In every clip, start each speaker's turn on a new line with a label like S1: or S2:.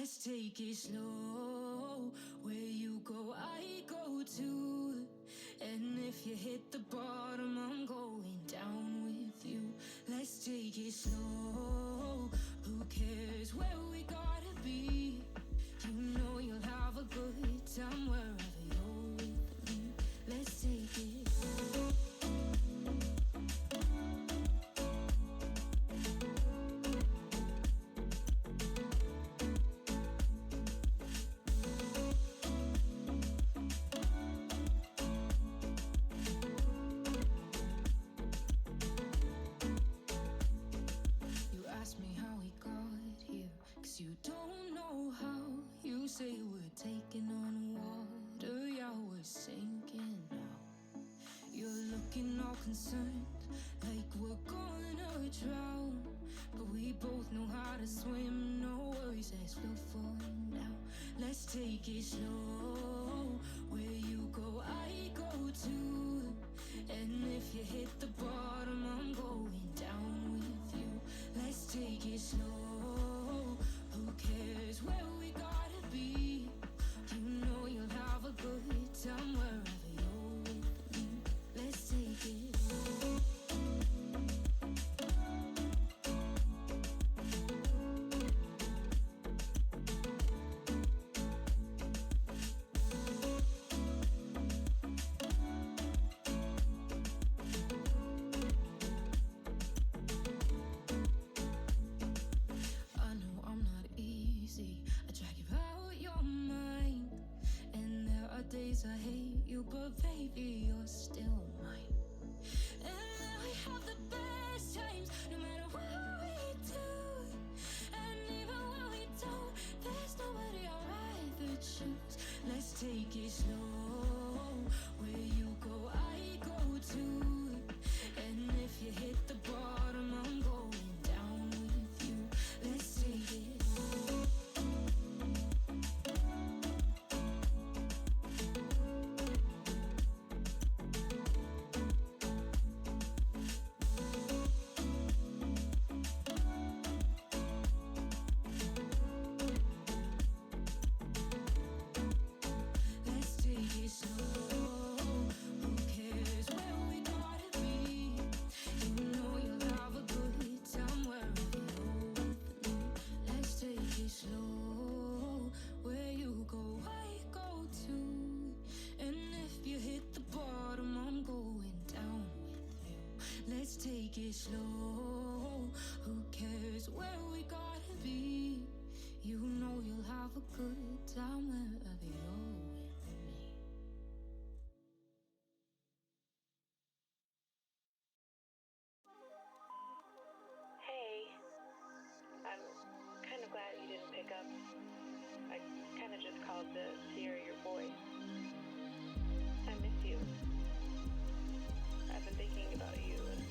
S1: Let's take it slow. Where you go, I go too. And if you hit the bottom, I'm going down with you. Let's take it slow. Who cares where we gotta be? You know you'll have a good time wherever you're with me. Let's take it slow. You don't know how. You say we're taking on water, yeah, we're sinking now. You're looking all concerned, like we're gonna drown. But we both know how to swim, no worries as we're falling down. Let's take it slow. Where you go, I go too. And if you hit the bottom, I'm going down with you. Let's take it slow. Who cares where we gotta be? You know you'll have a good time wherever you're with me. Let's take it slow. I hate you, but baby, you're still mine. And we have the best times, no matter what we do. And even when we don't, there's nobody I'd rather choose. Let's take it slow. Where you go, I go too. And if you hit the bottom, I'm going down with you. Let's take it slow. Let's take it slow. Who cares where we gotta be? You know you'll have a good time wherever you're with me.
S2: Hey, I'm kind of glad you didn't pick up. I kind of just called to hear your voice. I miss you. I've been thinking about you, and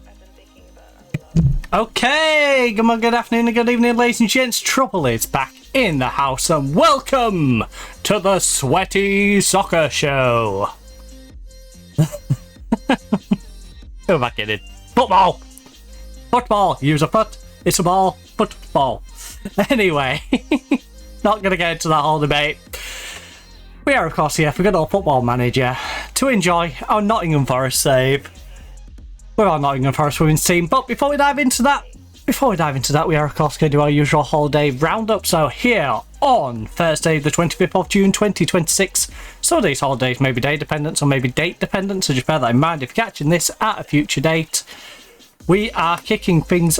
S2: I've been thinking about our love.
S3: Okay, good afternoon and good evening, ladies and gents. Trouble is back in the house, and welcome to the Sweaty Soccer Show. Go back in it. Football! Football! Use a foot. It's a ball. Football. Anyway, not going to get into that whole debate. We are, of course, here for good old Football Manager to enjoy our Nottingham Forest save with our Nottingham Forest Women's team. But before we dive into that, we are, of course, going to do our usual holiday roundup. So here on Thursday, the 25th of June, 2026, some of these holidays may be day dependent or maybe date dependent, so just bear that in mind if you're catching this at a future date. We are kicking things...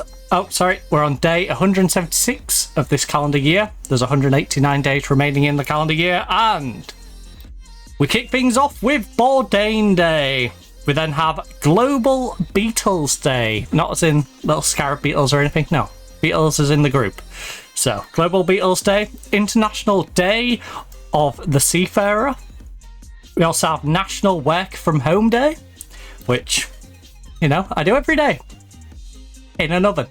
S3: we're on day 176 of this calendar year. There's 189 days remaining in the calendar year, and we kick things off with Bourdain Day. We then have Global Beatles Day. Not as in little scarab beetles or anything, no. Beatles is in the group. So, Global Beatles Day. International Day of the Seafarer. We also have National Work From Home Day, which, you know, I do every day. In an oven.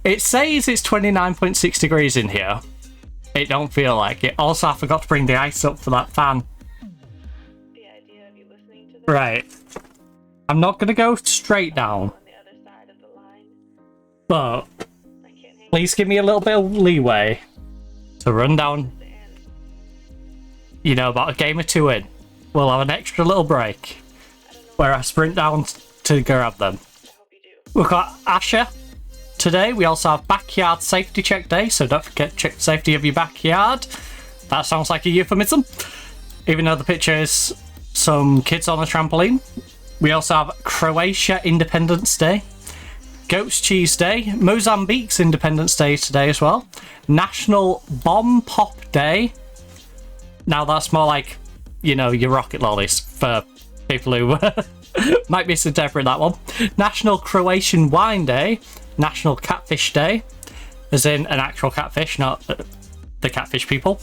S3: It says it's 29.6 degrees in here. It don't feel like it. Also, I forgot to bring the ice up for that fan.
S2: The idea of you listening to this
S3: Right. I'm not going to go straight down.
S2: on the other side of the line.
S3: But
S2: I can't hang
S3: Please give me a little bit of leeway to run down, you know, about a game or two in. We'll have an extra little break where I sprint down to grab them. We've got Asher today. We also have backyard safety check day, so don't forget to check the safety of your backyard. That sounds like a euphemism, even though the picture is some kids on a trampoline. We also have Croatia Independence Day, Goat's Cheese Day, Mozambique's Independence Day today as well, National Bomb Pop Day. Now that's more like, you know, your rocket lollies for people who might misinterpret that one. National Croatian Wine Day, National Catfish Day, as in an actual catfish, not the catfish people.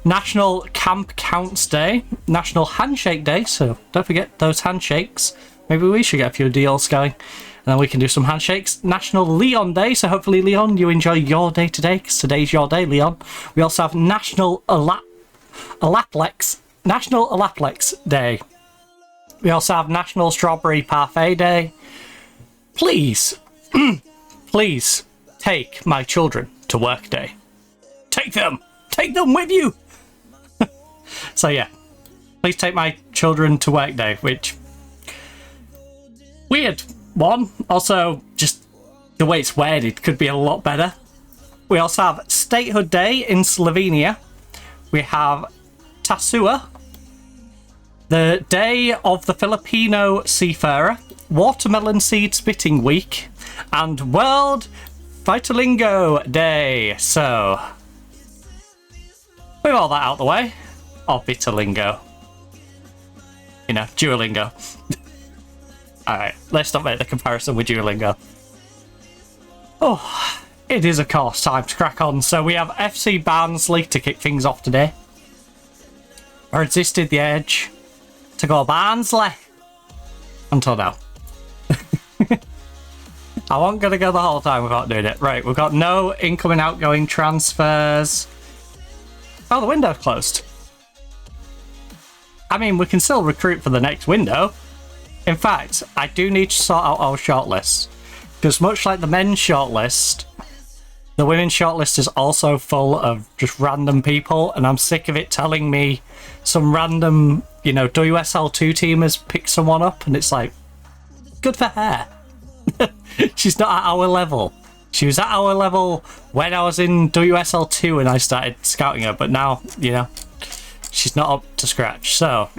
S3: National Camp Counts Day, National Handshake Day, so don't forget those handshakes. Maybe we should get a few deals going, and then we can do some handshakes. National Leon Day, so hopefully, Leon, you enjoy your day today, because today's your day, Leon. We also have National Alaplex Day. We also have National Strawberry Parfait Day. Please, please take my children to work day. Take them with you. So yeah, please take my children to work day, which weird one. Also, just the way it's worded could be a lot better. We also have Statehood Day in Slovenia. We have Tasua, the Day of the Filipino Seafarer, Watermelon Seed Spitting Week, and World Vitalingo Day. So, with all that out the way, or Vitalingo, you know, Duolingo. Alright, let's not make the comparison with Duolingo. Oh, it is of course time to crack on. So we have FC Barnsley to kick things off today. I resisted the urge to go Barnsley until now. I wasn't going to go the whole time without doing it. Right, we've got no incoming outgoing transfers. Oh, the window's closed. I mean, we can still recruit for the next window. In fact, I do need to sort out our shortlist. Because much like the men's shortlist, the women's shortlist is also full of just random people, and I'm sick of it telling me some random, you know, WSL2 team has picked someone up, and it's like, good for her. She's not at our level. She was at our level when I was in WSL2 and I started scouting her, but now, you know, she's not up to scratch. So,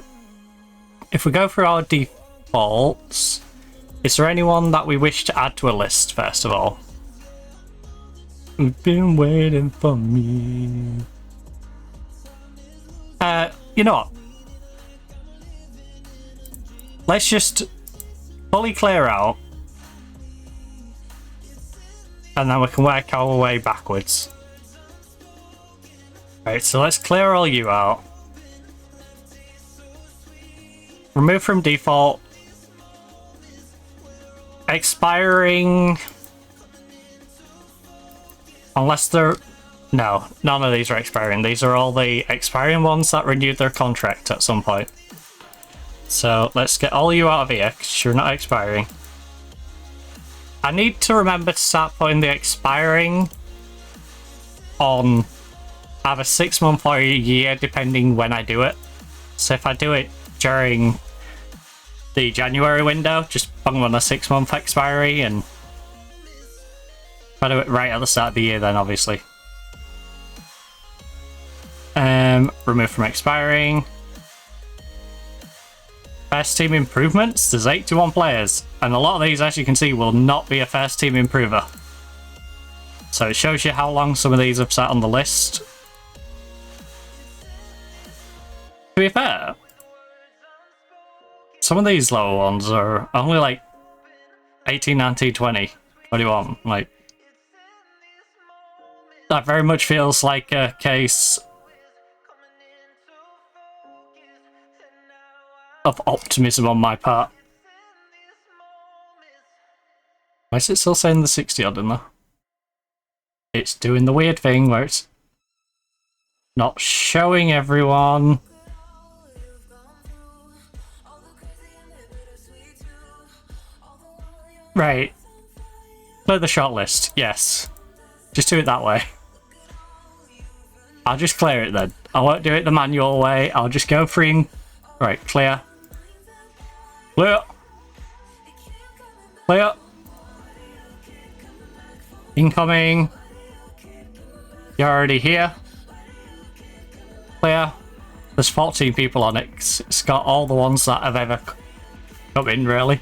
S3: if we go through our defaults, is there anyone that we wish to add to a list, first of all? You've been waiting for me. You know what? Let's just fully clear out, and then we can work our way backwards. Right, so let's clear all you out. Remove from default. Expiring. Unless they're... No, none of these are expiring. These are all the expiring ones that renewed their contract at some point. So let's get all you out of here, because you're not expiring. I need to remember to start putting the expiring on either 6 months or a year, depending when I do it. So if I do it during the January window, just bung on a 6 month expiry, and if I do it right at the start of the year, then obviously. Remove from expiring. First team improvements, there's 81 players, and a lot of these, as you can see, will not be a first team improver. So it shows you how long some of these have sat on the list. To be fair, some of these lower ones are only like 18, 19, 20, 21. Like, that very much feels like a case of optimism on my part. Why is it still saying the 60 odd in there? It's doing the weird thing where it's not showing everyone. Right. Clear the shortlist, yes. Just do it that way. I'll just clear it then. I won't do it the manual way. I'll just go free and... Right, clear. Clear. Clear. Incoming. You're already here. Clear. There's 14 people on it. It's got all the ones that have ever come in, really.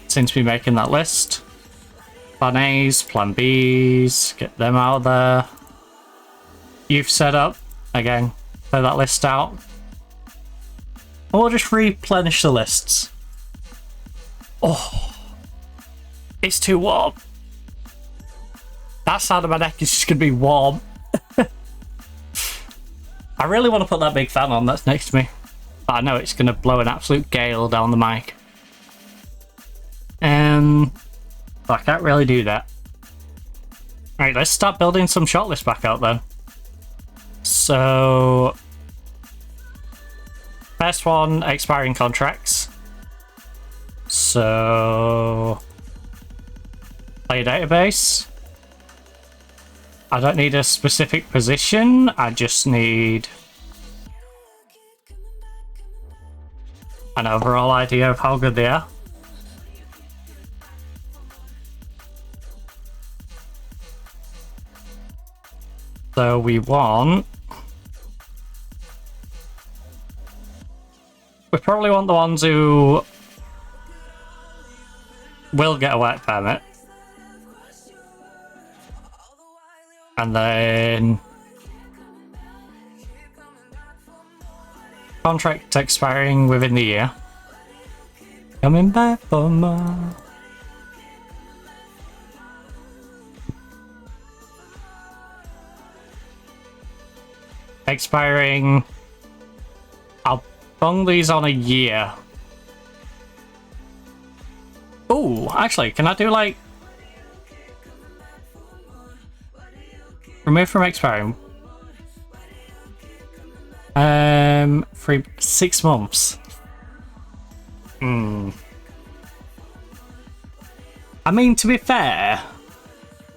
S3: Seems to be making that list. Plan A's, Plan B's, get them out of there. You've set up. Again, clear that list out. And we'll just replenish the lists. Oh, it's too warm. That side of my neck is just going to be warm. I really want to put that big fan on that's next to me. But I know it's going to blow an absolute gale down the mic. So I can't really do that. Right, let's start building some shortlists back out then. So... First one, expiring contracts. So... Player database. I don't need a specific position, I just need an overall idea of how good they are. So we probably want the ones who will get a work permit. And then contract expiring within the year. Coming back for more. Expiring. I'll bung these on a year. Oh, actually, can I do like remove from expiring? For 6 months. I mean, to be fair,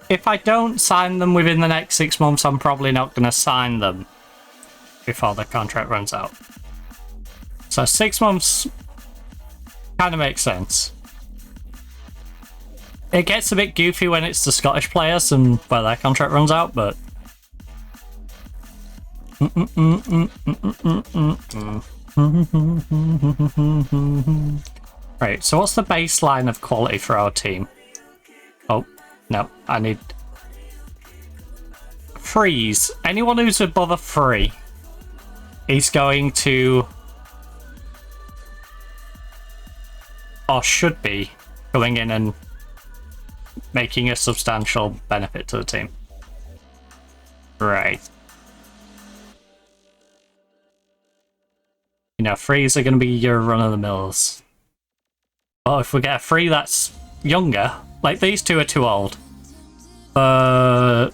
S3: if I don't sign them within the next 6 months, I'm probably not going to sign them before the contract runs out. So 6 months kind of makes sense. It gets a bit goofy when it's the Scottish players and where their contract runs out, but... Right, so what's the baseline of quality for our team? Oh, no, I need... Freeze. Anyone who's above a 3 is going to... or should be going in and making a substantial benefit to the team. Right. You know, 3s are going to be your run-of-the-mills. Well, if we get a 3 that's younger, like these two are too old. Oh.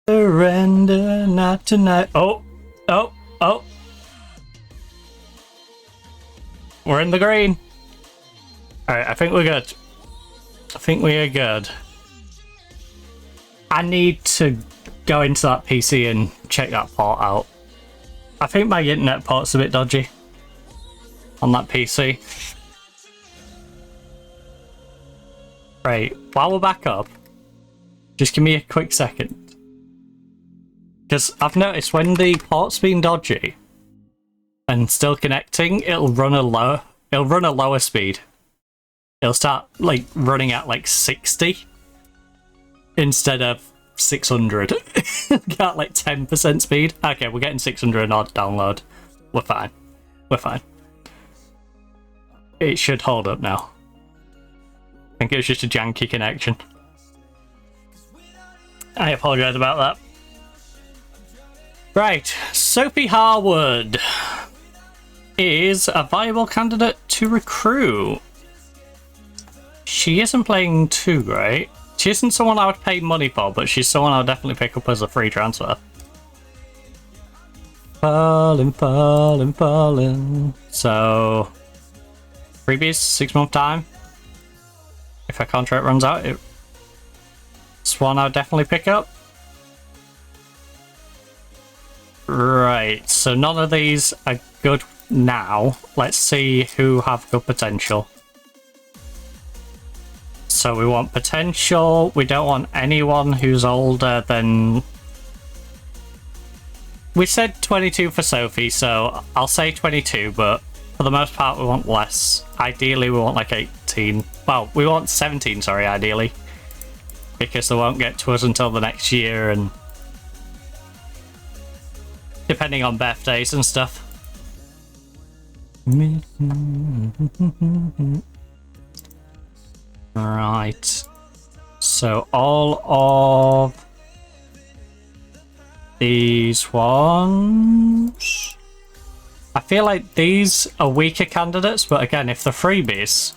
S3: Surrender not tonight. Oh. We're in the green. Alright, I think we're good. I need to go into that PC and check that port out. I think my internet port's a bit dodgy on that PC. Right, while we're back up, just give me a quick second. Because I've noticed when the port's been dodgy and still connecting, it'll run a lower speed. It'll start like running at like 60 instead of 600. Got like 10% speed. Okay, we're getting 600 odd download. We're fine. It should hold up now. I think it was just a janky connection. I apologise about that. Right, Sophie Harwood is a viable candidate to recruit. She isn't playing too great. She isn't someone I would pay money for, but she's someone I'll definitely pick up as a free transfer. Falling. So, freebies, 6 month time. If her contract runs out, it's one I'll definitely pick up. Right, so none of these are good now. Let's see who have good potential. So we want potential. We don't want anyone who's older than... We said 22 for Sophie, so I'll say 22, but for the most part we want less. Ideally we want like 18. Well, we want 17, sorry, ideally. Because they won't get to us until the next year, and depending on birthdays and stuff. Right. So all of these ones... I feel like these are weaker candidates, but again, if they're freebies,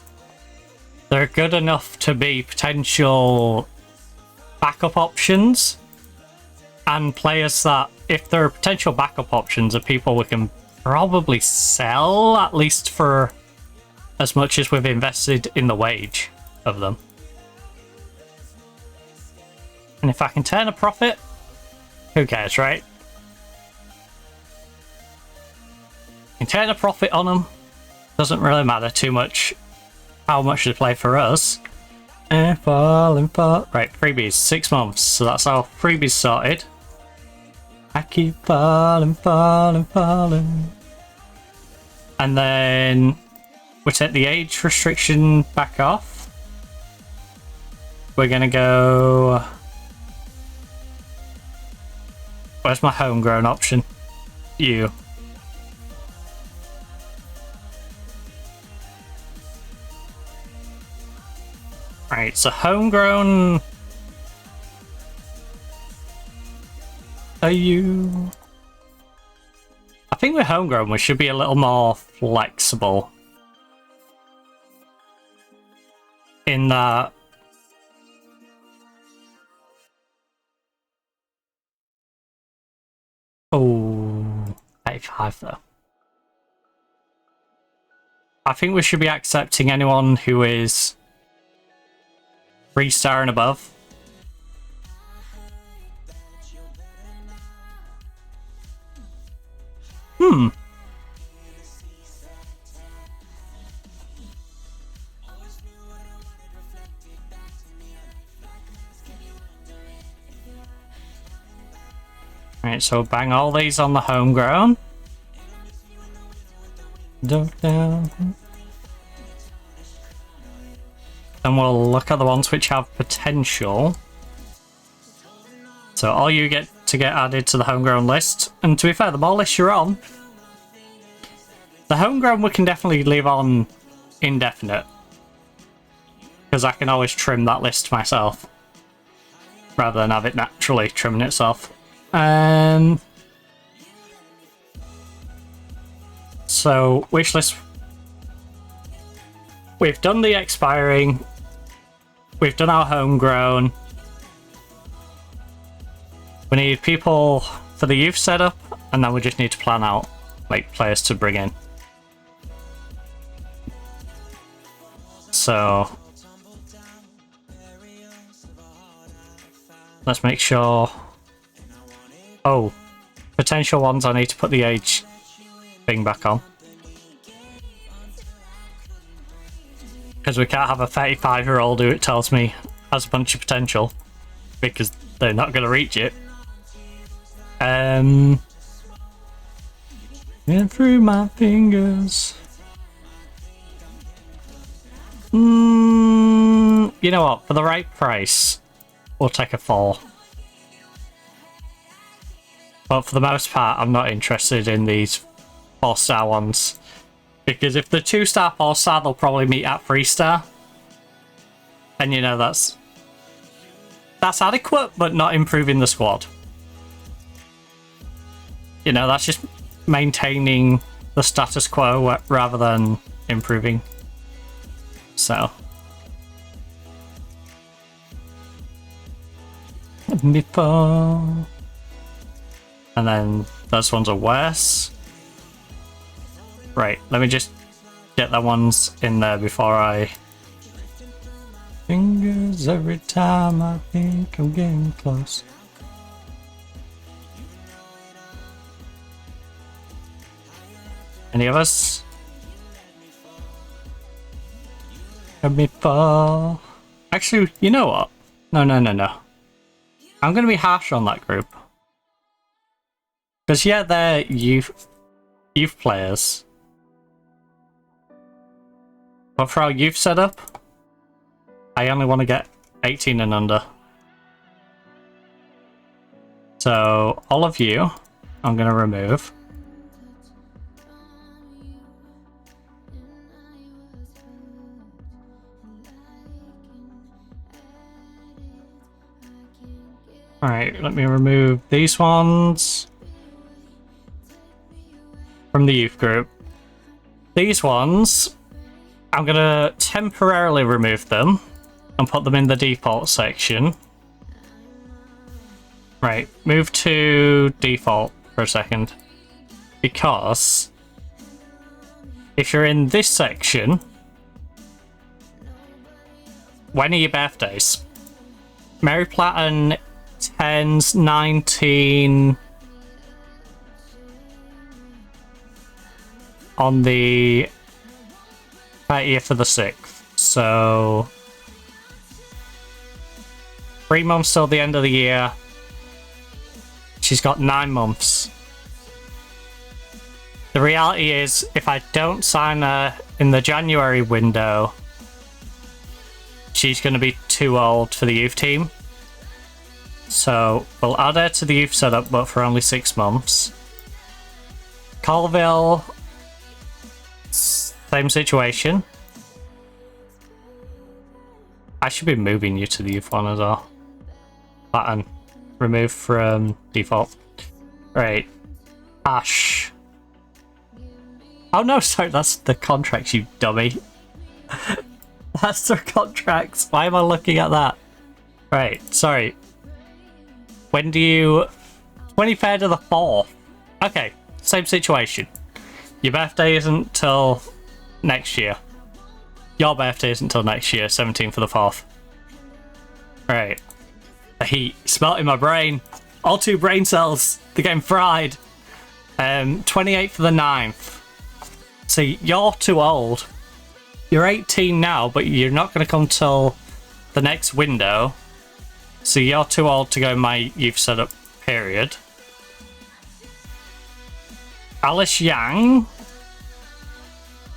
S3: they're good enough to be potential backup options, and players that, if there are potential backup options, are people we can probably sell, at least for as much as we've invested in the wage of them. And if I can turn a profit, who cares, right? Can turn a profit on them, doesn't really matter too much how much they play for us. And falling. Right, freebies, 6 months, so that's our freebies sorted. I keep falling. And then we take the age restriction back off. We're gonna go... Where's my homegrown option? You. Right, so homegrown... Are you... I think with homegrown we should be a little more flexible. In that... Oh, 85 though. I think we should be accepting anyone who is 3-star and above. Right, so bang all these on the homegrown. And we'll look at the ones which have potential. So all you get to get added to the homegrown list. And to be fair, the more lists you're on, the homegrown we can definitely leave on indefinite. Because I can always trim that list myself. Rather than have it naturally trimming itself. So, wish list. We've done the expiring. We've done our homegrown. We need people for the youth setup, and then we just need to plan out like players to bring in. So let's make sure. Oh, potential ones, I need to put the age thing back on. Because we can't have a 35-year-old who it tells me has a bunch of potential, because they're not going to reach it. And through my fingers. You know what? For the right price, we'll take a 4. But for the most part, I'm not interested in these 4-star ones. Because if they're 2-star, 4-star, they'll probably meet at 3-star. And you know, that's adequate, but not improving the squad. You know, that's just maintaining the status quo rather than improving. So. Before. And then those ones are worse. Right, let me just get the ones in there before I... Fingers every time I think I'm getting close. Any of us? Let me fall. Actually, you know what? No. I'm going to be harsh on that group. Because yeah, they're youth players. But for our youth setup, I only want to get 18 and under. So all of you, I'm going to remove. Alright, let me remove these ones from the youth group. These ones, I'm going to temporarily remove them and put them in the default section. Right, move to default for a second. Because if you're in this section, when are your birthdays? Mary Platten 10's 19 on the 30th of the 6th. So 3 months till the end of the year. She's got 9 months. The reality is, if I don't sign her in the January window, she's going to be too old for the youth team. So we'll add her to the youth setup, but for only 6 months. Colville, same situation. I should be moving you to the youth one as well. Pattern. Remove from default. Right. Ash. Oh no, sorry, that's the contracts, you dummy. That's the contracts. Why am I looking at that? Right, sorry. When do you... 23rd of the 4th. Okay, same situation. Your birthday isn't till next year. Your birthday isn't till next year, 17th of the 4th. Right. The heat. Smelt in my brain. All 2 brain cells. They're getting fried. 28th of the 9th. See, you're too old. You're 18 now, but you're not going to come till the next window. So you're too old to go in my youth setup period. Alice Yang.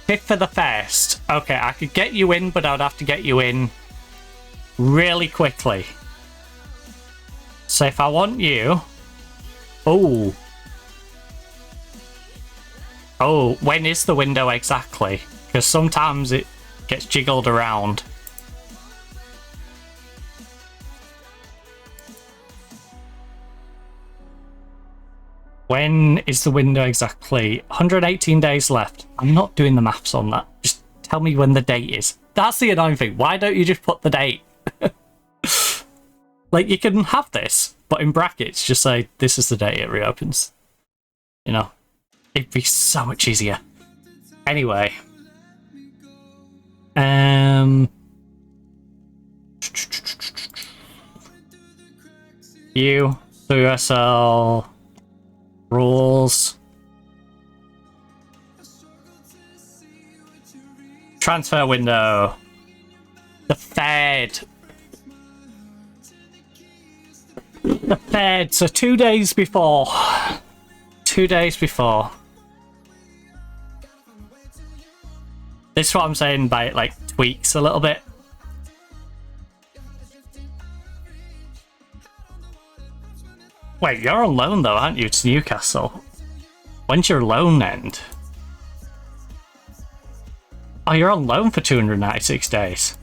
S3: 5th of the 1st. Okay, I could get you in, but I'd have to get you in really quickly. So if I want you... Oh. Oh, when is the window exactly? Because sometimes it gets jiggled around. When is the window exactly? 118 days left. I'm not doing the maths on that. Just tell me when the date is. That's the annoying thing. Why don't you just put the date? Like, you can have this. but in brackets, just say this is the day it reopens. You know, it'd be so much easier. Anyway, WSL rules. Transfer window. The Fed. The Fed. So 2 days before. 2 days before. This is what I'm saying by like tweaks a little bit. Wait, you're on loan though, aren't you, to Newcastle? When's your loan end? Oh, you're on loan for 296 days.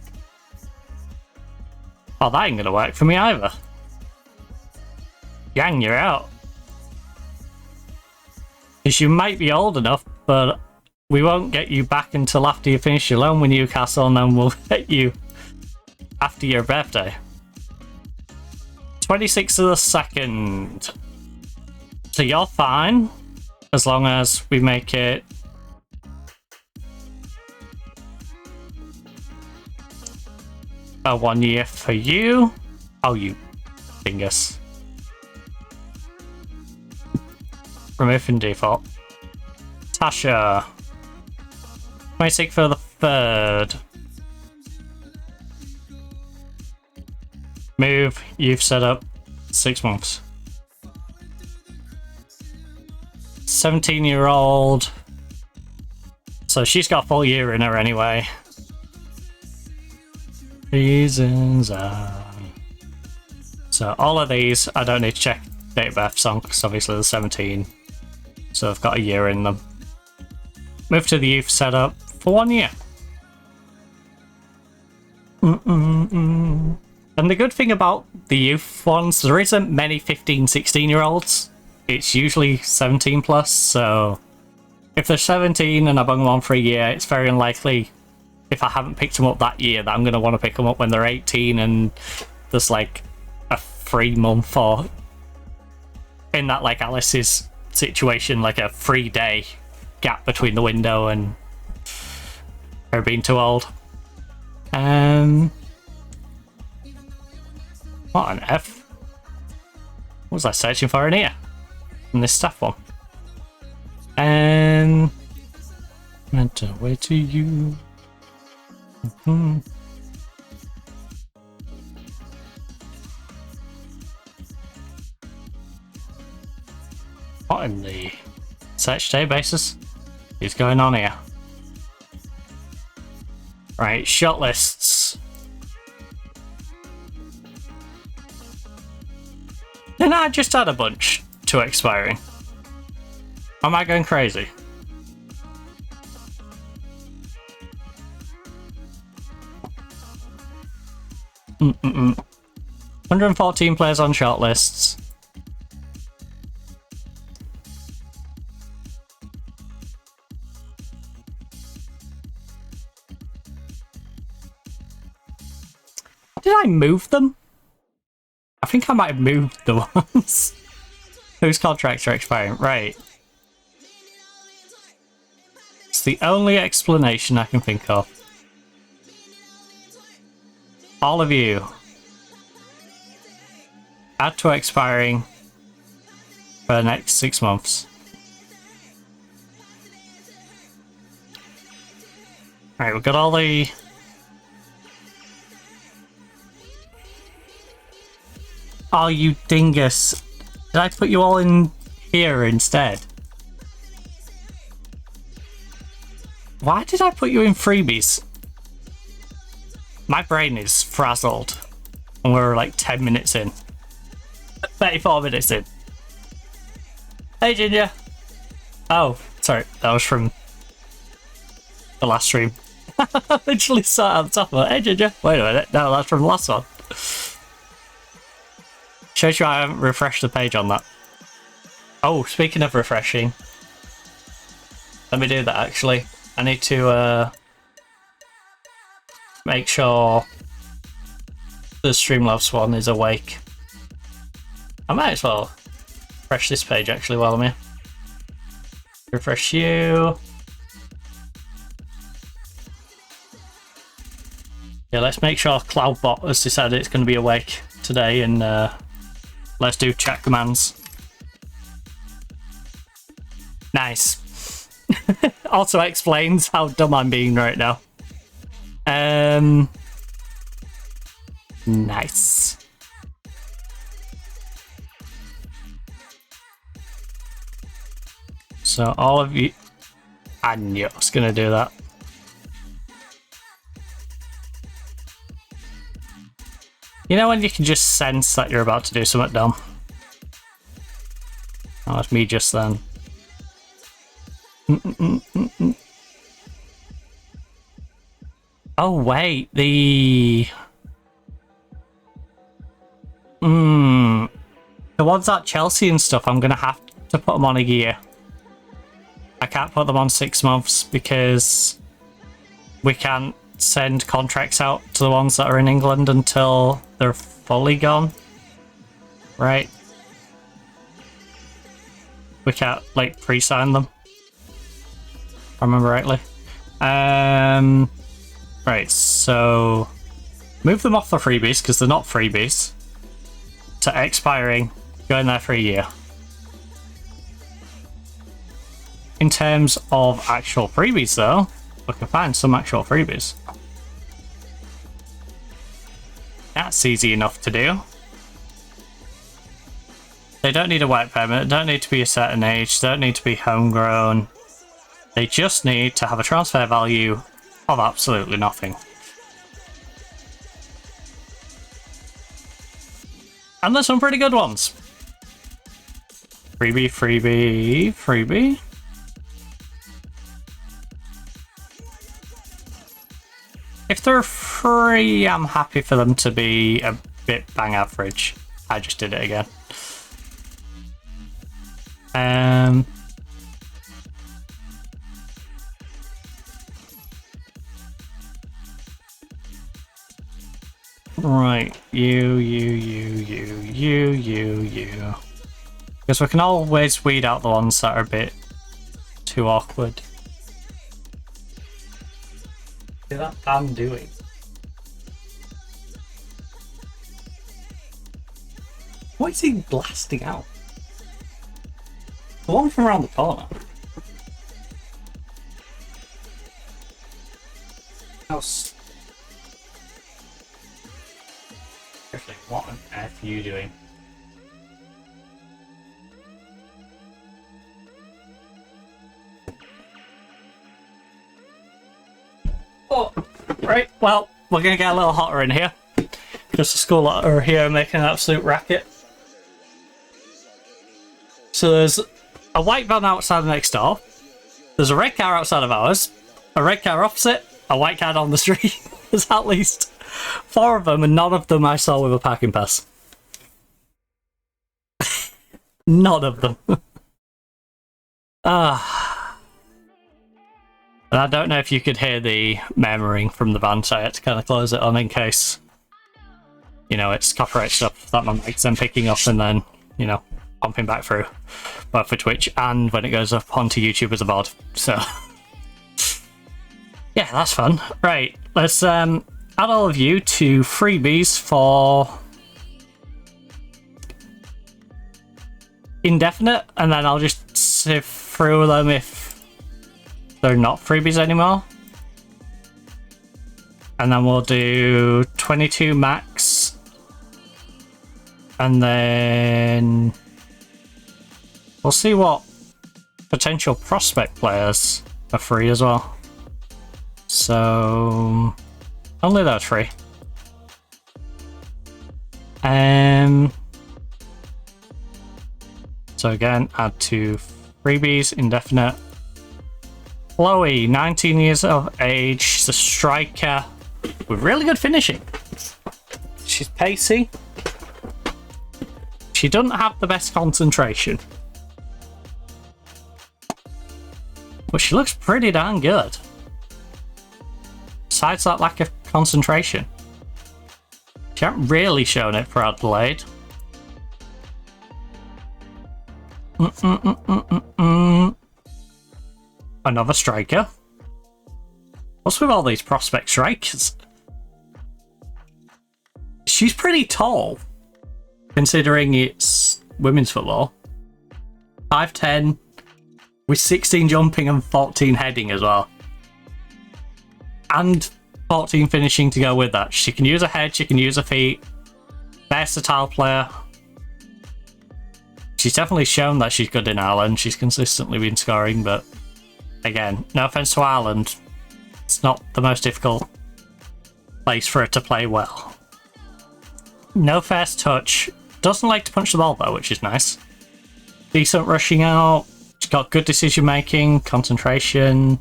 S3: Oh, that ain't gonna work for me either. Yang, you're out. Because you might be old enough, but we won't get you back until after you finish your loan with Newcastle, and then we'll get you after your birthday. 26th of the 2nd. So you're fine, as long as we make it a 1 year for you. Oh, you dingus. Remove from default. Tasha. 26th for the 3rd. Move, you've set up 6 months. 17-year-old. So she's got a full year in her anyway. Reasons are... So all of these, I don't need to check date of birth song, because obviously they're 17. So I've got a year in them. Move to the youth setup for 1 year. And the good thing about the youth ones, there isn't many 15, 16-year-olds. It's usually 17 plus, so if they're 17 and I've bung them on for a year, it's very unlikely, if I haven't picked them up that year, that I'm going to want to pick them up when they're 18 and there's like a 3 month, or in that like Alice's situation, like a 3 day gap between the window and her being too old. What on F? What was I searching for in here? In this stuff one. Meant to wait to you. What in the search databases is going on here? Right, shot lists. And I just had a bunch to expiring. Am I going crazy? Mm-mm-mm. 114 players on shortlists. Did I move them? I think I might have moved the ones whose contracts are expiring. Right. It's the only explanation I can think of. All of you. Add to expiring for the next 6 months. Right, we've got all the... Oh, you dingus. Did I put you all in here instead? Why did I put you in freebies? My brain is frazzled. And we're like 10 minutes in. 34 minutes in. Hey, Ginger. Oh, sorry. That was from the last stream. I literally saw it on top of it. Hey, Ginger. Wait a minute. No, that's from the last one. Shows you I haven't refreshed the page on that. Oh, speaking of refreshing. Let me do that actually. I need to make sure the Streamlabs one is awake. I might as well refresh this page actually while I'm here. Refresh you. Yeah, let's make sure Cloudbot has decided it's going to be awake today, and let's do chat commands. Nice. Also explains how dumb I'm being right now. Nice. So all of you, I knew I was gonna do that. You know when you can just sense that you're about to do something dumb? Oh, it's me just then. Oh wait, the ones at Chelsea and stuff, I'm gonna have to put them on a year. I can't put them on 6 months because we can't send contracts out to the ones that are in England until they're fully gone. Right? We can't like pre-sign them, if I remember rightly. Right, so move them off the freebies because they're not freebies to expiring, go in there for a year. In terms of actual freebies though, we can find some actual freebies. That's easy enough to do. They don't need a work permit, don't need to be a certain age, don't need to be homegrown. They just need to have a transfer value of absolutely nothing. And there's some pretty good ones. Freebie, freebie, freebie. If they're free, I'm happy for them to be a bit bang average. I just did it again. Right, you. Because we can always weed out the ones that are a bit too awkward. See that I'm doing. What is he blasting out? The one from around the corner. What on earth are you doing? Oh, right, well, we're gonna get a little hotter in here. Just the school are here making an absolute racket. So there's a white van outside the next door. There's a red car outside of ours. A red car opposite. A white car on the street. There's at least 4 of them, and none of them I saw with a parking pass. None of them. And I don't know if you could hear the murmuring from the van, so I had to kind of close it on in case, you know, it's copyright stuff that my mic's then picking up and then, you know, pumping back through, both for Twitch and when it goes up onto YouTube as a VOD. So, yeah, that's fun. Right, let's add all of you to freebies for indefinite, and then I'll just sift through them if they're not freebies anymore. And then we'll do 22 max. And then we'll see what potential prospect players are free as well. So only those free. So again, add to freebies, indefinite. Chloe, 19 years of age, she's a striker with really good finishing. She's pacey. She doesn't have the best concentration, but she looks pretty darn good. Besides that lack of concentration, she hasn't really shown it for Adelaide. Another striker. What's with all these prospect strikers? She's pretty tall, considering it's women's football. 5'10", with 16 jumping and 14 heading as well. And 14 finishing to go with that. She can use her head, she can use her feet. Versatile player. She's definitely shown that she's good in Ireland. She's consistently been scoring, but again, no offense to Ireland, it's not the most difficult place for her to play well. No first touch. Doesn't like to punch the ball though, which is nice. Decent rushing out. She's got good decision making, concentration.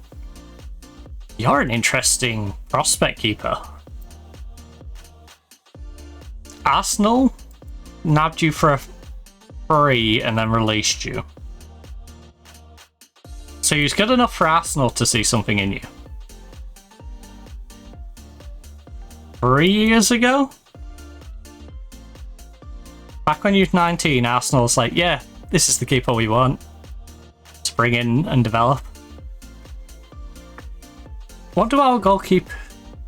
S3: You're an interesting prospect keeper. Arsenal nabbed you for a free and then released you. So you're good enough for Arsenal to see something in you. 3 years ago? Back when you were 19, Arsenal's like, yeah, this is the keeper we want to bring in and develop. What do our goalkeeper...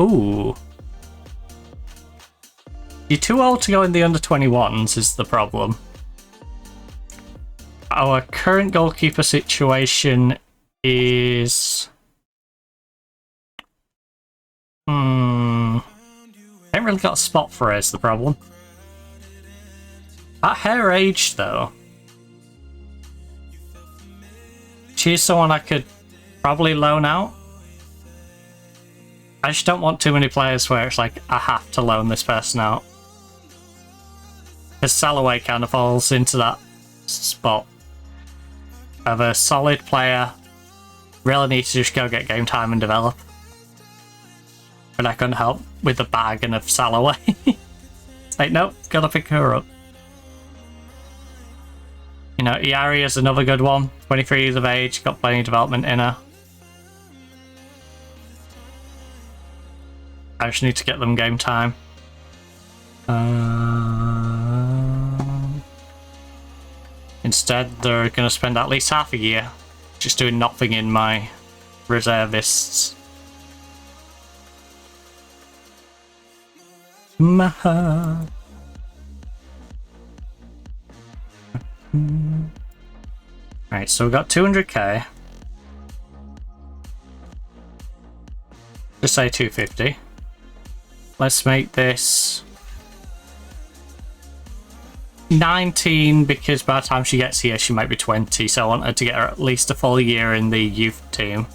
S3: Ooh. You're too old to go in the under-21s is the problem. Our current goalkeeper situation is... Haven't really got a spot for her is the problem. At her age, though, she's someone I could probably loan out. I just don't want too many players where it's like, I have to loan this person out. Because Salaway kind of falls into that spot of a solid player, really needs to just go get game time and develop. But I couldn't help with the bargain of Salaway. It's like, nope, gotta pick her up. You know, Iari is another good one. 23 years of age, got plenty of development in her. I just need to get them game time. Instead, they're going to spend at least half a year just doing nothing in my reservists. Right, so we've got 200k. Just say 250. Let's make this 19 because by the time she gets here she might be 20, so I want her to get her at least a full year in the youth team.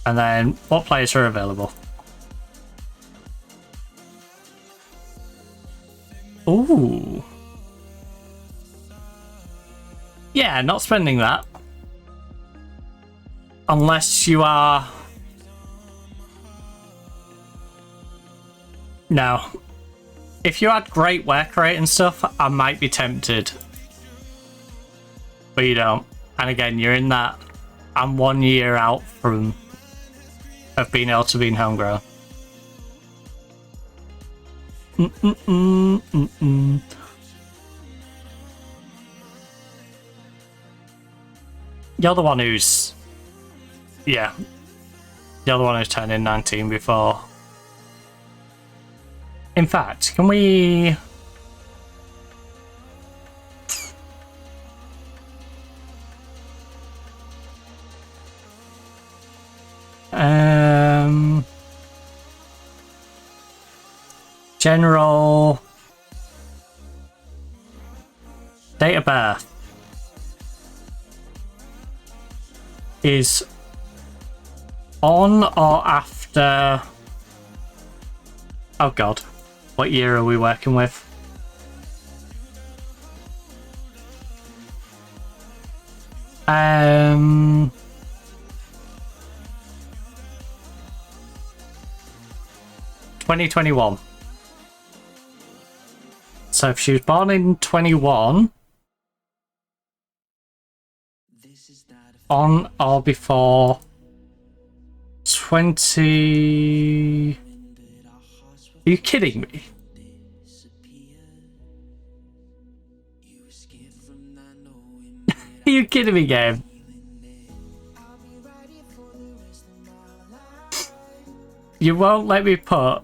S3: And then what players are available? Ooh. Yeah, not spending that. Unless you are... No. If you had great work rate and stuff, I might be tempted. But you don't. And again, you're in that... I'm 1 year out from... of being able to be homegrown. You're the one who's... Yeah. You're the one who's turning 19 before... In fact, can we... General... Date of birth is on or after... Oh god. What year are we working with? Um... 2021. So if she was born in 21, on or before 20... Are you kidding me? you kidding me, game? You won't let me put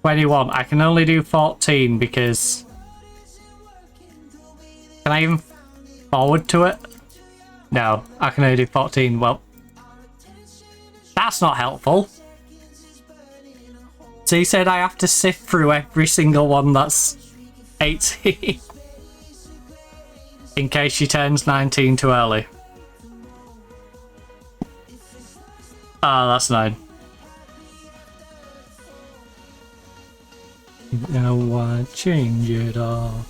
S3: 21. I can only do 14 because... Can I even forward to it? No, I can only do 14. Well, that's not helpful. So he said I have to sift through every single one that's 18. In case she turns 19 too early. Ah, that's 9. Now why change it all?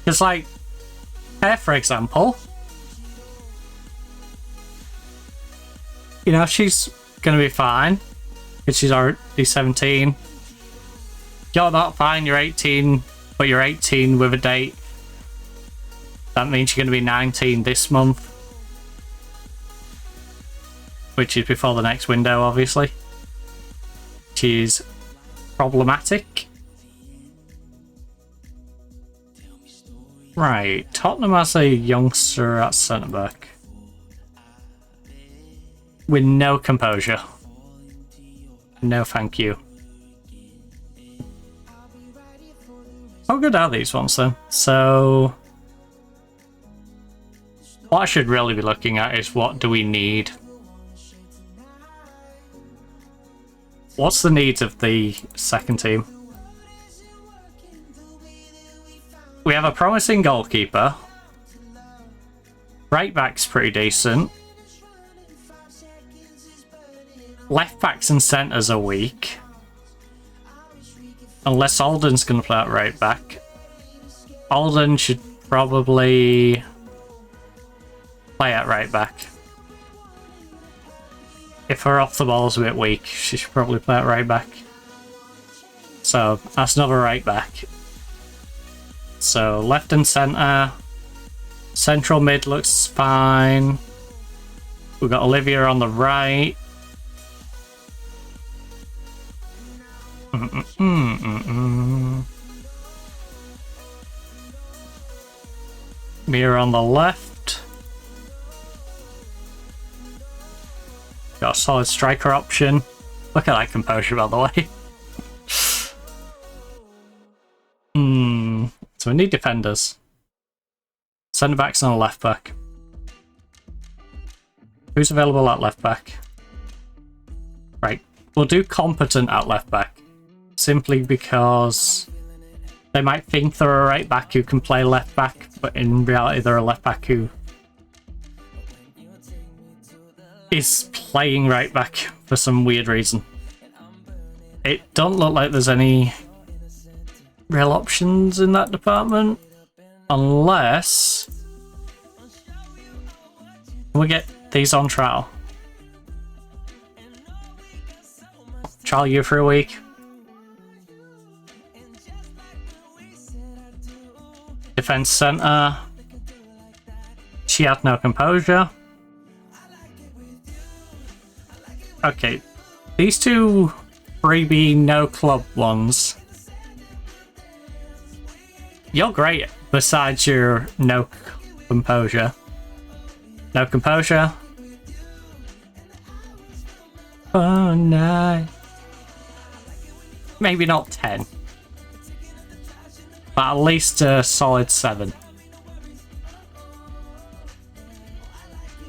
S3: Because, like, her, for example, you know, she's gonna be fine because she's already 17. You're not fine, you're 18, but you're 18 with a date. That means you're gonna be 19 this month, which is before the next window, obviously. Which is problematic. Right, Tottenham has a youngster at centre back with no composure. No, thank you. How good are these ones then? So, what I should really be looking at is what do we need? What's the needs of the second team? We have a promising goalkeeper. Right back's pretty decent. Left backs and centres are weak. Unless Alden's going to play at right back. Alden should probably play at right back. If her off the ball's a bit weak, she should probably play at right back. So that's another right back. So left and centre. Central mid looks fine. We've got Olivia on the right. Mira on the left. Got a solid striker option. Look at that composure, by the way. So we need defenders. Centre backs and a left back. Who's available at left back? Right, we'll do competent at left back. Simply because they might think they're a right back who can play left back, but in reality they're a left back who is playing right back for some weird reason. It don't look like there's any real options in that department, unless we get these on trial. Trial you for a week. Defense centre. She had no composure. Okay, these two freebie no club ones. You're great, besides your no composure. No composure. Oh, no. Maybe not 10. But at least a solid 7.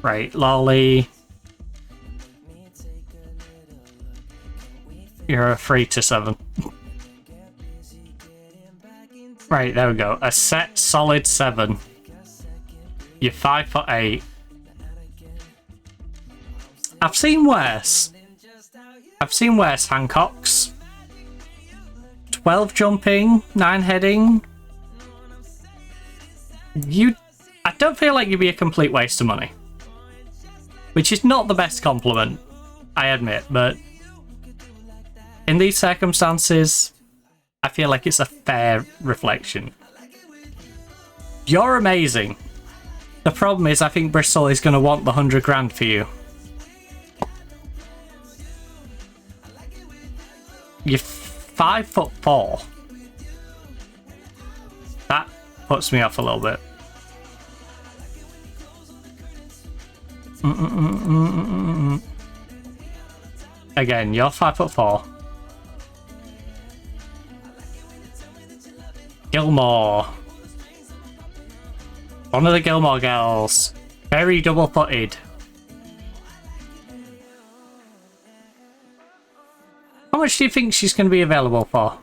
S3: Right, Lolly. You're a 3 to 7. Right, there we go. A set solid 7. You're 5'8". I've seen worse. I've seen worse Hancocks. 12 jumping, 9 heading. I don't feel like you'd be a complete waste of money. Which is not the best compliment, I admit, but in these circumstances, I feel like it's a fair reflection. You're amazing. The problem is I think Bristol is going to want the 100 grand for you. you're 5'4". That puts me off a little bit. Again, you're 5'4". Gilmore. One of the Gilmore girls. Very double-footed. How much do you think she's going to be available for?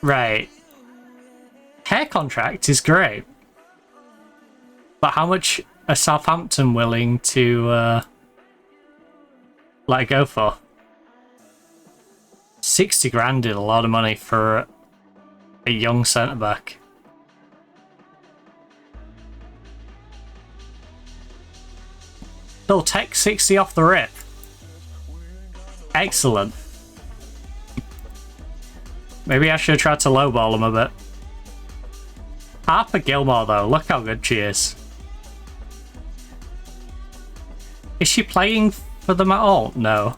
S3: Right. Hair contract is great. But how much are Southampton willing to let it go for? 60 grand is a lot of money for a young centre-back. They'll take 60 off the rip. Excellent. Maybe I should have tried to lowball them a bit. Harper Gilmore, though. Look how good she is. Is she playing for them at all? No.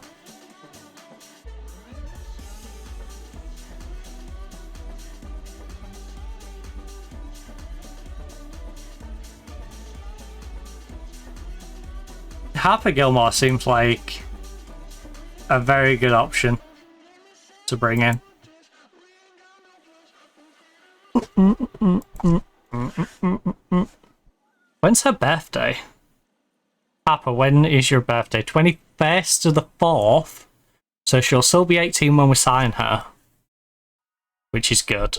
S3: Harper Gilmore seems like a very good option to bring in. When's her birthday? Harper, when is your birthday? 21st of the 4th. So she'll still be 18 when we sign her. Which is good.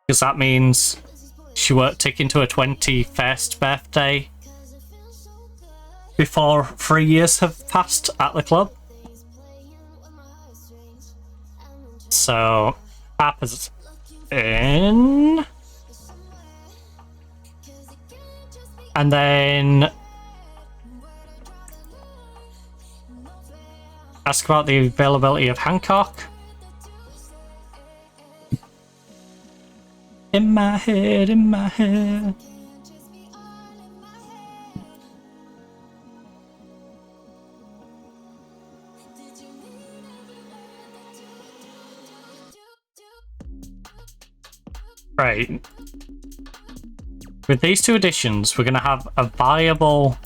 S3: Because that means she won't tick into her 21st birthday before 3 years have passed at the club. So, Harper's in. And then ask about the availability of Hancock. In my head, in my head. Right. With these two additions, we're going to have a viable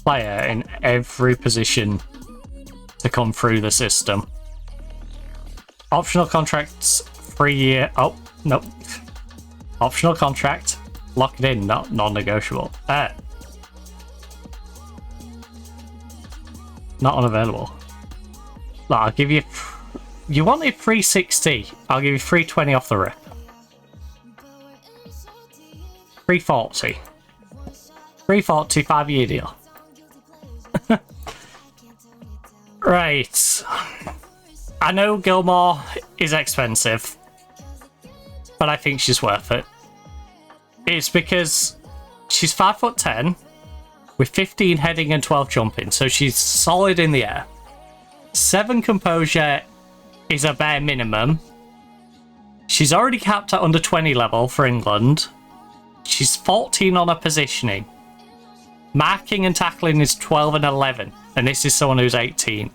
S3: player in every position to come through the system. Optional contracts, 3 year. Oh, nope. Optional contract, lock it in, not non-negotiable. Not unavailable. Look, I'll give you. You wanted 360. I'll give you 320 off the rip. 340. 340, 5-year deal. Right. I know Gilmore is expensive, but I think she's worth it. It's because she's 5'10", with 15 heading and 12 jumping, so she's solid in the air. 7 composure is a bare minimum. She's already capped at under 20 level for England. She's 14 on her positioning. Marking and tackling is 12 and 11, and this is someone who's 18.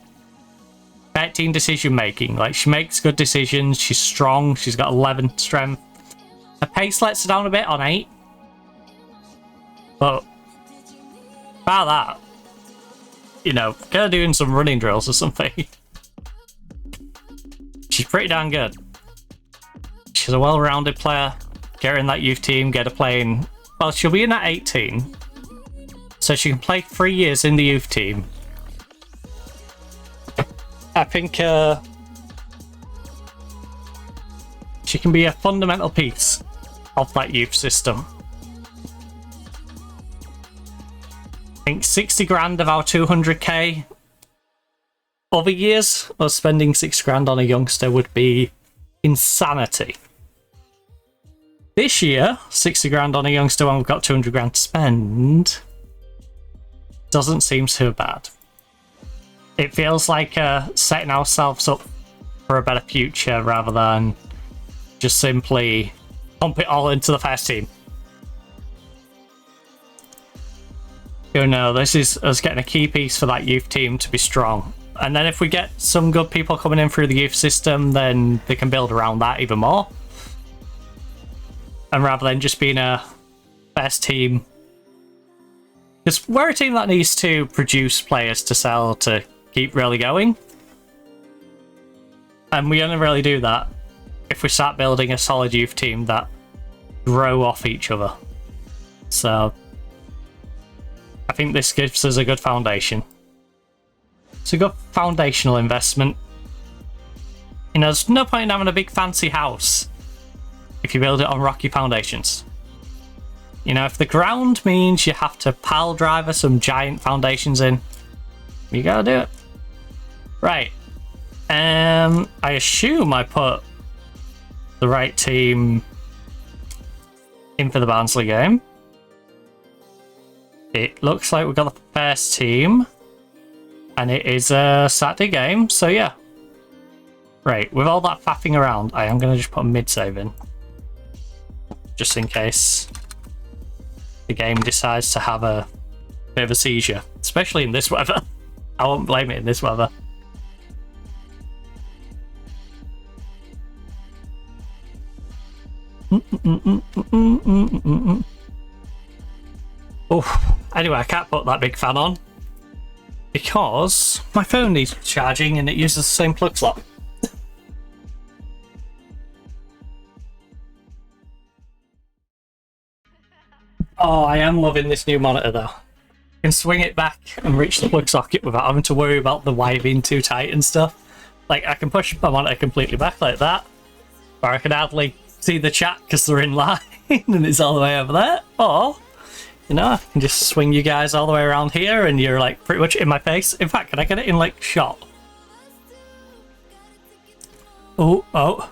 S3: 13 decision making, like she makes good decisions, she's strong, she's got 11 strength. Her pace lets her down a bit on 8. But about that, you know, get her doing some running drills or something. She's pretty damn good. She's a well-rounded player. Get her in that youth team, get her playing. Well, she'll be in at 18. So she can play 3 years in the youth team. I think she can be a fundamental piece of that youth system. I think 60 grand of our 200k. Other years, us spending 6 grand on a youngster would be insanity. This year, 60 grand on a youngster when we've got 200 grand to spend doesn't seem too bad. It feels like setting ourselves up for a better future rather than just simply pump it all into the first team. go, no, this is us getting a key piece for that youth team to be strong. And then if we get some good people coming in through the youth system, then they can build around that even more. And rather than just being a best team, because we're a team that needs to produce players to sell to keep really going. And we only really do that if we start building a solid youth team that grow off each other. So I think this gives us a good foundation. It's a good foundational investment. You know, there's no point in having a big fancy house if you build it on rocky foundations. You know, if the ground means you have to pile driver some giant foundations in, you gotta do it. Right. I assume I put the right team in for the Barnsley game. It looks like we've got the first team, and it is a Saturday game, so yeah. Right, with all that faffing around, I am going to just put a mid-save in. Just in case the game decides to have a bit of a seizure. Especially in this weather. I won't blame it in this weather. Oh, anyway, I can't put that big fan on because my phone needs charging and it uses the same plug slot. Oh, I am loving this new monitor though. I can swing it back and reach the plug socket without having to worry about the wire being too tight and stuff. Like, I can push my monitor completely back like that, or I can hardly see the chat because they're in line and it's all the way over there, or you know, I can just swing you guys all the way around here and you're like pretty much in my face. In fact, can I get it in like shot? Oh.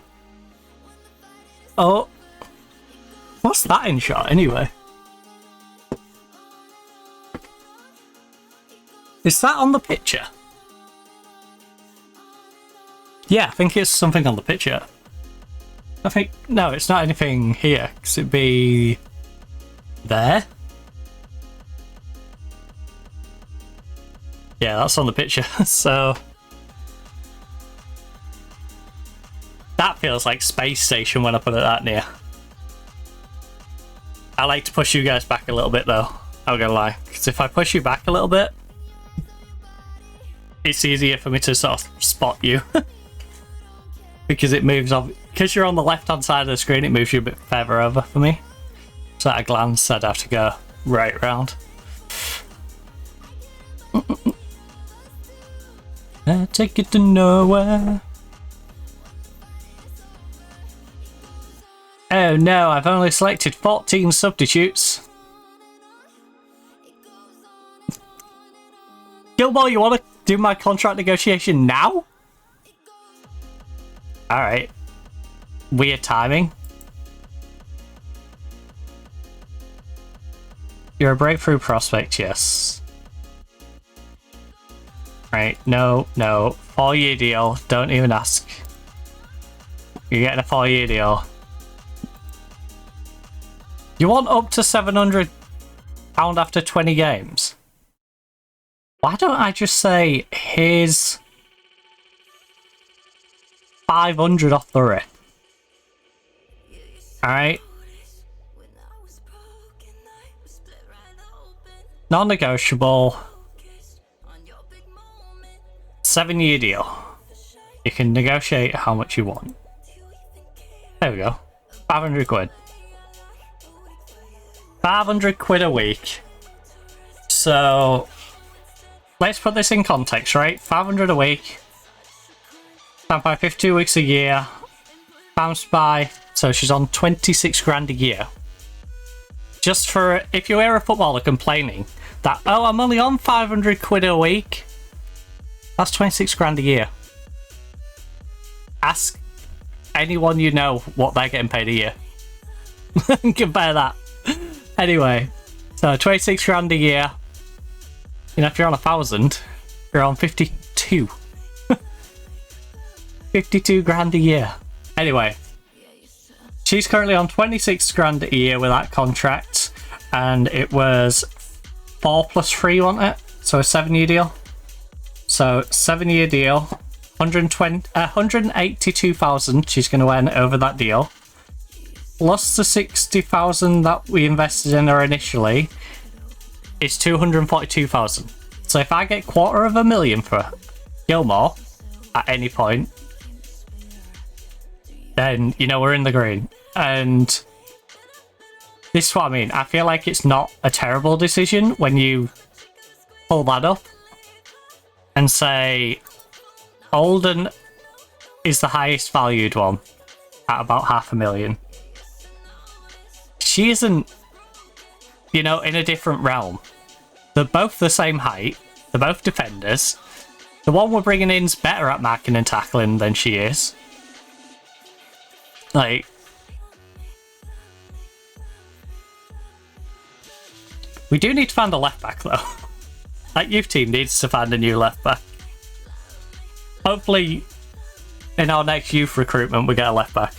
S3: What's that in shot anyway? Is that on the picture? Yeah, I think it's something on the picture. I think, no, it's not anything here, because it'd be there. Yeah, that's on the picture, so that feels like space station when I put it that near. I like to push you guys back a little bit though, I'm gonna lie, because if I push you back a little bit, it's easier for me to sort of spot you. Because it moves on, because you're on the left hand side of the screen, it moves you a bit further over for me. So at a glance, I'd have to go right round. Take it to nowhere. Oh no, I've only selected 14 substitutes. Gilmore, you want to do my contract negotiation now? Alright. Weird timing. You're a breakthrough prospect, yes. Right, no. 4-year deal, don't even ask. You're getting a 4-year deal. You want up to £700 after 20 games? Why don't I just say, here's 500 off the rip? Alright. Non-negotiable. 7-year deal. You can negotiate how much you want. There we go. 500 quid. 500 quid a week. So let's put this in context, right? 500 a week. Times by 52 weeks a year. Times by, so she's on 26 grand a year. Just for, if you hear a footballer complaining that, oh, I'm only on 500 quid a week, that's 26 grand a year. Ask anyone you know what they're getting paid a year. Compare that. Anyway, so 26 grand a year. You know, if you're on 1,000, you're on 52. 52 grand a year. Anyway, she's currently on 26 grand a year with that contract, and it was 4 plus 3, wasn't it? So a 7-year deal. So 7-year deal, 182,000 she's going to earn over that deal. Plus the 60,000 that we invested in her initially is 242,000. So if I get $250,000 for Gilmore at any point, then you know we're in the green. And this is what I mean. I feel like it's not a terrible decision when you pull that up and say Olden is the highest valued one at about $500,000. She isn't, you know, in a different realm. They're both the same height. They're both defenders. The one we're bringing in's better at marking and tackling than she is. Like, we do need to find a left back though. That youth team needs to find a new left back. Hopefully, in our next youth recruitment, we get a left back.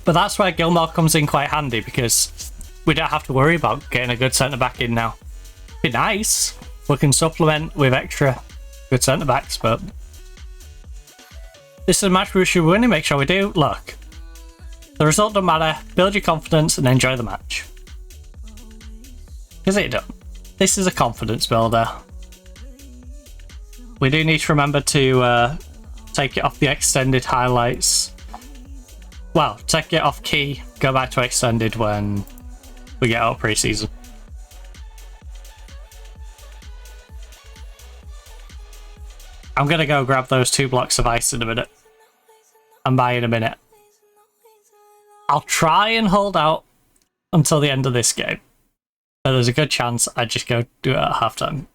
S3: But that's where Gilmore comes in quite handy, because we don't have to worry about getting a good centre back in now. Be nice. We can supplement with extra good centre backs, but this is a match we should win and make sure we do. Look, the result doesn't matter. Build your confidence and enjoy the match. Because it don't. This is a confidence builder. We do need to remember to take it off the extended highlights. Well, take it off key, go back to extended when we get out of pre-season. I'm going to go grab those 2 blocks of ice in a minute. I'm by in a minute. I'll try and hold out until the end of this game. But there's a good chance I just go do it at halftime.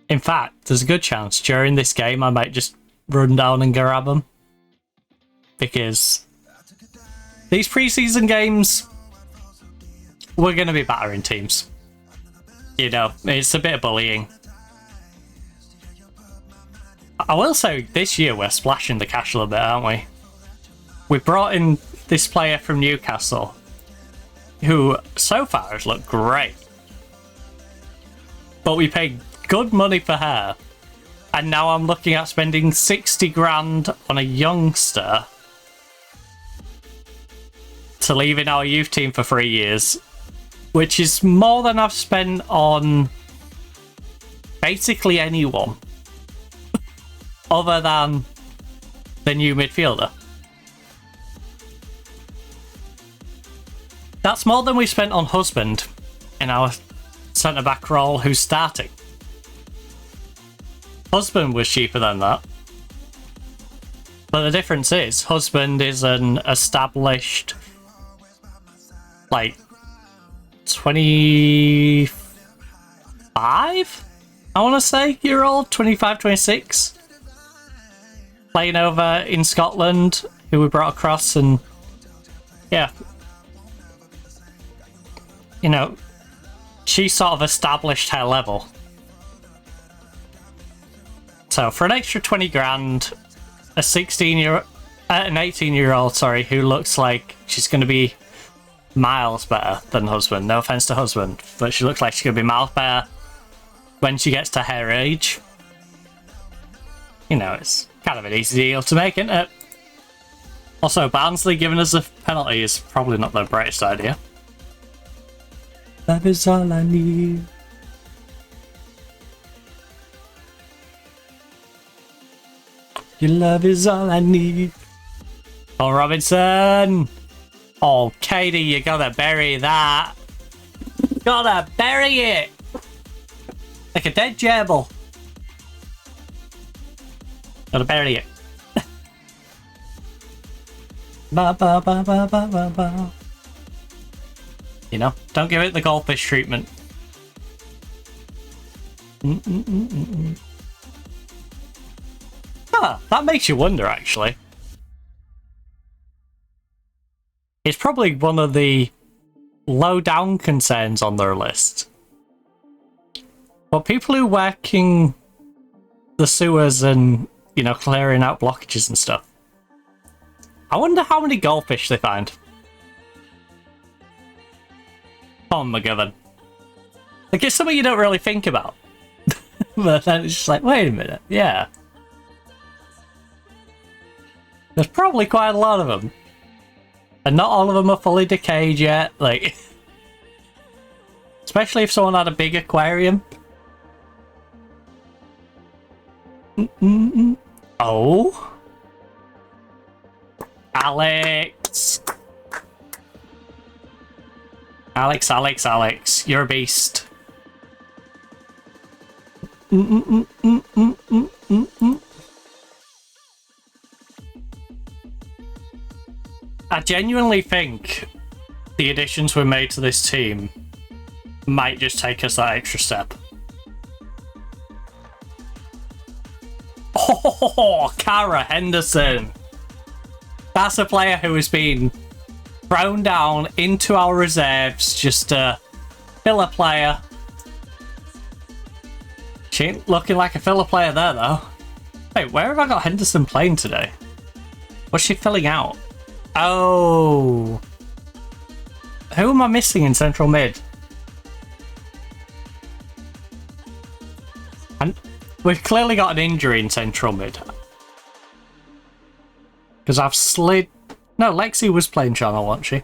S3: In fact, there's a good chance during this game I might just run down and grab them. Because these pre-season games, we're going to be battering teams. You know, it's a bit of bullying. I will say, this year we're splashing the cash a little bit, aren't we? We brought in this player from Newcastle, who so far has looked great. But we paid good money for her. And now I'm looking at spending 60 grand on a youngster to leave in our youth team for 3 years, which is more than I've spent on basically anyone other than the new midfielder. That's more than we spent on Husband in our centre-back role who's starting. Husband was cheaper than that. But the difference is, Husband is an established, like, 25? I want to say, year old, 25, 26. Playing over in Scotland, who we brought across, and yeah. You know, she sort of established her level. So for an extra 20 grand, an 18-year-old, sorry, who looks like she's going to be miles better than Husband. No offense to Husband, but she looks like she's going to be miles better when she gets to her age. You know, it's kind of an easy deal to make, isn't it? Also, Barnsley giving us a penalty is probably not the brightest idea. That is all I need. Your love is all I need. Oh, Robinson! Oh, Katie, you gotta bury that. Gotta bury it! Like a dead gerbil. Gotta bury it. Ba ba ba ba ba ba ba. You know, don't give it the goldfish treatment. Ah, that makes you wonder, actually. It's probably one of the low-down concerns on their list. But people who work in the sewers and, you know, clearing out blockages and stuff, I wonder how many goldfish they find. Come on, McGovern. Like, it's something you don't really think about. But then it's just like, wait a minute, yeah. There's probably quite a lot of them. And not all of them are fully decayed yet, like... Especially if someone had a big aquarium. Oh? Alex! Alex, you're a beast. I genuinely think the additions we made to this team might just take us that extra step. Oh, Cara Henderson. That's a player who has been thrown down into our reserves, just a filler player. She ain't looking like a filler player there, though. Wait, where have I got Henderson playing today? What's she filling out? Oh. Who am I missing in central mid? And we've clearly got an injury in central mid. Because I've slid... No, Lexi was playing channel, wasn't she?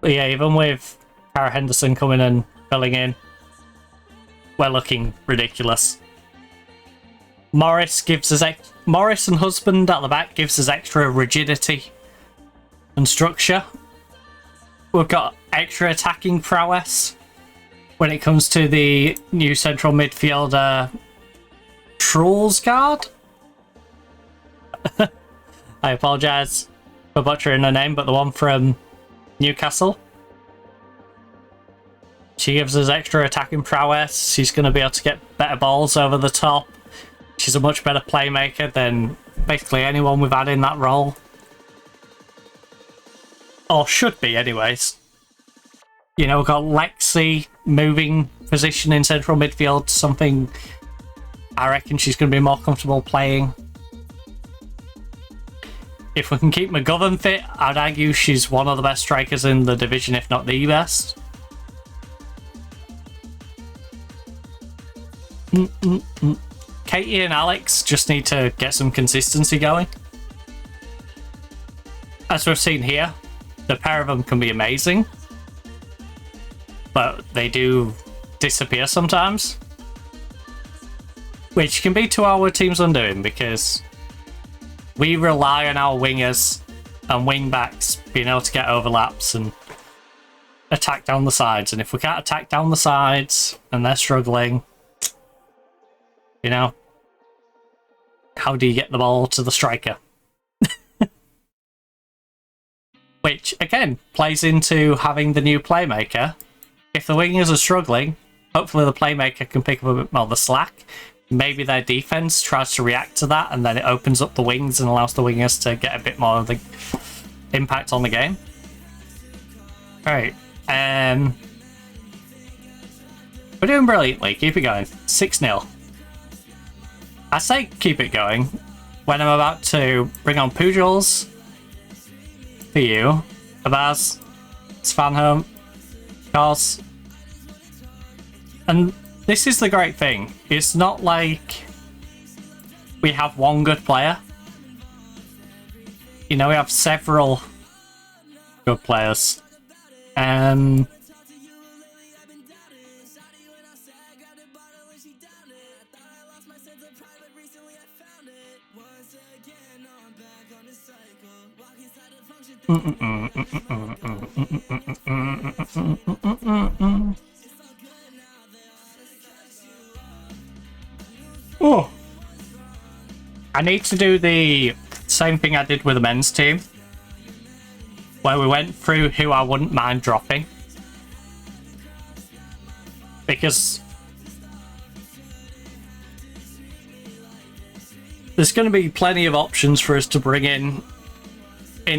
S3: But yeah, even with Cara Henderson coming and filling in, we're looking ridiculous. Morris gives us Morris and husband at the back gives us extra rigidity and structure. We've got extra attacking prowess when it comes to the new central midfielder Trollsgaard. I apologise for butchering her name, but the one from Newcastle. She gives us extra attacking prowess. She's going to be able to get better balls over the top. She's a much better playmaker than basically anyone we've had in that role. Or should be, anyways. You know, we've got Lexi moving position in central midfield, something I reckon she's going to be more comfortable playing. If we can keep McGovern fit, I'd argue she's one of the best strikers in the division, if not the best. Katie and Alex just need to get some consistency going. As we've seen here, the pair of them can be amazing, but they do disappear sometimes, which can be to our team's undoing, because we rely on our wingers and wing backs being able to get overlaps and attack down the sides, and if we can't attack down the sides and they're struggling, you know, how do you get the ball to the striker? Which, again, plays into having the new playmaker. If the wingers are struggling, hopefully the playmaker can pick up a bit more of the slack. Maybe their defense tries to react to that, and then it opens up the wings and allows the wingers to get a bit more of the impact on the game. Alright. We're doing brilliantly. Keep it going. 6-0. I say keep it going when I'm about to bring on Pujals for you, Abaz, Svanholm, Cos. And this is the great thing. It's not like we have one good player. You know, we have several good players. Oh, I need to do the same thing I did with the men's team, where we went through who I wouldn't mind dropping, because there's going to be plenty of options for us to bring in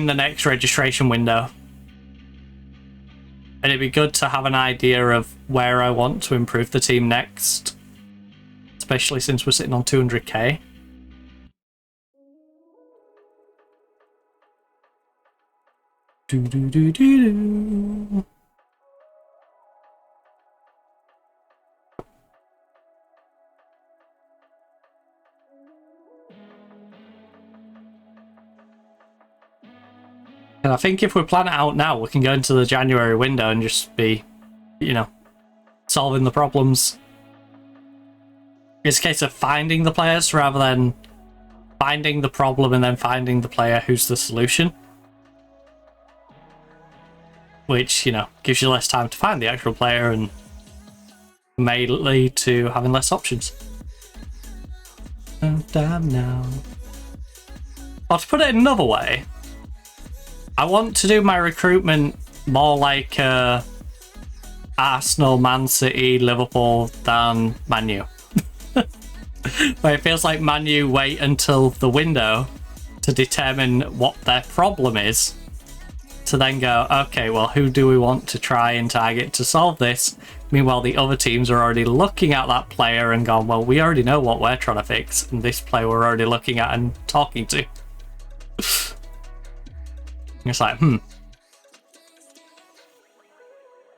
S3: the next registration window, and it'd be good to have an idea of where I want to improve the team next, especially since we're sitting on 200k. Do do do do do. And I think if we plan it out now, we can go into the January window and just be, you know, solving the problems. It's a case of finding the players rather than finding the problem and then finding the player who's the solution. Which, you know, gives you less time to find the actual player and may lead to having less options. Damn now. Or to put it another way, I want to do my recruitment more like Arsenal, Man City, Liverpool than Man U. Where it feels like Man U wait until the window to determine what their problem is, to then go, okay, well, who do we want to try and target to solve this? Meanwhile, the other teams are already looking at that player and gone, well, we already know what we're trying to fix, and this player we're already looking at and talking to. It's like,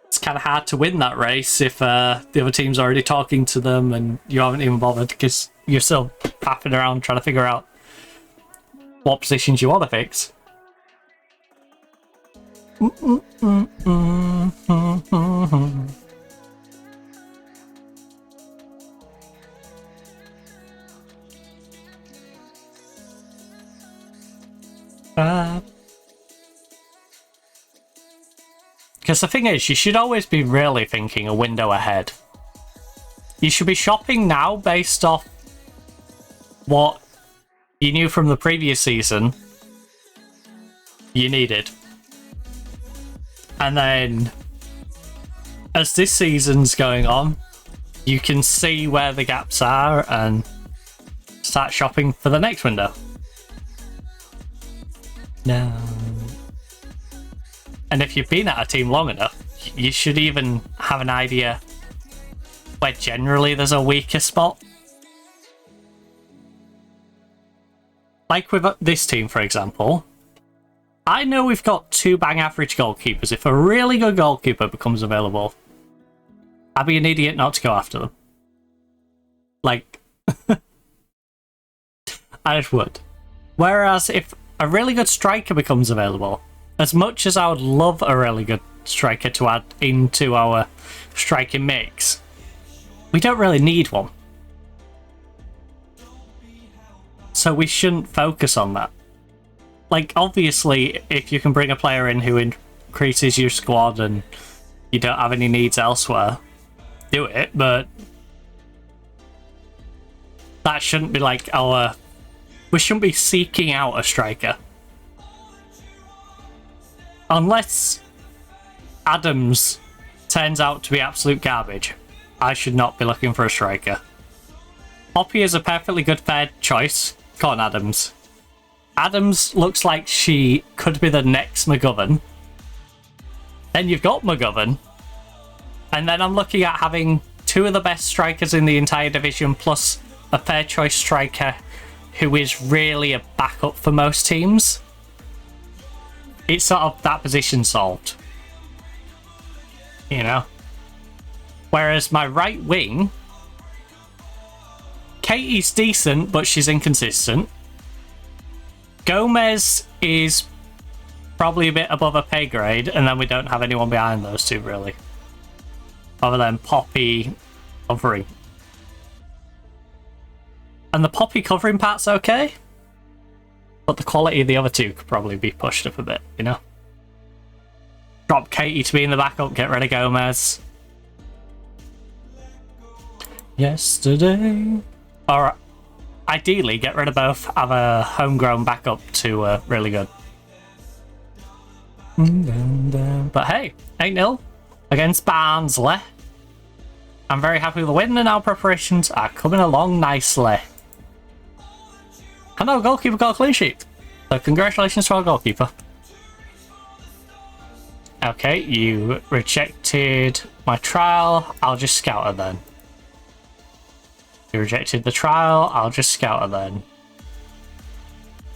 S3: it's kind of hard to win that race if the other team's already talking to them and you haven't even bothered because you're still faffing around trying to figure out what positions you want to fix. Because the thing is, you should always be really thinking a window ahead. You should be shopping now based off what you knew from the previous season you needed. And then, as this season's going on, you can see where the gaps are and start shopping for the next window. No. And if you've been at a team long enough, you should even have an idea where generally there's a weaker spot. Like with this team, for example, I know we've got 2 bang average goalkeepers. If a really good goalkeeper becomes available, I'd be an idiot not to go after them. Like, I just would. Whereas if a really good striker becomes available, as much as I would love a really good striker to add into our striking mix, we don't really need one. So we shouldn't focus on that. Like, obviously, if you can bring a player in who increases your squad and you don't have any needs elsewhere, do it, but that shouldn't be like our... We shouldn't be seeking out a striker. Unless Adams turns out to be absolute garbage, I should not be looking for a striker. Poppy is a perfectly good fair choice. Come on, Adams. Adams looks like she could be the next McGovern. Then you've got McGovern. And then I'm looking at having 2 of the best strikers in the entire division plus a fair choice striker who is really a backup for most teams. It's sort of that position solved. You know? Whereas my right wing, Katie's decent, but she's inconsistent. Gomez is probably a bit above a pay grade, and then we don't have anyone behind those two, really. Other than Poppy covering. And the Poppy covering part's okay, but the quality of the other two could probably be pushed up a bit, you know? Drop Katie to be in the backup, get rid of Gomez. Yesterday. Or ideally, get rid of both, have a homegrown backup to really good. But hey, 8-0 against Barnsley. I'm very happy with the win, and our preparations are coming along nicely. And our goalkeeper got a clean sheet. So congratulations to our goalkeeper. Okay, you rejected my trial. I'll just scout her then. You rejected the trial. I'll just scout her then.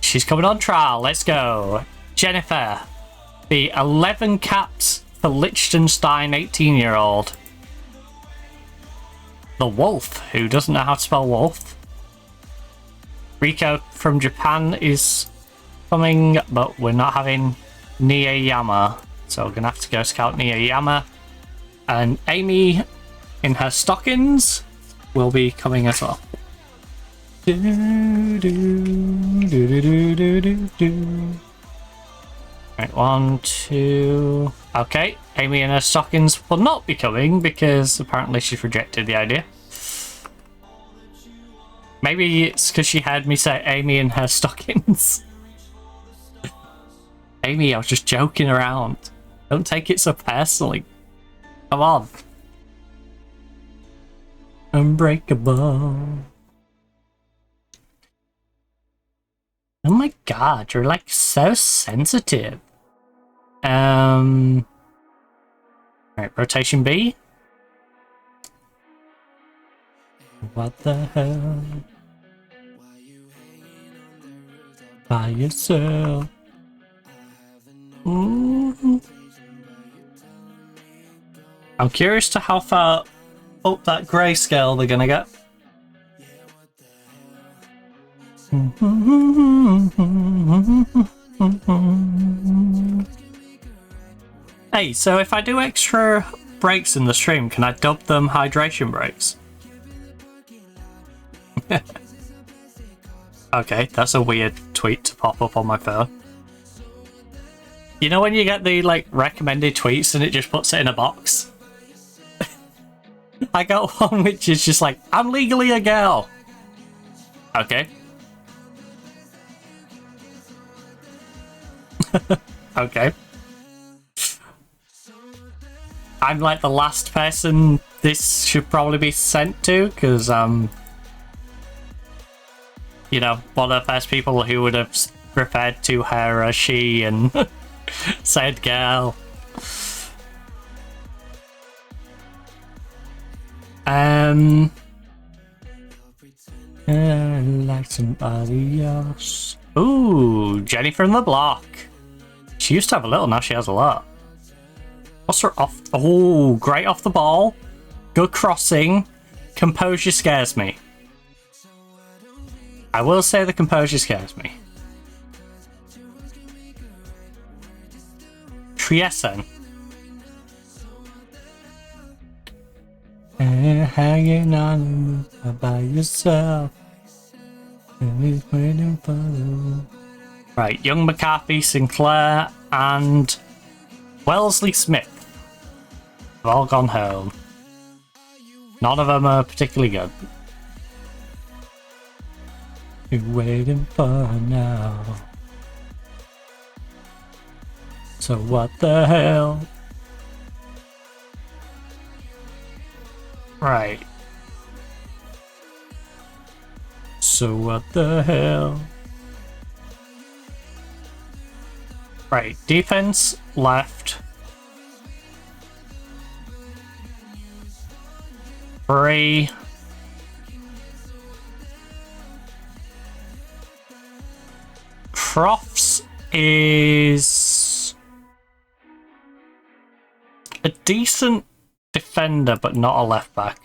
S3: She's coming on trial. Let's go. Jennifer. The 11 caps for Liechtenstein 18-year-old. The Wolf, who doesn't know how to spell wolf. Rico from Japan is coming, but we're not having Niyama. So we're going to have to go scout Niyama. And Amy, in her stockings, will be coming as well. Right, 1, 2... Okay, Amy in her stockings will not be coming because apparently she's rejected the idea. Maybe it's because she heard me say Amy in her stockings. Amy, I was just joking around. Don't take it so personally. Come on. Unbreakable. Oh my god, you're like so sensitive. Right, rotation B. What the hell? By yourself. I'm curious to how far up that grayscale they're gonna get. Hey, so if I do extra breaks in the stream, can I dub them hydration breaks? Okay, that's a weird tweet to pop up on my phone. You know when you get the like recommended tweets and it just puts it in a box? I got one which is just like, I'm legally a girl. Okay. Okay. I'm like the last person this should probably be sent to, because you know, one of the first people who would have referred to her as she and said girl. Like somebody else. Ooh, Jenny from the block. She used to have a little, now she has a lot. What's her off? Oh, great off the ball. Good crossing. Composure scares me. I will say the composure scares me. Triesen. Hanging on by yourself. Waiting for you. Right, Young McCarthy, Sinclair, and Wellesley Smith have all gone home. None of them are particularly good. You're waiting for now. So what the hell? Right. So what the hell? Right, defense left. 3. Crofts is a decent defender, but not a left back.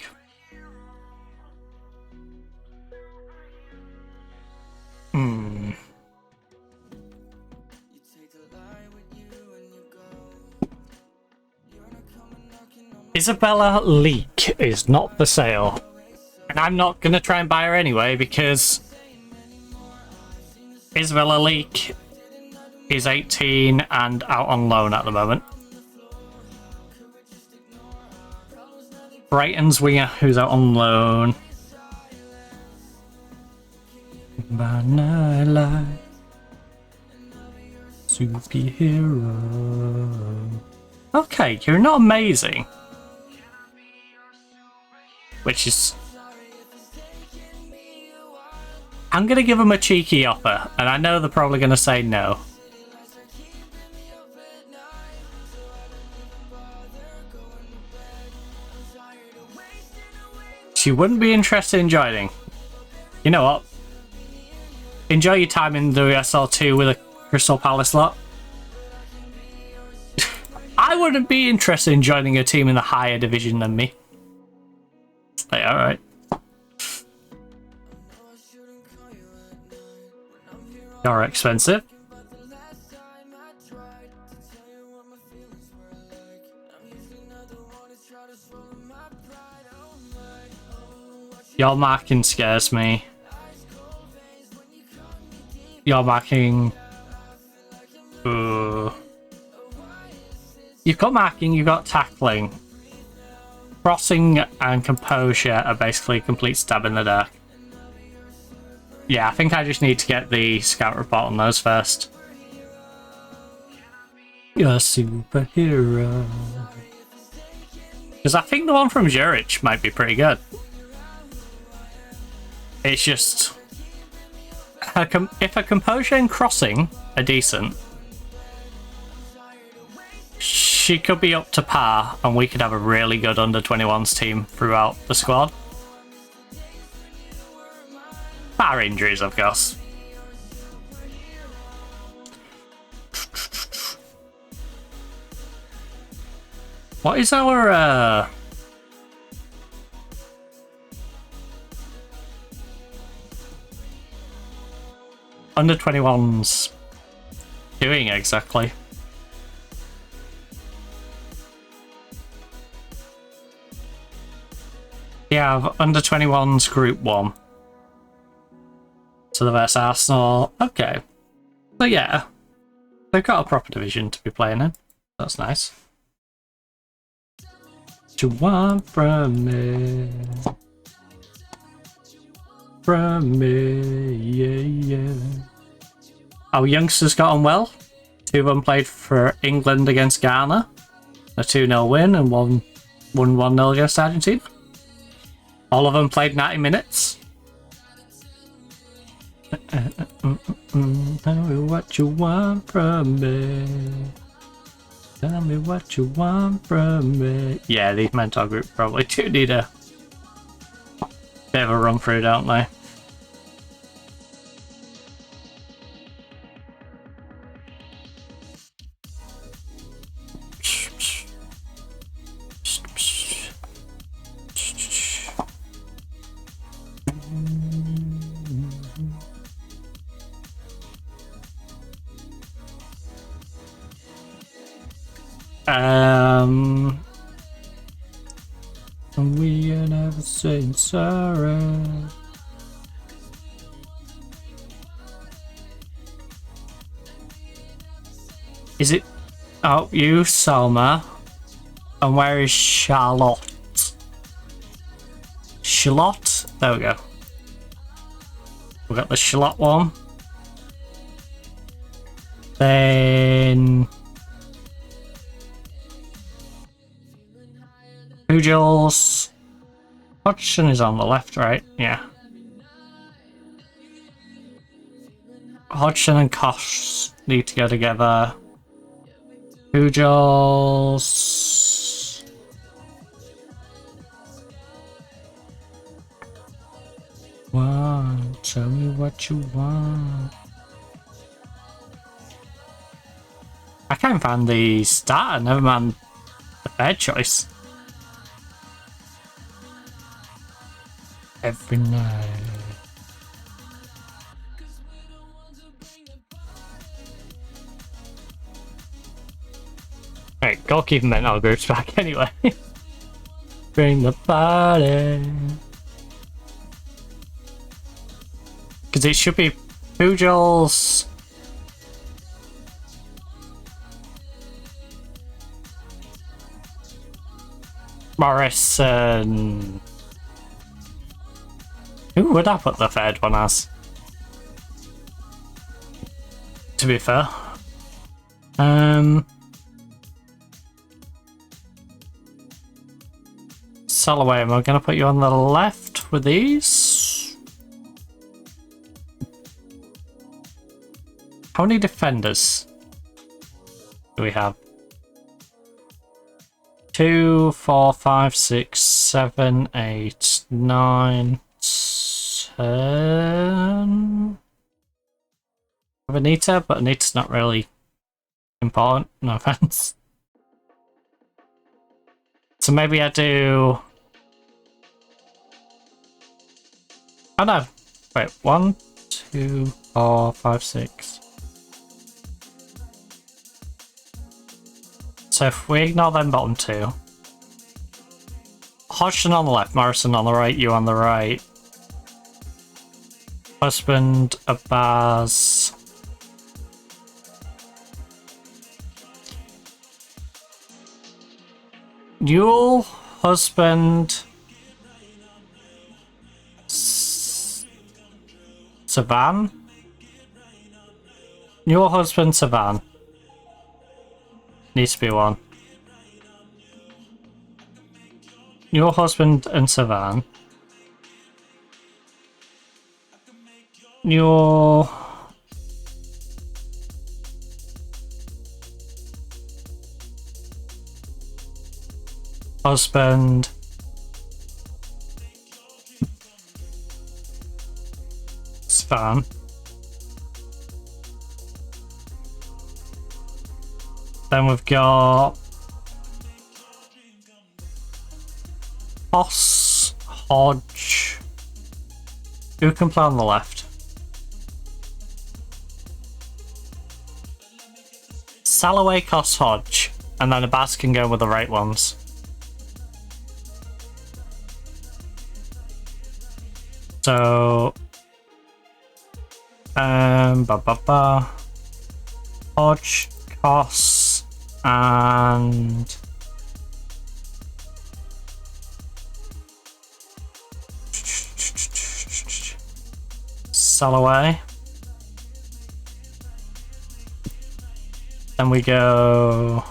S3: Isabella Leak is not for sale. And I'm not going to try and buy her anyway, because Isabella Leak is 18 and out on loan at the moment. Brighton's winger who's out on loan. By night light, superhero. Okay, you're not amazing. Which is... I'm going to give them a cheeky offer, and I know they're probably going to say no. She wouldn't be interested in joining. You know what? Enjoy your time in the WSL2 with a Crystal Palace lot. I wouldn't be interested in joining a team in the higher division than me. Like, alright. You're expensive. Your marking scares me. Your marking... You've got marking, you've got tackling. Crossing and composure are basically complete stab in the dark. Yeah, I think I just need to get the scout report on those first. You're a superhero. Because I think the one from Zurich might be pretty good. It's just... if a composure and crossing are decent, she could be up to par and we could have a really good under-21s team throughout the squad. Bar injuries, of course. What is our under-21s doing exactly? Yeah, under-21s Group 1. So the versus Arsenal. Okay. So yeah, they've got a proper division to be playing in. That's nice. What you want from me? From me, yeah, yeah. Our youngsters got on well. 2 of them played for England against Ghana. A 2-0 win and 1-0 against Argentina. All of them played 90 minutes. Tell me what you want from me. Tell me what you want from me. Yeah, these mentor group probably do need a bit of a run through, don't they? And we are never saying sorry. Is it? Oh, you, Selma. And where is Charlotte? Charlotte? There we go. We got the Charlotte one. Then Pujals. Hodgson is on the left, right? Yeah. Hodgson and Kosh need to go together. Pujals. Want, tell me what you want. I can't find the starter, never mind the third choice. Every night. Alright, goalkeeping meant all groups back anyway. Bring the party. Because it should be Pujals. Morrison. Who would I put the third one as? To be fair. Soloway, am I going to put you on the left with these? How many defenders do we have? 2, 4, 5, 6, 7, 8, 9, 10. Anita, but Anita's not really important, no offense. So maybe I do... Oh no. Wait, 1, 2, 4, 5, 6. So if we ignore them bottom two. Hodgson on the left, Morrison on the right, you on the right. Husband, Abaz. Newell, husband. Savan? Newell, husband, Savan. Needs to be one. Your husband and Savan. Your... husband... Savan. Then we've got... Boss, Hodge. Who can play on the left? Salloway, Coss, Hodge. And then Abaz can go with the right ones. So... Hodge, Coss, and... Salloway. Then we go...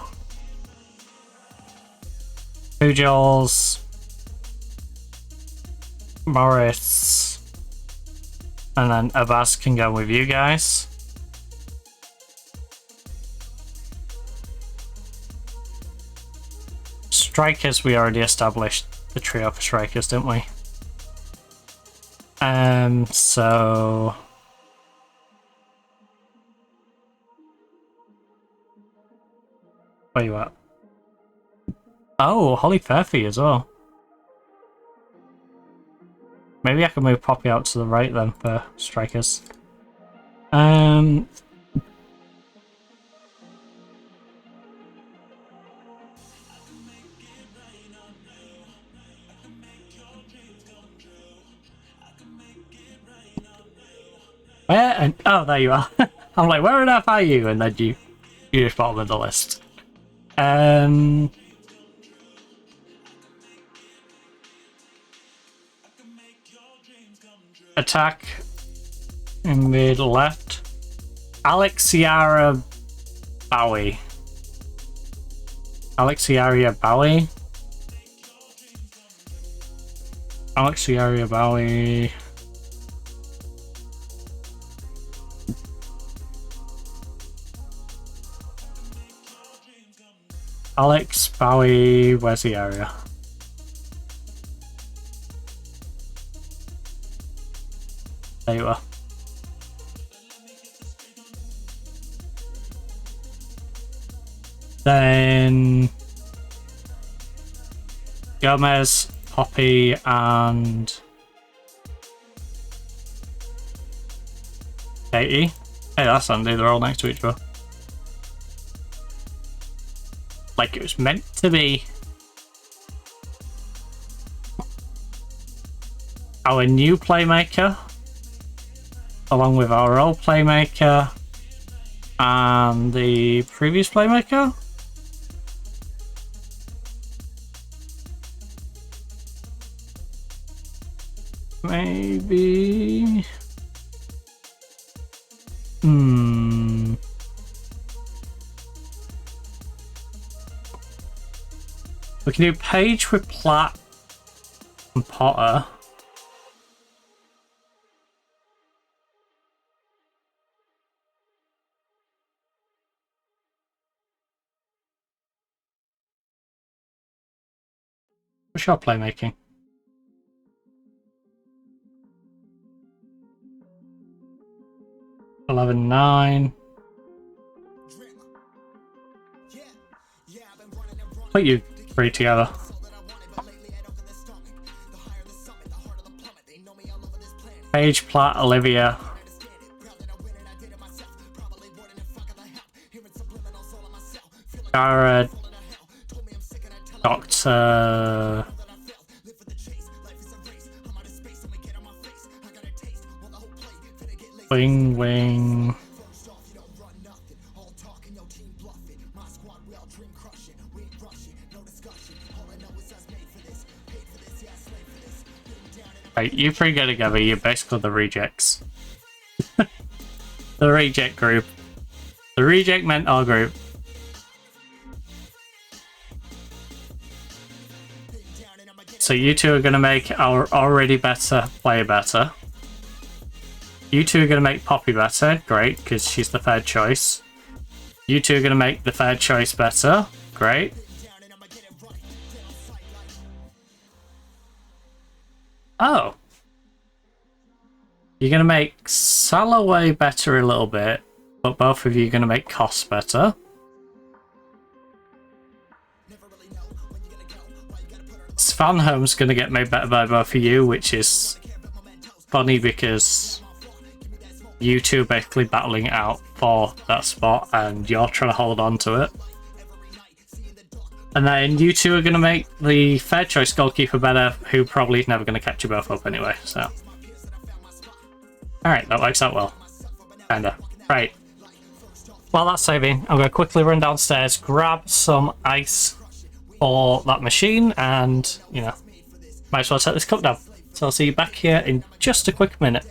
S3: Pujols, Morris, and then Abaz can go with you guys. Strikers, we already established the trio for strikers, didn't we? So... Where you at? Oh, Holly Fairfee as well. Maybe I can move Poppy out to the right then for strikers. Where? And oh, there you are. I'm like, where on earth are you? And then you just bottom of the list. Attack in mid left. Alexiara Bowie. Alexiaria Bowie. Alexiaria Bowie. Alex Bowie, where's the area? There you are. Then Gomez, Poppy, and Katie. Hey, that's handy, they're all next to each other. Like it was meant to be. Our new playmaker, along with our old playmaker, and the previous playmaker. Maybe... We can do Page with Platt and Potter. What's your playmaking? $11.9. Put you three together. Paige, Platt, Olivia. Jared, Doctor. Wing. Right, you three go together, you're basically the rejects. The reject group. The reject mentor group. So you two are going to make our already better player better. You two are going to make Poppy better. Great, because she's the third choice. You two are going to make the third choice better. Great. Oh. You're going to make Salloway better a little bit, but both of you are going to make Cost better. Svanholm's going to get made better by both of you, which is funny because you two are basically battling it out for that spot and you're trying to hold on to it. And then you two are going to make the third choice goalkeeper better, who probably is never going to catch you both up anyway, so. Alright, that works out well. Kinda. Right. While that's saving, I'm going to quickly run downstairs, grab some ice for that machine, and, you know, might as well set this cup down. So I'll see you back here in just a quick minute.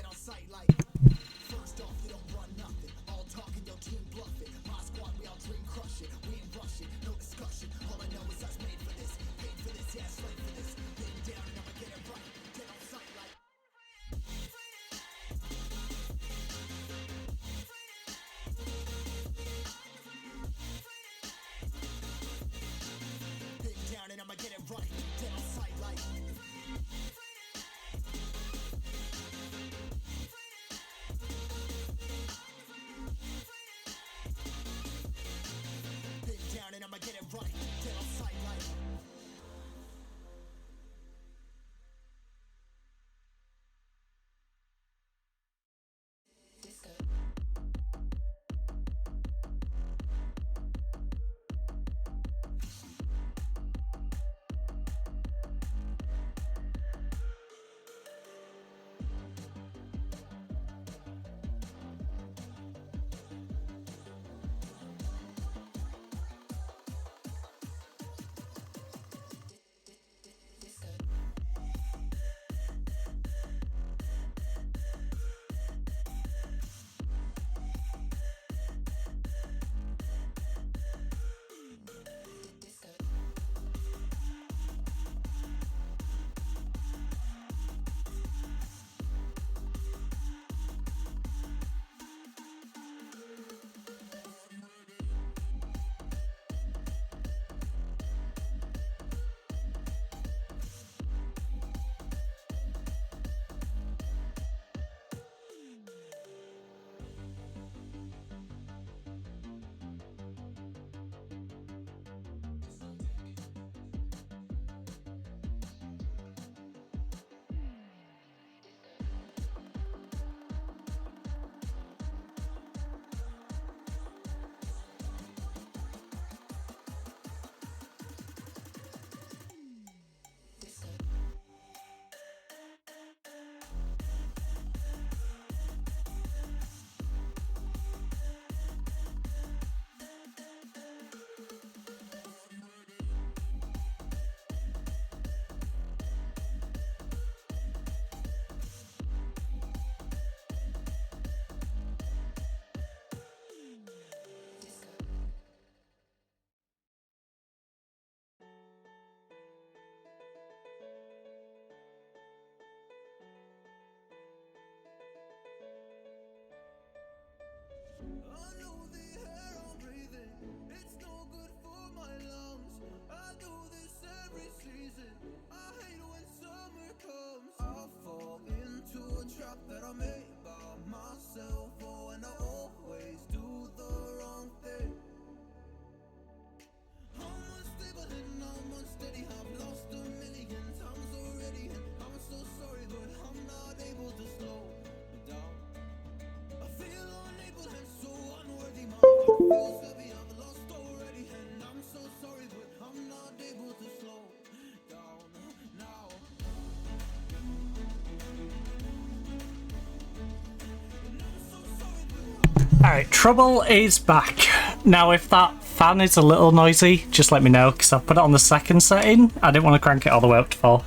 S3: Alright, trouble is back. Now, if that fan is a little noisy, just let me know, because I've put it on the second setting. I didn't want to crank it all the way up to 4.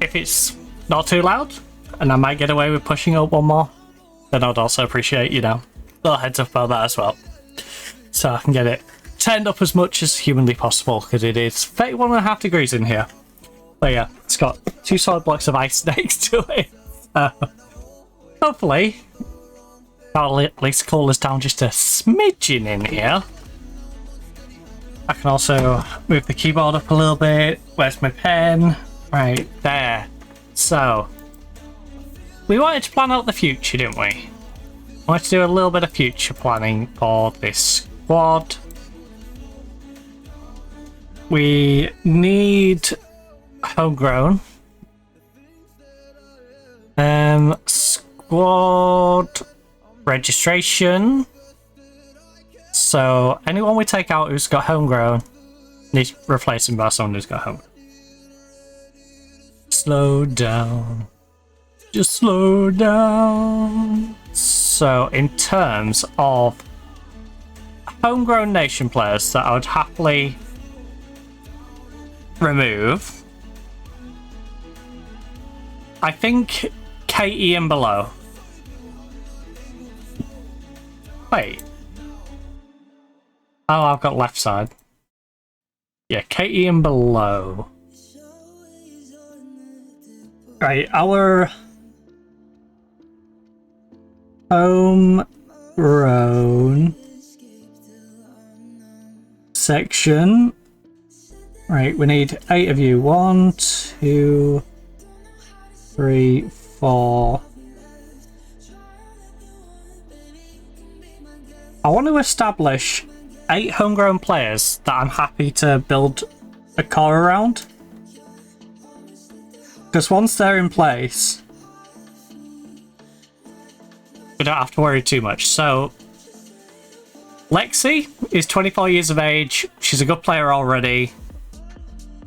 S3: If it's not too loud, and I might get away with pushing up one more, then I'd also appreciate, you know, a little heads up about that as well. So I can get it turned up as much as humanly possible, because it is 31.5 degrees in here. But yeah, it's got 2 solid blocks of ice next to it. Hopefully, that'll at least cool us down just a smidgen in here. I can also move the keyboard up a little bit. Where's my pen? Right there. So, we wanted to plan out the future, didn't we? We wanted to do a little bit of future planning for this squad. We need homegrown. Squad registration. So anyone we take out who's got homegrown needs replacing by someone who's got homegrown. Slow down. Just slow down. So in terms of homegrown nation players that I would happily remove, I think KE and below. Wait. Oh, I've got left side. Yeah, KE and below. Right, our homegrown section. Right, we need 8 of you. 1, 2, 3, 4. I want to establish 8 homegrown players that I'm happy to build a core around. Because once they're in place, we don't have to worry too much. So, Lexi is 24 years of age. She's a good player already.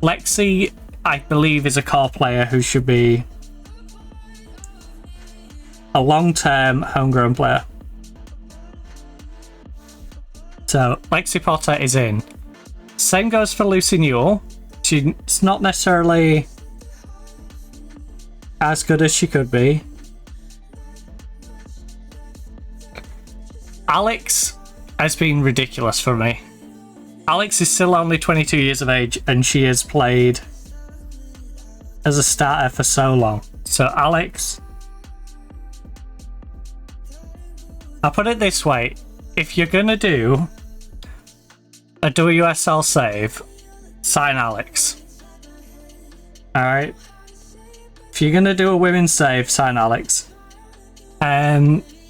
S3: Lexi, I believe, is a core player who should be a long-term homegrown player. So, Lexi Potter is in. Same goes for Lucy Newell. She's not necessarily as good as she could be. Alex has been ridiculous for me. Alex is still only 22 years of age and she has played as a starter for so long. So Alex, I'll put it this way. If you're going to do a WSL save, sign Alex. Alright? If you're going to do a women's save, sign Alex.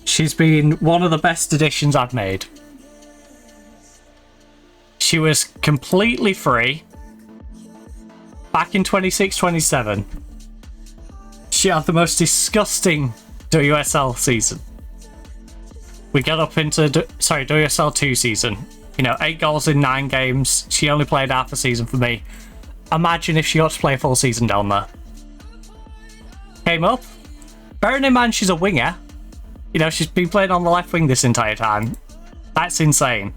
S3: She's been one of the best additions I've made. She was completely free back in 26-27. She had the most disgusting WSL season. We got up into, WSL 2 season. You know, 8 goals in 9 games. She only played half a season for me. Imagine if she got to play a full season down there. Came up. Bearing in mind she's a winger. You know, she's been playing on the left wing this entire time. That's insane.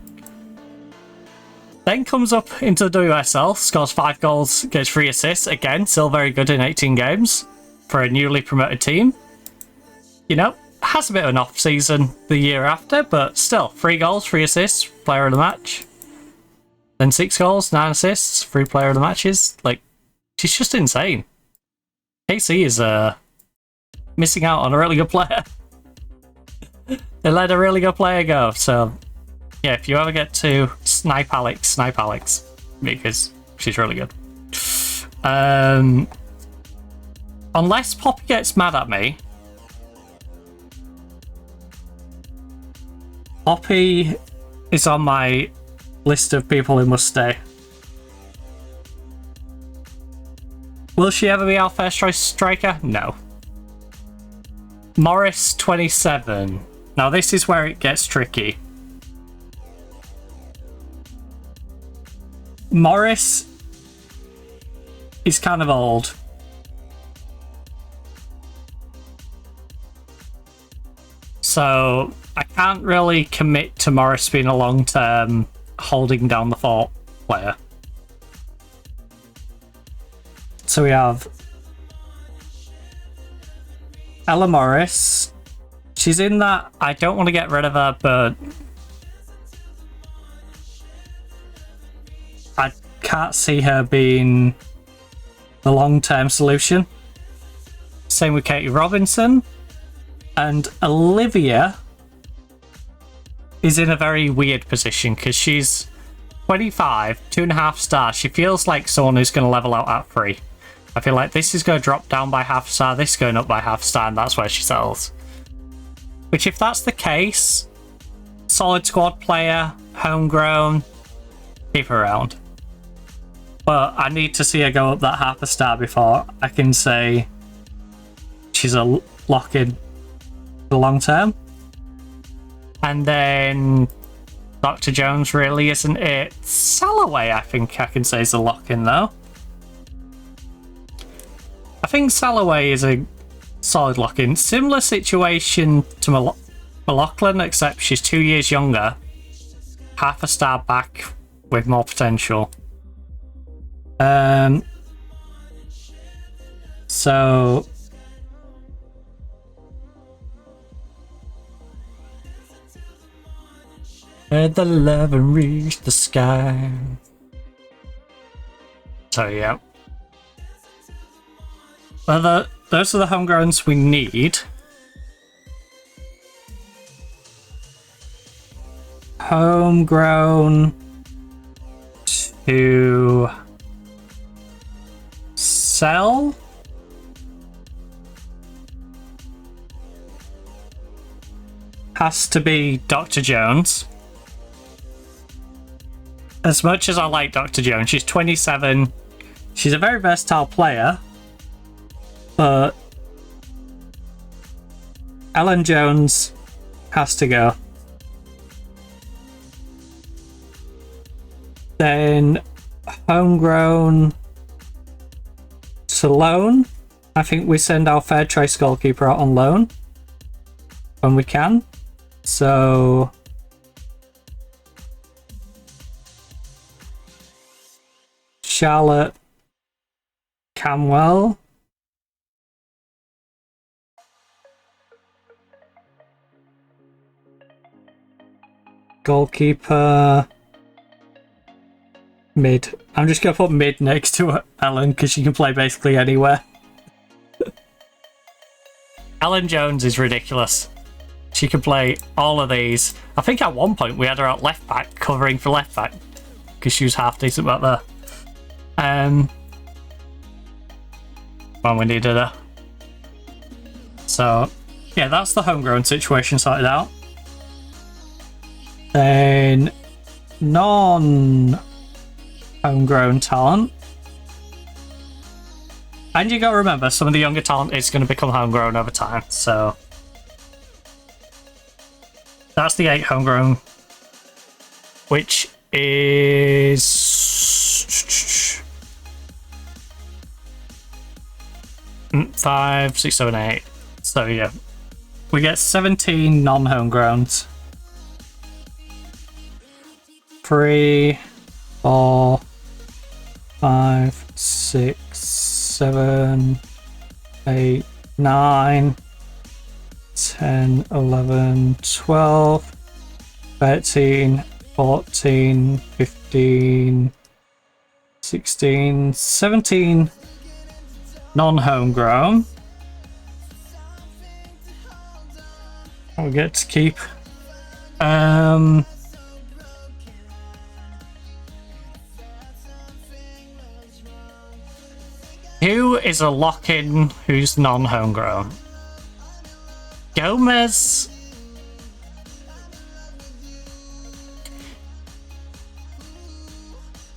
S3: Then comes up into the WSL, scores 5 goals, gets 3 assists. Again, still very good in 18 games for a newly promoted team. You know, has a bit of an off season the year after, but still, 3 goals, 3 assists, player of the match. Then 6 goals, 9 assists, 3 player of the matches. Like, she's just insane. KC is missing out on a really good player. They let a really good player go, so yeah, if you ever get to snipe Alex, because she's really good. Unless Poppy gets mad at me. Poppy is on my list of people who must stay. Will she ever be our first choice striker? No. Morris, 27. Now this is where it gets tricky. Morris is kind of old. So I can't really commit to Morris being a long-term holding down the fort player. So we have Ella Morris. She's in that. I don't want to get rid of her, but I can't see her being the long-term solution. Same with Katie Robinson. And Olivia is in a very weird position because she's 25, 2.5 stars. She feels like someone who's going to level out at 3. I feel like this is going to drop down by half star, this going up by half star, and that's where she settles. Which, if that's the case, solid squad player, homegrown, keep her around. But I need to see her go up that half a star before I can say she's a lock-in for the long term. And then Dr. Jones really isn't it. Salloway, I think I can say, is a lock-in though. I think Salloway is a solid lock-in. Similar situation to McLaughlin, except she's 2 years younger. Half a star back with more potential. So heard the love and reach the sky. So yeah. Well, those are the homegrowns we need. Homegrown to sell. Has to be Dr. Jones. As much as I like Dr. Jones, she's 27. She's a very versatile player. But Ellen Jones has to go. Then homegrown to loan. I think we send our fair choice goalkeeper out on loan when we can. So Charlotte Camwell. Goalkeeper mid. I'm just gonna put mid next to Ellen because she can play basically anywhere. Ellen Jones is ridiculous. She can play all of these. I think at one point we had her at left back covering for left back because she was half decent back there. When we needed her. So yeah, that's the homegrown situation sorted out. Then non-homegrown talent. And you gotta remember, some of the younger talent is going to become homegrown over time, so that's the 8 homegrown, which is 5, 6, 7, 8. So yeah, we get 17 non-homegrowns. 3, 4, 5, 6, 7, 8, 9, 10, 11, 12, 13, 14, 15, 16, 17 non-homegrown. We get to keep. Who is a lock-in who's non-homegrown? Gomez.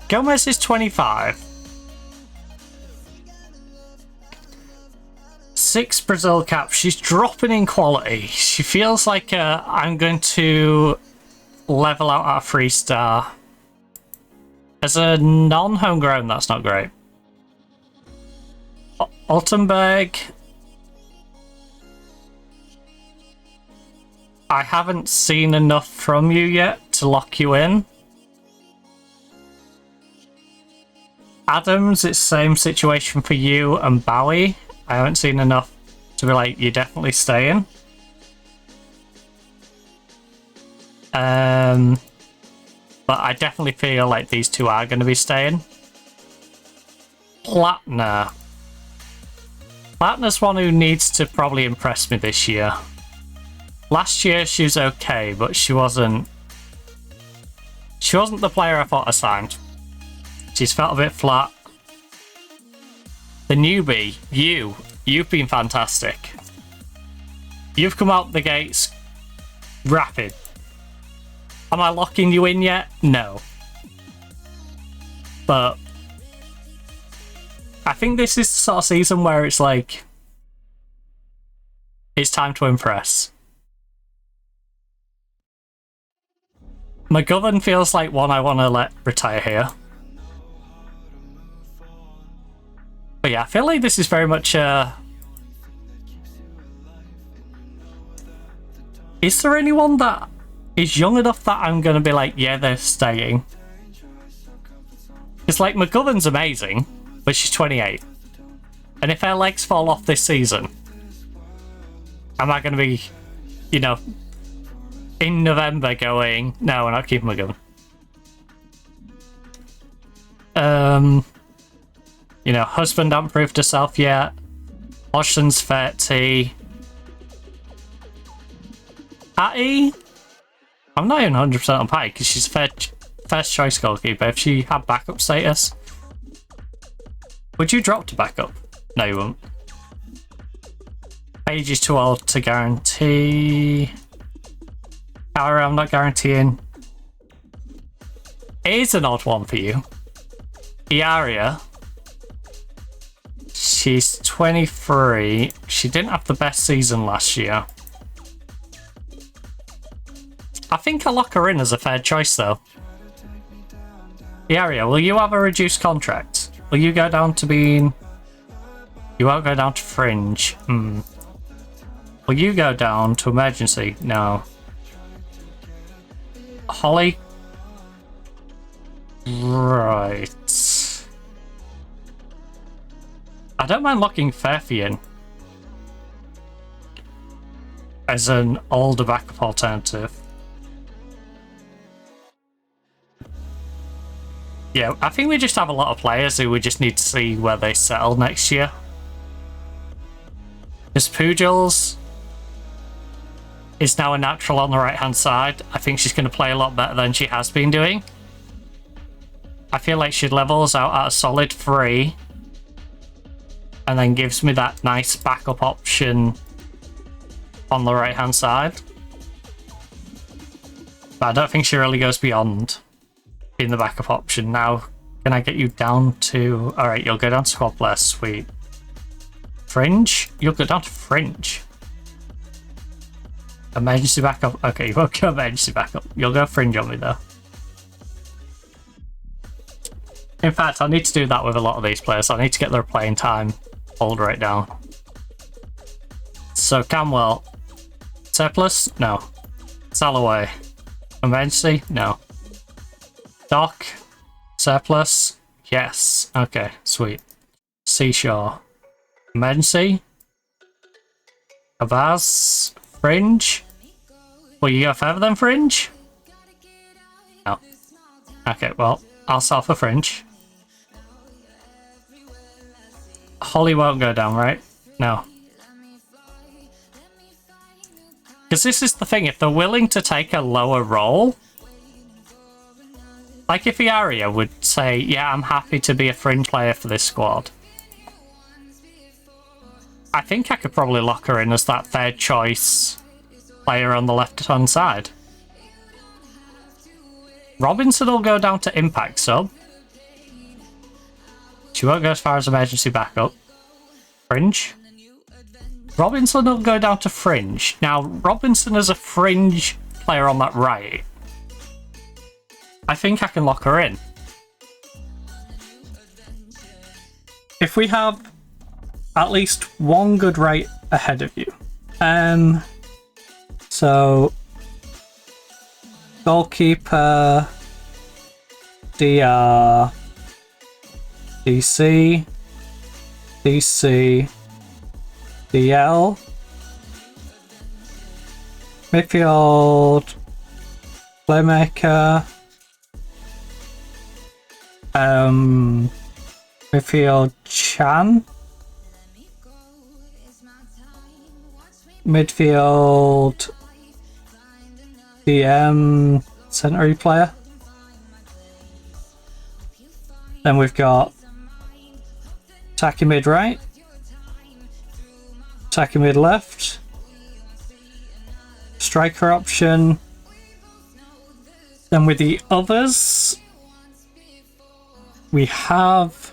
S3: Gomez is 25. 6 Brazil caps. She's dropping in quality. She feels like I'm going to level out at a 3-star. As a non-homegrown, that's not great. Altenberg. I haven't seen enough from you yet to lock you in. Adams, it's the same situation for you and Bowie. I haven't seen enough to be like, you're definitely staying. But I definitely feel like these two are going to be staying. Platner. Platner's one who needs to probably impress me this year. Last year she was okay, but she wasn't the player I thought I signed. She's felt a bit flat. The newbie, you've been fantastic. You've come out the gates rapid. Am I locking you in yet? No. But I think this is the sort of season where it's like, it's time to impress. McGovern feels like one I want to let retire here. But yeah, I feel like this is very much is there anyone that is young enough that I'm going to be like, yeah, they're staying? It's like, McGovern's amazing, but she's 28. And if her legs fall off this season, am I going to be, you know, in November going, no, we're not keeping McGovern? You know, husband hasn't proved herself yet. Hodgson's 30. Patty? I'm not even 100% on Patty because she's first choice goalkeeper. If she had backup status, would you drop to backup? No, you won't. Paige is too old to guarantee. However, I'm not guaranteeing. It is an odd one for you. Iaria. She's 23. She didn't have the best season last year. I think I'll lock her in as a fair choice, though. Iaria, will you have a reduced contract? Will you go down to being... You won't go down to fringe. Will you go down to emergency? No. Holly? Right. I don't mind locking Fairfy in as an older backup alternative. Yeah, I think we just have a lot of players who we just need to see where they settle next year. Miss Pujals is now a natural on the right hand side. I think she's going to play a lot better than she has been doing. I feel like she levels out at a solid 3 and then gives me that nice backup option on the right hand side. But I don't think she really goes beyond being the backup option. Now, can I get you down to... Alright, you'll go down to squad player, sweet. Fringe? You'll go down to fringe. Emergency backup? Okay, you won't go emergency backup. You'll go fringe on me though. In fact, I need to do that with a lot of these players. I need to get their playing time pulled right down. So Camwell. Surplus? No. Salloway. Emergency? No. Doc? Surplus? Yes. Okay, sweet. Seashore. Emergency? Avaz? Fringe? Will you go further than fringe? No. Okay, well, I'll sell for fringe. Holly won't go down, right? No. Because this is the thing, if they're willing to take a lower role, like if Iaria would say, yeah, I'm happy to be a fringe player for this squad, I think I could probably lock her in as that third choice player on the left-hand side. Robinson will go down to impact sub. She won't go as far as emergency backup. Fringe. Robinson will go down to fringe. Now, Robinson is a fringe player on that right. I think I can lock her in. if we have at least one good right ahead of you. So goalkeeper, DR, DC, DC, DL, midfield, playmaker, midfield Chan, midfield DM centre player. Then we've got attacking mid right, attacking mid left, striker option. Then with the others, we have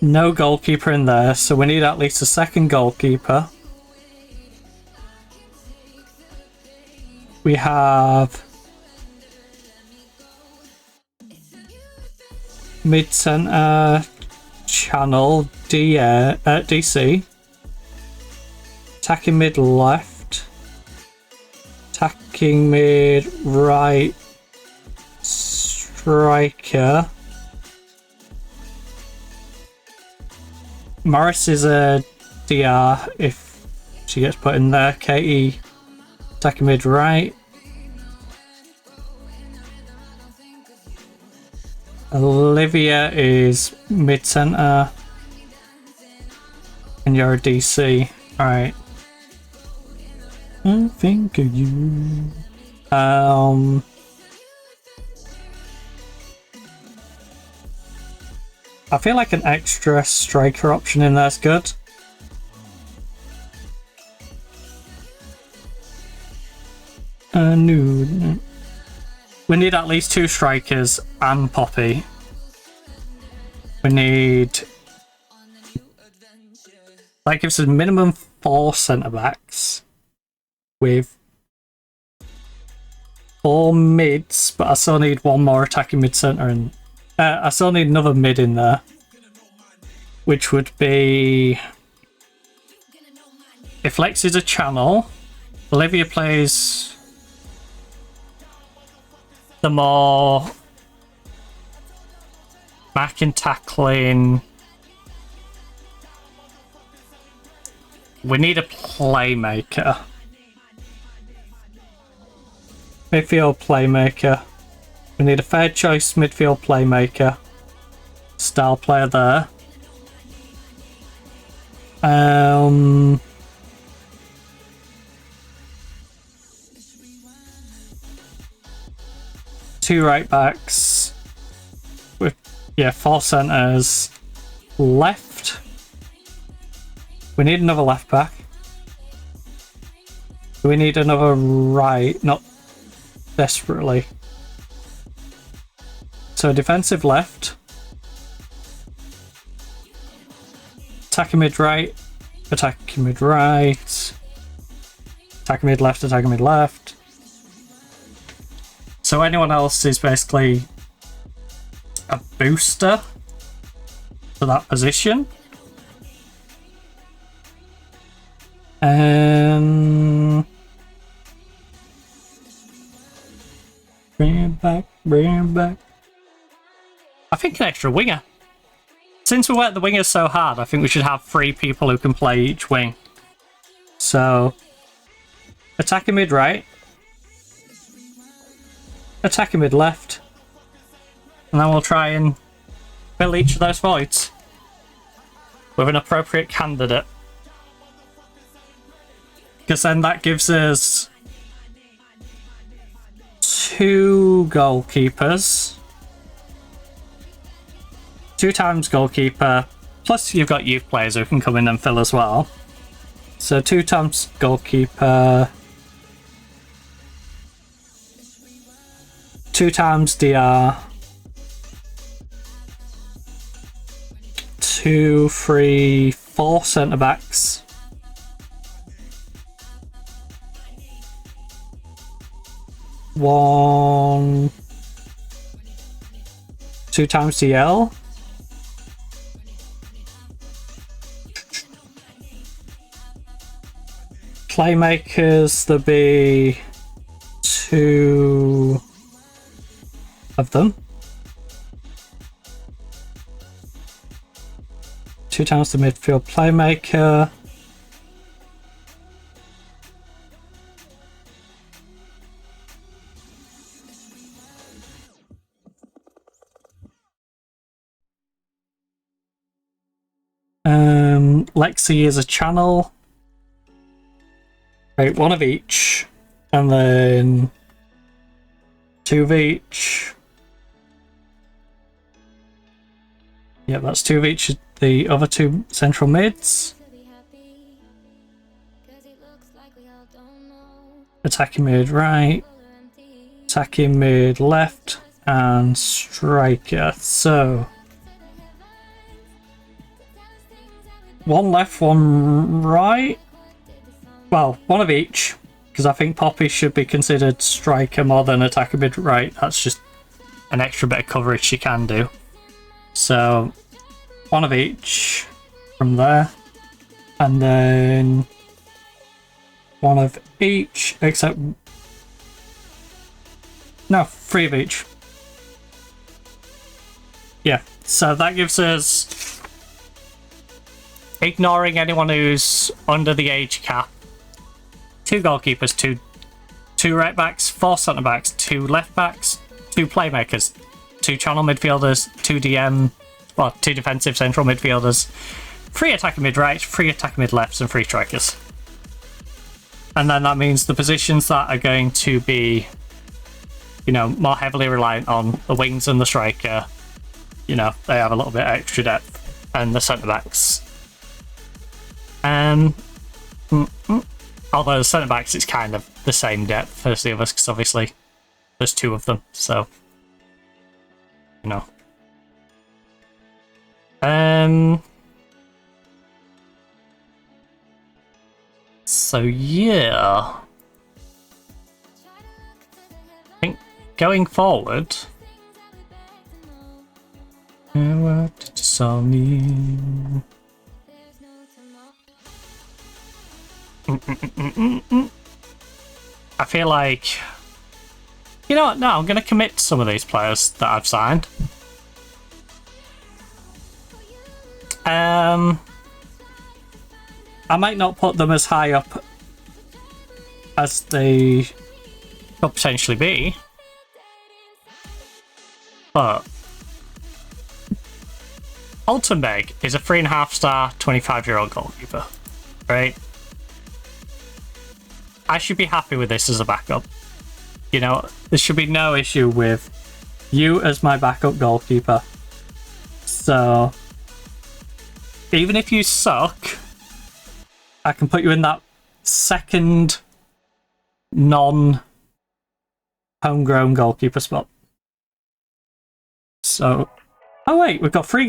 S3: no goalkeeper in there, so we need at least a second goalkeeper. We have mid-centre channel DC, attacking mid left, attacking mid right, striker. Morris is a DR if she gets put in there. Katie attacking mid right. Olivia is mid centre, and you're a DC. Alright. I think of you. I feel like an extra striker option in there's good. No. We need at least 2 strikers and Poppy. We need... That gives us minimum 4 centre-backs with 4 mids, but I still need 1 more attacking mid-centre, and I still need another mid in there, which would be... If Lex is a channel, Olivia plays the more back and tackling. We need a playmaker. Midfield playmaker. We need a fair choice midfield playmaker. Style player there. 2 right backs. With 4 centres. Left. We need another left back. We need another right, not desperately. So defensive left. Attacking mid right. Attacking mid right. Attacking mid left, attacking mid left. So anyone else is basically a booster to that position. Bring it back, bring it back. I think an extra winger. Since we work the wingers so hard, I think we should have 3 people who can play each wing. So, attacking mid right, attacking mid left, and then we'll try and fill each of those voids with an appropriate candidate. Because then that gives us 2 goalkeepers. 2 times goalkeeper, plus you've got youth players who can come in and fill as well. So 2 times goalkeeper, 2 times DR, 2, 3, 4 centre backs. 1, 2 times DL. playmakers, there'll be 2 of them. 2 times the midfield playmaker. Lexi is a channel. Right, 1 of each, and then 2 of each. Yeah, that's 2 of each. The other 2 central mids. Attacking mid right, attacking mid left, and striker. So 1 left, 1 right. Well, 1 of each, because I think Poppy should be considered striker more than attacker mid right. That's just an extra bit of coverage she can do. So 1 of each from there, and then 1 of each, except no, 3 of each. Yeah, so that gives us, ignoring anyone who's under the age cap, 2 goalkeepers, 2 right backs, 4 centre backs, 2 left backs, 2 playmakers, 2 channel midfielders, 2 2 defensive central midfielders, 3 attacking mid right, 3 attacking mid lefts, and 3 strikers. And then that means the positions that are going to be, you know, more heavily reliant on the wings and the striker, you know, they have a little bit extra depth, and the centre backs. Although the centre backs, it's kind of the same depth as the others, because obviously there's 2 of them, so you know. So yeah, I think going forward, what did you me? I feel like, you know what, no, I'm going to commit to some of these players that I've signed. I might not put them as high up as they could potentially be, but Altenberg is a 3.5-star 25-year-old goalkeeper, right? I should be happy with this as a backup. You know, there should be no issue with you as my backup goalkeeper. So, even if you suck, I can put you in that second non-homegrown goalkeeper spot. So, oh wait, we've got 2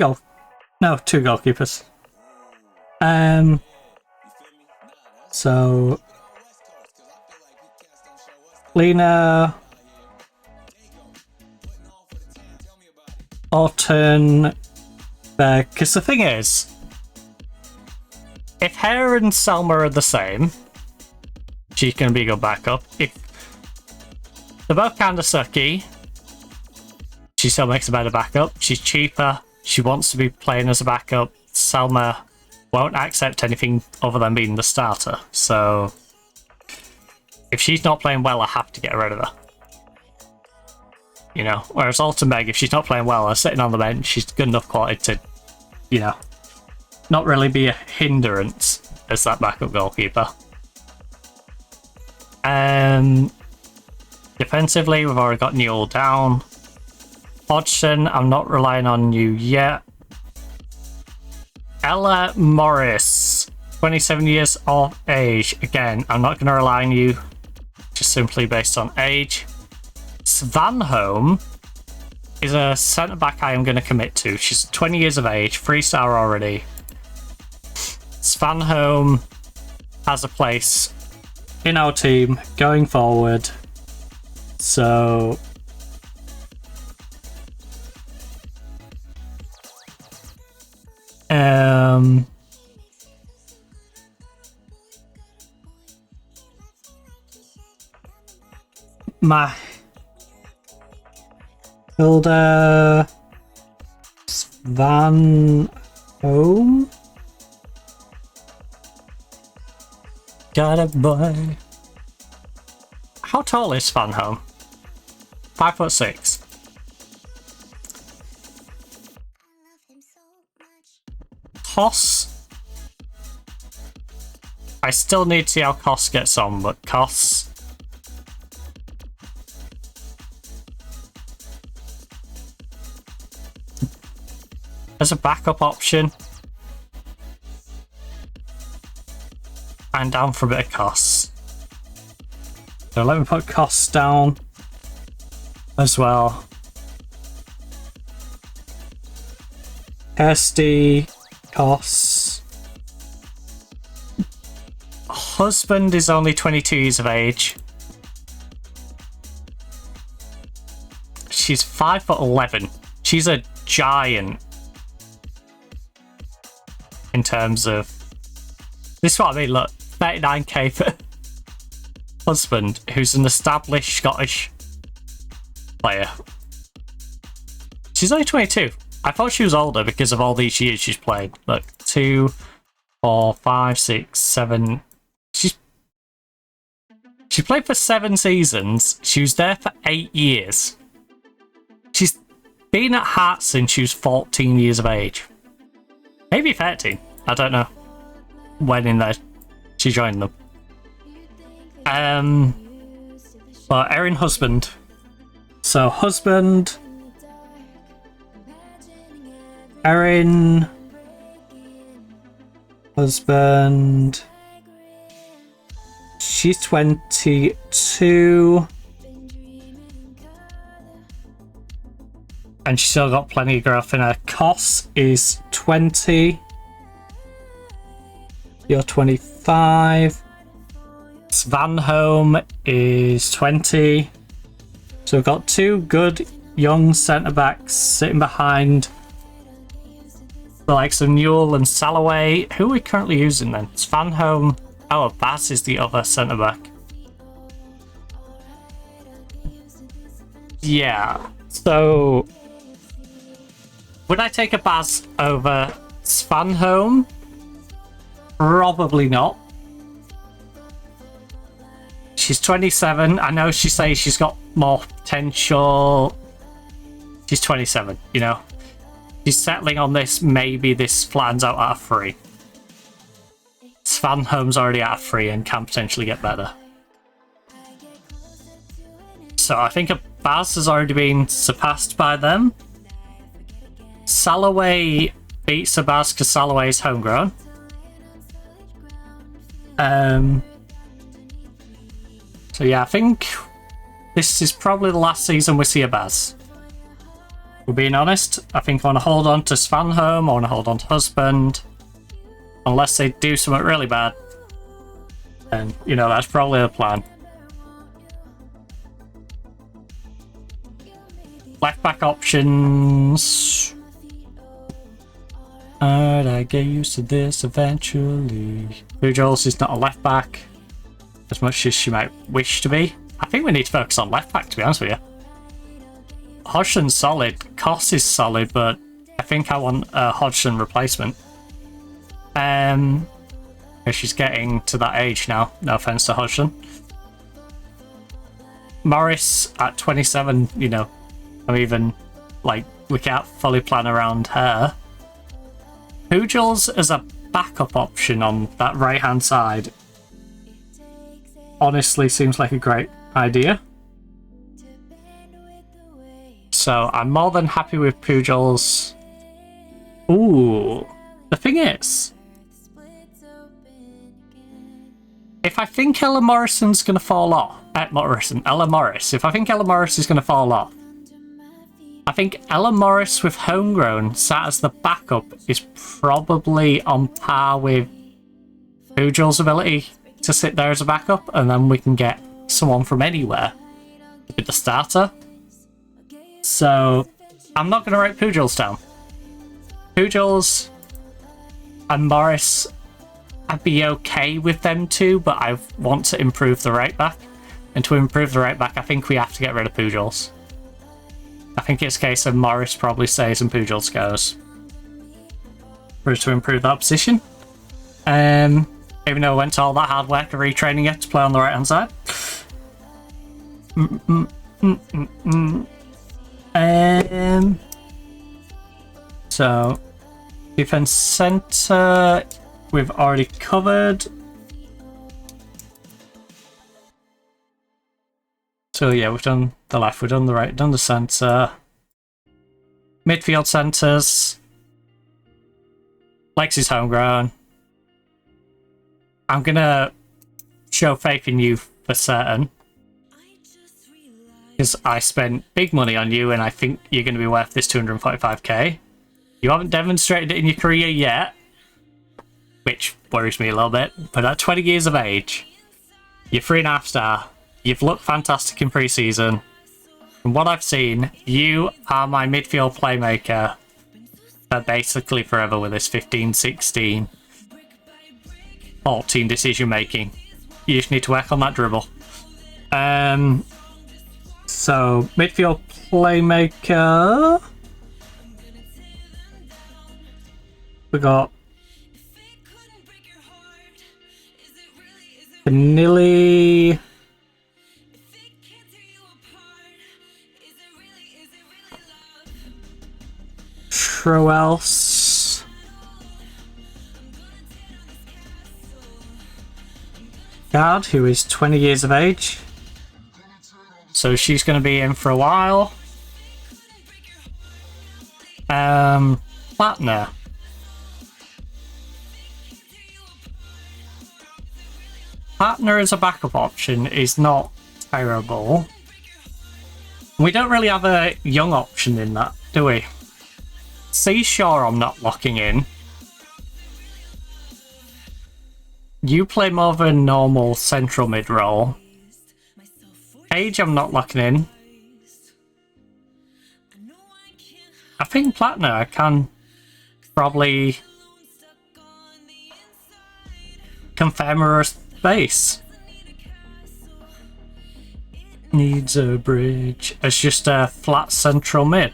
S3: goalkeepers. So Lena, Orton, because the thing is, if Hare and Selma are the same, she's going to be a good backup. If they're both kind of sucky, she still makes a better backup. She's cheaper. She wants to be playing as a backup. Selma won't accept anything other than being the starter. So if she's not playing well, I have to get rid of her. You know, whereas Altenberg, if she's not playing well, sitting on the bench, she's good enough quality to, you know, not really be a hindrance as that backup goalkeeper. Defensively, we've already got Newell down. Hodgson, I'm not relying on you yet. Ella Morris, 27 years of age. Again, I'm not going to rely on you just simply based on age. Svanholm is a centre-back I am going to commit to. She's 20 years of age, 3-star already. Svanholm has a place in our team going forward. So my Hilda Van Home. Got a boy. How tall is Van Home? 5'6". Koss. I still need to see how Koss gets on, but Koss. As a backup option. I'm down for a bit of Koss. So let me put Koss down as well. Kirsty, Koss. Husband is only 22 years of age. She's 5'11". She's a giant. In terms of... This is what I mean, look. 39k for husband, who's an established Scottish player. She's only 22. I thought she was older because of all these years she's played. Look, 2, 4, 5, 6, 7. She played for 7 seasons. She was there for 8 years. She's been at Hearts since she was 14 years of age. Maybe 13. I don't know when in there she joined them. But Erin husband. So husband. Erin. Husband. She's 22. And she's still got plenty of growth in her. Koss is 20. You're 25. Van Home is 20. So we've got 2 good young centre-backs sitting behind the likes of Newell and Salloway. Who are we currently using then? It's Van Home. Oh, Baz is the other centre-back. Yeah. So would I take a Baz over Van Home? Probably not. She's 27. I know she says she's got more potential. She's 27, you know. She's settling on this. Maybe this flattens out at a 3. Van Home's already at a 3 and can potentially get better. So I think a Baz has already been surpassed by them. Salloway beats a Baz because Salloway is homegrown. So yeah, I think this is probably the last season we see a Baz. We're being honest. I think I want to hold on to Van Home. I want to hold on to husband. Unless they do something really bad. And, you know, that's probably the plan. Left back options. I get used to this eventually. Pujols is not a left back as much as she might wish to be. I think we need to focus on left back, to be honest with you. Hodgson's solid. Koss is solid, but I think I want a Hodgson replacement. She's getting to that age now. No offense to Hodgson. Morris at 27, you know, I'm even like we can't fully plan around her. Pujols as a backup option on that right hand side honestly seems like a great idea. So I'm more than happy with Pujols. Ooh, the thing is, if I think Ella Morrison's going to fall off, Ella Morris, if I think Ella Morris is going to fall off, I think Ella Morris with homegrown sat as the backup is probably on par with Pujols' ability to sit there as a backup, and then we can get someone from anywhere to be the starter. So I'm not going to write Pujols down. Pujols and Morris, I'd be okay with them two, but I want to improve the right back. And to improve the right back, I think we have to get rid of Pujols. I think it's a case of Morris probably stays and Pujols goes. For us to improve that position. Even though I went to all that hard work of retraining it to play on the right hand side. So, defense center, we've already covered. So yeah, we've done the left, we've done the right, done the center. Midfield centers. Lexi's homegrown. I'm gonna show faith in you for certain. Because I spent big money on you and I think you're going to be worth this 245k. You haven't demonstrated it in your career yet, which worries me a little bit, but at 20 years of age, you're 3.5 star, you've looked fantastic in pre-season. From what I've seen, you are my midfield playmaker for basically forever with this 15, 16, 14 decision making. You just need to work on that dribble. So, midfield playmaker. We got Vanilli. Troels. Guard, who is 20 years of age. So she's going to be in for a while. Plattner. Plattner as a backup option is not terrible. We don't really have a young option in that, do we? Seashore I'm not locking in. You play more of a normal central mid role. Age I'm not locking in. I think Plattner I can probably confirm her space. Needs a bridge as just a flat central mid.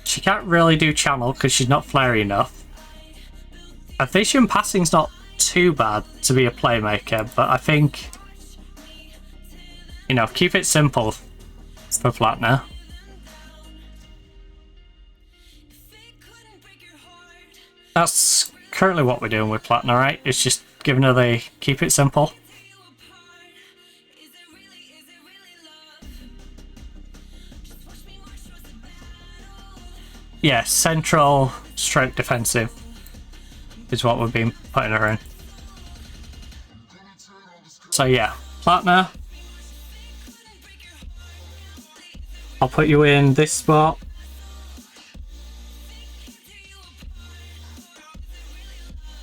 S3: She can't really do channel because she's not flary enough. Her vision passing's not too bad to be a playmaker, but I think, you know, keep it simple for Plattner. That's currently what we're doing with Plattner, right? It's just giving her the keep it simple. Yeah, central stroke defensive is what we've been putting her in. So yeah, Plattner. I'll put you in this spot.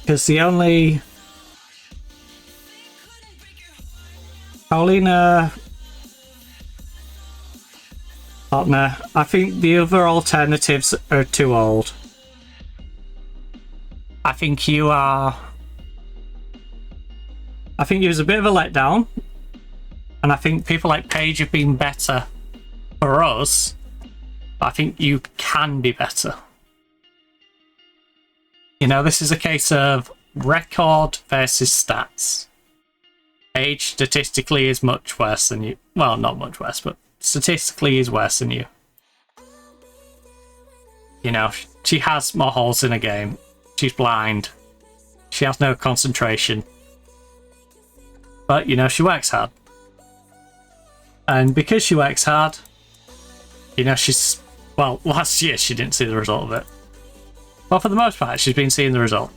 S3: Because the only... Paulina... Plattner. I think the other alternatives are too old. I think you are... I think you was a bit of a letdown. And I think people like Paige have been better for us. But I think you can be better. You know, this is a case of record versus stats. Age statistically is much worse than you. Well, not much worse, but statistically is worse than you. You know, she has more holes in a game. She's blind. She has no concentration. But, you know, she works hard. And because she works hard, you know, she's... Well, last year she didn't see the result of it. But for the most part, she's been seeing the result.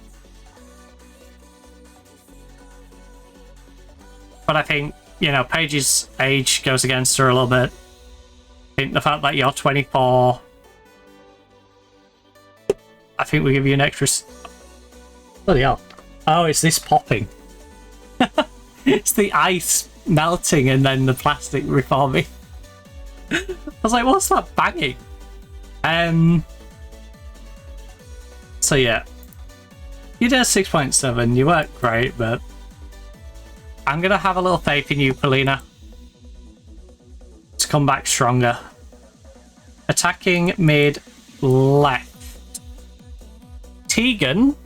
S3: But I think, you know, Paige's age goes against her a little bit. I think the fact that you're 24... I think we give you an extra... Bloody hell. Oh, it's this popping. It's the ice melting and then the plastic reforming. I was like, what's that banging? So yeah. You did a 6.7, you weren't great, but... I'm gonna have a little faith in you, Paulina. to come back stronger. Attacking mid left. Tegan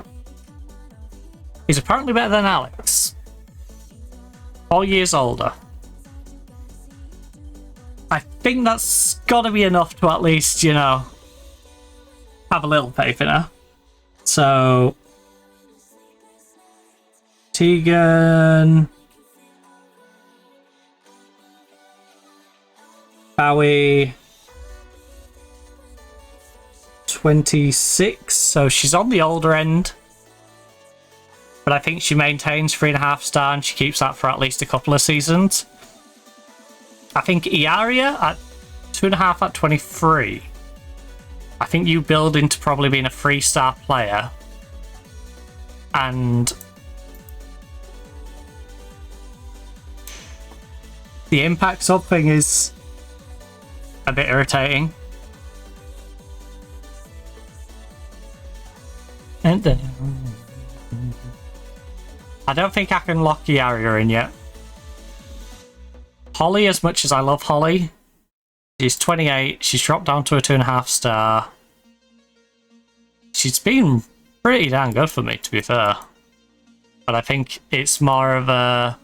S3: is apparently better than Alex. 4 years older. I think that's got to be enough to at least, you know, have a little faith in her. So, Tegan, Bowie, 26, so she's on the older end. But I think she maintains 3.5 star and she keeps that for at least a couple of seasons. I think Iaria at 2.5 at 23. I think you build into probably being a 3-star player. And the impact sub thing is a bit irritating. And then I don't think I can lock Iaria in yet. Holly, as much as I love Holly, she's 28. She's dropped down to a 2.5 star. She's been pretty damn good for me, to be fair. But I think it's more of a...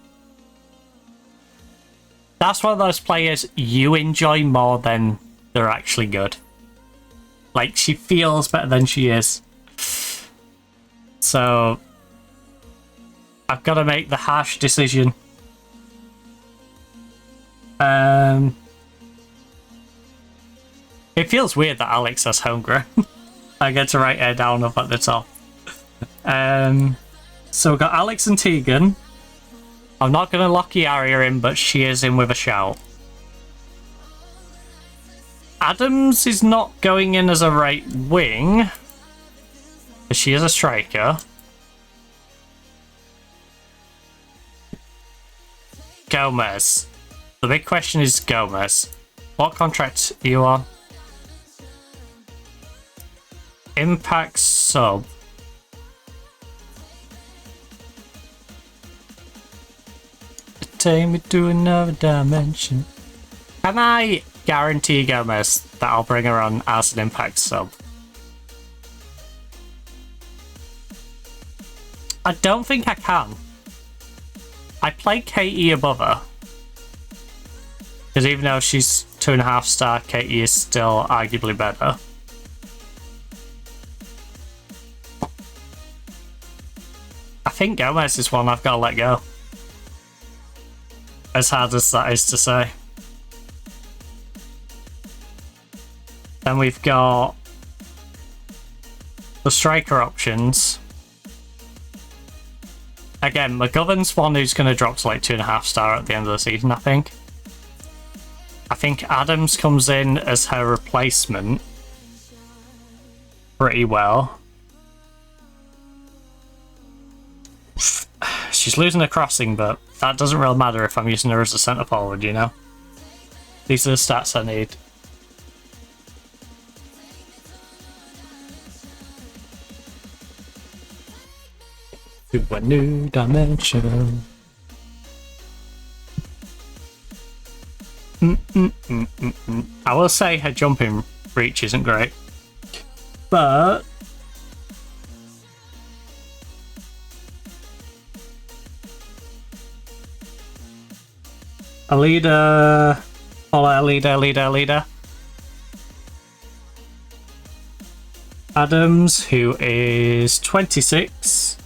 S3: That's one of those players you enjoy more than they're actually good. Like, she feels better than she is. So, I've got to make the harsh decision. It feels weird that Alex has Homegrown. I get to write her down up at the top. So we've got Alex and Tegan. I'm not going to lock Iaria in, but she is in with a shout. Adams is not going in as a right wing, but she is a striker. Gomez. The big question is Gomez. What contract are you on? Impact sub. Take me to another dimension. Can I guarantee Gomez that I'll bring her on as an impact sub? I don't think I can. I play KE above her. Because even though she's 2.5 star, KE is still arguably better. I think Gomez is one I've got to let go. As hard as that is to say. Then we've got the striker options. Again, McGovern's one who's going to drop to like 2.5 star at the end of the season, I think. I think Adams comes in as her replacement pretty well. She's losing a crossing, but that doesn't really matter if I'm using her as a centre forward, you know? These are the stats I need. To a new dimension. I will say her jumping reach isn't great, but a leader, leader. Adams, who is 26.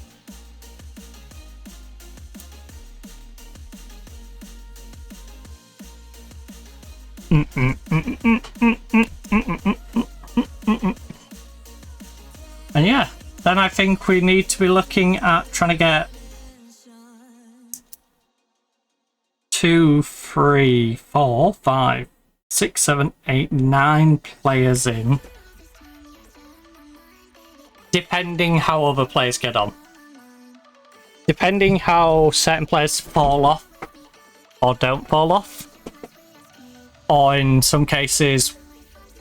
S3: And yeah, then I think we need to be looking at trying to get 2, 3, 4, 5, 6, 7, 8, 9 players in, depending how other players get on. Depending how certain players fall off or don't fall off. Or in some cases,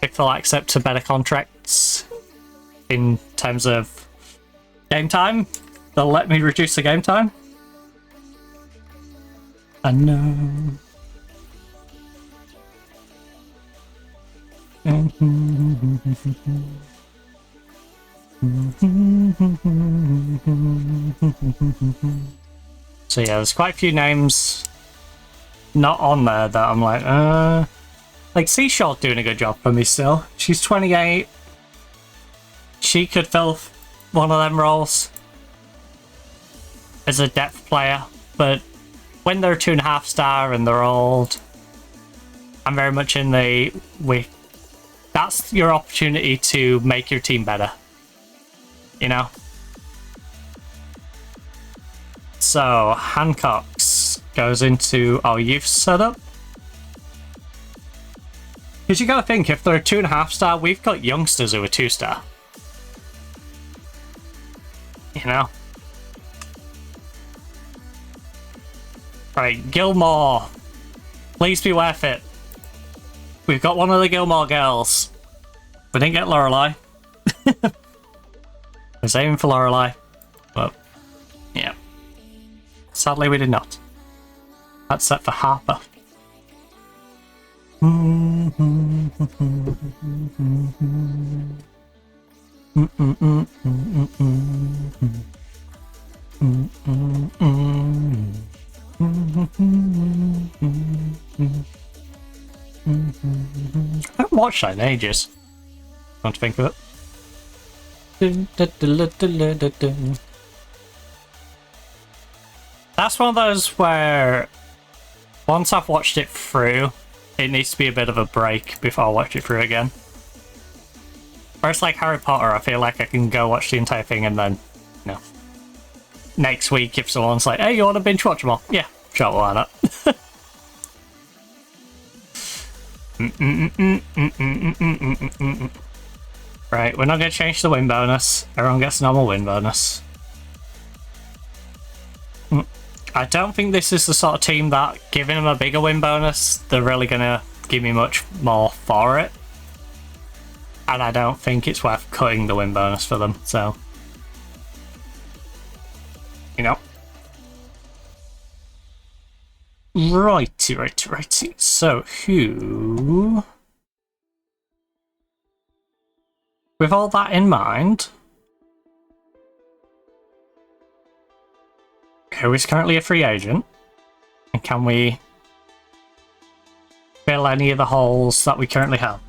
S3: if they'll accept a better contracts in terms of game time, they'll let me reduce the game time. I know. So yeah, there's quite a few names not on there that I'm like Seashaw's doing a good job for me still. She's 28. She could fill one of them roles as a depth player, but when they're 2.5 star and they're old, I'm very much in the that's your opportunity to make your team better, you know? So Hancock's goes into our youth setup. Because you gotta think, if they're a 2.5 star, we've got youngsters who are 2 star. You know? Right, Gilmore. Please be worth it. We've got one of the Gilmore girls. We didn't get Lorelei. I was aiming for Lorelei. But, yeah. Sadly, we did not. That's set for Harper. I haven't watched that in ages. Come to think of it. That's one of those where once I've watched it through, it needs to be a bit of a break before I watch it through again. Or it's like Harry Potter, I feel like I can go watch the entire thing and then, you know, next week if someone's like, hey, you want to binge watch them all? Yeah, sure, why not? Right, we're not going to change the win bonus. Everyone gets a normal win bonus. I don't think this is the sort of team that, giving them a bigger win bonus, they're really going to give me much more for it. And I don't think it's worth cutting the win bonus for them, so... You know. Righty. So, who... With all that in mind... Who is currently a free agent? And can we... fill any of the holes that we currently have?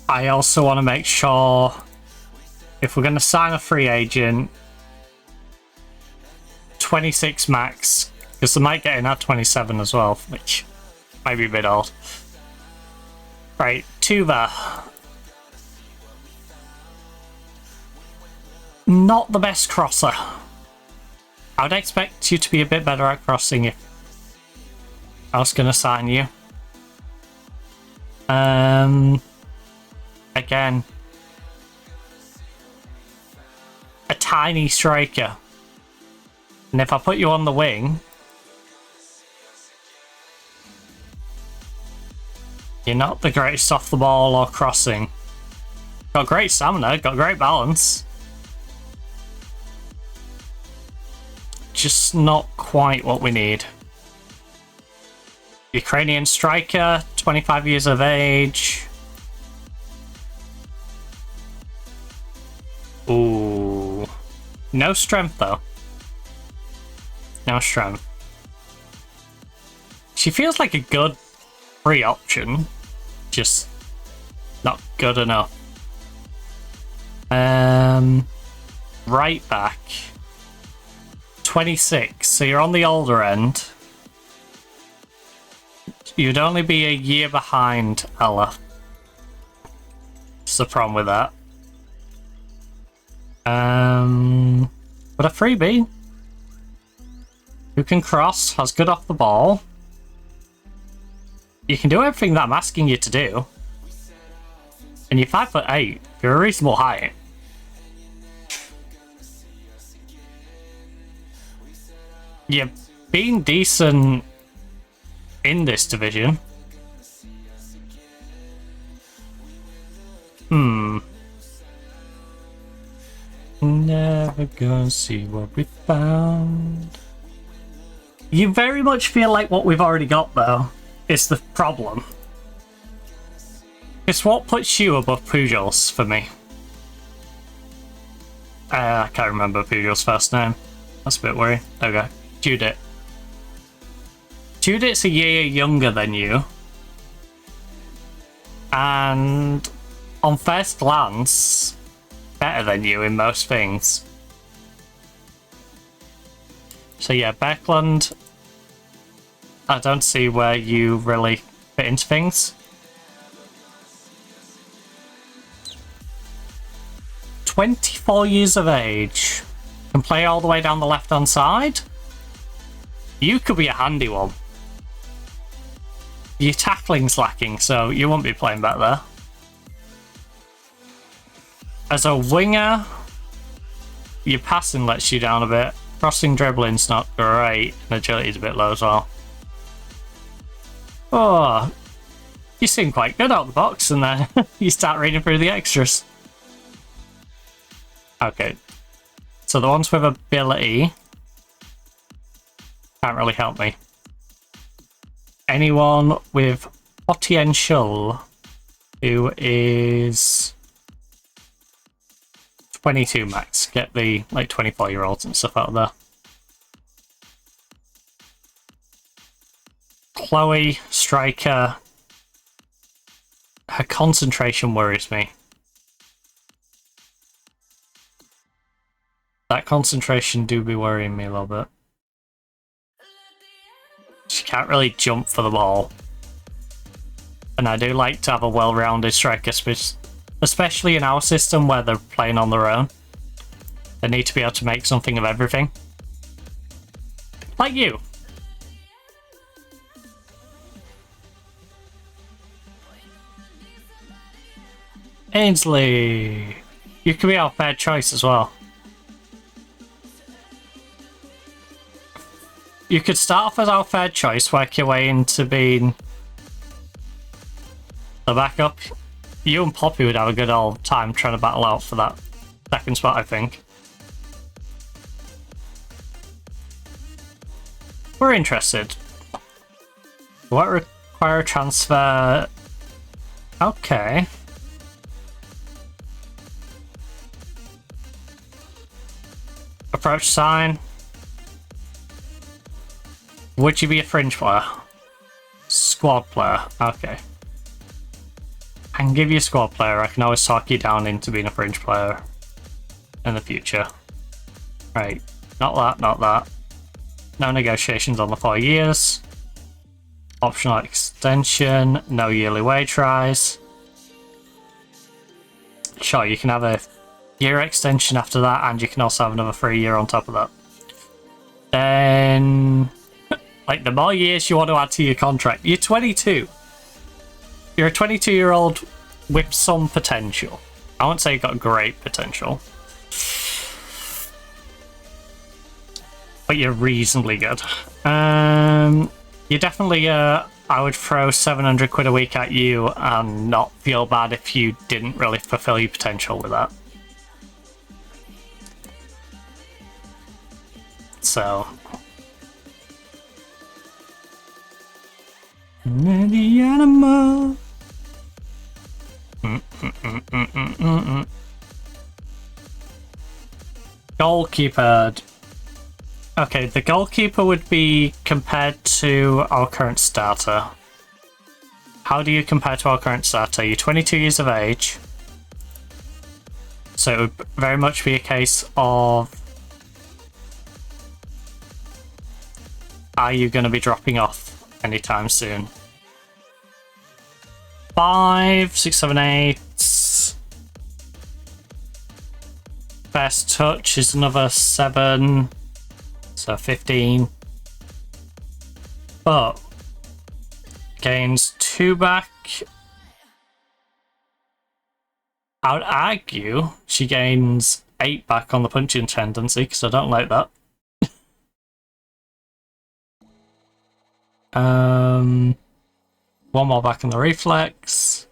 S3: I also want to make sure... If we're going to sign a free agent... 26 max, because they might get in at 27 as well, which might be a bit odd. Right, Tuva. Not the best crosser. I would expect you to be a bit better at crossing if I was going to sign you. Again, a tiny striker. And if I put you on the wing, you're not the greatest off the ball or crossing. Got great stamina, got great balance. Just not quite what we need. Ukrainian striker, 25 years of age. Ooh. No strength though. No strength. She feels like a good free option, just not good enough. Right back. 26, so you're on the older end. You'd only be a year behind Ella. That's the problem with that. But a freebie. Who can cross, has good off the ball. You can do everything that I'm asking you to do. And you're 5'8", you're a reasonable height. You're being decent in this division. Never gonna see what we found. You very much feel like what we've already got, though, is the problem. It's what puts you above Pujols for me. I can't remember Pujols' first name. That's a bit worrying. Okay, Judith. Judith's a year younger than you. And on first glance, better than you in most things. So yeah, Beckland, I don't see where you really fit into things. 24 years of age. Can play all the way down the left-hand side. You could be a handy one. Your tackling's lacking, so you won't be playing back there. As a winger, your passing lets you down a bit. Crossing dribbling's not great, and agility's a bit low as well. Oh, you seem quite good out the box, and then you start reading through the extras. Okay, so the ones with ability can't really help me. Anyone with potential who is 22 max, get the like 24-year-olds and stuff out there. Chloe, striker. Her concentration worries me. That concentration do be worrying me a little bit. She can't really jump for the ball. And I do like to have a well-rounded striker, especially in our system where they're playing on their own. They need to be able to make something of everything. Like you. Ainsley. You could be our fair choice as well. You could start off as our third choice, work your way into being the backup. You and Poppy would have a good old time trying to battle out for that second spot, I think. We're interested. Won't require a transfer. Okay. Approach sign. Would you be a fringe player? Squad player. Okay. I can give you a squad player. I can always talk you down into being a fringe player in the future. Right. Not that, not that. No negotiations on the 4 years. Optional extension. No yearly wage rise. Sure, you can have a year extension after that, and you can also have another 3 year on top of that. Then, like, the more years you want to add to your contract, you're 22. You're a 22-year-old with some potential. I won't say you've got great potential, but you're reasonably good. You definitely, I would throw 700 quid a week at you and not feel bad if you didn't really fulfill your potential with that. So, the animal. Goalkeeper. Okay, the goalkeeper would be compared to our current starter. How do you compare to our current starter? You're 22 years of age. So it would very much be a case of, are you going to be dropping off anytime soon? 5, 6, 7, 8. Best touch is another 7. So 15. But gains 2 back. I would argue she gains 8 back on the punching tendency, because I don't like that. One more back in the reflex.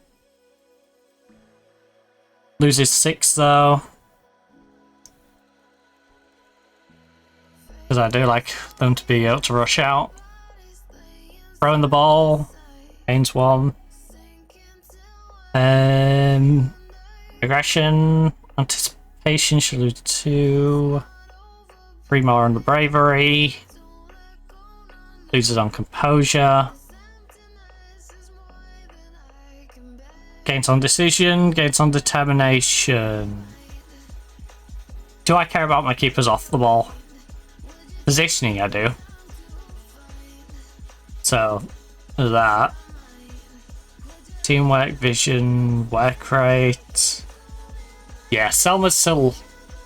S3: Loses 6 though. because I do like them to be able to rush out. Throwing the ball, gains 1. Aggression, anticipation should lose 2. 3 more on the bravery. Loses on composure. Gains on decision, gains on determination. Do I care about my keepers off the ball? Positioning, I do. So, that. Teamwork, vision, work rate. Yeah, Selma's still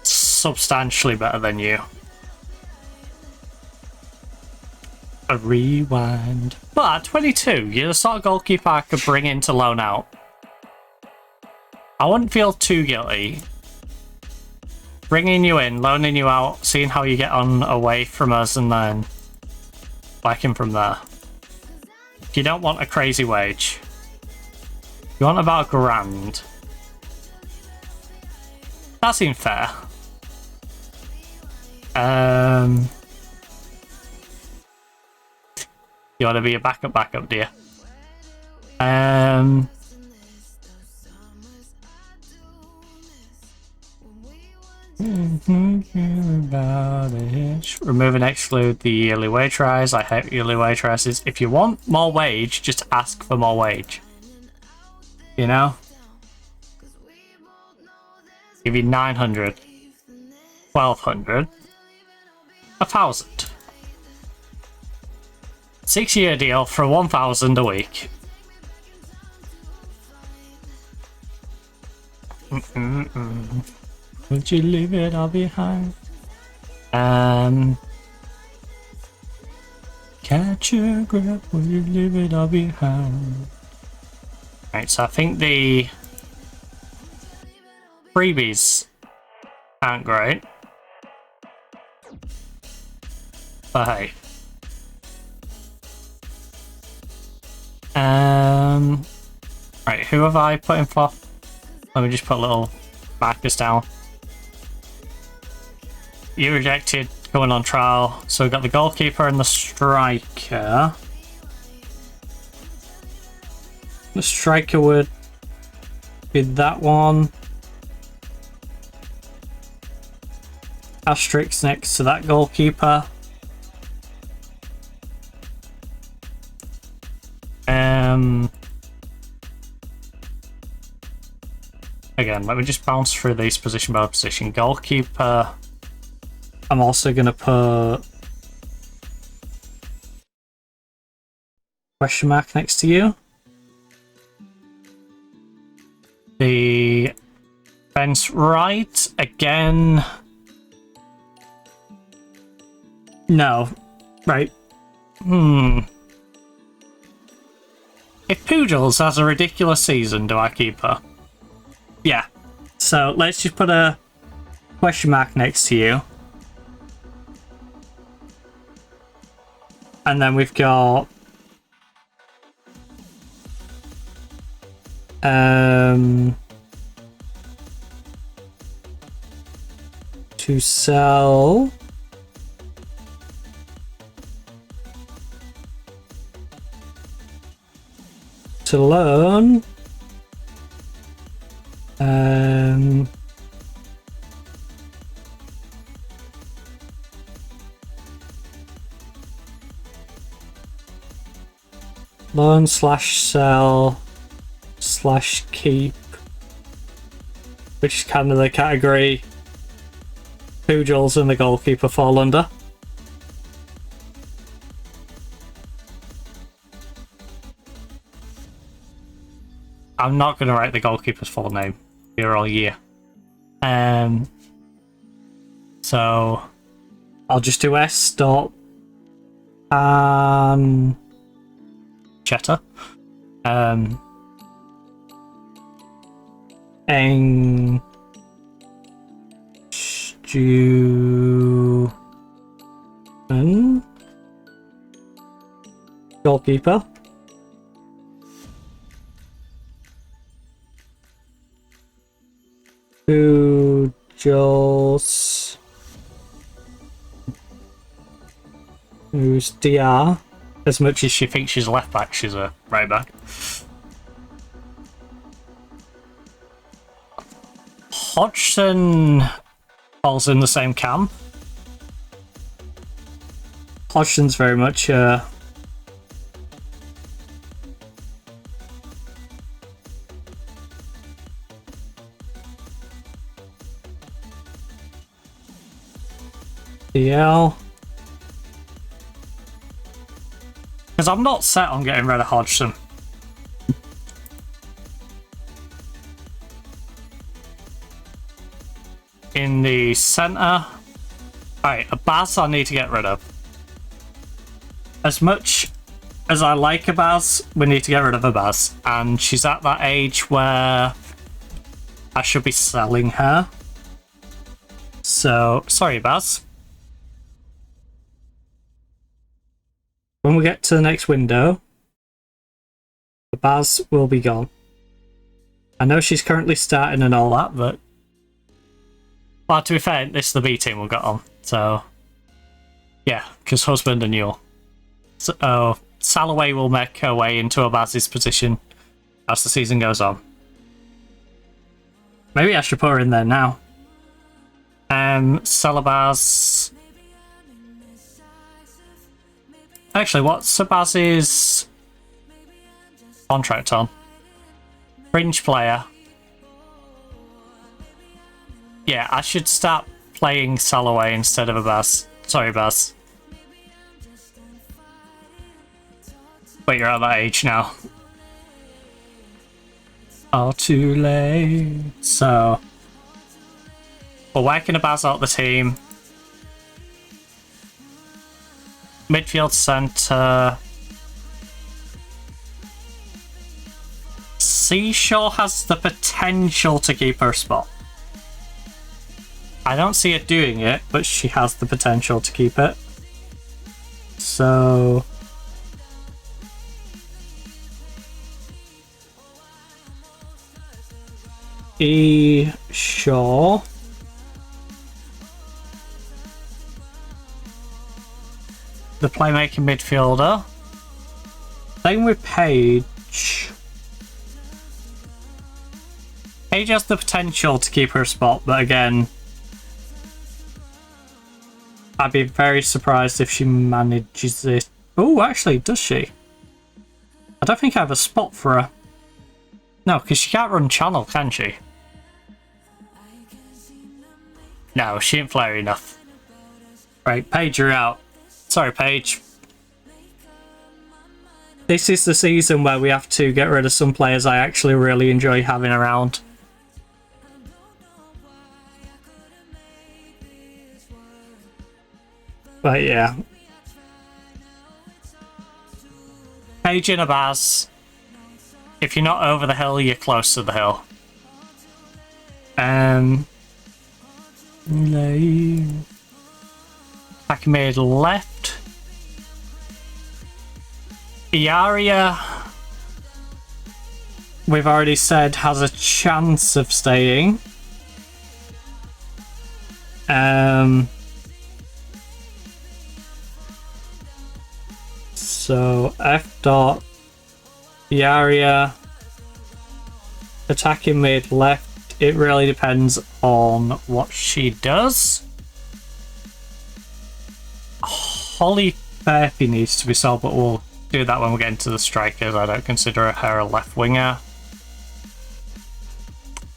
S3: substantially better than you. A rewind. But at 22, you're the sort of goalkeeper I could bring in to loan out. I wouldn't feel too guilty bringing you in, loaning you out, seeing how you get on away from us, and then backing from there. If you don't want a crazy wage, you want about £1,000. That seems fair. You want to be a backup, do you? Remove and exclude the yearly wage rise. I hate yearly wage rises. If you want more wage, just ask for more wage. You know? Give you 900, 1,200, 1,000. 6-year deal for 1,000 a week. Would you leave it all behind? Catch your grip, will you leave it all behind? Right, so I think the freebies aren't great. But hey. Right, who have I put in for? Let me just put little markers down. You rejected going on trial, so we've got the goalkeeper and the striker. The striker would be that one. Asterisk next to that goalkeeper. Again, let me just bounce through these position by position. Goalkeeper, I'm also going to put question mark next to you. The fence right, again. No. Right. If Poodles has a ridiculous season, do I keep her? Yeah. So let's just put a question mark next to you. And then we've got to sell to learn learn slash sell slash keep, which is kind of the category Poodles and the goalkeeper fall under. I'm not going to write the goalkeeper's full name here all year. So I'll just do S. Cheddar. Eng Stew goalkeeper. Poodles use DR. As much as she thinks she's a left back, she's a right back. Hodgson falls in the same camp. Hodgson's very much DL. Because I'm not set on getting rid of Hodgson. In the centre. Alright, a Baz I need to get rid of. As much as I like a Baz, we need to get rid of a Baz. And she's at that age where I should be selling her. So, sorry Baz. When we get to the next window, the Baz will be gone. I know she's currently starting and all that, but... Well, to be fair, this is the B team we've got on, so... Yeah, because husband and Yule. So, Salaway will make her way into a Baz's position as the season goes on. Maybe I should put her in there now. Salabaz... Actually, what's Sabaz's contract on? Fringe player. Yeah, I should start playing Salaway instead of a Baz. Sorry, Baz. But you're at that age now. Oh, too late. So, we're whacking a Baz out the team. Midfield centre. Seashore has the potential to keep her spot. I don't see it doing it, but she has the potential to keep it. So... Shaw. The playmaking midfielder. Same with Paige. Paige has the potential to keep her spot, but again, I'd be very surprised if she manages it. Oh, actually, does she? I don't think I have a spot for her. No, because she can't run channel, can she? No, she ain't flary enough. Right, Paige, you're out. Sorry, Paige. This is the season where we have to get rid of some players I actually really enjoy having around. But yeah. Paige and a Baz. If you're not over the hill, you're close to the hill. Back mid left. Iaria, we've already said, has a chance of staying. So F dot Iaria, attacking mid left. It really depends on what she does. Holly Fairpy needs to be sold, but we'll do that when we get into the strikers. I don't consider her a left winger.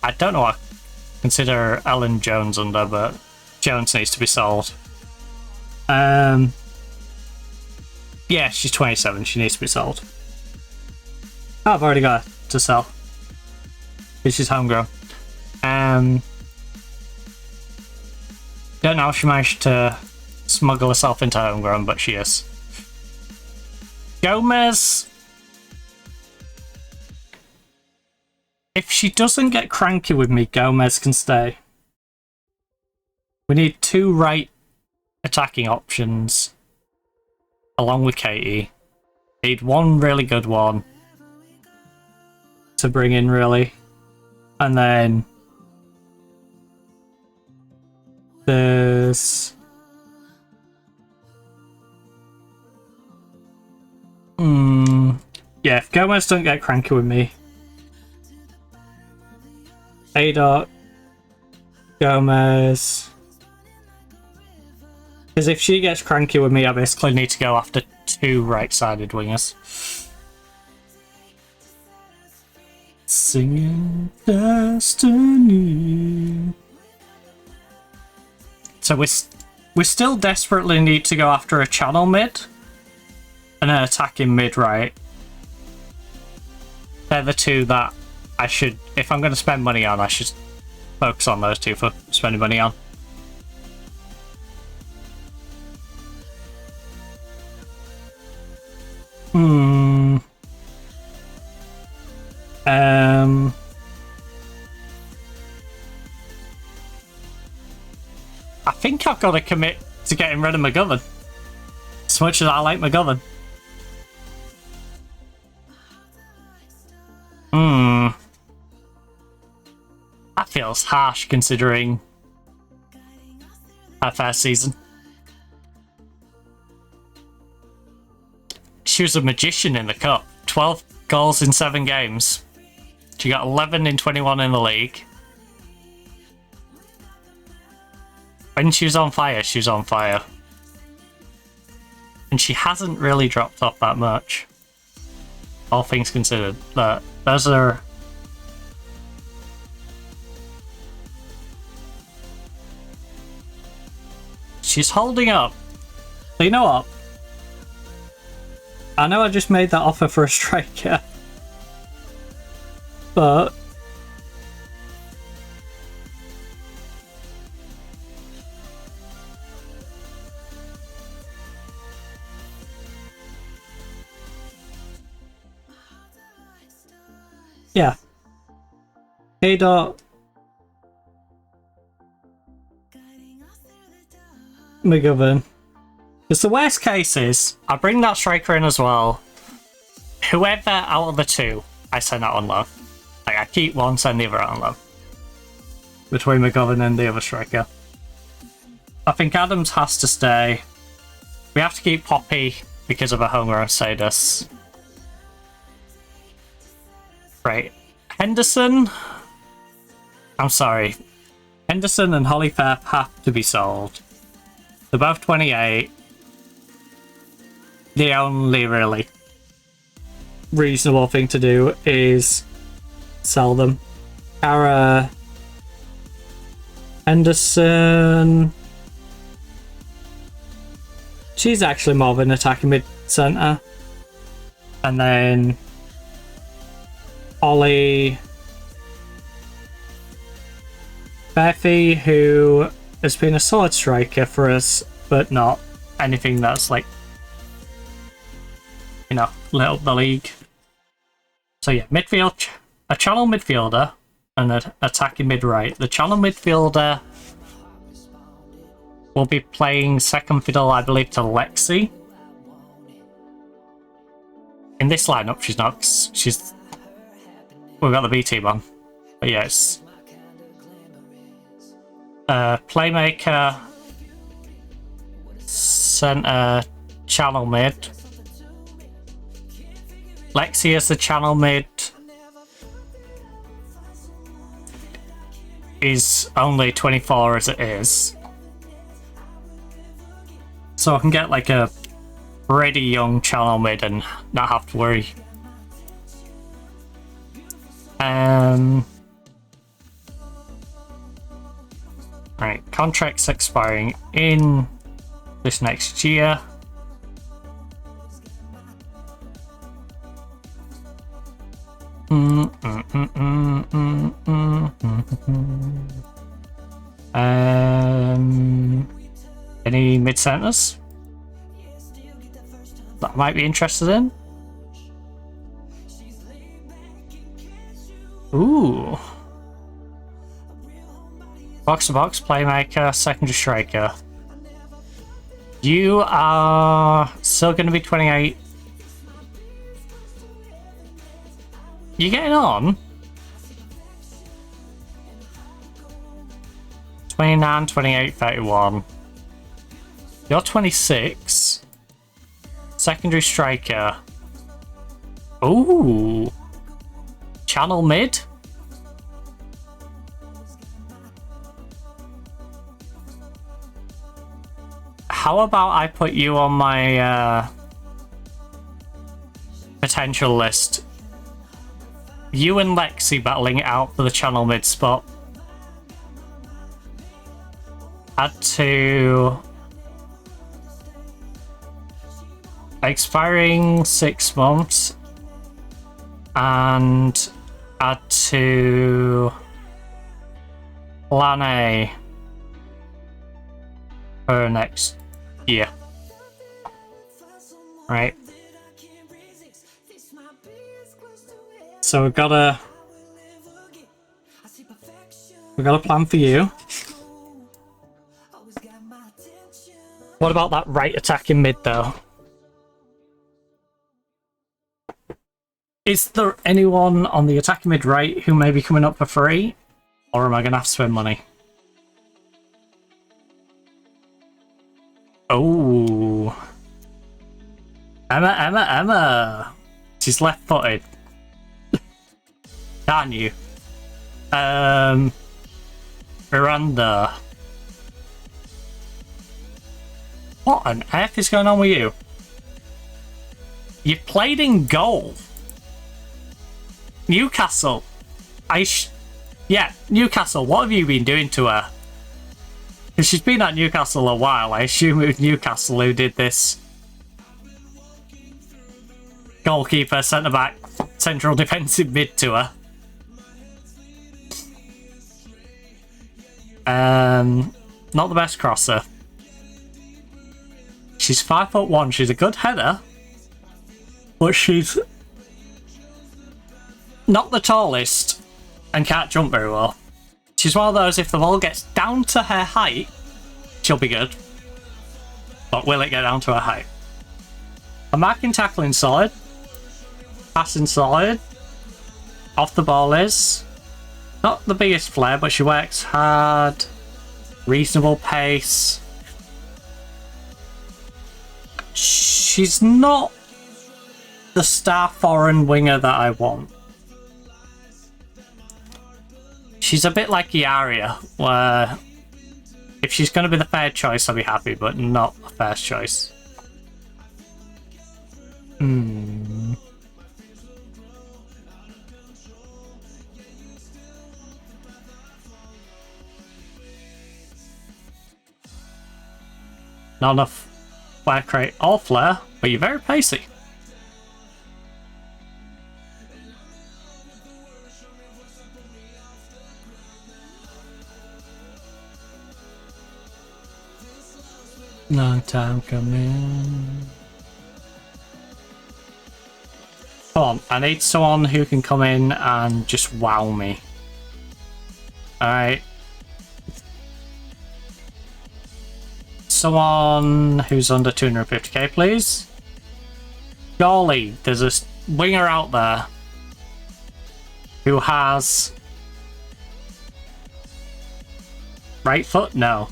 S3: I don't know what I consider Ellen Jones under, but Jones needs to be sold. Yeah, she's 27. She needs to be sold. Oh, I've already got her to sell. She's homegrown. Don't know how she managed to smuggle herself into homegrown, but she is. Gomez. If she doesn't get cranky with me, Gomez can stay. We need two right attacking options along with Katie. Need one really good one to bring in, really. And then there's Yeah, if Gomez don't get cranky with me. A. Gomez. Because if she gets cranky with me, I basically need to go after 2 right-sided wingers. Singing Destiny. So we still desperately need to go after a channel mid and an attacking mid right. They're the 2 that I should, if I'm going to spend money on, I should focus on those 2 for spending money on. I think I've got to commit to getting rid of McGovern. As much as I like McGovern. That feels harsh considering her first season. She was a magician in the cup. 12 goals in 7 games. She got 11 in 21 in the league. When she was on fire, she was on fire. And she hasn't really dropped off that much. All things considered. But those are... She's holding up. So you know what? I know I just made that offer for a striker. But... yeah. A. McGovern. Because the worst case is, I bring that striker in as well. Whoever out of the 2, I send out on loan. Like, I keep one, send the other out on loan. Between McGovern and the other striker. I think Adams has to stay. We have to keep Poppy because of a homegrown status. Right. Henderson? I'm sorry. Henderson and Holly Firth have to be sold. They're both 28. The only really reasonable thing to do is sell them. Cara Henderson. She's actually more of an attacking mid-centre. And then Ollie Bethy, who has been a solid striker for us, but not anything that's like, you know, lit up the league. So yeah, midfield, a channel midfielder and an attacking mid-right. The channel midfielder will be playing second fiddle, I believe, to Lexi. In this lineup, she's not, 'cause she's... We've got the B team on. But yes. Playmaker. Centre. Channel mid. Lexi is the channel mid. Is only 24 as it is. So I can get like a pretty young channel mid and not have to worry. Right, contract's expiring in this next year. Any mid-centers that I might be interested in? Ooh. Box to box, playmaker, secondary striker. You are still going to be 28. You getting on? 29, 28, 31. You're 26. Secondary striker. Ooh. Channel mid. How about I put you on my potential list? You and Lexi battling it out for the channel mid spot. Add to expiring 6 months and add to plan A for next year. Right. So we've got a plan for you. What about that right attacking mid though? Is there anyone on the attacking mid right who may be coming up for free? Or am I going to have to spend money? Oh. Emma. She's left-footed. Can you? Miranda. What on earth is going on with you? You played in goal. Newcastle. Yeah, Newcastle. What have you been doing to her? Because she's been at Newcastle a while. I assume it was Newcastle who did this. Goalkeeper, centre-back, central defensive mid to her. Not the best crosser. She's 5'1". She's a good header. But she's not the tallest and can't jump very well. She's one of those, if the ball gets down to her height, she'll be good. But will it get down to her height? Her marking, tackling solid. Passing solid. Off the ball is not the biggest flair, but she works hard. Reasonable pace. She's not the star foreign winger that I want. She's a bit like Yaria, where if she's going to be the third choice, I'll be happy, but not the first choice. Not enough flair crate or flair, but you're very pacey. Long time coming. Come on, I need someone who can come in and just wow me. Alright. Someone who's under 250k, please. Golly, there's a winger out there who has right foot? No.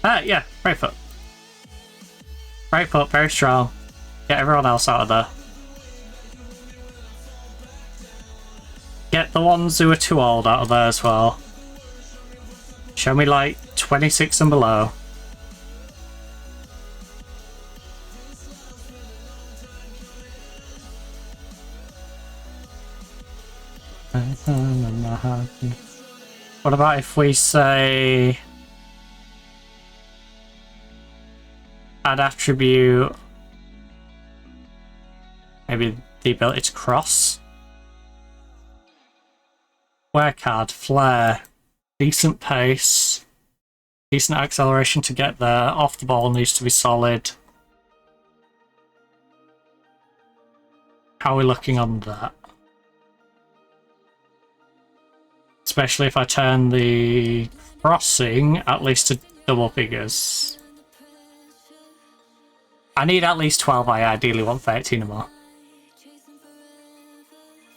S3: Yeah, right foot. Right foot, very strong. Get everyone else out of there. Get the ones who are too old out of there as well. Show me like 26 and below. What about if we say add attribute, maybe the ability to cross? Work hard, flair, decent pace, decent acceleration to get there, off the ball needs to be solid. How are we looking on that? Especially if I turn the crossing at least to double figures. I need at least 12, I ideally want 13 or more.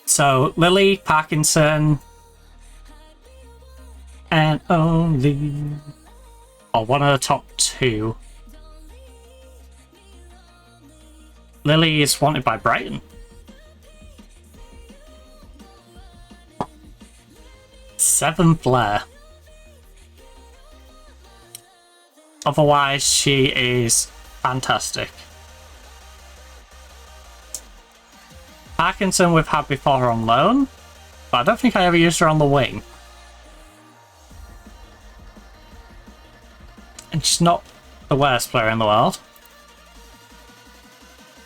S3: So, Lily, Parkinson, and only... Oh, one of the top two. Lily is wanted by Brighton. 7 flair. Otherwise, she is fantastic. Parkinson we've had before on loan, but I don't think I ever used her on the wing. And she's not the worst player in the world.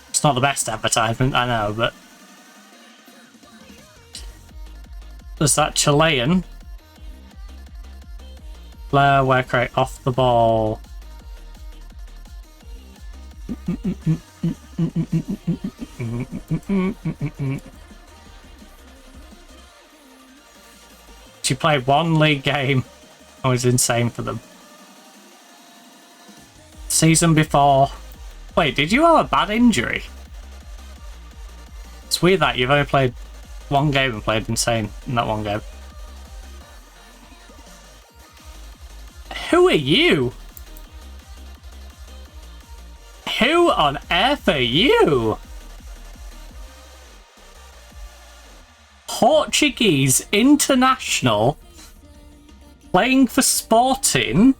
S3: It's not the best advertisement, I know, but... There's that Chilean. Blair, work rate off the ball. She played 1 league game. I was insane for them. Season before. Wait, did you have a bad injury? It's weird that you've only played 1 game and played insane in that 1 game. Who are you? Who on earth are you? Portuguese international playing for Sporting.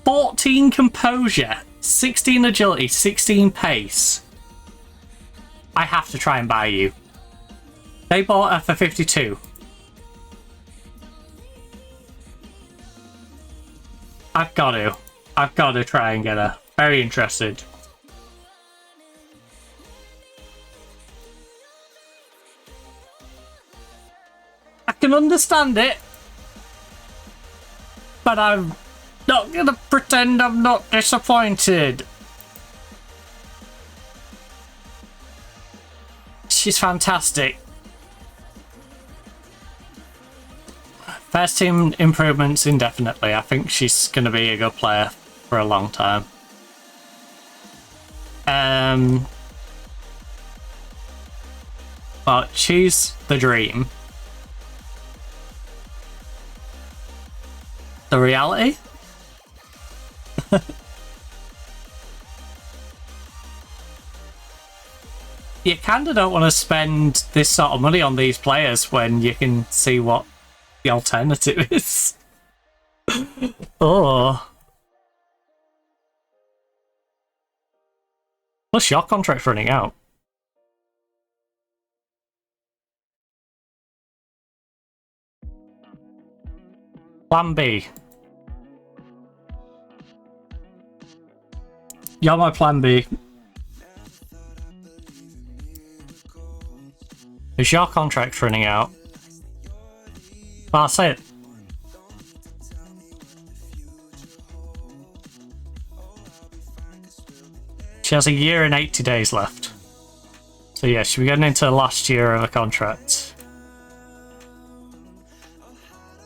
S3: 14 composure, 16 agility, 16 pace. I have to try and buy you. They bought her for 52. I've got to try and get her. Very interested. I can understand it, but I'm not gonna pretend I'm not disappointed. She's fantastic. First team improvements indefinitely. I think she's going to be a good player for a long time. But she's the dream. The reality? You kinda don't want to spend this sort of money on these players when you can see what the alternative is. Oh. Plus your contract's running out. Plan B. You're my plan B. Is your contract running out? Well, I'll say it. She has a year and 80 days left. So yeah, she'll be getting into the last year of a contract.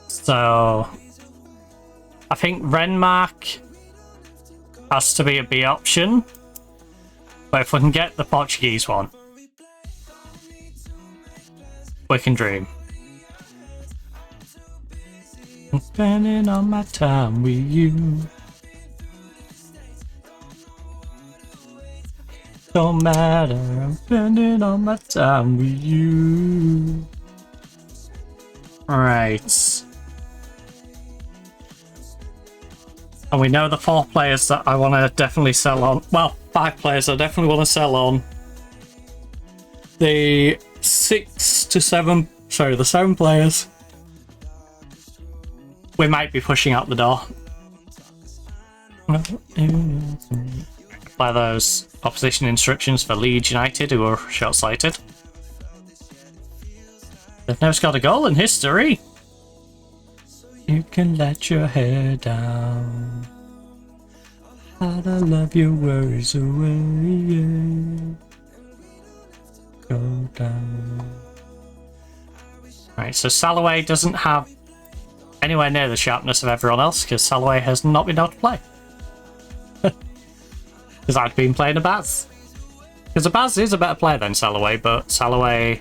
S3: So I think Renmark has to be a B option. But if we can get the Portuguese one, we can dream. I'm spending all my time with you. Don't matter, I'm spending all my time with you. Right. And we know the 4 players that I want to definitely sell on. Well, 5 players I definitely want to sell on. The 7 players we might be pushing out the door. By those opposition instructions for Leeds United, who are short-sighted. They've never scored a goal in history. You can let your hair down. How to love your worries away. Go down. Right, so Salloway doesn't have anywhere near the sharpness of everyone else because Salloway has not been able to play. Because I've been playing a Baz. Because a Baz is a better player than Salloway, but Salloway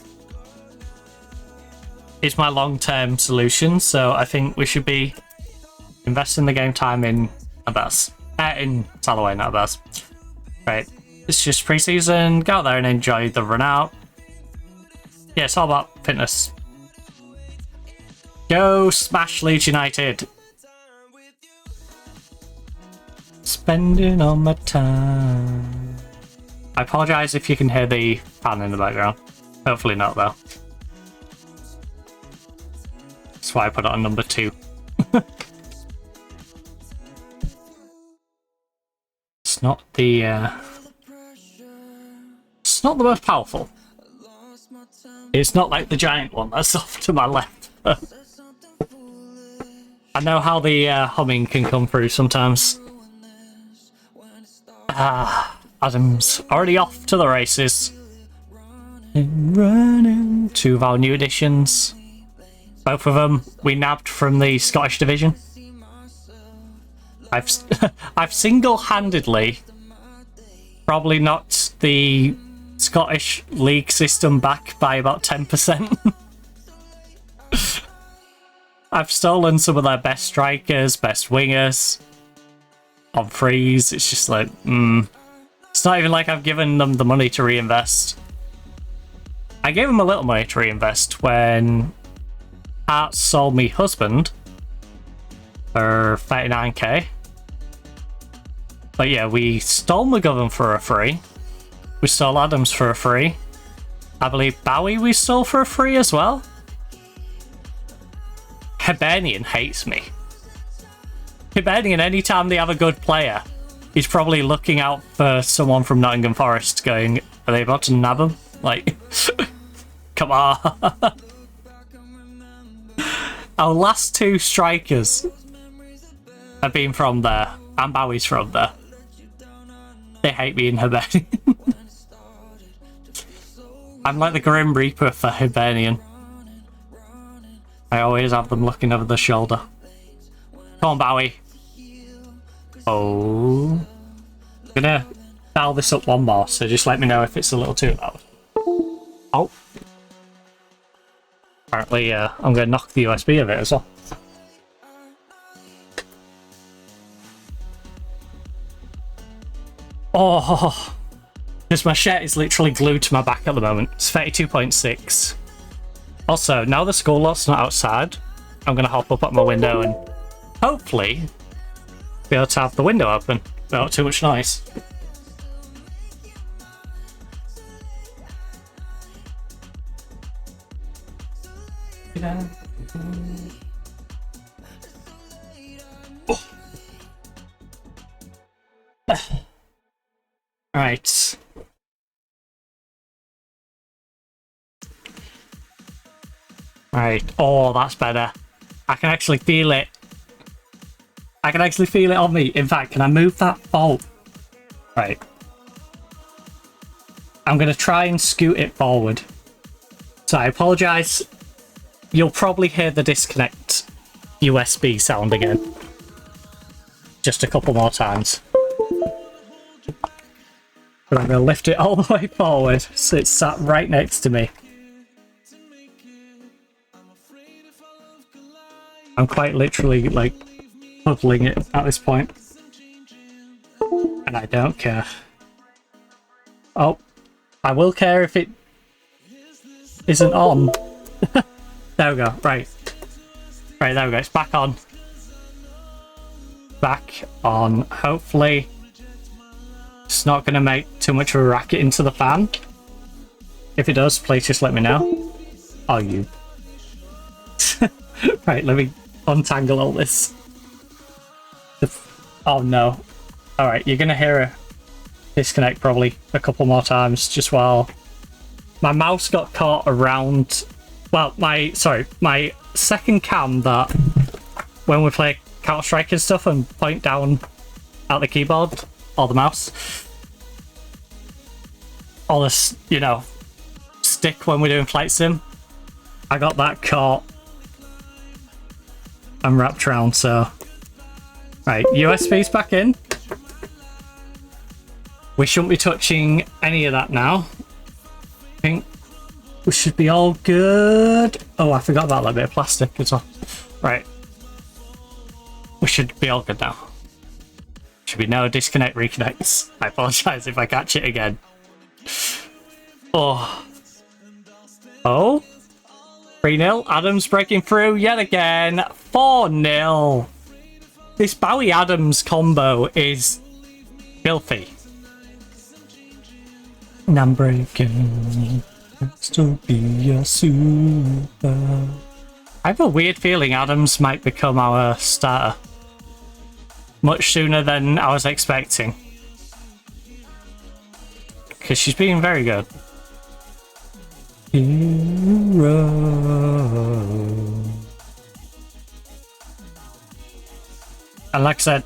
S3: is my long-term solution, so I think we should be investing the game time in a Baz. In Salloway, not a Baz. Right, it's just pre-season, go out there and enjoy the run out. Yeah, it's all about fitness. Go smash Leeds United. Spending all my time. I apologise if you can hear the fan in the background. Hopefully not, though. That's why I put it on number 2. It's not the it's not the most powerful. It's not like the giant one that's off to my left. I know how the humming can come through sometimes. Adam's already off to the races. Running. 2 of our new additions. Both of them we nabbed from the Scottish division. I've single-handedly probably knocked the Scottish league system back by about 10%. I've stolen some of their best strikers, best wingers on freeze. It's just like, It's not even like I've given them the money to reinvest. I gave them a little money to reinvest when Hart sold me husband for 39k. But yeah, we stole McGovern for a free. We stole Adams for a free. I believe Bowie we stole for a free as well. Hibernian hates me. Hibernian, anytime they have a good player, he's probably looking out for someone from Nottingham Forest going, are they about to nab him? Like, come on. Our last 2 strikers have been from there, and Bowie's from there. They hate me in Hibernian. I'm like the Grim Reaper for Hibernian. I always have them looking over the shoulder. Come on, Bowie. Oh. I'm gonna dial this up one more, so just let me know if it's a little too loud. Oh. Apparently, I'm gonna knock the USB of it as well. Oh, because my shirt is literally glued to my back at the moment. It's 32.6. Also, now the school lot's not outside, I'm going to hop up at my window and hopefully be able to have the window open without too much noise. Oh. Right. Right. Oh, that's better. I can actually feel it. I can actually feel it on me. In fact, can I move that bolt? Right. I'm going to try and scoot it forward. So I apologise. You'll probably hear the disconnect USB sound again. Just a couple more times. But I'm going to lift it all the way forward so it's sat right next to me. I'm quite literally, like, huddling it at this point. And I don't care. Oh, I will care if it isn't on. There we go, right. Right, there we go, it's back on. Back on, hopefully. It's not going to make too much of a racket into the fan. If it does, please just let me know. Oh, you. Right, let me untangle all this. Oh no. Alright, you're going to hear a disconnect probably a couple more times just while my mouse got caught around. Well, my second cam that when we play Counter-Strike and stuff and point down at the keyboard or the mouse, or this, you know, stick when we're doing flight sim, I got that caught and wrapped around. So right, USB's back in. We shouldn't be touching any of that now. I think we should be all good. Oh, I forgot about that bit of plastic as well. Right, we should be all good now. Should be no disconnect reconnects. I apologise if I catch it again. Oh. Oh? 3-0. Adams breaking through yet again. 4-0. This Bowie Adams combo is filthy. And I'm breaking. Still be a super. I have a weird feeling Adams might become our starter much sooner than I was expecting. Because she's been very good. Hero. And like I said,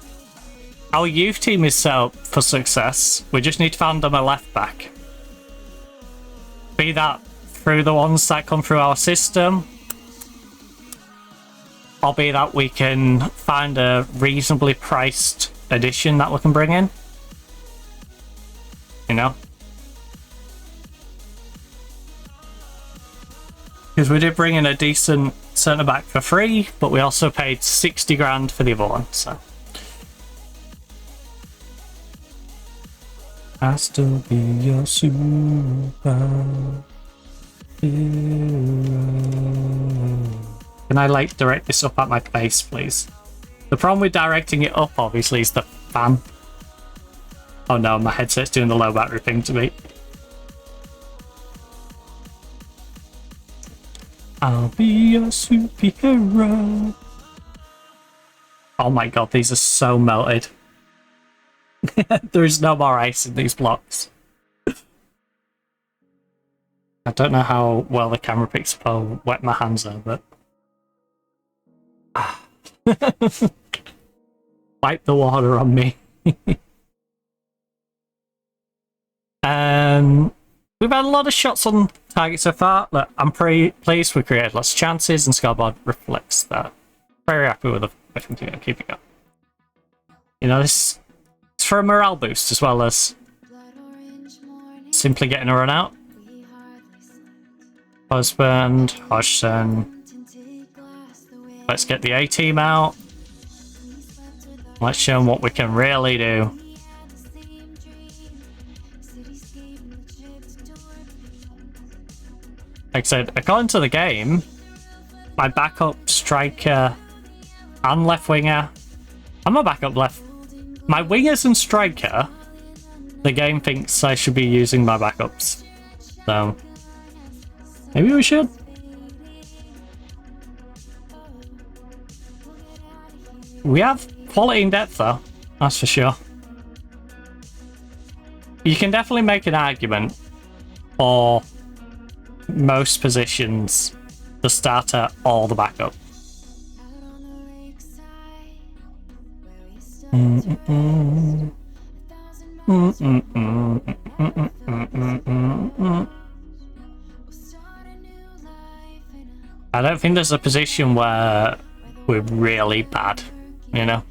S3: our youth team is set up for success. We just need to find them a left back. Be that through the ones that come through our system, or be that we can find a reasonably priced addition that we can bring in. You know? Because we did bring in a decent centre back for free, but we also paid 60 grand for the other one, so. I still be your super hero. Can I like direct this up at my face, please? The problem with directing it up, obviously, is the fan. Oh no, my headset's doing the low battery thing to me. I'll be a superhero. Oh my god, these are so melted. There is no more ice in these blocks. I don't know how well the camera picks up how wet my hands are, but... Wipe the water on me. We've had a lot of shots on target so far. Look, I'm pretty pleased. We created lots of chances and scoreboard reflects that. Very happy with everything. Keep it going. You know, this it's for a morale boost as well as simply getting a run out. Husband, Hodgson. Let's get the A-team out. Let's show them what we can really do. Like I said, according to the game, my backup striker and left winger, and my backup left, my wingers and striker, the game thinks I should be using my backups. So, maybe we should. We have quality in depth though, that's for sure. You can definitely make an argument for most positions, the starter or the backup. I don't think there's a position where we're really bad, you know?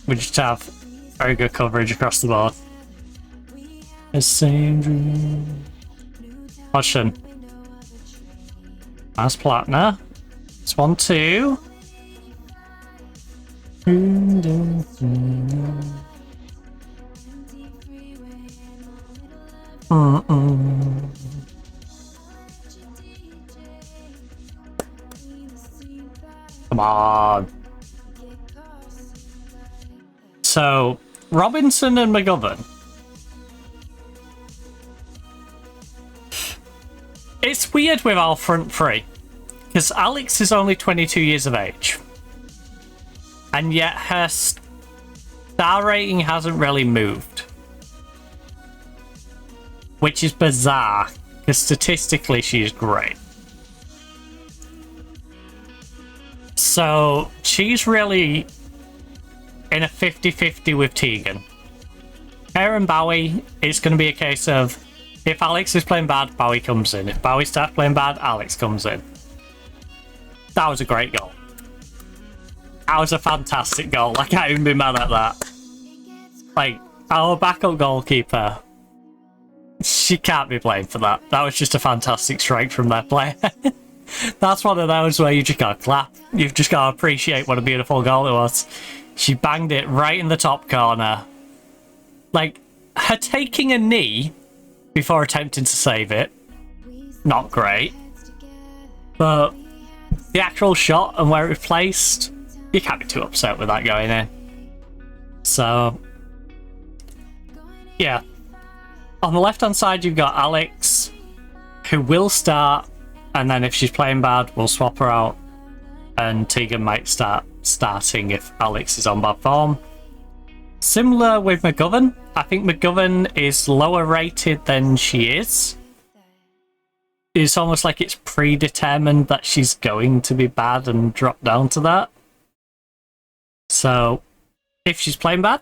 S3: We just have very good coverage across the board. The same dream. Hodgson. That's Platner. It's 1-2. Come on. So, Robinson and McGovern. It's weird with our front three, because Alex is only 22 years of age, and yet her star rating hasn't really moved, which is bizarre, because statistically she is great. So she's really in a 50-50 with Tegan. Her and Bowie, it's going to be a case of, if Alex is playing bad, Bowie comes in. If Bowie starts playing bad, Alex comes in. That was a great goal. That was a fantastic goal. I can't even be mad at that. Like, our backup goalkeeper, she can't be blamed for that. That was just a fantastic strike from their player. That's one of those where you just gotta clap. You've just gotta appreciate what a beautiful goal it was. She banged it right in the top corner. Like, her taking a knee before attempting to save it not great. But the actual shot and where it was placed, you can't be too upset with that going in. So, yeah. On the left-hand side, you've got Alex, who will start, and then if she's playing bad, we'll swap her out. And Tegan might start starting if Alex is on bad form. Similar with McGovern. I think McGovern is lower rated than she is. It's almost like it's predetermined that she's going to be bad and drop down to that. So, if she's playing bad,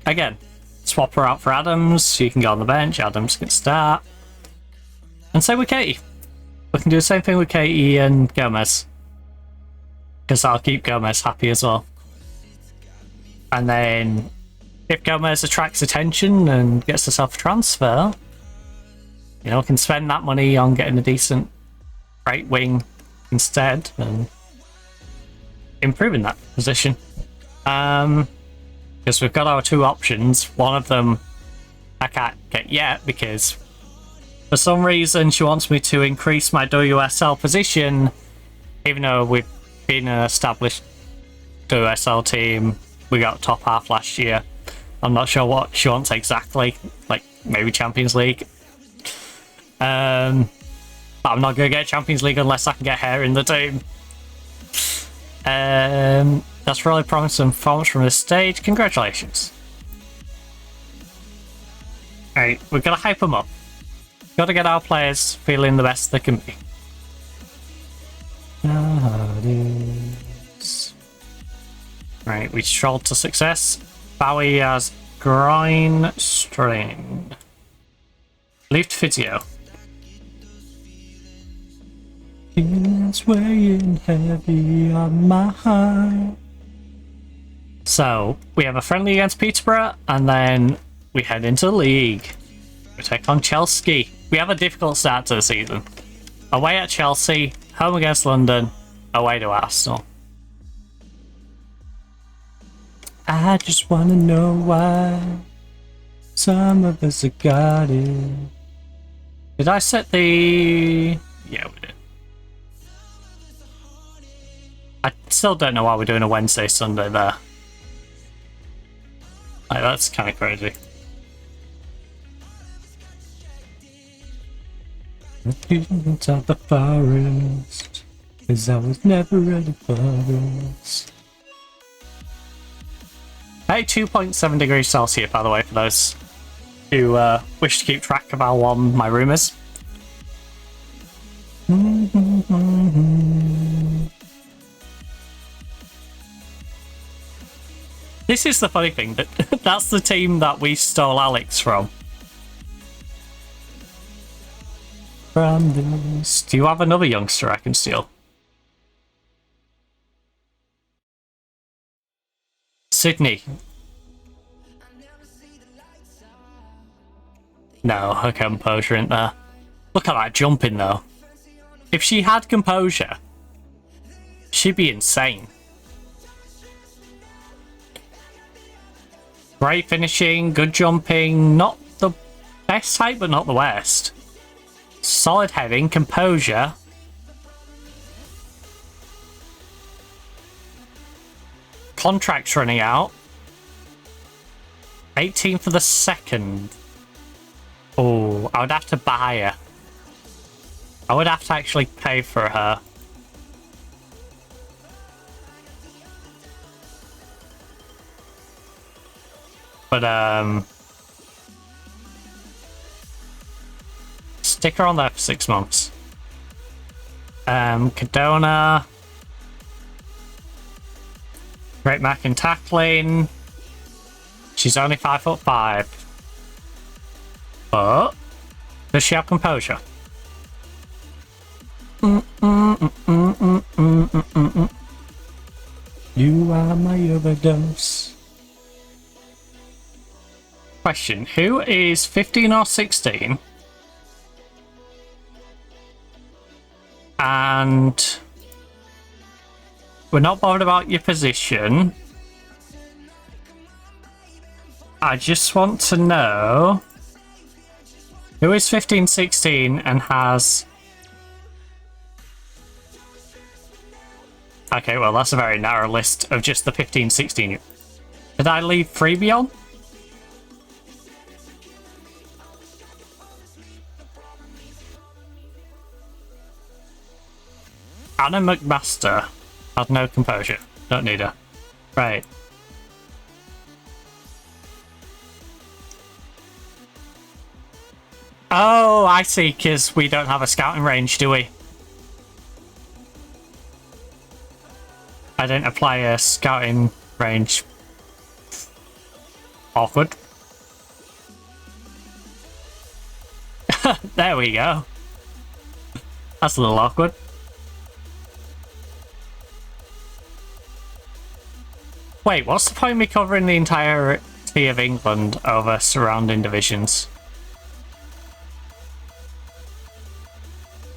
S3: again, swap her out for Adams. She can go on the bench, Adams can start. And same with Katie. We can do the same thing with Katie and Gomez. Because I'll keep Gomez happy as well. And then, if Gomez attracts attention and gets herself a transfer, you know, can spend that money on getting a decent right wing instead and improving that position. Because we've got our two options. One of them I can't get yet because for some reason she wants me to increase my WSL position, even though we've been an established WSL team. We got top half last year. I'm not sure what she wants exactly, like maybe Champions League. I'm not going to get Champions League unless I can get her in the team. That's really promising performance from this stage. Congratulations. Alright, we've got to hype them up. Got to get our players feeling the best they can be. Right, we strolled to success. Bowie has groin strain. Leave to physio. It's weighing heavy on my heart. So, we have a friendly against Peterborough, and then we head into the league. We take on Chelsea. We have a difficult start to the season. Away at Chelsea, home against London, away to Arsenal. I just want to know why some of us have got it. Did I set the... Yeah, we did. I still don't know why we're doing a Wednesday, Sunday there. Like, that's kind of crazy. Inside the forest, 'cause I was never ready for this. 2.7 degrees Celsius, by the way, for those who wish to keep track of how warm my room is. This is the funny thing, that that's the team that we stole Alex from. From this. Do you have another youngster I can steal? Sydney. No, her composure isn't there. Look at that jumping though. If she had composure, she'd be insane. Great finishing, good jumping, not the best height but not the worst. Solid heading, composure. Contract's running out. 18 for the second. Oh, I would have to buy her. I would have to actually pay for her. But, stick her on there for 6 months. Cadona. Great mark and tackling. She's only 5'5". But does she have composure? You are my overdose. Question, who is 15 or 16? And we're not bothered about your position. I just want to know Who is 15, 16 and has... Okay, well, that's a very narrow list of just the 15, 16. Did I leave freebie on? Anna McMaster has no composure. Don't need her. Right. Oh, I see, because we don't have a scouting range, do we? I didn't apply a scouting range. Awkward. There we go. That's a little awkward. Wait, what's the point of me covering the entirety of England over surrounding divisions?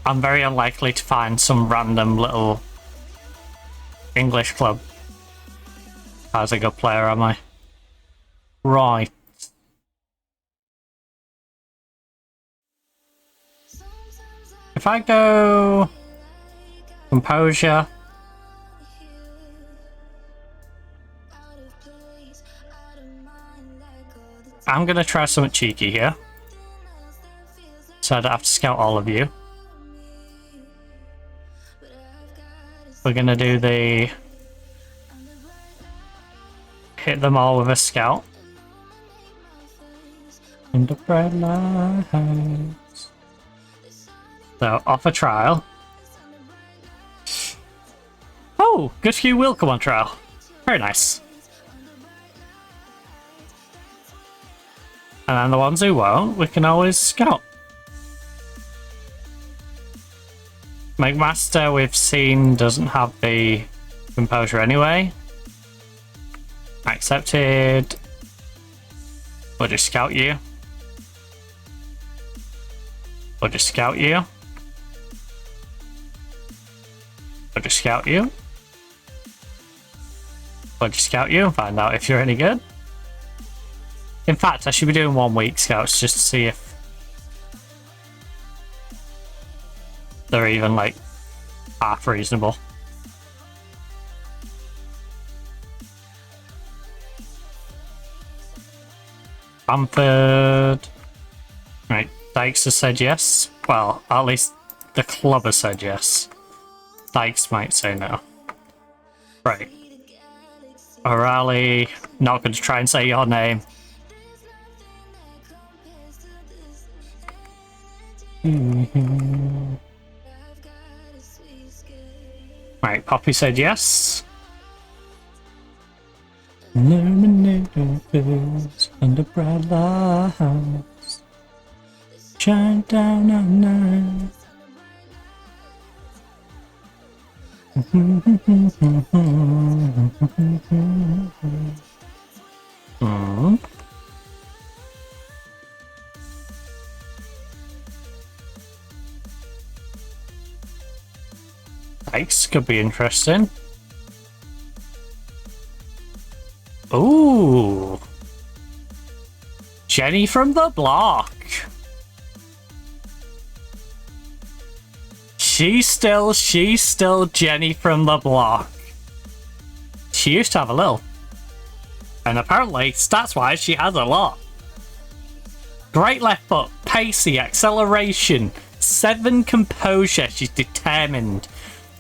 S3: I'm very unlikely to find some random little English club as a good player, am I? Right. If I go composure, I'm gonna try something cheeky here, so I don't have to scout all of you. We're gonna do the hit them all with a scout. In the bright lights. So off a trial. Oh, good few will come on trial. Very nice. And then the ones who won't, we can always scout. McMaster, we've seen, doesn't have the composure anyway. Accepted. We'll just scout you. We'll just scout you. We'll just scout you. We'll just scout you and find out if you're any good. In fact, I should be doing 1 week scouts just to see if they're even like half reasonable. Bamford. Right, Dykes has said yes. Well, at least the club has said yes. Dykes might say no. Right. O'Reilly, not going to try and say your name. Right, Poppy said yes. Illuminated under bright lights, shine down on night. Dykes could be interesting. Ooh. Jenny from the block. She's still Jenny from the block. She used to have a little. And apparently, stats-wise, she has a lot. Great left foot, pacey, acceleration, 7 composure, she's determined.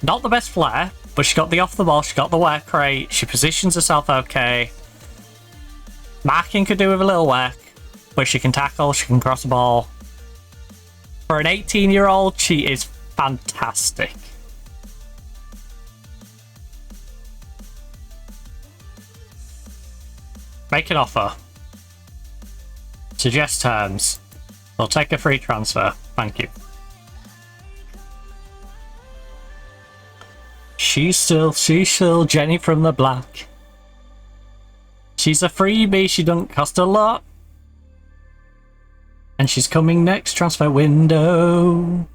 S3: Not the best flair, but she got the off the ball, she got the work rate, she positions herself okay. Marking could do with a little work, but she can tackle, she can cross the ball. For an 18-year-old, she is fantastic. Make an offer. Suggest terms. We'll take a free transfer. Thank you. She's still Jenny from the block. She's a freebie, she don't cost a lot. And she's coming next transfer window.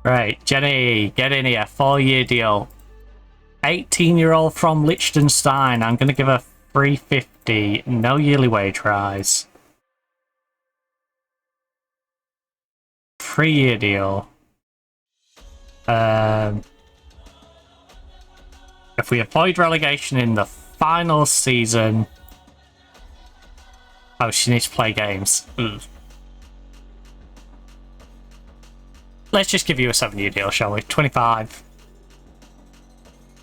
S3: Right, Jenny, get in here. 4-year deal. 18-year-old from Liechtenstein. I'm going to give her $350. No yearly wage rise. 3-year deal. If we avoid relegation in the final season... Oh, she needs to play games. Ugh. Let's just give you a 7-year deal, shall we? 25.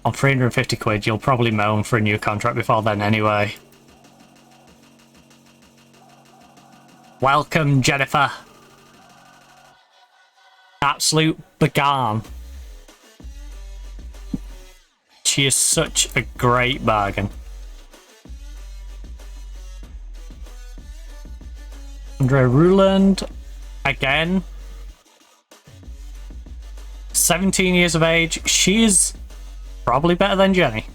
S3: On 350 quid, you'll probably moan for a new contract before then anyway. Welcome, Jennifer. Absolute bargain. She is such a great bargain. Andre Ruland, again. 17 years of age. She is probably better than Jenny.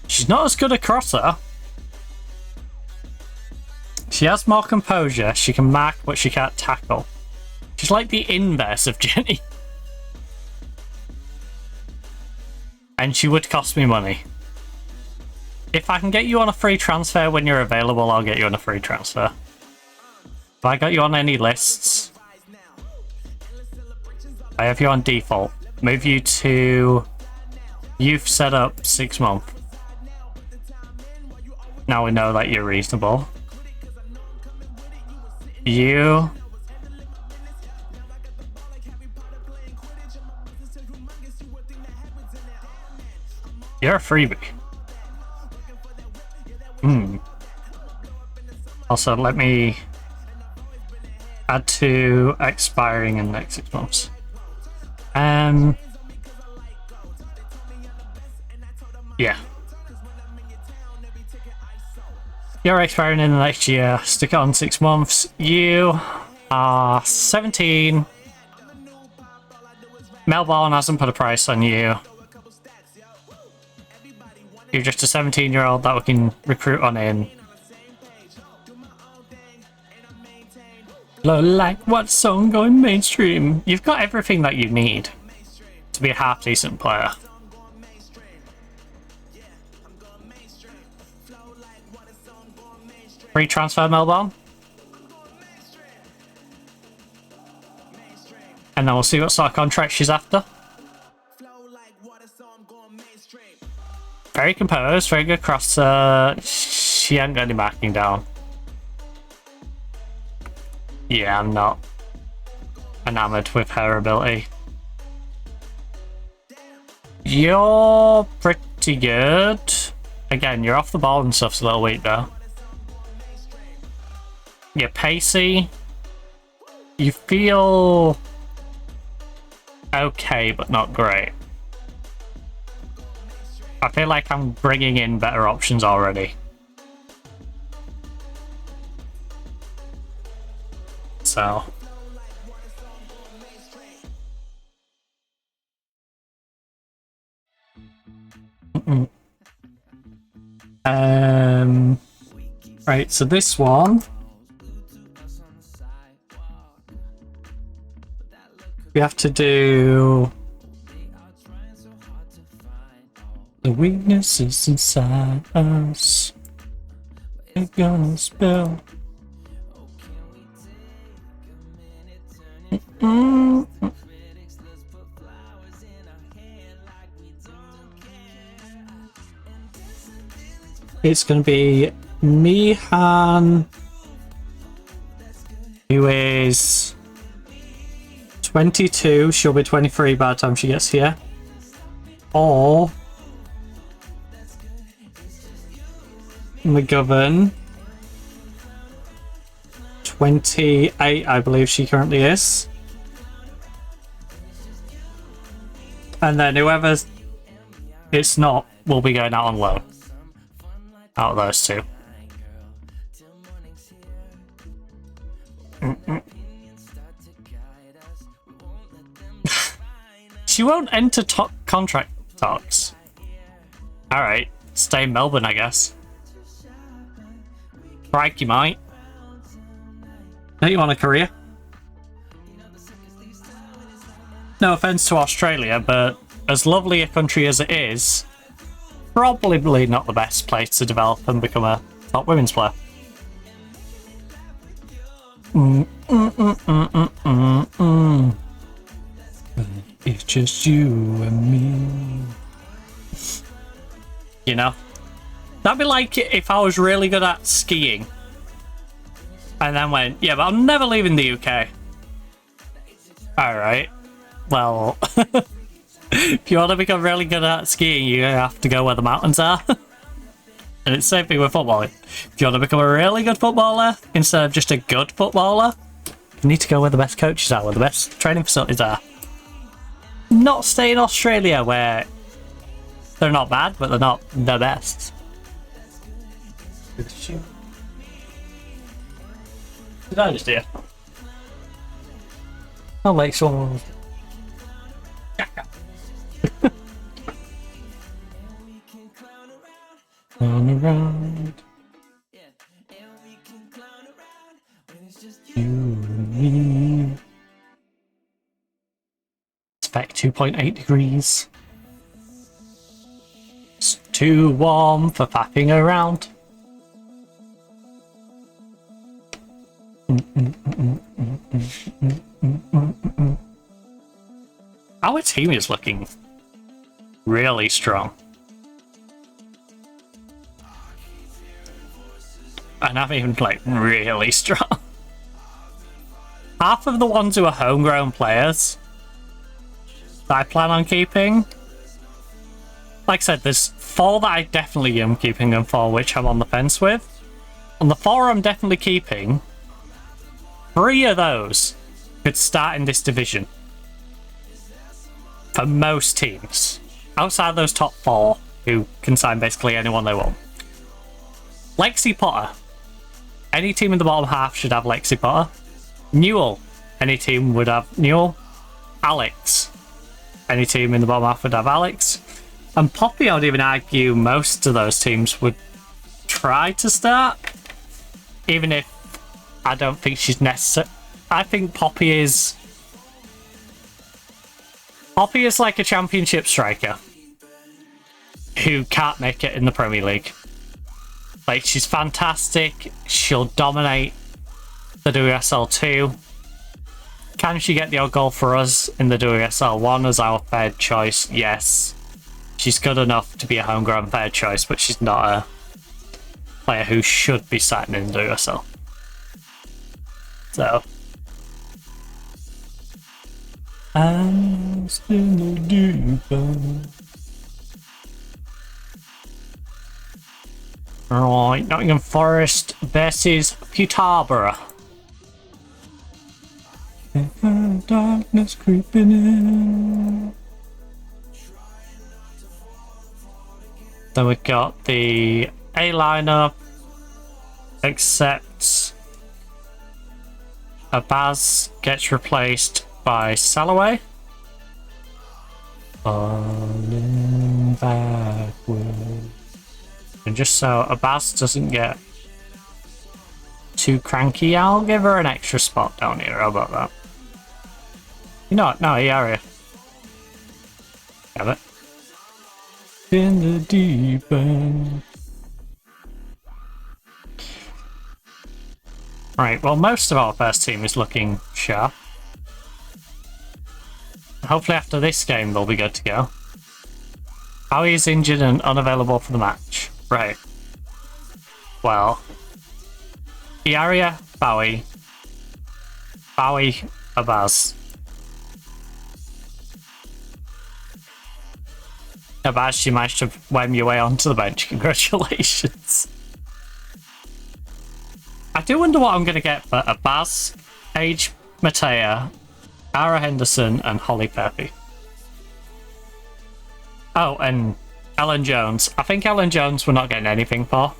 S3: She's not as good a crosser. She has more composure. She can mark, but she can't tackle. She's like the inverse of Jenny. And she would cost me money. If I can get you on a free transfer when you're available, I'll get you on a free transfer. Have I got you on any lists? I have you on default. Move you to youth setup 6 month. Now we know that you're reasonable. You... You're a freebie. Also, let me add to expiring in the next 6 months. Yeah. You're expiring in the next year. Stick it on 6 months. You are 17. Melbourne hasn't put a price on you. You're just a 17-year-old that we can recruit on in. Look like what song going mainstream? You've got everything that you need to be a half-decent player. Free transfer, Melbourne. And then we'll see what sort of contract she's after. Very composed, very good crosser. She ain't got any marking down. Yeah, I'm not enamoured with her ability. You're pretty good. Again, you're off the ball and stuff's a little weak though. You're pacey. You feel okay, but not great. I feel like I'm bringing in better options already. So. Right, so this one. We have to do the weaknesses inside us. We're gonna spill. It's gonna be Mihan, who is 22, she'll be 23 by the time she gets here. Or McGovern, 28, I believe she currently is. And then whoever it's not will be going out on loan. Out of those two. She won't enter top contract talks. Alright, stay in Melbourne, I guess. Crikey, mate. Don't you want a career? No offense to Australia, but as lovely a country as it is, probably not the best place to develop and become a top women's player. just you and me. You know? That'd be like if I was really good at skiing. And then went, yeah, but I'm never leaving the UK. Alright. Well, if you want to become really good at skiing, you have to go where the mountains are. And it's the same thing with footballing. If you want to become a really good footballer, instead of just a good footballer, you need to go where the best coaches are, where the best training facilities are. Not stay in Australia, where they're not bad, but they're not the best. Did I just hear? I'll make someone. Clown around. You and me. Spec 2.8 degrees. It's too warm for faffing around. Our team is looking really strong. And I'm even like really strong. Half of the ones who are homegrown players that I plan on keeping. Like I said, there's 4 that I definitely am keeping and 4 which I'm on the fence with. On the 4 I'm definitely keeping, 3 of those could start in this division. For most teams. Outside those top 4, who can sign basically anyone they want. Lexi Potter. Any team in the bottom half should have Lexi Potter. Newell. Any team would have Newell. Alex. Any team in the bottom half would have Alex. And Poppy, I would even argue most of those teams would try to start. Even if I don't think she's necessary. I think Poppy is like a championship striker who can't make it in the Premier League. Like, she's fantastic. She'll dominate the WSL 2. Can she get the odd goal for us in the WSL 1 as our third choice? Yes. She's good enough to be a homegrown third choice, but she's not a player who should be starting in the WSL. So. I'm still a duper. Right, Nottingham Forest versus Peterborough. Darkness creeping in. Then we've got the A lineup, except Abaz gets replaced by Salloway. Falling backwards. And just so Abaz doesn't get too cranky, I'll give her an extra spot down here. How about that? You know what? No, Iaria. Have it. In the deep end. Right, well, most of our first team is looking sharp. Hopefully after this game they'll be good to go. Howie is injured and unavailable for the match. Right. Well, Iaria, Bowie, Abaz. Abaz, you managed to worm your way onto the bench. Congratulations. I do wonder what I'm going to get for Abaz, Paige Matea, Ara Henderson, and Holly Pepe. Oh, and Ellen Jones. I think Ellen Jones we're not getting anything for.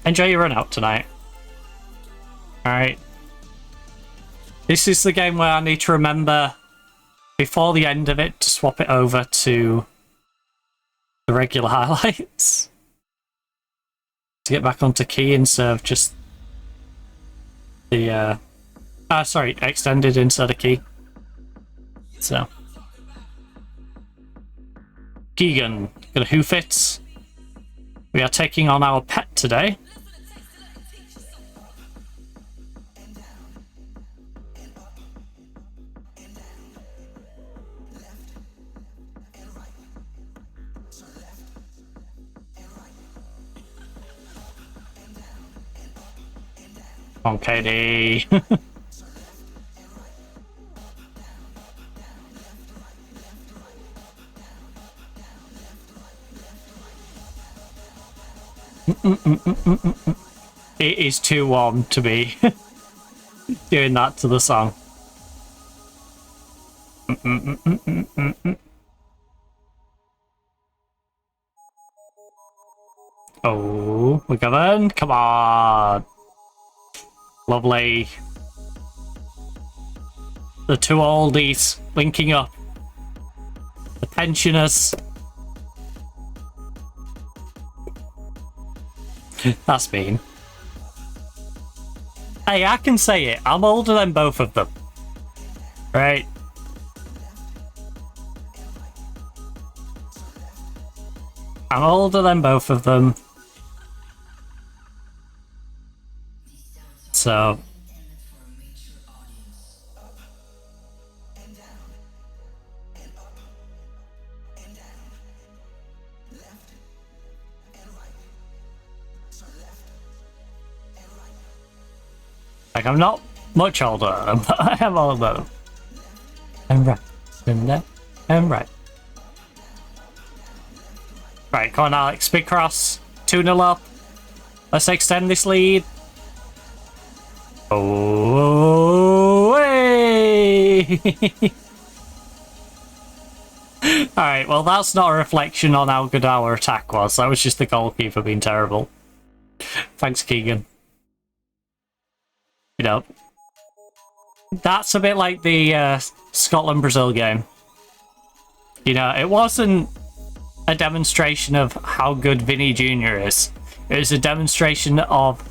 S3: Enjoy your run out tonight. Alright. This is the game where I need to remember before the end of it to swap it over to the regular highlights. To get back onto key instead of just the extended instead of key. So Keegan, gonna hoof it. We are taking on our pet today. On KD. It is too warm to be doing that to the song. Oh, we're coming. Come on. Lovely. The two oldies linking up. The pensioners. That's mean. Hey, I can say it. I'm older than both of them. Right? I'm older than both of them. So... like, I'm not much older than them, but I am older than them. And right. And left. And right. Right, come on, Alex. Big cross. 2-0 up. Let's extend this lead. Oh, hey! Alright, well, that's not a reflection on how good our attack was. That was just the goalkeeper being terrible. Thanks, Keegan. You know, that's a bit like the Scotland-Brazil game. You know, it wasn't a demonstration of how good Vinny Jr. is. It was a demonstration of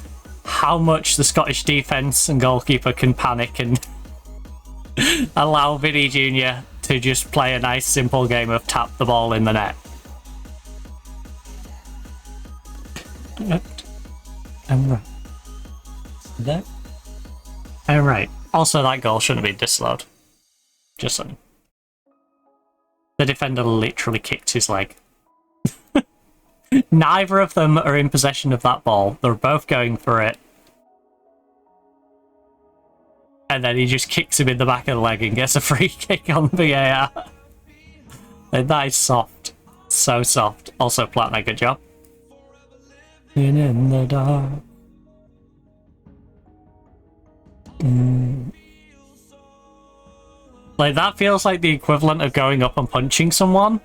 S3: how much the Scottish defence and goalkeeper can panic and allow Vinny Jr. to just play a nice simple game of tap the ball in the net. Left and right. Left and right. Also, that goal shouldn't have been disallowed. Just saying. The defender literally kicked his leg. Neither of them are in possession of that ball. They're both going for it. And then he just kicks him in the back of the leg and gets a free kick on VAR. And that is soft. So soft. Also, Platinum, good job. In the dark. Like, that feels like the equivalent of going up and punching someone,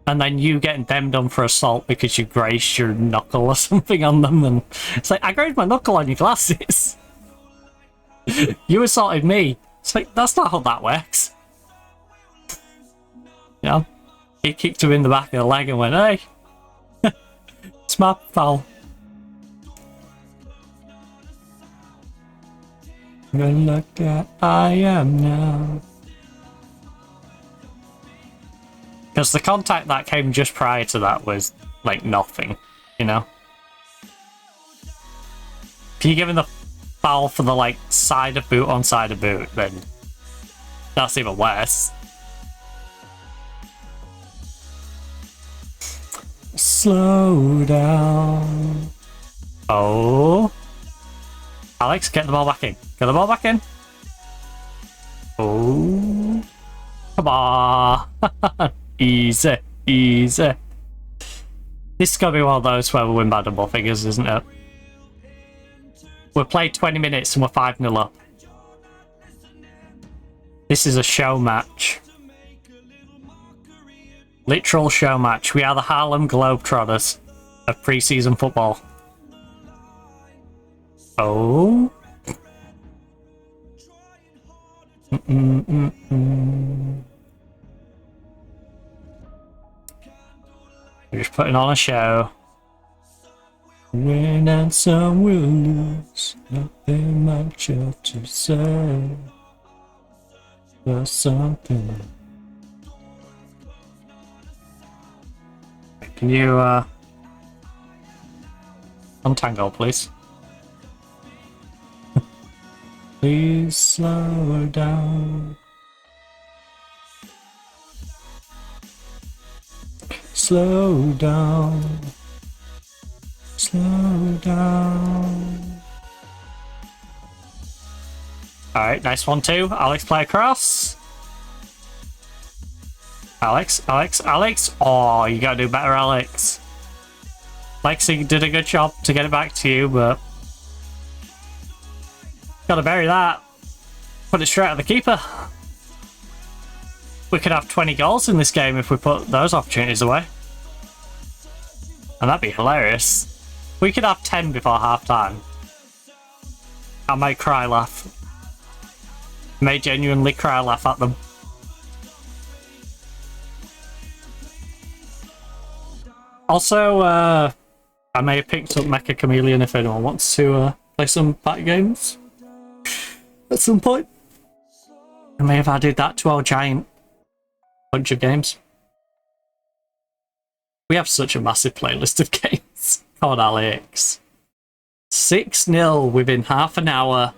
S3: and then you getting them done for assault because you grazed your knuckle or something on them, and it's like, I grazed my knuckle on your glasses. You assaulted me. It's like, that's not how that works. You know? He kicked him in the back of the leg and went, hey, it's my foul. And look at I am now. Because the contact that came just prior to that was, like, nothing, you know? If you're giving the foul for the, like, side of boot on side of boot, then that's even worse. Slow down. Oh. Alex, get the ball back in. Get the ball back in. Oh. Come on. Easy. Easy. This is going to be one of those where we win by double figures, isn't it? We've played 20 minutes and we're 5-0 up. This is a show match. Literal show match. We are the Harlem Globetrotters of pre-season football. Oh. We're just putting on a show. Win and some will lose. Nothing much else to say. But something. Can you untangle, please? Please slow down. Slow down. Slow down. Alright, nice one too. Alex, play across. Alex. Oh, you gotta do better, Alex. Lexi did a good job to get it back to you, but gotta bury that. Put it straight at the keeper. We could have 20 goals in this game if we put those opportunities away. And that'd be hilarious. We could have 10 before half time. I might cry laugh. May genuinely cry laugh at them. Also, I may have picked up Mecha Chameleon if anyone wants to play some party games at some point. I may have added that to our giant bunch of games. We have such a massive playlist of games. Come on, Alex. 6-0 within half an hour.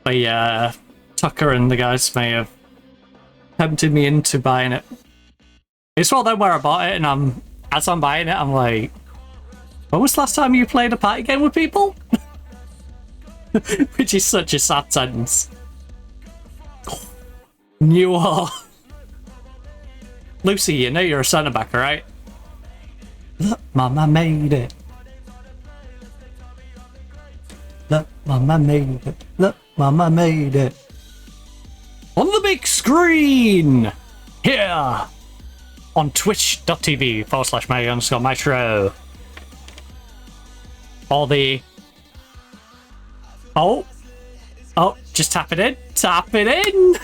S3: But yeah, Tucker and the guys may have tempted me into buying it. It's one of them where I bought it, and as I'm buying it, I'm like, when was the last time you played a party game with people? Which is such a sad sentence. You are. Lucy, you know you're a centre back, right? Look, Mama made it. Look, Mama made it. Look, Mama made it. On the big screen! Here! On twitch.tv/Mario_Maestro. All the... Oh, just tap it in. Tap it in!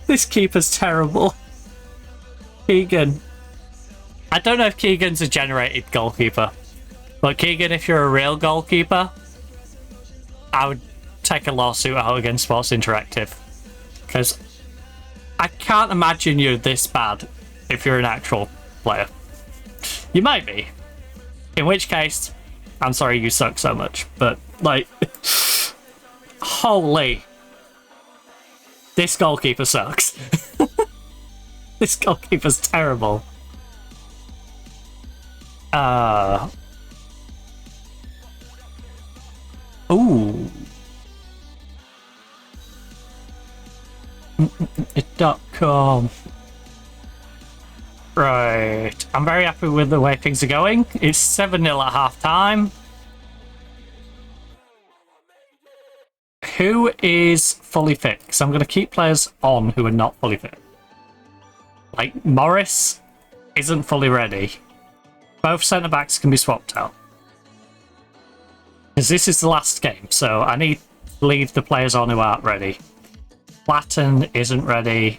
S3: This keeper's terrible. Keegan. I don't know if Keegan's a generated goalkeeper. But Keegan, if you're a real goalkeeper, I would take a lawsuit out against Sports Interactive. Because I can't imagine you're this bad if you're an actual player. You might be. In which case, I'm sorry you suck so much. But, like, holy. This goalkeeper sucks. This goalkeeper's terrible. Ooh. .com. Right. I'm very happy with the way things are going. It's 7-0 at half time. Who is fully fit? Because I'm going to keep players on who are not fully fit. Like, Morris isn't fully ready. Both centre-backs can be swapped out. Because this is the last game, so I need to leave the players on who aren't ready. Platten isn't ready.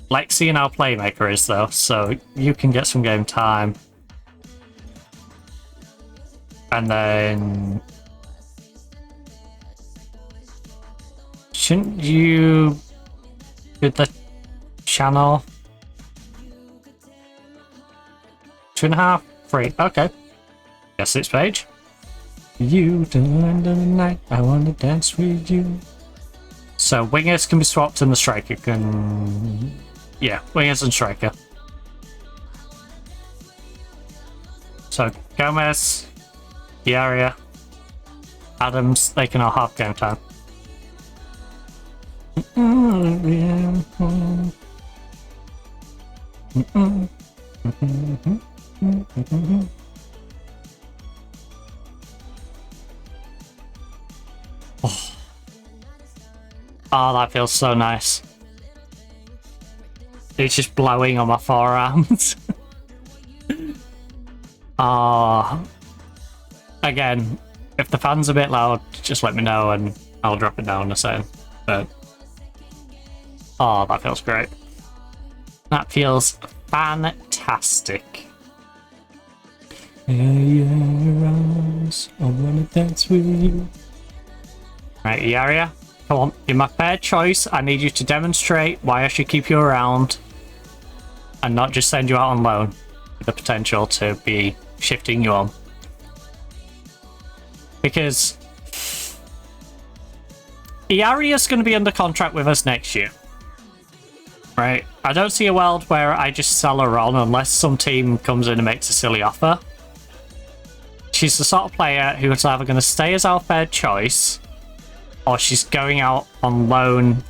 S3: Lexi and our playmaker is, though, so you can get some game time. And then... shouldn't you do the channel? 2.5? 3. Okay. Guess it's page. You till the end of the night, I want to dance with you. So wingers can be swapped and the striker can... yeah, wingers and striker. So Gomez, Diaria, Adams, they can all have game time. Oh, that feels so nice. It's just blowing on my forearms. Again, if the fan's a bit loud, just let me know and I'll drop it down the same. But oh, that feels great. That feels fantastic. I wanna dance with you. Right, Yaria, come on, you're my fair choice. I need you to demonstrate why I should keep you around and not just send you out on loan with the potential to be shifting you on. Because Iaria's going to be under contract with us next year. Right? I don't see a world where I just sell her on unless some team comes in and makes a silly offer. she's the sort of player who's either going to stay as our third choice, or she's going out on loan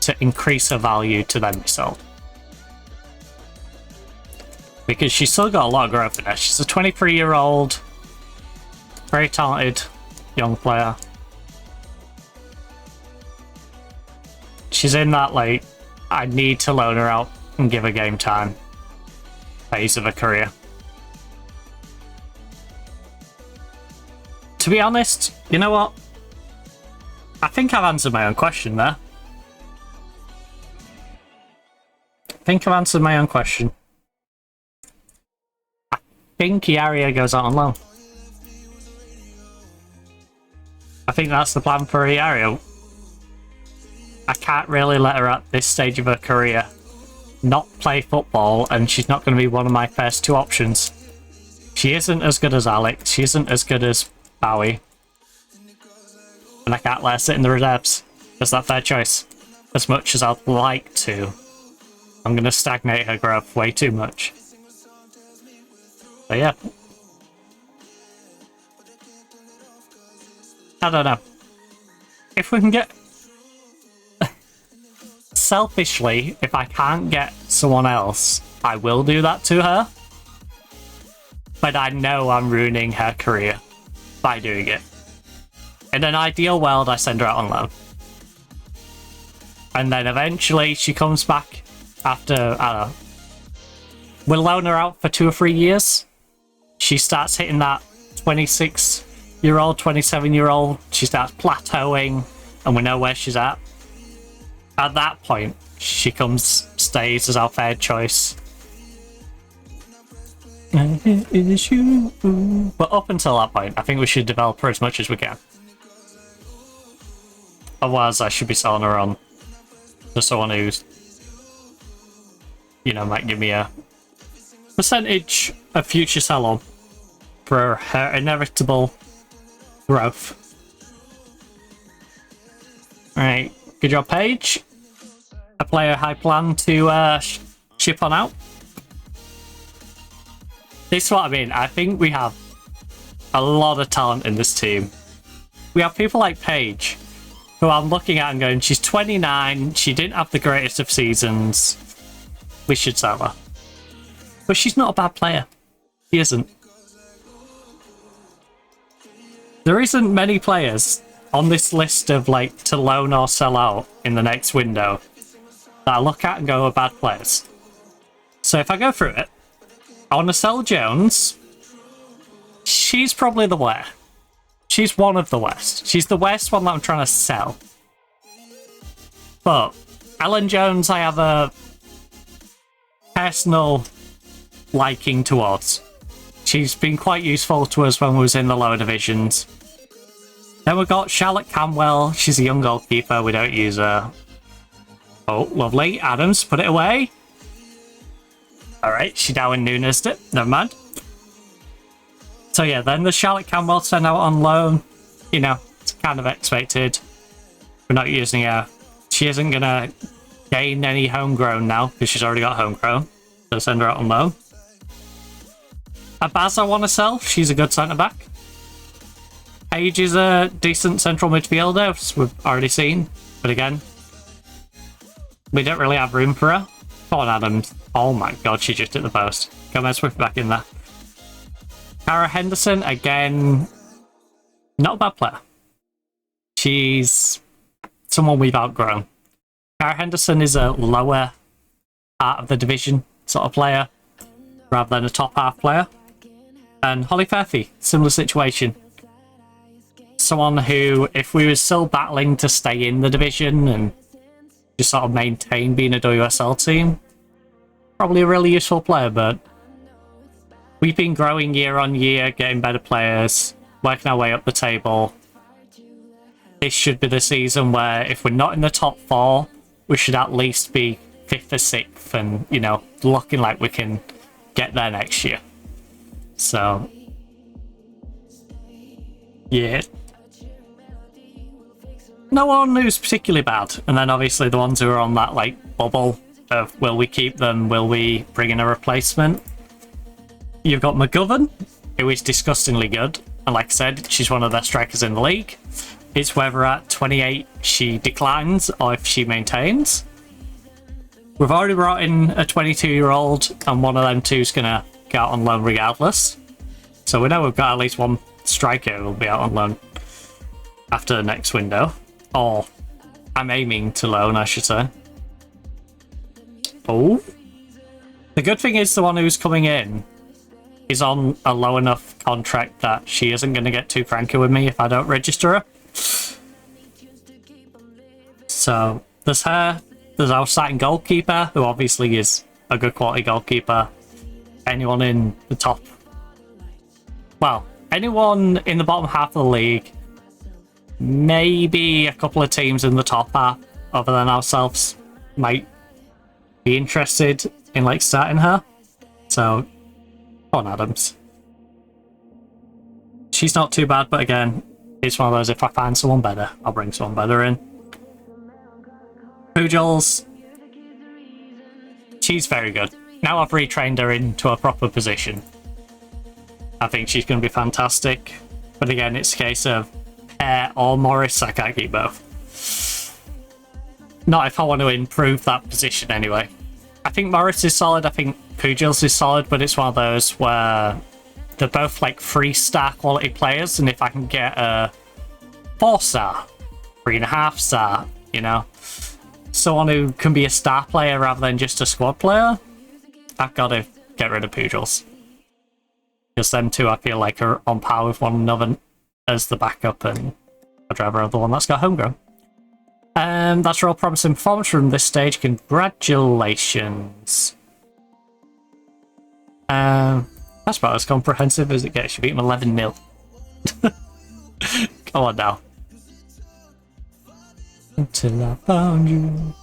S3: to increase her value to then be sold. Because she's still got a lot of growth in her. She's a 23-year-old, very talented young player. She's in that, like, I need to loan her out and give her game time phase of her career. To be honest, you know what? I think I've answered my own question there. I think Yaria goes out on loan. I think that's the plan for Yaria. I can't really let her at this stage of her career not play football, and she's not going to be one of my first two options. She isn't as good as Alex, she isn't as good as Bowie, and I can't let her sit in the reserves as that third choice. As much as I'd like to, I'm going to stagnate her growth way too much. So yeah. I don't know. If we can get... Selfishly, if I can't get someone else, I will do that to her. But I know I'm ruining her career by doing it. In an ideal world, I send her out on loan. And then eventually she comes back after, I don't know, we'll loan her out for 2 or 3 years. She starts hitting that 26-year-old, 27-year-old. She starts plateauing, and we know where she's at. At that point, she stays as our third choice. But up until that point, I think we should develop her as much as we can. Otherwise, I should be selling her on to someone who's, you know, might give me a percentage of future sell-on for her inevitable growth. Alright, good job, Paige. A player I plan to ship on out. This is what I mean. I think we have a lot of talent in this team. We have people like Paige, who I'm looking at and going, she's 29, she didn't have the greatest of seasons. We should sell her. But she's not a bad player. She isn't. There isn't many players on this list of, like, to loan or sell out in the next window that I look at and go are bad players. So if I go through it, I want to sell Jones. She's probably the worst. She's one of the worst. She's the worst one that I'm trying to sell. But Ellen Jones, I have a personal liking towards. She's been quite useful to us when we was in the lower divisions. Then we've got Charlotte Camwell. She's a young goalkeeper. We don't use her. Oh, lovely. Adams, put it away. Alright, she Darwin Nunes it. Never mind. So yeah, then the Charlotte Camwell sent out on loan. You know, it's kind of expected. We're not using her. She isn't going to gain any homegrown now, because she's already got homegrown. So send her out on loan. Abaz I want to sell. She's a good centre-back. Paige is a decent central midfielder, as we've already seen. But again, we don't really have room for her. Come on, Adams. Oh my god, she just hit the post. Come on, Swift back in there. Cara Henderson, again, not a bad player. She's someone we've outgrown. Cara Henderson is a lower part of the division sort of player, rather than a top half player. And Holly Furphy, similar situation. Someone who, if we were still battling to stay in the division and just sort of maintain being a WSL team, probably a really useful player, but we've been growing year on year, getting better players, working our way up the table. This should be the season where if we're not in the top 4, we should at least be 5th or 6th and, you know, looking like we can get there next year. So, yeah. No one who's particularly bad. And then obviously the ones who are on that, like, bubble of will we keep them, will we bring in a replacement? You've got McGovern, who is disgustingly good. And like I said, she's one of the strikers in the league. It's whether at 28 she declines or if she maintains. We've already brought in a 22-year-old, and one of them two's going to go out on loan regardless. So we know we've got at least one striker who will be out on loan after the next window. Or I'm aiming to loan, I should say. Oh. The good thing is the one who's coming in is on a low enough contract that she isn't going to get too cranky with me if I don't register her. So there's her. There's our starting goalkeeper, who obviously is a good quality goalkeeper. Anyone in the top... Well, anyone in the bottom half of the league. Maybe a couple of teams in the top half, other than ourselves, might be interested in, like, starting her. So, go on, Adams. She's not too bad, but again, it's one of those, if I find someone better, I'll bring someone better in. Pujals, she's very good. Now I've retrained her into a proper position. I think she's going to be fantastic. But again, it's a case of Pear or Morris. I can't keep both. Not if I want to improve that position anyway. I think Morris is solid. I think Pujals is solid, but it's one of those where they're both like 3-star quality players, and if I can get a 4-star, 3.5-star, you know, someone who can be a star player rather than just a squad player, I've got to get rid of Pujals. Because them two, I feel like, are on par with one another as the backup, and I'd rather have the one that's got homegrown. That's a real promising performance from this stage. Congratulations. That's about as comprehensive as it gets. You beat them 11-0. Come on now. Until I found you.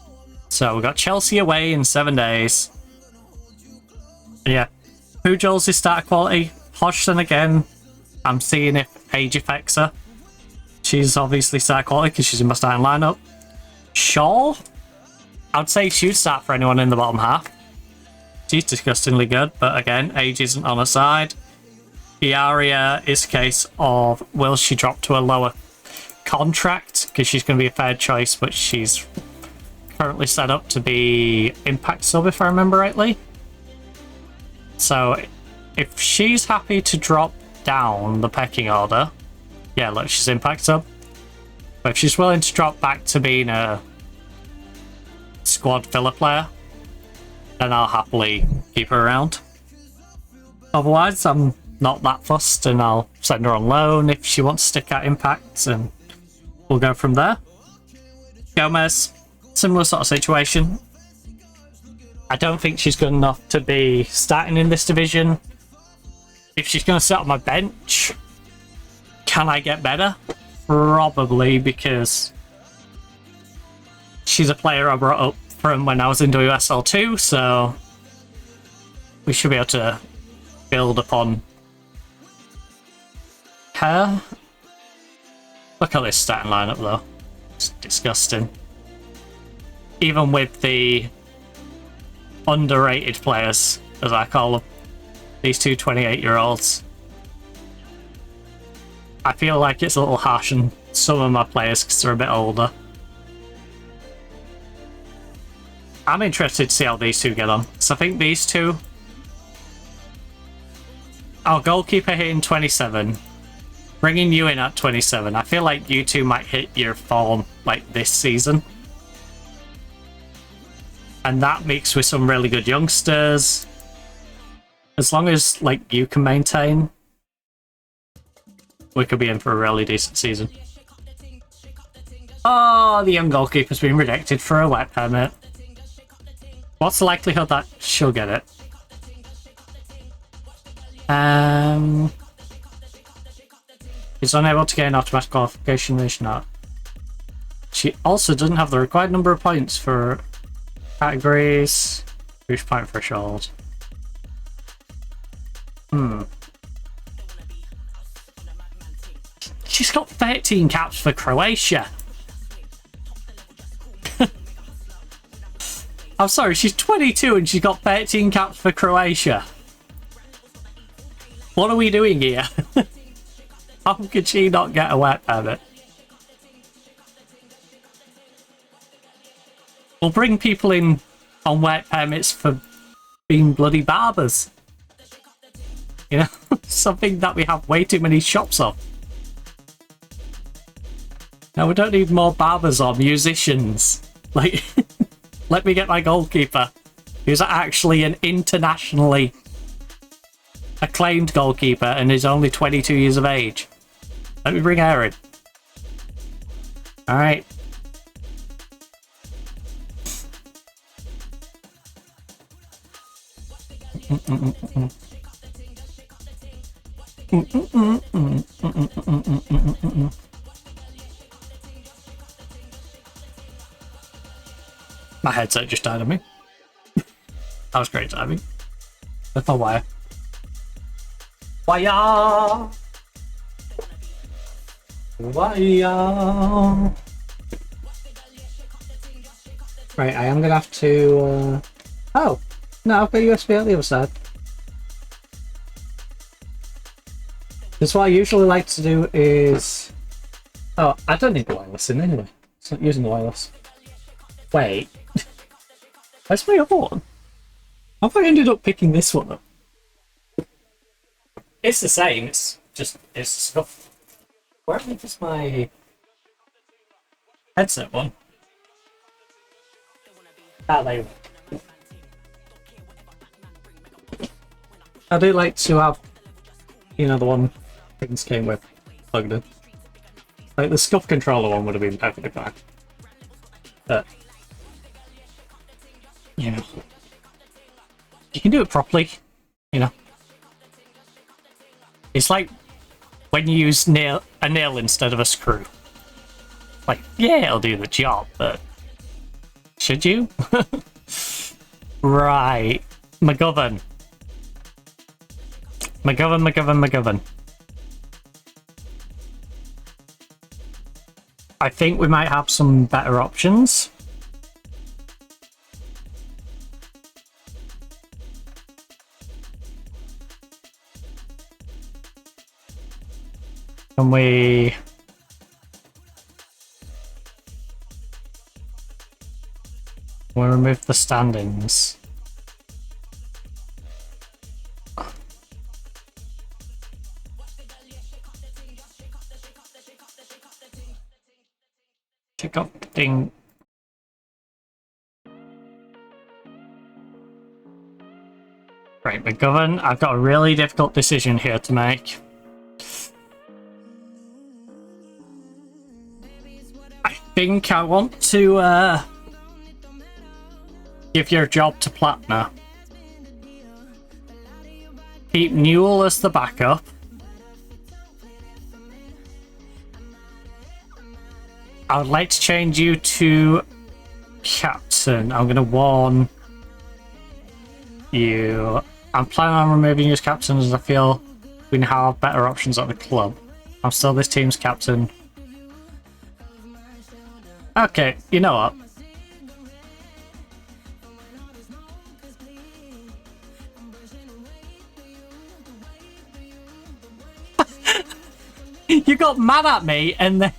S3: So we got Chelsea away in 7 days. Yeah, Pujals is starter quality. Hodgson again. I'm seeing if age affects her. She's obviously starter quality because she's in my starting lineup. Shaw, I'd say she'd start for anyone in the bottom half. She's disgustingly good, but again, age isn't on her side. Iaria is a case of, will she drop to a lower contract? Because she's going to be a fair choice, but she's currently set up to be Impact sub, if I remember rightly. So, if she's happy to drop down the pecking order, yeah, look, she's Impact sub. But if she's willing to drop back to being a squad filler player, then I'll happily keep her around. Otherwise, I'm not that fussed, and I'll send her on loan if she wants to stick at Impact, and we'll go from there. Gomez, similar sort of situation. I don't think she's good enough to be starting in this division. If she's going to sit on my bench, can I get better? Probably, because she's a player I brought up from when I was in WSL 2, so we should be able to build upon her. Look at this starting lineup though. It's disgusting. Even with the underrated players, as I call them, these two 28-year-olds. I feel like it's a little harsh on some of my players because they're a bit older. I'm interested to see how these two get on. So I think these two... Our goalkeeper hitting 27. Bringing you in at 27. I feel like you two might hit your form like this season. And that mixed with some really good youngsters. As long as like you can maintain, we could be in for a really decent season. Oh, the young goalkeeper's been rejected for a wet permit. What's the likelihood that she'll get it? She's unable to gain automatic qualification. She's not. She also doesn't have the required number of points for categories. Boost point threshold. She's got 13 caps for Croatia. I'm sorry, she's 22 and she's got 13 caps for Croatia. What are we doing here? How could she not get a work permit? We'll bring people in on work permits for being bloody barbers. You know, something that we have way too many shops of. Now, we don't need more barbers or musicians. Like, let me get my goalkeeper, who's actually an internationally acclaimed goalkeeper and is only 22 years of age. Let me bring her in. Alright. My headset just died on me. That was great timing. With my wire. Wire! Wire! Right, I am gonna have to. Oh! No, I've got USB on the other side. Because what I usually like to do is... Oh, I don't need the wireless in anyway. It's not using the wireless. Wait. Where's my other one? How have I ended up picking this one up? It's the same, it's just... it's stuff. Where is my... headset one? Ah, there you go. I do like to have, you know, the one things came with plugged in. Like the scuff controller one would have been perfectly fine. But, you know, you can do it properly, you know. It's like when you use a nail instead of a screw. Like, yeah, it'll do the job, but should you? Right. McGovern. McGovern. I think we might have some better options. Can we... we'll remove the standings. Check up thing. Right, McGovern, I've got a really difficult decision here to make. I think I want to give your job to Platner. Keep Newell as the backup. I would like to change you to captain. I'm going to warn you. I'm planning on removing you as captain as I feel we now have better options at the club. I'm still this team's captain. Okay, you know what? You got mad at me and then...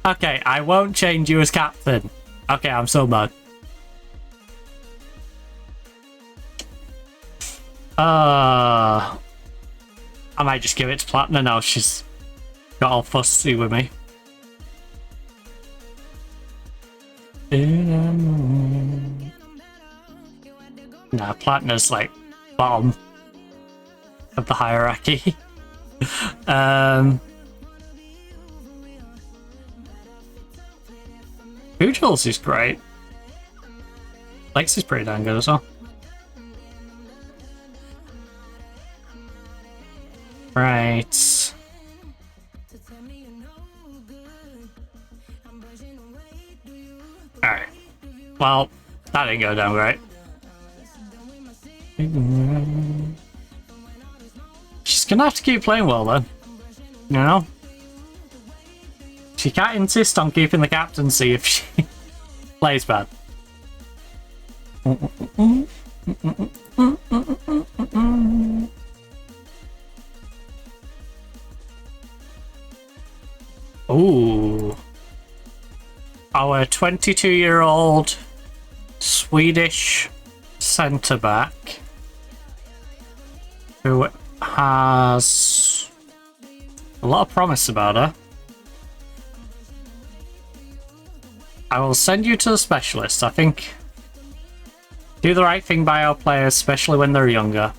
S3: Okay, I won't change you as captain. Okay, I'm so mad. I might just give it to Platner now. She's got all fussy with me. Nah, Platner's like bottom of the hierarchy. Pujals is great. Lex is pretty damn good as well. Right. Alright. Well, that didn't go down great. She's gonna have to keep playing well then. You know? She can't insist on keeping the captaincy if she plays bad. Ooh. Our 22-year-old Swedish centre-back who has a lot of promise about her. I will send you to the specialist. I think do the right thing by our players, especially when they're younger.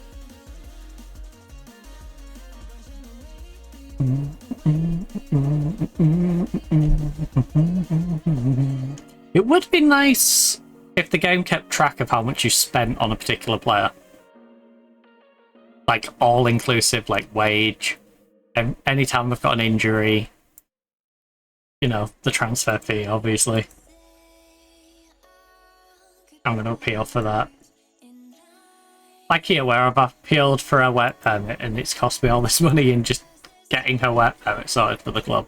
S3: It would be nice if the game kept track of how much you spent on a particular player. Like all-inclusive, like wage, and anytime they've got an injury, you know, the transfer fee, obviously. I'm going to appeal for that. Like here, where I've appealed for a work permit and it's cost me all this money in just getting her work permit sorted for the club.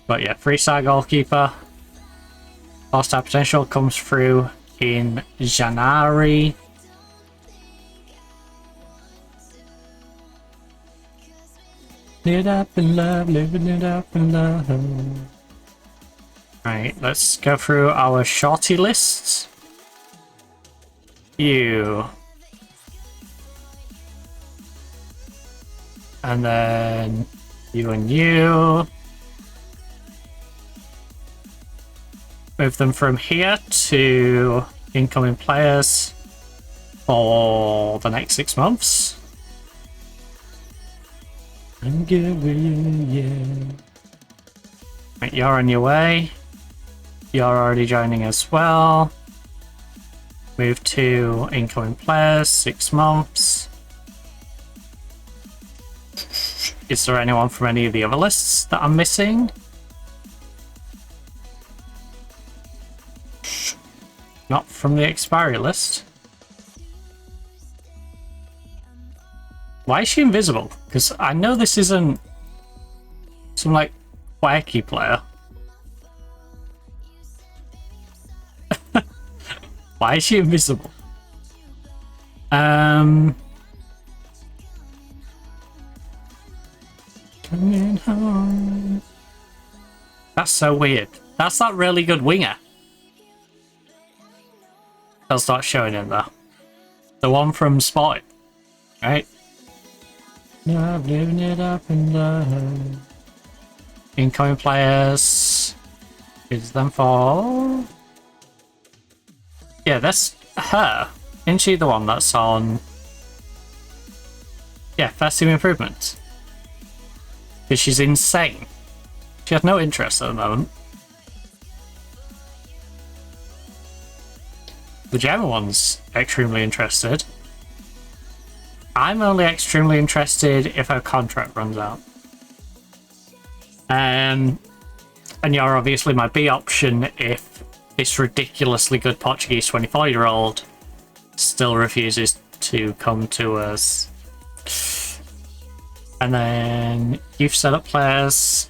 S3: But yeah, 3-star goalkeeper. All-star potential comes through in January. Live it up in love, living it up in love. Right, let's go through our shorty lists. You. And then you and you. Move them from here to incoming players for the next 6 months. I'm good with you, yeah. Right, you're on your way. You're already joining as well. Move to incoming players, 6 months. Is there anyone from any of the other lists that I'm missing? Not from the expiry list. Why is she invisible? Because I know this isn't some like wacky player. Why is she invisible? Coming home. That's so weird. That's that really good winger. They'll start showing in there. The one from Spotted, right? No, I'm living it up in love. Incoming players. Is them for? Yeah, that's her. Isn't she the one that's on? Yeah, first team improvements. Because she's insane. She has no interest at the moment. The Gemma one's extremely interested. I'm only extremely interested if her contract runs out. And you're obviously my B option if this ridiculously good Portuguese 24-year-old still refuses to come to us. And then you've set up players.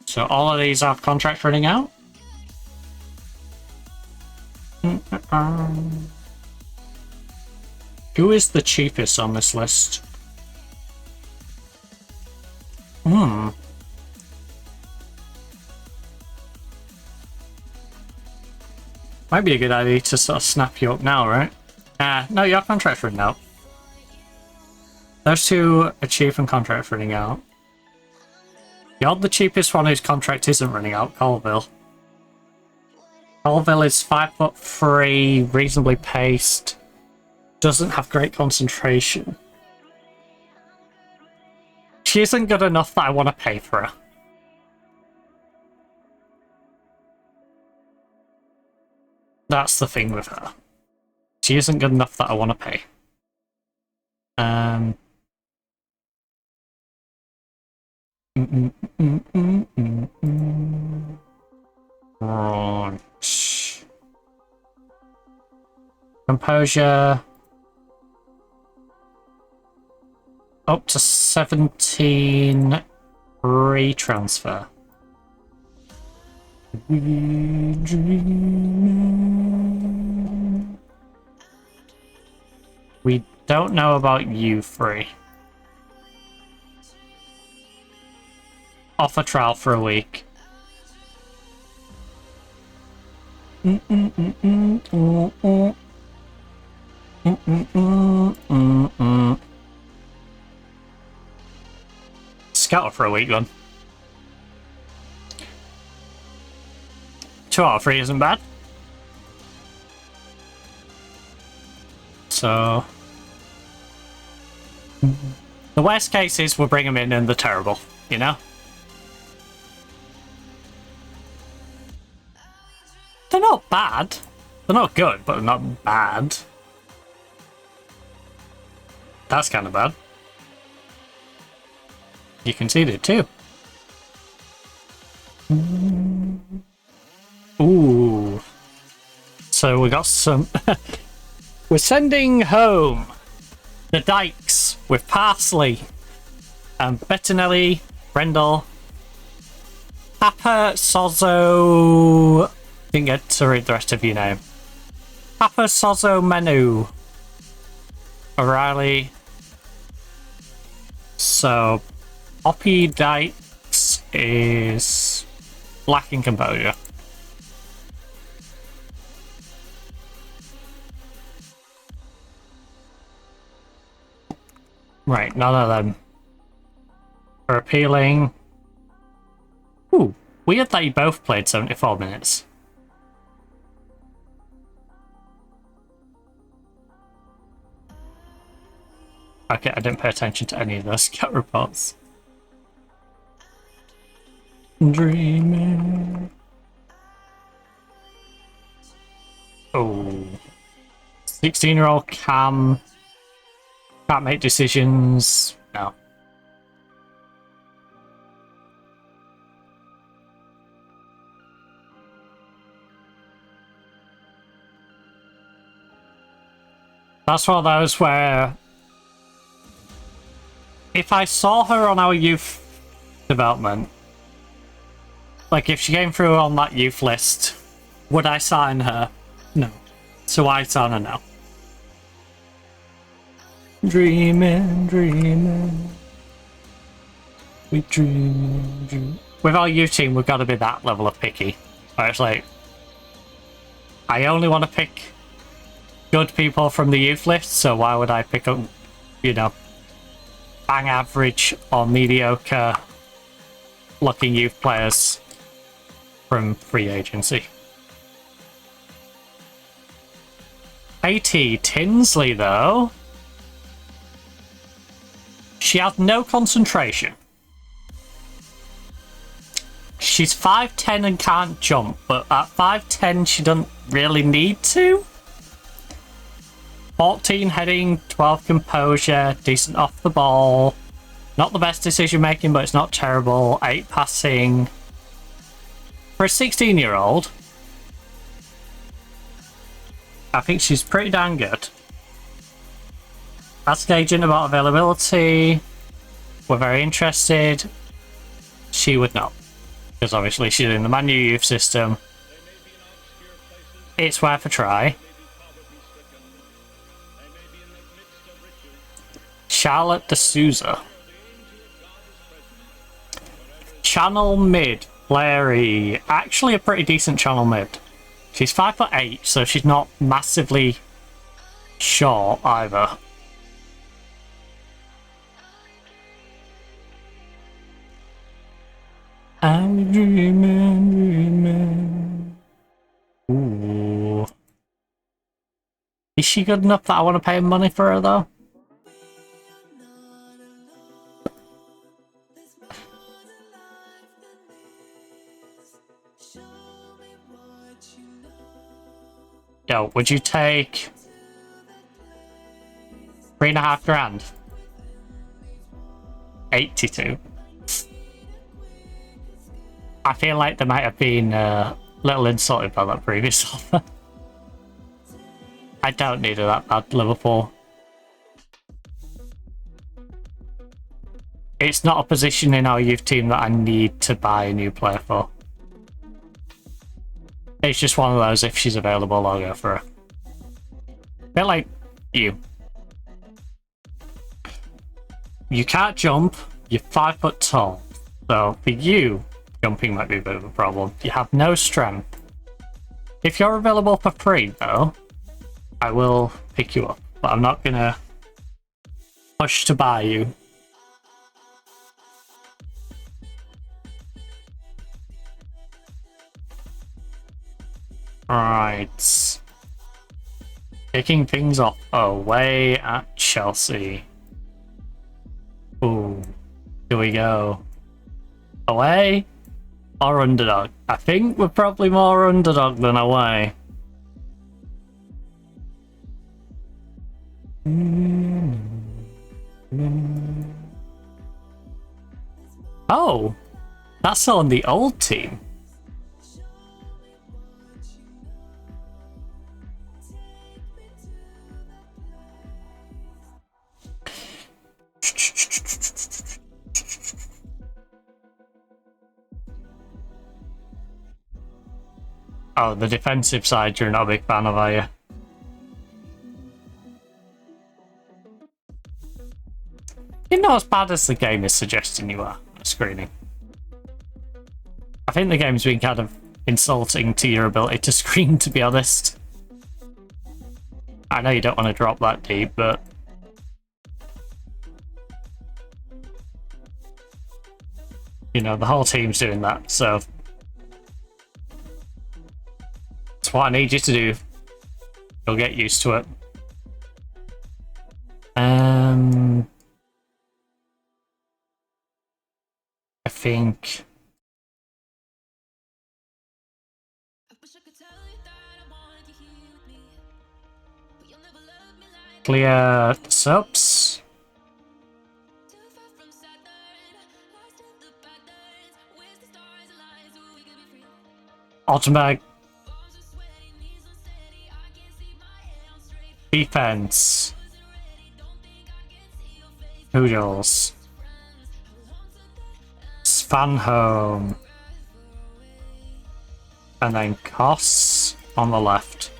S3: So all of these have contracts running out. Who is the cheapest on this list? Might be a good idea to sort of snap you up now, right? No, your contract's running out. Those two are cheap and contract's running out. You're the cheapest one whose contract isn't running out, Colville. Colville is 5'3", reasonably paced, doesn't have great concentration. She isn't good enough that I want to pay for her. That's the thing with her. She isn't good enough that I want to pay. Right. Composure. Up to 17 retransfer. We don't know about you three. Offer trial for a week. Scatter for a week then. 2 out of 3 isn't bad. So the worst case is we'll bring them in and they're terrible, you know? They're not bad. They're not good, but they're not bad. That's kind of bad. You conceded too. Ooh. So we got some... We're sending home the Dykes with Parsley and Bettinelli, Brendel, Papa Sozo... Didn't get to read the rest of your name. Papa Sozo Menu. O'Reilly. So, Oppie Dykes is lacking composure. Right, none of them are appealing. Ooh, weird that you both played 74 minutes. Okay, I didn't pay attention to any of those scout reports. Dreaming. Oh. 16-year-old Cam. Can't make decisions. No. That's one of those where if I saw her on our youth development, like if she came through on that youth list, would I sign her? No. So I sign her now. Dreaming, dreaming. We dream. With our youth team, we've got to be that level of picky. Where it's like, I only want to pick good people from the youth list, so why would I pick up, you know, bang average or mediocre looking youth players from free agency? AT Tinsley, though. She has no concentration. She's 5'10 and can't jump, but at 5'10 she doesn't really need to. 14 heading, 12 composure, decent off the ball. Not the best decision making, but it's not terrible. 8 passing. For a 16-year-old, I think she's pretty damn good. Ask agent about availability. We're very interested. She would not, because obviously she's in the Man U youth system. It's worth a try. Charlotte D'Souza. Channel mid. Larry. Actually a pretty decent channel mid. She's 5'8", so she's not massively short either. I'm dreaming, dreaming. Ooh. Is she good enough that I want to pay money for her, though? Yo, would you take 3.5 grand? 82. I feel like they might have been a little insulted by that previous offer. I don't need her that bad, Liverpool. it's not a position in our youth team that I need to buy a new player for. It's just one of those, if she's available, I'll go for her. A bit like you. You can't jump, you're 5 foot tall. So for you, jumping might be a bit of a problem. You have no strength. If you're available for free, though, I will pick you up. But I'm not gonna push to buy you. Right. Kicking things off away at Chelsea. Ooh. Here we go. Away or underdog? I think we're probably more underdog than away. Oh, that's on the old team. Oh, the defensive side you're not a big fan of, are you? You're not as bad as the game is suggesting you are at screening. I think the game's been kind of insulting to your ability to screen, to be honest. I know you don't want to drop that deep, but... you know, the whole team's doing that, so... that's what I need you to do. You'll get used to it. I think... clear subs. Ultimate defense. Poodles. Span home. And then costs on the left.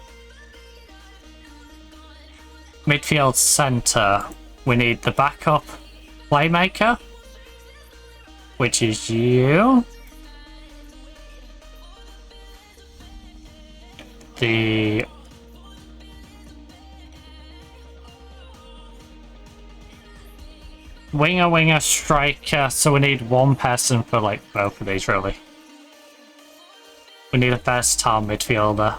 S3: Midfield centre. We need the backup playmaker, which is you. The winger, striker, so we need one person for like both of these really. We need a versatile midfielder.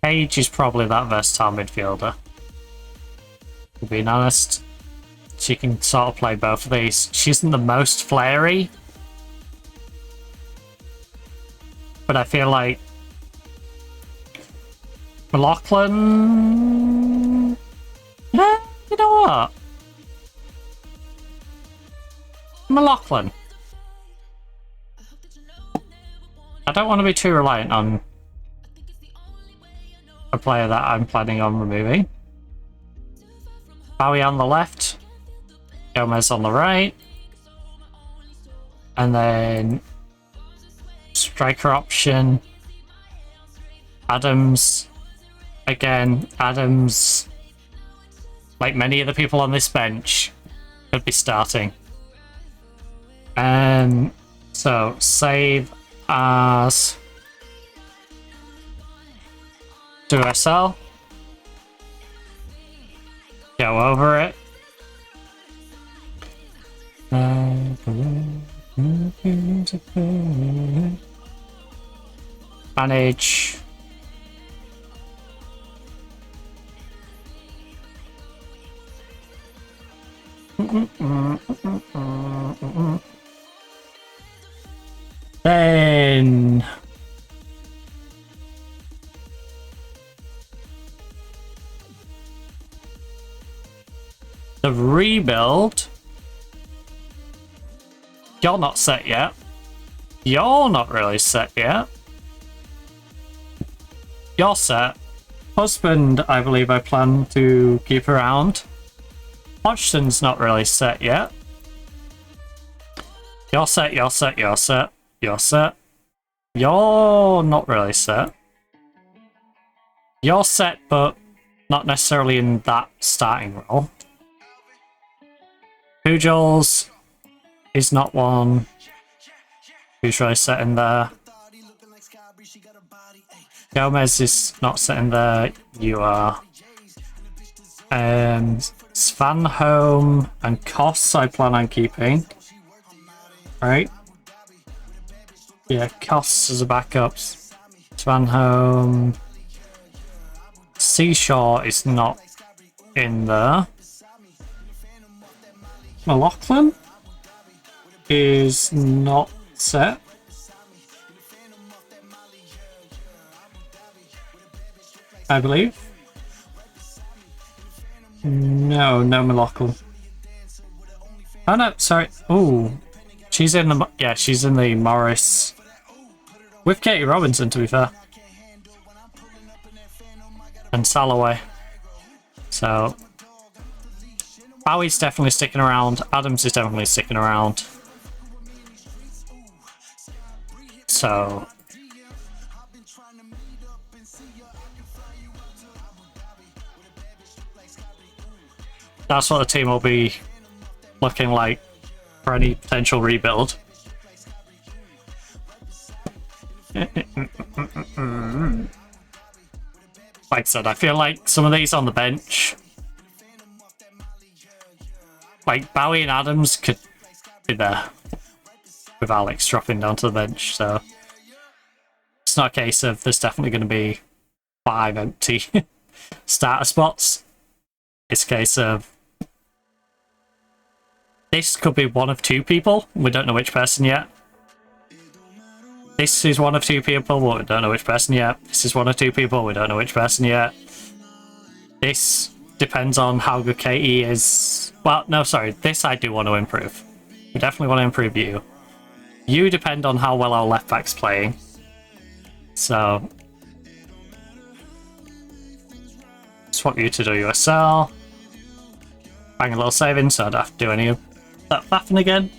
S3: Paige is probably that versatile midfielder. Being honest, she can sort of play both of these. She isn't the most flary, but I feel like McLaughlin... no, you know what? McLaughlin. I don't want to be too reliant on a player that I'm planning on removing. Bowie on the left, Gomez on the right, and then striker option, Adams. Again, Adams, like many of the people on this bench, could be starting. So save as do SL. Go over it. Manage. Then the rebuild. You're not set yet. You're not really set yet. You're set. Husband, I believe I plan to keep around. Hodgson's not really set yet. You're set, you're set, you're set, you're set. You're not really set. You're set, but not necessarily in that starting role. Pujol's is not one who's really set in there. Gomez is not set in there. You are. Svanholm and Koss I plan on keeping. Right? Yeah, Koss as a backup. Svanholm. Seashore is not in there. McLaughlin is not set. I believe. No McLaughlin. Oh no, sorry. Oh, she's in the she's in the Morris with Katie Robinson, to be fair, and Salloway. So Bowie's definitely sticking around. Adams is definitely sticking around. So that's what the team will be looking like for any potential rebuild. Like I said, I feel like some of these on the bench, like Bowie and Adams, could be there with Alex dropping down to the bench, so it's not a case of there's definitely going to be 5 empty starter spots. It's a case of this could be one of 2 people. We don't know which person yet. This is one of 2 people, but we don't know which person yet. This is one of 2 people, we don't know which person yet. This depends on how good Katie is. Well, no, sorry. This I do want to improve. We definitely want to improve you. You depend on how well our left back's playing. So swap you to do USL. Bang a little saving so I don't have to do any of that faffing again.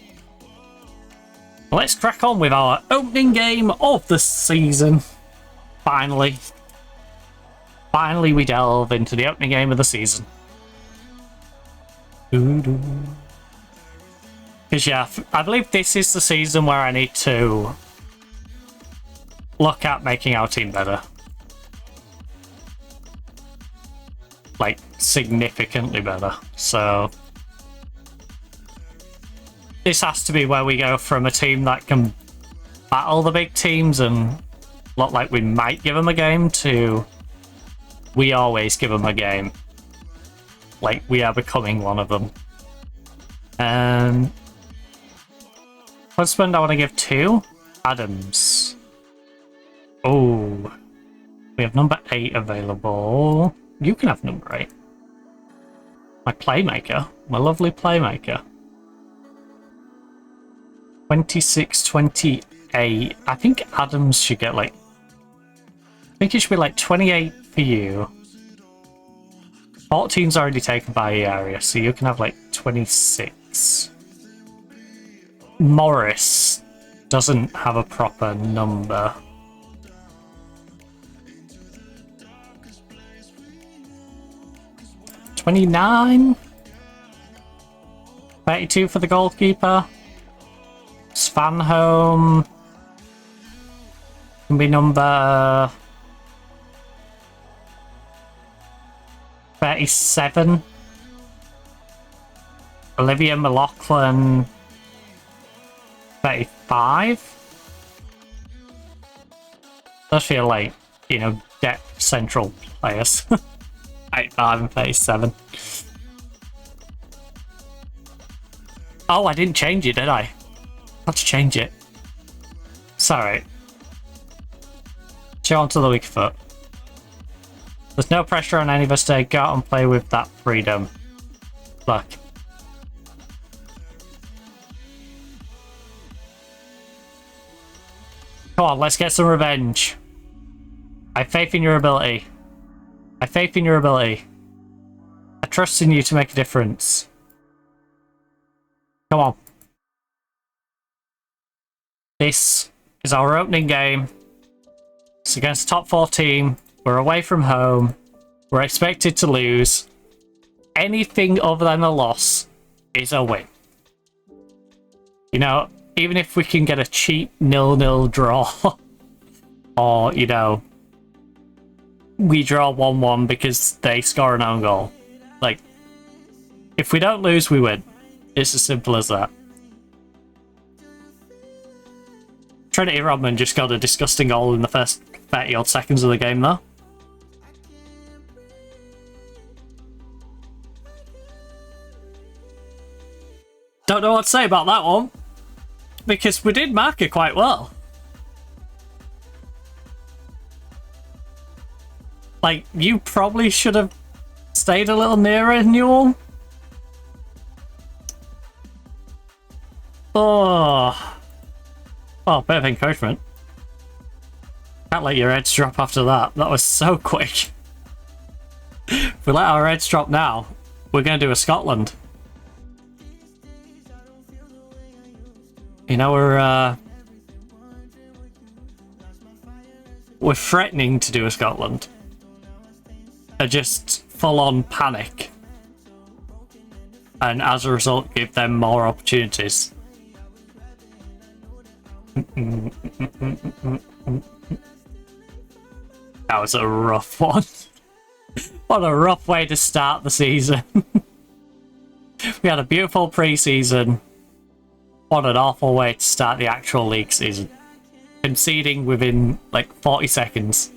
S3: Let's crack on with our opening game of the season. Finally we delve into the opening game of the season. Because yeah, I believe this is the season where I need to look at making our team better. Like, significantly better. So this has to be where we go from a team that can battle the big teams and look like we might give them a game to we always give them a game. Like, we are becoming one of them. Husband I want to give 2. Adams. Oh, we have number 8 available. You can have number 8. My playmaker. My lovely playmaker. 26, 28. I think Adams should get like... I think it should be like 28 for you. 14's already taken by the area, so you can have like 26. Morris doesn't have a proper number. $29. 32 for the goalkeeper. Svanholm can be number 37. Olivia McLaughlin 35. Does feel like, you know, depth central players. 85 and 37. Oh, I didn't change it, did I? Let's change it. Sorry. Show on to the weak foot. There's no pressure on any of us to go out and play with that freedom. Look. Come on, let's get some revenge. I have faith in your ability. I have faith in your ability. I trust in you to make a difference. Come on. This is our opening game. It's against a top 4 team. We're away from home. We're expected to lose. Anything other than a loss is a win. You know, even if we can get a cheap 0-0 draw, or, you know, we draw 1-1 because they score an own goal. Like, if we don't lose, we win. It's as simple as that. Trinity Rodman just got a disgusting goal in the first 30 odd seconds of the game, though. Don't know what to say about that one, because we did mark it quite well. Like, you probably should have stayed a little nearer, Newell. Oh. Oh, bit of encouragement. Can't let your heads drop after that. That was so quick. If we let our heads drop now, we're going to do a Scotland. You know, we're threatening to do a Scotland. Just full-on panic. And as a result, give them more opportunities. That was a rough one. What a rough way to start the season. We had a beautiful pre-season. What an awful way to start the actual league season. Conceding within like 40 seconds.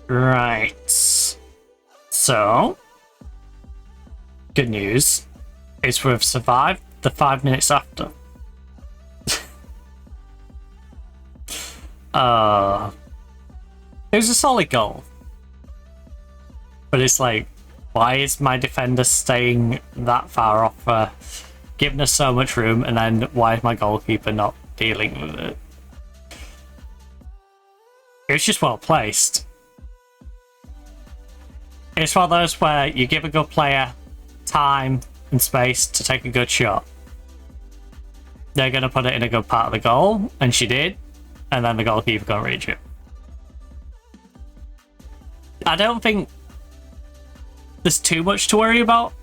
S3: Right. So, good news is we've survived the 5 minutes after. It was a solid goal. But it's like, why is my defender staying that far off, giving us so much room, and then why is my goalkeeper not dealing with it? It was just well placed. It's one of those where you give a good player time and space to take a good shot. They're going to put it in a good part of the goal, and she did, and then the goalkeeper can't reach it. I don't think there's too much to worry about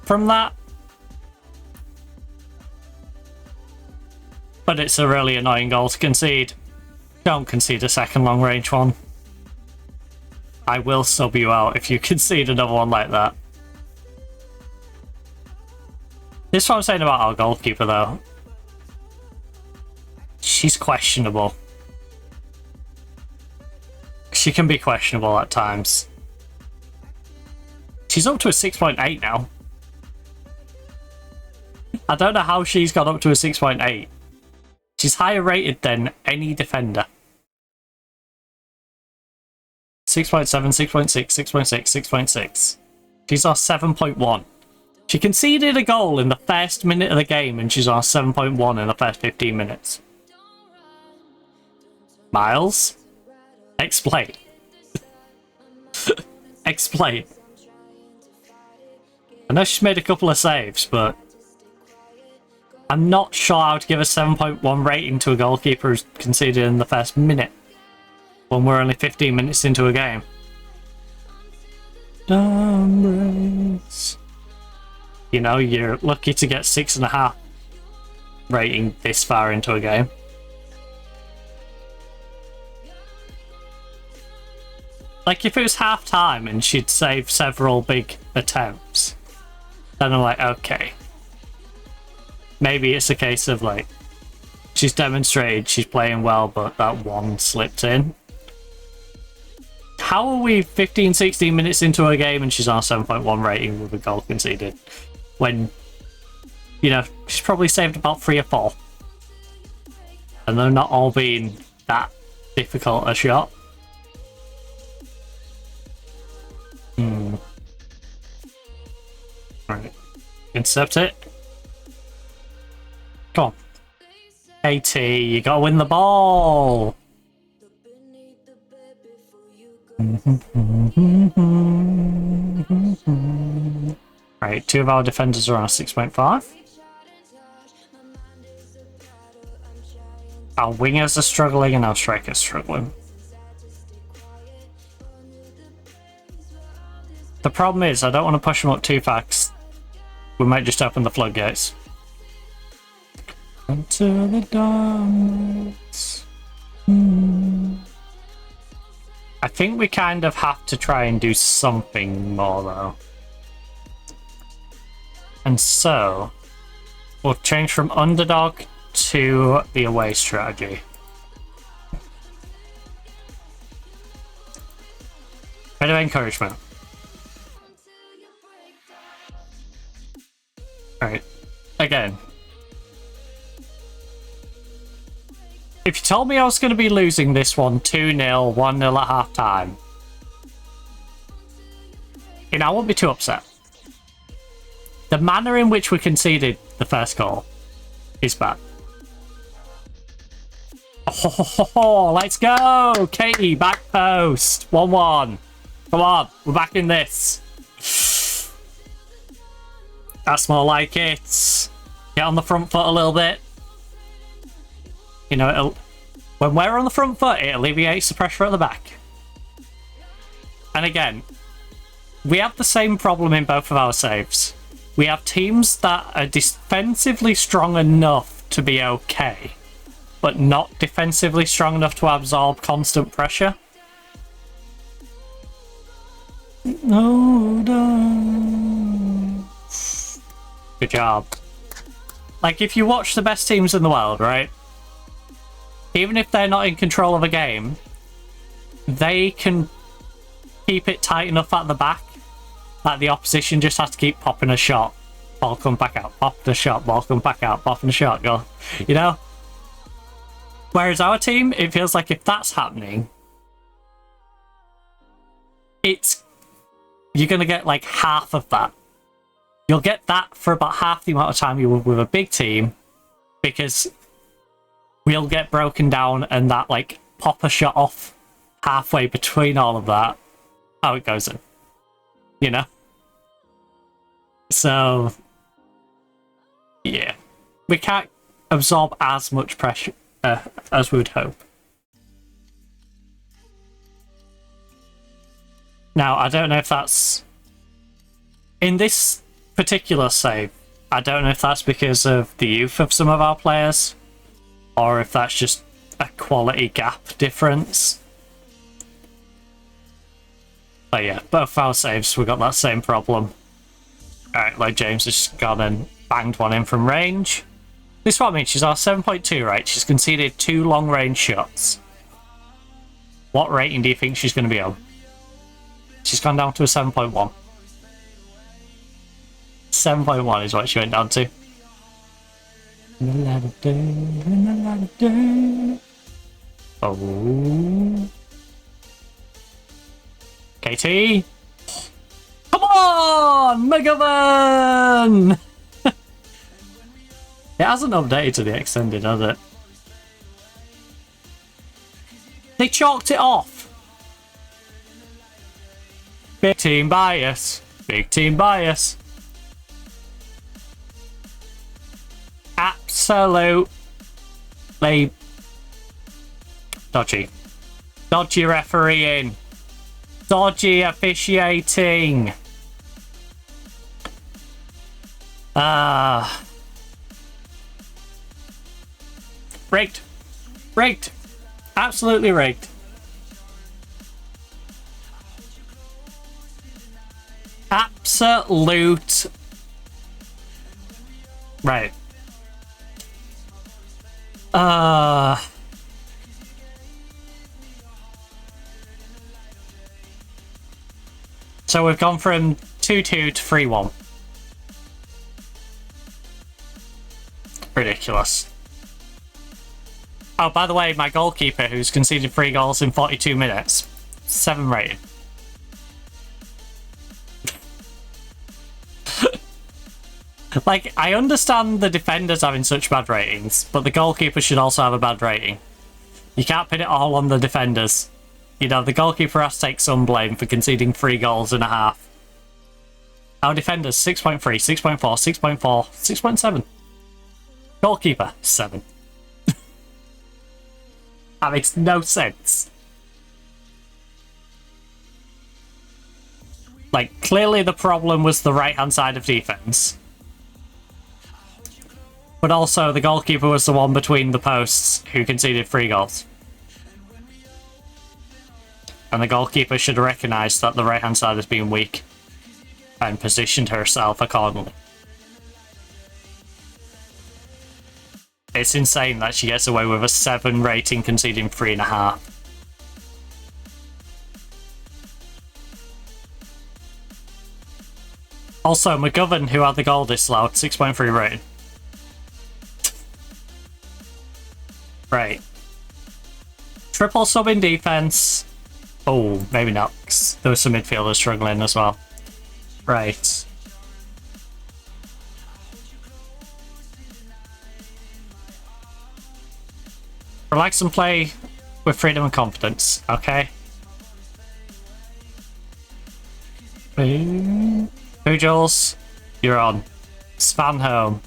S3: from that. But it's a really annoying goal to concede. Don't concede a second long range one. I will sub you out if you concede another one like that. This is what I'm saying about our goalkeeper though. She's questionable. She can be questionable at times. She's up to a 6.8 now. I don't know how she's got up to a 6.8. She's higher rated than any defender. 6.7, 6.6, 6.6, 6.6. She's on 7.1. She conceded a goal in the first minute of the game and she's on 7.1 in the first 15 minutes. Miles? Explain. Explain. I know she's made a couple of saves, but I'm not sure how to give a 7.1 rating to a goalkeeper who's conceded in the first minute when we're only 15 minutes into a game. Numbers. You know, you're lucky to get 6.5 rating this far into a game. Like, if it was half time and she'd saved several big attempts, then I'm like, okay. Maybe it's a case of, like, she's demonstrated she's playing well, but that one slipped in. How are we 15, 16 minutes into a game and she's on a 7.1 rating with a goal conceded? When, you know, she's probably saved about 3 or 4. And they're not all being that difficult a shot. Right. Intercept it. Come on. KT, you gotta win the ball. Right, 2 of our defenders are on a 6.5. Our wingers are struggling and our strikers struggling. The problem is, I don't want to push them up too fast. We might just open the floodgates. Until the darkness. I think we kind of have to try and do something more though. And so, we'll change from underdog to the away strategy. Bit of encouragement. Alright, again. If you told me I was going to be losing this one 2-0, 1-0 at half time, you know, I wouldn't be too upset. The manner in which we conceded the first goal is bad. Oh, let's go! Katie, back post. 1-1. Come on, we're back in this. That's more like it. Get on the front foot a little bit. You know, when we're on the front foot, it alleviates the pressure at the back. And again, we have the same problem in both of our saves. We have teams that are defensively strong enough to be okay, but not defensively strong enough to absorb constant pressure. No, no. Good job. Like, if you watch the best teams in the world, right? Even if they're not in control of a game, they can keep it tight enough at the back that the opposition just has to keep popping a shot. Ball come back out, pop the shot, ball come back out, popping a shot, go. You know? Whereas our team, it feels like if that's happening, you're going to get like half of that. You'll get that for about half the amount of time you would with a big team, because we'll get broken down and that like pop a shot off halfway between all of that. Oh, it goes in. You know? So, yeah. We can't absorb as much pressure as we would hope. Now, I don't know if that's... In this particular save, I don't know if that's because of the youth of some of our players, or if that's just a quality gap difference. But yeah, both our saves, we got that same problem. Alright, like James has just gone and banged one in from range. This is what I mean, she's our 7.2, right? She's conceded 2 long-range shots. What rating do you think she's going to be on? She's gone down to a 7.1. 7.1 is what she went down to. Oh. KT! Come on! Megavan! It hasn't updated to the extended, has it? They chalked it off! Big team bias. Big team bias. Absolutely dodgy. Dodgy refereeing. Dodgy officiating. Rigged. Rigged. Absolutely rigged. Absolute. Right. So we've gone from 2-2 to 3-1. Ridiculous. Oh, by the way, my goalkeeper, who's conceded 3 goals in 42 minutes, 7 rated. Like, I understand the defenders having such bad ratings, but the goalkeeper should also have a bad rating. You can't pin it all on the defenders. You know, the goalkeeper has to take some blame for conceding 3 goals and a half. Our defenders, 6.3, 6.4, 6.4, 6.7. Goalkeeper, 7. That makes no sense. Like, clearly the problem was the right-hand side of defense. But also, the goalkeeper was the one between the posts who conceded 3 goals. And the goalkeeper should have recognised that the right-hand side has been weak and positioned herself accordingly. It's insane that she gets away with a 7 rating conceding 3.5. Also, McGovern, who had the goal disallowed, 6.3 rating. Right. Triple sub in defense. Oh, maybe not, 'cause there were some midfielders struggling as well. Right. Relax and play with freedom and confidence, okay? Pujals, you're on. Span home,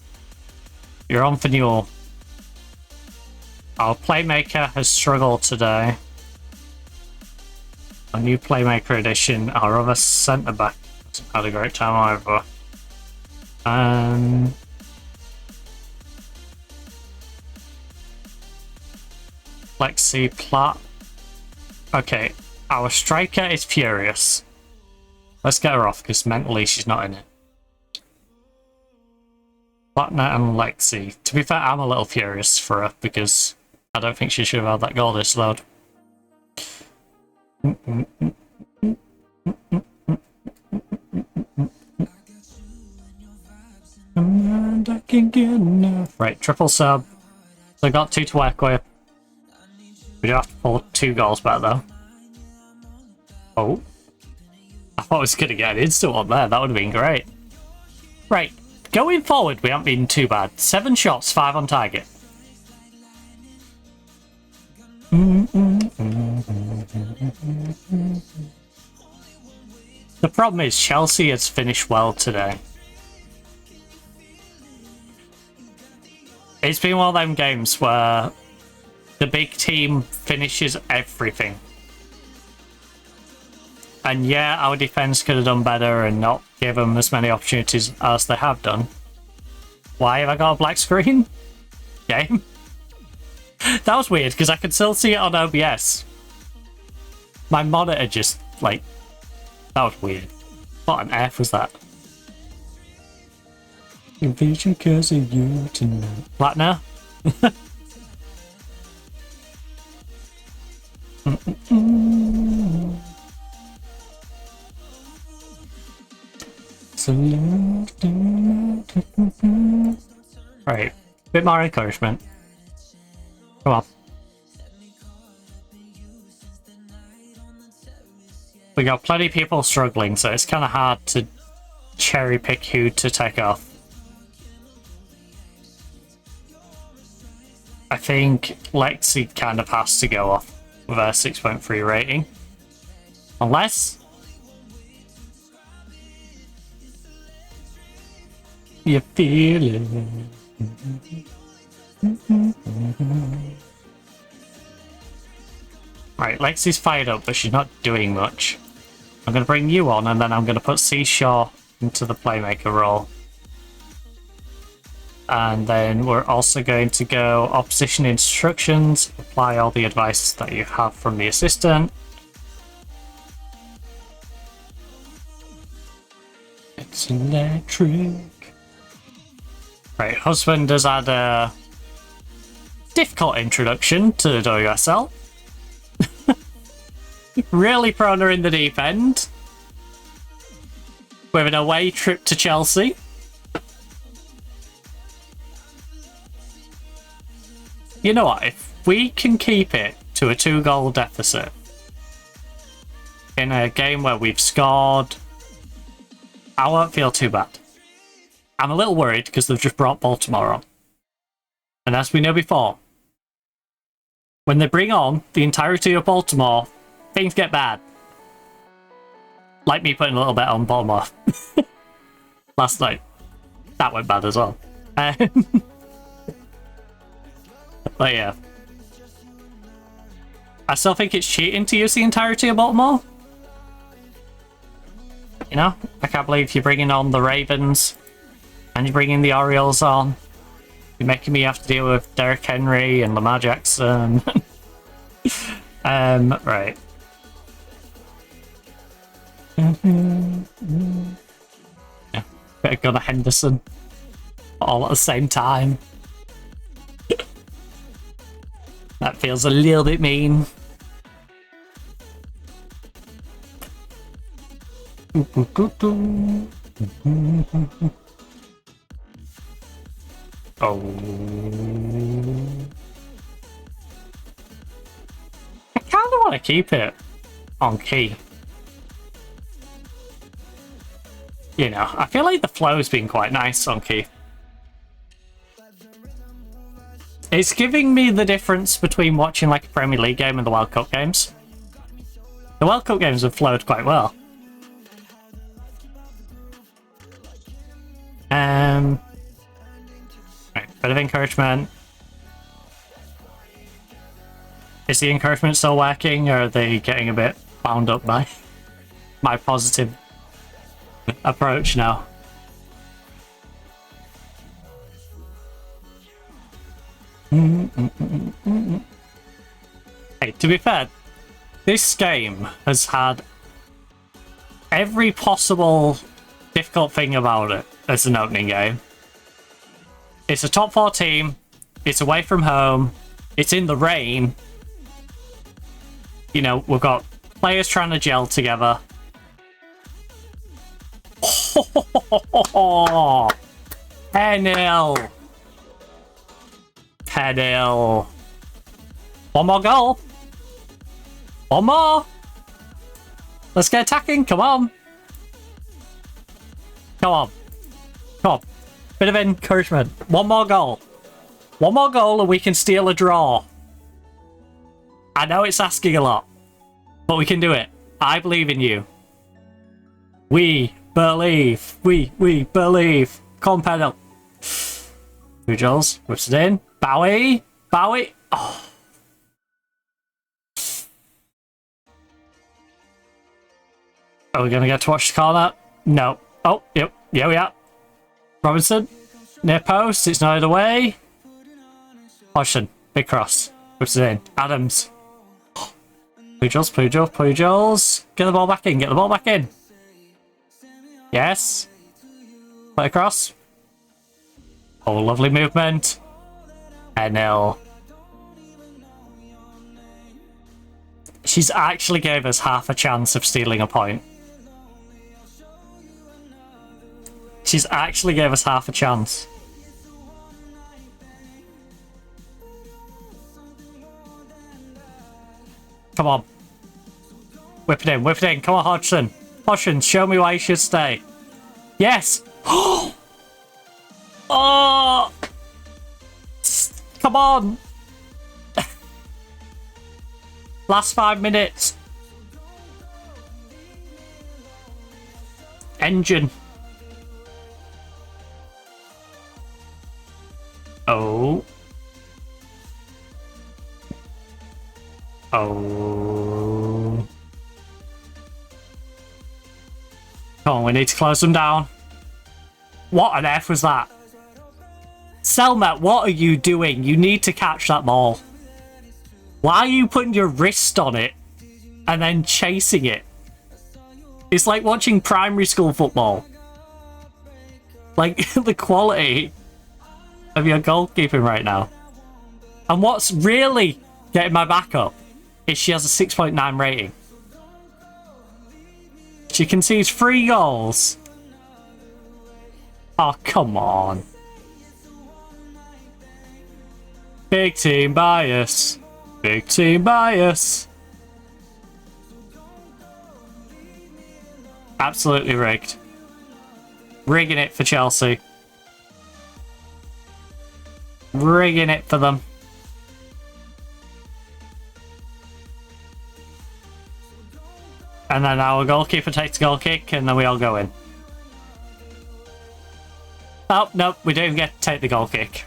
S3: you're on for Newell. Our playmaker has struggled today. A new playmaker edition, our other centre back hasn't had a great time either. Lexi Platt. Okay, our striker is furious. Let's get her off because mentally she's not in it. Plattner and Lexi. To be fair, I'm a little furious for her because I don't think she should have had that goal disallowed. And I can get enough. Right, triple sub. So I got 2 to work with. We do have to pull 2 goals back though. Oh. I thought I was going to get an instant one there. That would have been great. Right. Going forward, we haven't been too bad. 7 shots, 5 on target. The problem is Chelsea has finished well today. It's been one of them games where the big team finishes everything. And yeah, our defense could have done better and not give them as many opportunities as they have done. Why have I got a black screen? Game? That was weird because I could still see it on OBS. My monitor just, like, that was weird. What on earth was that? Invasion because of you tonight. Plattner? Right, bit more encouragement. Come on. We got plenty of people struggling, so it's kind of hard to cherry pick who to take off. I think Lexi kind of has to go off with her 6.3 rating. Unless you feel it. Right, Lexi's fired up, but she's not doing much. I'm going to bring you on, and then I'm going to put Seashaw into the playmaker role. And then we're also going to go opposition instructions, apply all the advice that you have from the assistant. It's electric. Right, husband has had a difficult introduction to the WSL. Really thrown her in the deep end. With an away trip to Chelsea. You know what, if we can keep it to a 2-goal deficit in a game where we've scored, I won't feel too bad. I'm a little worried because they've just brought Baltimore on. And as we know before, when they bring on the entirety of Baltimore, things get bad. Like me putting a little bet on Baltimore last night. That went bad as well. But yeah. I still think it's cheating to use the entirety of Baltimore. You know, I can't believe you're bringing on the Ravens and you're bringing the Orioles on. You're making me have to deal with Derrick Henry and Lamar Jackson. Right. Yeah, bit of Gunnar Henderson. All at the same time. That feels a little bit mean. Oh. I kind of want to keep it on key. You know, I feel like the flow's been quite nice on key. It's giving me the difference between watching like a Premier League game and the World Cup games. The World Cup games have flowed quite well. Right, bit of encouragement. Is the encouragement still working, or are they getting a bit bound up by my positive approach now? Hey, to be fair, this game has had every possible difficult thing about it as an opening game. It's a top 4 team, it's away from home, it's in the rain. You know, we've got players trying to gel together. Oh, 10-0. 10-0. One more goal. One more. Let's get attacking. Come on. Come on. Come on. Bit of encouragement. One more goal. One more goal and we can steal a draw. I know it's asking a lot, but we can do it. I believe in you. We believe. We believe. Come on, pedal. Jules whips it in. Bowie. Bowie. Oh. Are we going to get to watch the corner? No. Oh, yep. Yeah, we are. Robinson. Near post. It's not either way. Hodgson. Big cross. Whips it in. Adams. Pujols. Get the ball back in. Get the ball back in. Yes. Play across. Oh, lovely movement. NL. She's actually gave us half a chance of stealing a point. She's actually gave us half a chance. Come on. Whip it in, whip it in. Come on, Hodgson. Hodgson, show me why you should stay. Yes! Oh! Come on! Last 5 minutes. Engine. Oh. Oh. Come on, we need to close them down. What on earth was that? Selma, what are you doing? You need to catch that ball. Why are you putting your wrist on it and then chasing it? It's like watching primary school football. Like, the quality of your goalkeeping right now. And what's really getting my back up is she has a 6.9 rating. She concedes 3 goals. Oh, come on. Big team bias. Big team bias. Absolutely rigged. Rigging it for Chelsea. Rigging it for them. And then our goalkeeper takes a goal kick, and then we all go in. Oh, nope, we didn't get to take the goal kick.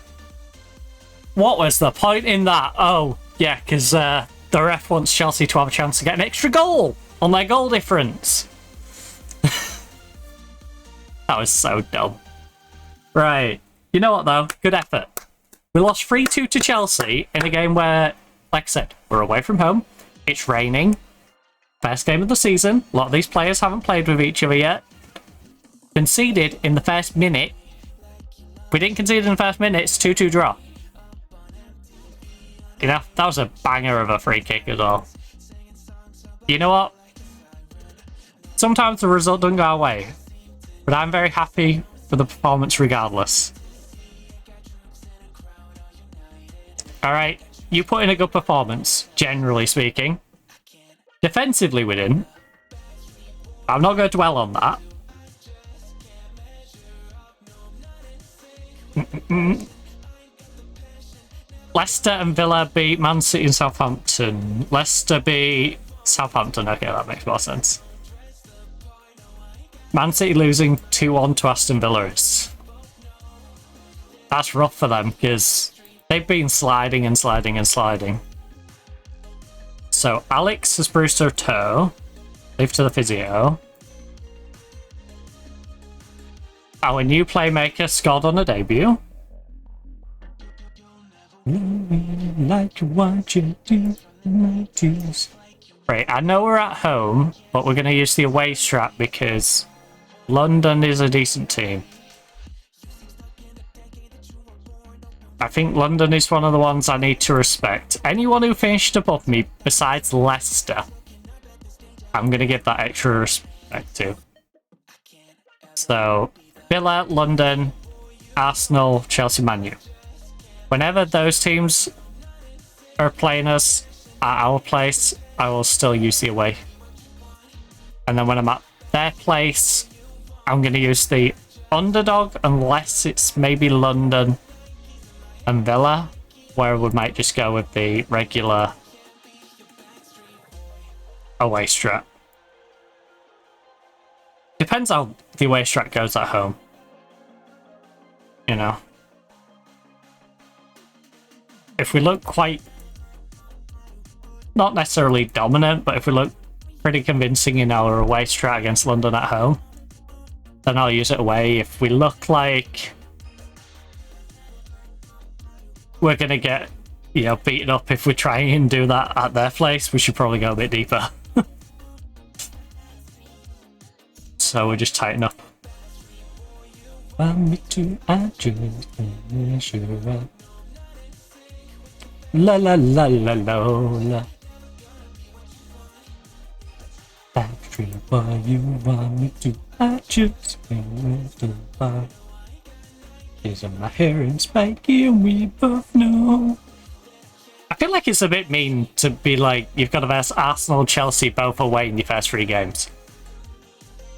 S3: What was the point in that? Oh, yeah, because the ref wants Chelsea to have a chance to get an extra goal on their goal difference. That was so dumb. Right. You know what, though? Good effort. We lost 3-2 to Chelsea in a game where, like I said, we're away from home. It's raining. First game of the season. A lot of these players haven't played with each other yet. Conceded in the first minute. If we didn't concede in the first minute, it's 2-2 draw. You know, that was a banger of a free kick as well. You know what? Sometimes the result doesn't go our way, but I'm very happy with the performance regardless. Alright, you put in a good performance, generally speaking. Defensively we didn't. I'm not going to dwell on that. Leicester and Villa beat Man City and Southampton. Leicester beat Southampton. Okay, that makes more sense. Man City losing 2-1 to Aston Villa. That's rough for them because they've been sliding and sliding and sliding. So Alex has bruised her toe. Leave to the physio. Our new playmaker scored on a debut. Like what you do, right, I know we're at home, but we're going to use the away strat because London is a decent team. I think London is one of the ones I need to respect. Anyone who finished above me besides Leicester, I'm going to give that extra respect to. So, Villa, London, Arsenal, Chelsea, Man U. Whenever those teams are playing us at our place, I will still use the away. And then when I'm at their place, I'm going to use the underdog unless it's maybe London and Villa, where we might just go with the regular away strat. Depends how the away strat goes at home. You know. If we look quite, not necessarily dominant, but if we look pretty convincing in our away strat against London at home, then I'll use it away. If we look like we're going to get, you know, beaten up if we try and do that at their place, we should probably go a bit deeper. So we'll just tighten up. Want me to adjust, la la la la la la. Factory boy, you want me to? I just want to buy. Isn't my hair and spiky, and we both know. I feel like it's a bit mean to be like, you've got to verse Arsenal, Chelsea both away in your first 3 games.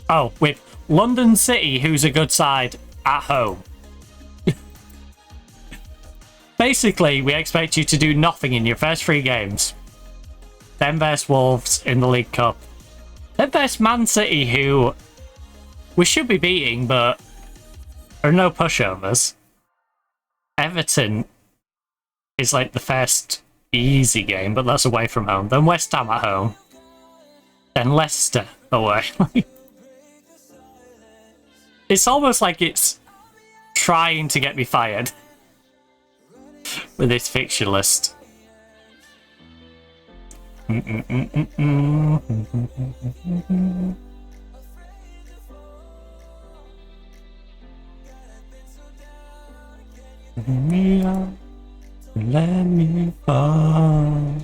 S3: Oh, with London City, who's a good side, at home. Basically, we expect you to do nothing in your first 3 games. Then versus Wolves in the League Cup. Then versus Man City, who we should be beating, but are no pushovers. Everton is like the first easy game, but that's away from home. Then West Ham at home. Then Leicester away. It's almost like it's trying to get me fired with this fixture list. Let me fall.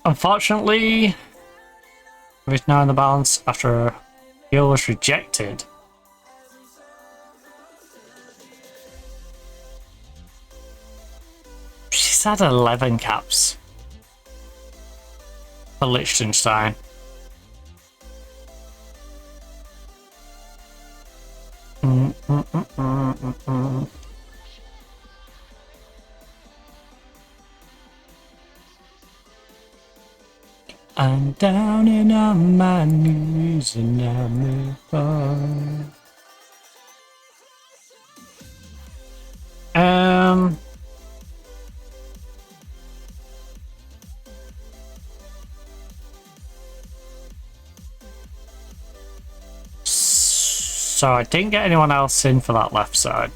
S3: Unfortunately, we're now in the balance after Hill was rejected. She's had 11 caps for Liechtenstein. I'm down and on my knees and I move on. So I didn't get anyone else in for that left side.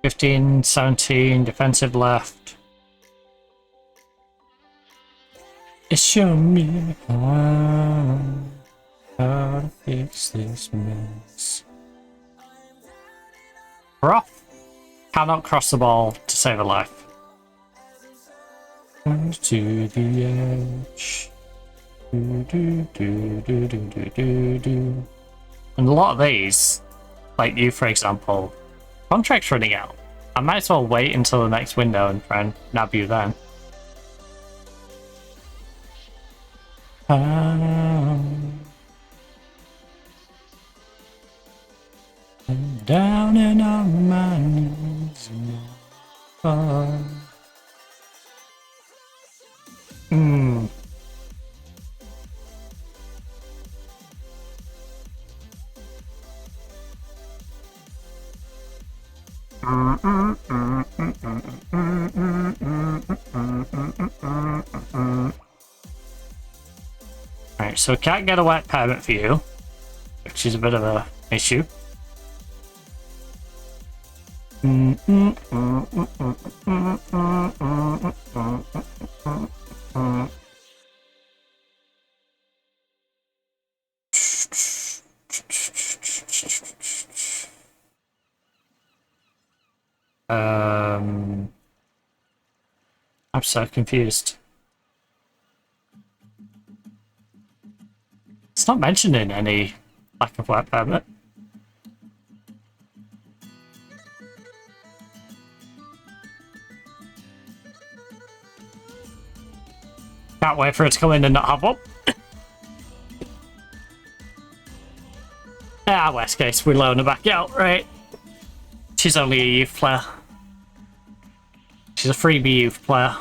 S3: 15, 17, defensive left. Show me how to fix this mess. We're off. Cannot cross the ball to save a life. To the edge. And a lot of these, like you for example, contract's running out. I might as well wait until the next window and try and nab you then. I'm down and on my knees now. Right, so we can't get a wet permit for you, which is a bit of an issue. I'm so confused. It's not mentioning any lack of work permit. Can't wait for it to come in and not have one. Worst case, we loan her back out, right? She's only a youth player. She's a freebie youth player.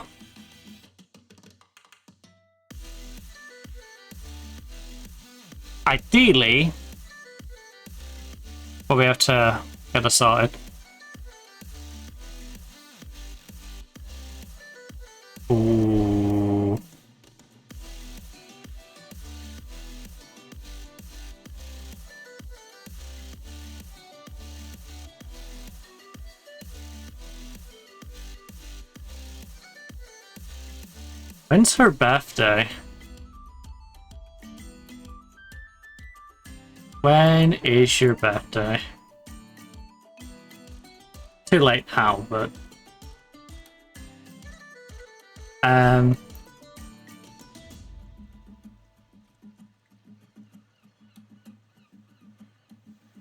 S3: Ideally, we'll be able to get her sorted. Ooh. When's her birthday? When is your birthday? Too late now, but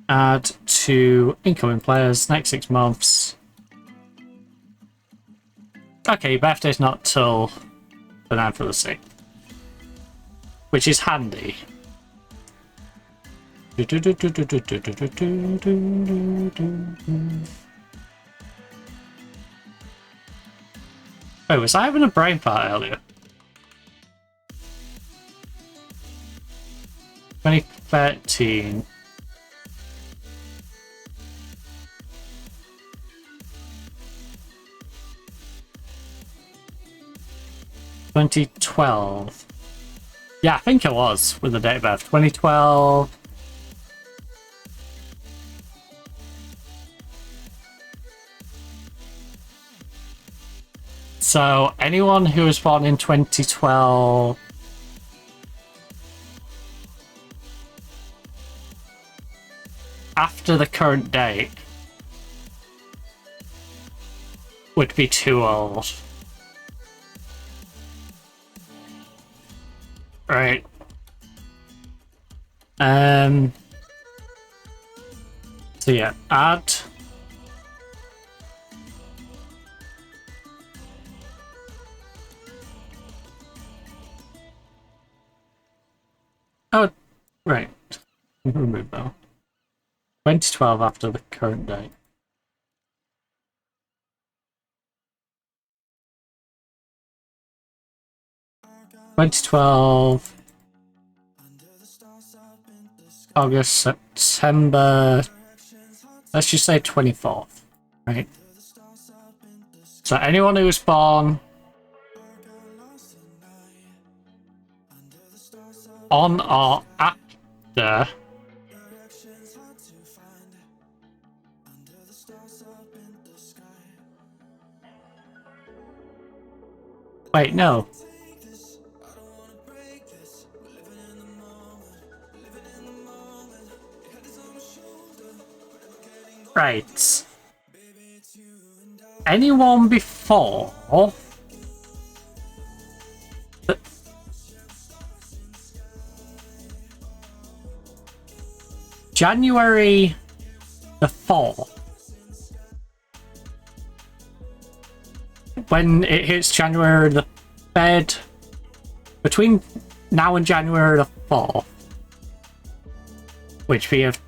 S3: add to incoming players next 6 months. Okay, your birthday's not till the 9th of the 6th, which is handy. Oh, was I having a brain fart earlier? 2013. $2012. Yeah, I think it was with the date of birth. 2012. So anyone who was born in 2012 after the current date would be too old. Right. So yeah, add. Oh, right. Remove that. 2012 after the current date. (2012) August, September. Let's just say 24th, right? So anyone who was born on or after wait, no. Right. Anyone before January the 4th, when it hits January the 3rd, between now and January the 4th, which we have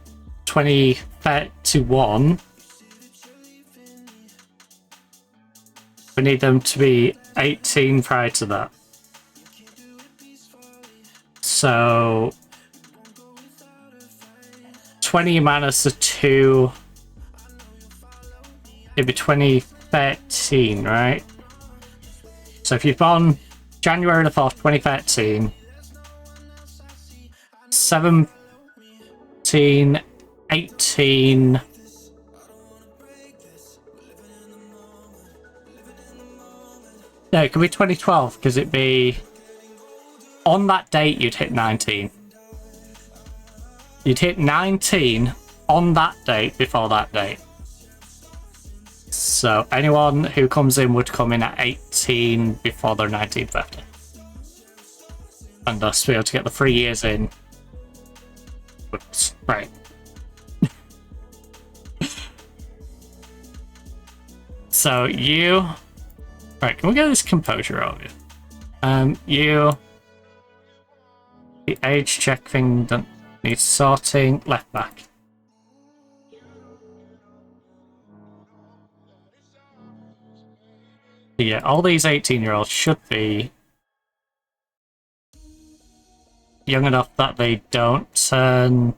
S3: 2031, we need them to be 18 prior to that. So 20 minus the 2, it'd be 2013, right? So if you're born January the 4th, 2013, 17, 18. No, it could be 2012 because it'd be on that date you'd hit 19. You'd hit 19 on that date before that date. So anyone who comes in would come in at 18 before their 19th birthday. And thus be able to get the 3 years in. Oops, right. So you... Right, can we get this composure over you? You... The age check thing don't need sorting. Left back. Yeah, all these 18-year-olds should be young enough that they don't turn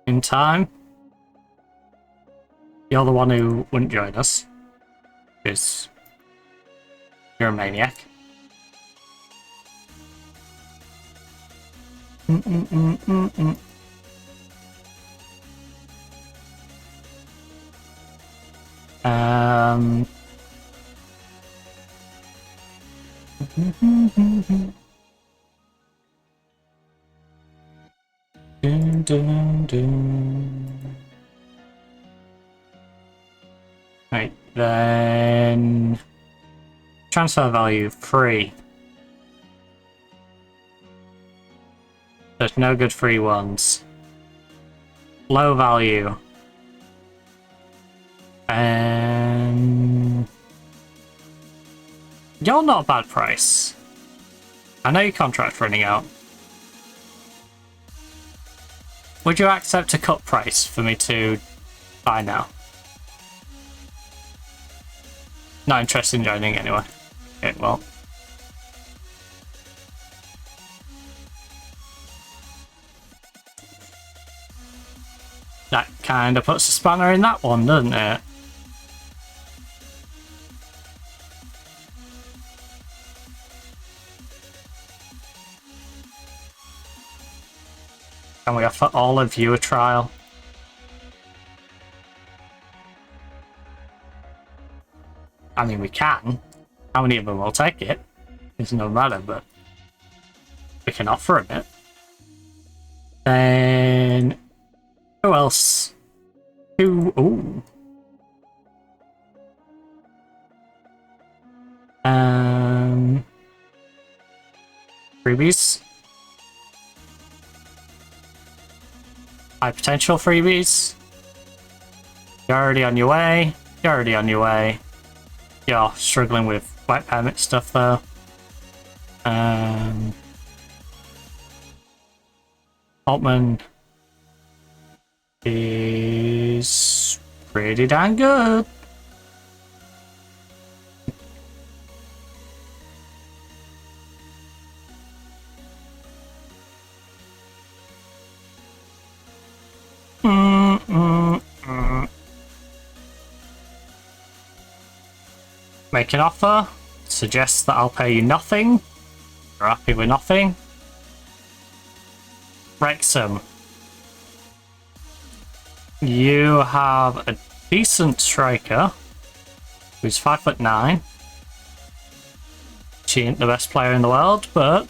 S3: in time. You're the one who wouldn't join us, because you're a maniac. Dun, dun, dun. Right, then transfer value 3. There's no good free ones. Low value. You're not a bad price. I know your contract's running out. Would you accept a cut price for me to buy now? Not interested in joining anyway. Okay, well. That kind of puts a spanner in that one, doesn't it? Can we offer all of you a trial? I mean, we can. How many of them will take it? It's no matter, but we can offer them it. Then who else? Who? Ooh. freebies. High potential freebies. You're already on your way. You're already on your way. You're struggling with white permit stuff though. Altman is pretty damn good. Make an offer. Suggest that I'll pay you nothing. You're happy with nothing. Wrexham. You have a decent striker who's 5'9". She ain't the best player in the world, but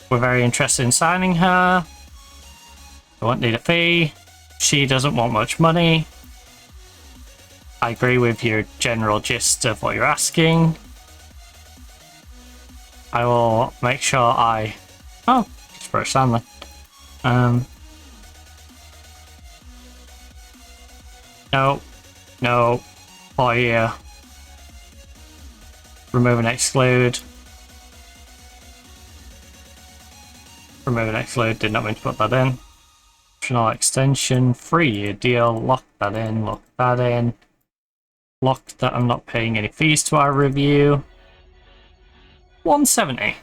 S3: we're very interested in signing her. We won't need a fee. She doesn't want much money. I agree with your general gist of what you're asking. I will make sure I... Oh, just for a Stanley. No. No. For here. Remove and exclude. Remove and exclude. Did not mean to put that in. Optional extension. 3-year deal. Lock that in. Lock that in. Lock that I'm not paying any fees to our review. 170.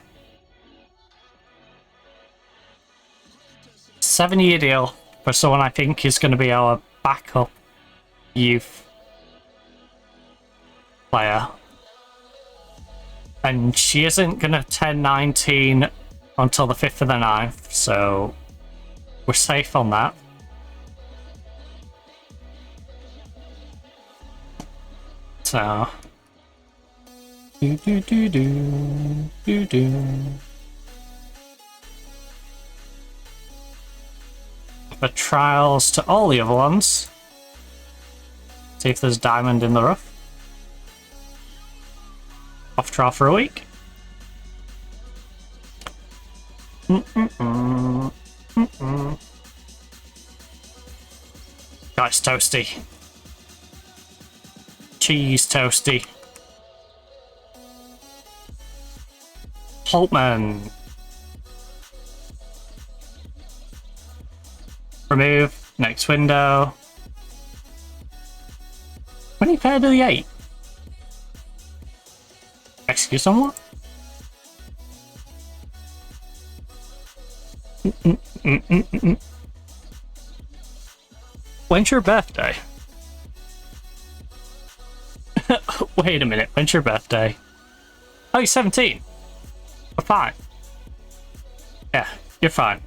S3: 7-year deal for someone I think is going to be our backup youth player. And she isn't going to turn 19 until the 5th of the 9th, so we're safe on that. So, the trials to all the other ones. See if there's diamond in the rough. Off trial for a week. Guys, toasty. Cheese toasty. Holtman. Remove. Next window. When he paired to the 8? Excuse someone? When's your birthday? Wait a minute, when's your birthday? Oh, you're 17. We're fine. Yeah, you're fine.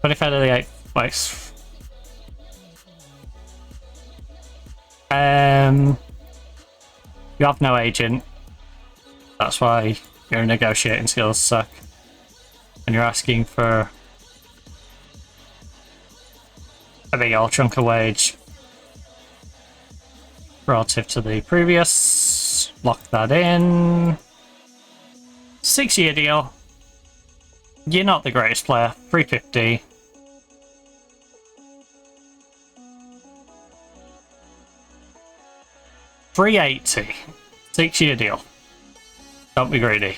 S3: 25th of the 8th place. You have no agent. That's why your negotiating skills suck. And you're asking for a big old chunk of wage relative to the previous. Lock that in. 6-year deal. You're not the greatest player. 350. $380. 6-year deal. Don't be greedy.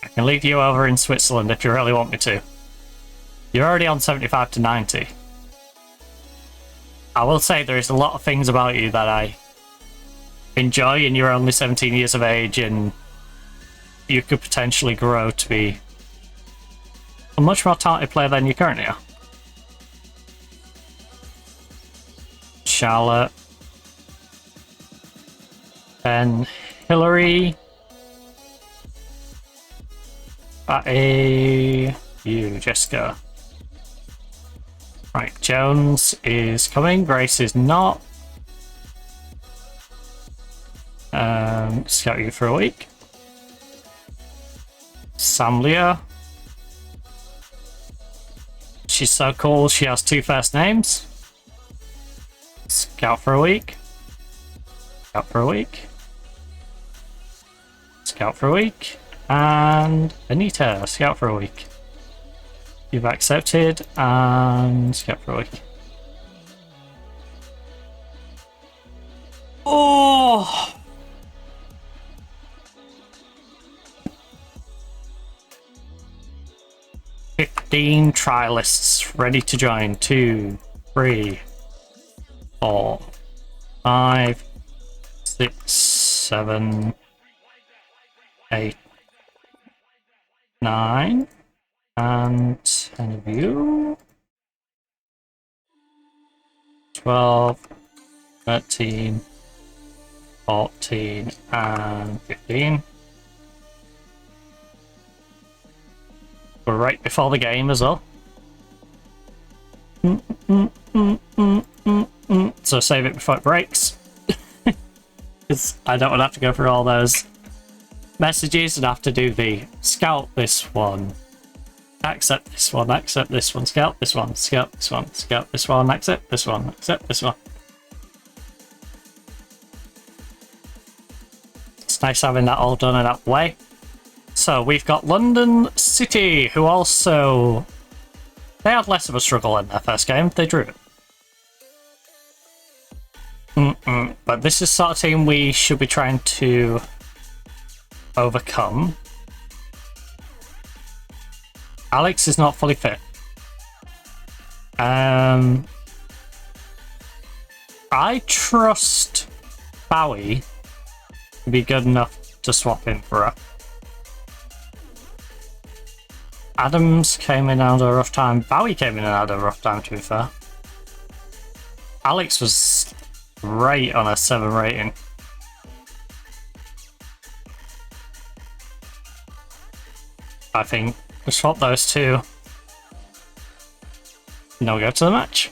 S3: I can leave you over in Switzerland if you really want me to. You're already on 75 to 90. I will say there is a lot of things about you that I enjoy, and you're only 17 years of age, and you could potentially grow to be a much more talented player than you currently are. Charlotte. Ben Hillary. You, Jessica. Right, Jones is coming. Grace is not. Scout you for a week. Sam Leah. She's so cool, she has 2 first names. Scout for a week. Scout for a week. scout for a week. And Anita, scout for a week. You've accepted, and scout for a week. Oh! "15 trialists ready to join. 2, 3, 4, 5, 6, 7, 8, 9, and 10 of you. 12, 13, 14, and 15. We're right before the game as well. So save it before it breaks. Because I don't want to have to go through all those messages and have to do the scout this one, accept this one, accept this one, scout this one, scout this one, scout this one, accept this one, accept this one. It's nice having that all done in that way. So we've got London City, who also... They had less of a struggle in their first game. They drew it. But this is the sort of team we should be trying to overcome. Alex is not fully fit. I trust Bowie to be good enough to swap him for her. Adams came in and had a rough time. Bowie came in and had a rough time, to be fair. Alex was great on a 7 rating. I think we swap those two. Now we go to the match.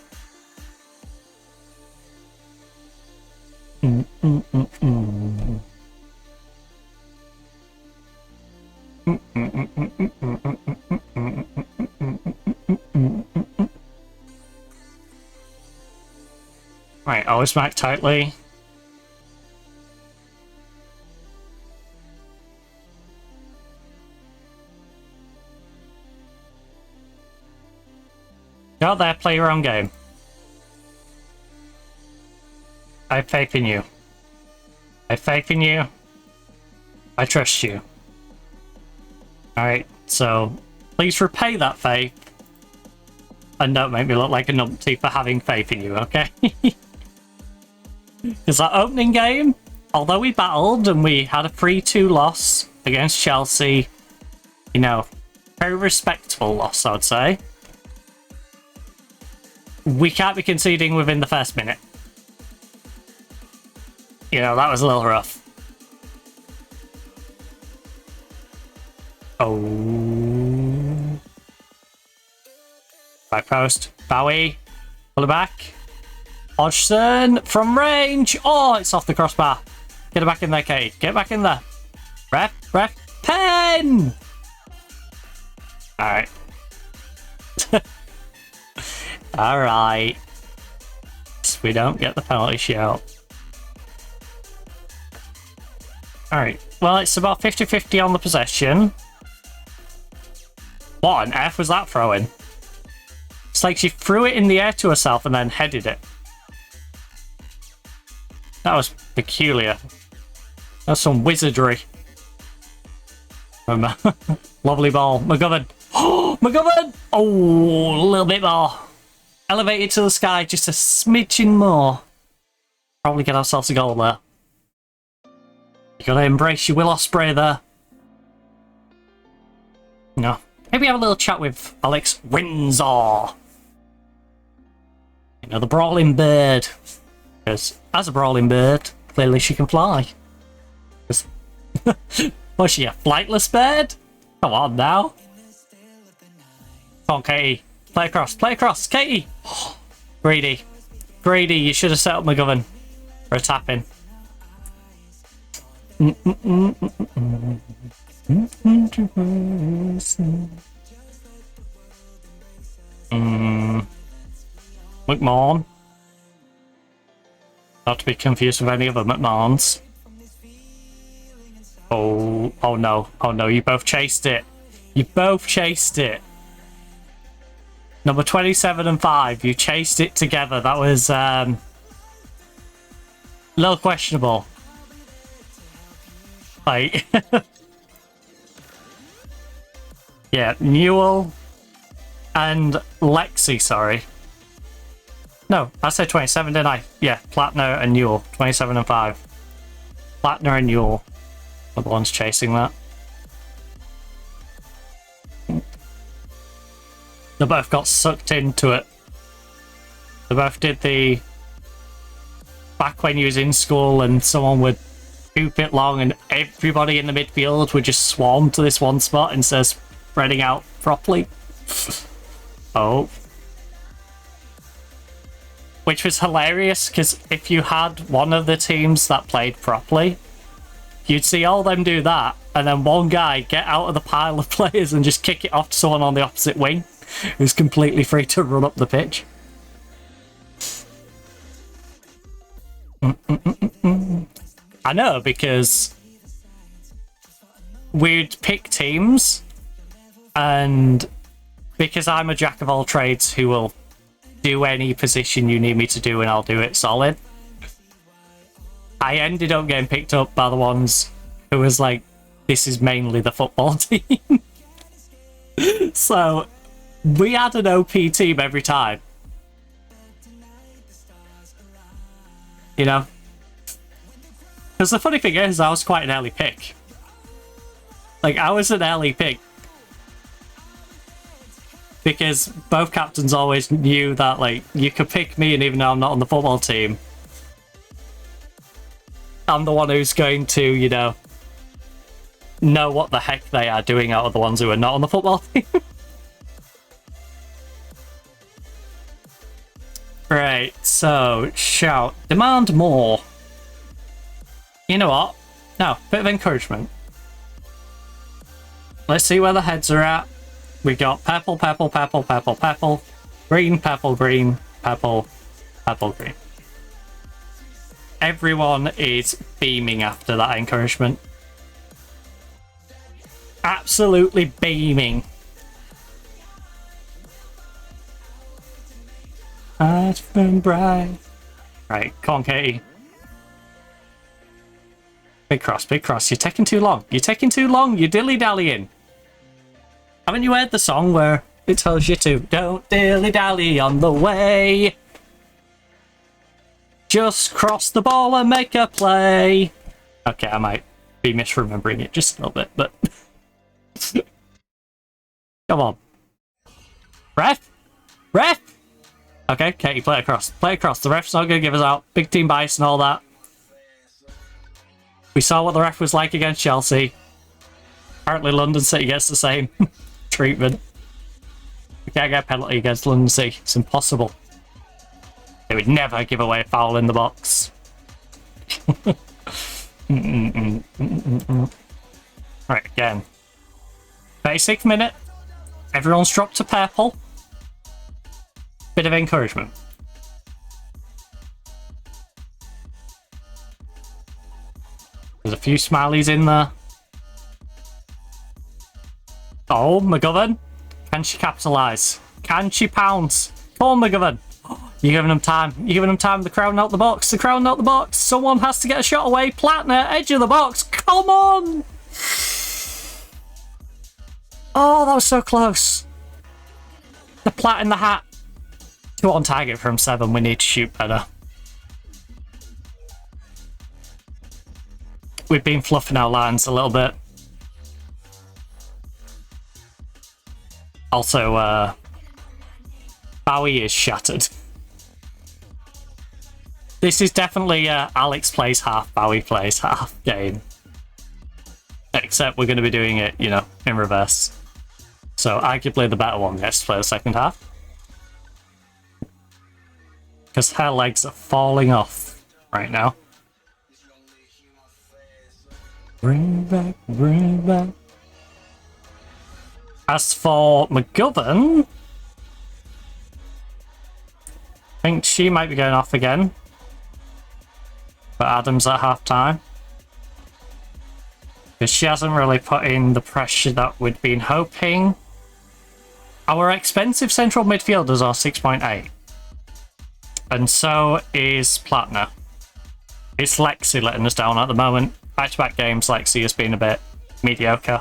S3: Right, always back tightly. Go out there, play your own game. I have faith in you. I have faith in you. I trust you. Alright, so please repay that faith. And don't make me look like a numpty for having faith in you, okay? Because that opening game, although we battled and we had a 3-2 loss against Chelsea, you know, very respectable loss, I would say. We can't be conceding within the first minute. You know, that was a little rough. Oh. Back post. Bowie. Pull it back. Hodgson from range. Oh, it's off the crossbar. Get it back in there, Kate. Get back in there. Ref. Pen! Alright. Alright. We don't get the penalty shout. Alright. Well, it's about 50-50 on the possession. What on earth was that throwing? It's like she threw it in the air to herself and then headed it. That was peculiar. That's some wizardry. Lovely ball. McGovern. Oh, McGovern! Oh, a little bit more. Elevate it to the sky just a smidgen more. Probably get ourselves a goal there. You gotta embrace your Will Ospreay there. No. Maybe have a little chat with Alex Windsor. You know, the brawling bird. Because as a brawling bird, clearly she can fly. Was she a flightless bird? Come on now. Come on, Katie. Play across, Katie! Oh, greedy, you should have set up McGovern for a tap-in. McMahon. Not to be confused with any other McMahons. Oh no. Oh no, you both chased it. You both chased it. Number 27 and 5, you chased it together. That was a little questionable. Like, yeah, Newell and Lexi, sorry. No, I said 27, didn't I? Yeah, Plattner and Newell, 27 and 5. Plattner and Newell are the ones chasing that. They both got sucked into it. They both did the... Back when you was in school and someone would hoop it long and everybody in the midfield would just swarm to this one spot instead of spreading out properly. Oh. Which was hilarious, because if you had one of the teams that played properly, you'd see all them do that, and then one guy get out of the pile of players and just kick it off to someone on the opposite wing, who's completely free to run up the pitch. I know, because we'd pick teams, and because I'm a jack of all trades who will do any position you need me to do and I'll do it solid, I ended up getting picked up by the ones who was like, this is mainly the football team. So we had an OP team every time. You know? Because the funny thing is, I was quite an early pick. Like, I was an early pick. Because both captains always knew that, like, you could pick me, and even though I'm not on the football team, I'm the one who's going to, you know what the heck they are doing out of the ones who are not on the football team. Right, so, shout. Demand more. You know what? No, bit of encouragement. Let's see where the heads are at. We got purple, purple, purple, purple, purple, green, purple, green, purple, purple, green. Everyone is beaming after that encouragement. Absolutely beaming. I've been bright. Right, come on, Katie. Big cross, big cross. You're taking too long. You're taking too long. You're dilly-dallying. Haven't you heard the song where it tells you to don't dilly-dally on the way? Just cross the ball and make a play. Okay, I might be misremembering it just a little bit, but... Come on. Ref? Ref? Okay, Katie, play across. Play across. The ref's not going to give us out. Big team bias and all that. We saw what the ref was like against Chelsea. Apparently London City gets the same treatment. We can't get a penalty against London City. It's impossible. They would never give away a foul in the box. Right, again. 36th minute. Everyone's dropped to purple. Bit of encouragement. There's a few smileys in there. Oh, McGovern. Can she capitalise? Can she pounce? Come on, McGovern. You're giving them time. You're giving them time. The crowd out the box. The crowd out the box. Someone has to get a shot away. Plattner, edge of the box. Come on! Oh, that was so close. The Platt in the hat. 2 on target from 7. We need to shoot better. We've been fluffing our lines a little bit. Also, Bowie is shattered. This is definitely a Alex plays half, Bowie plays half game. Except we're going to be doing it, you know, in reverse. So arguably the better one gets to play the second half. Because her legs are falling off right now. Bring back, bring back. As for McGovern, I think she might be going off again. But Adam's at half time. because she hasn't really put in the pressure that we'd been hoping. Our expensive central midfielders are 6.8. And so is Platner. It's Lexi letting us down at the moment. Back-to-back games, Lexi has been a bit mediocre.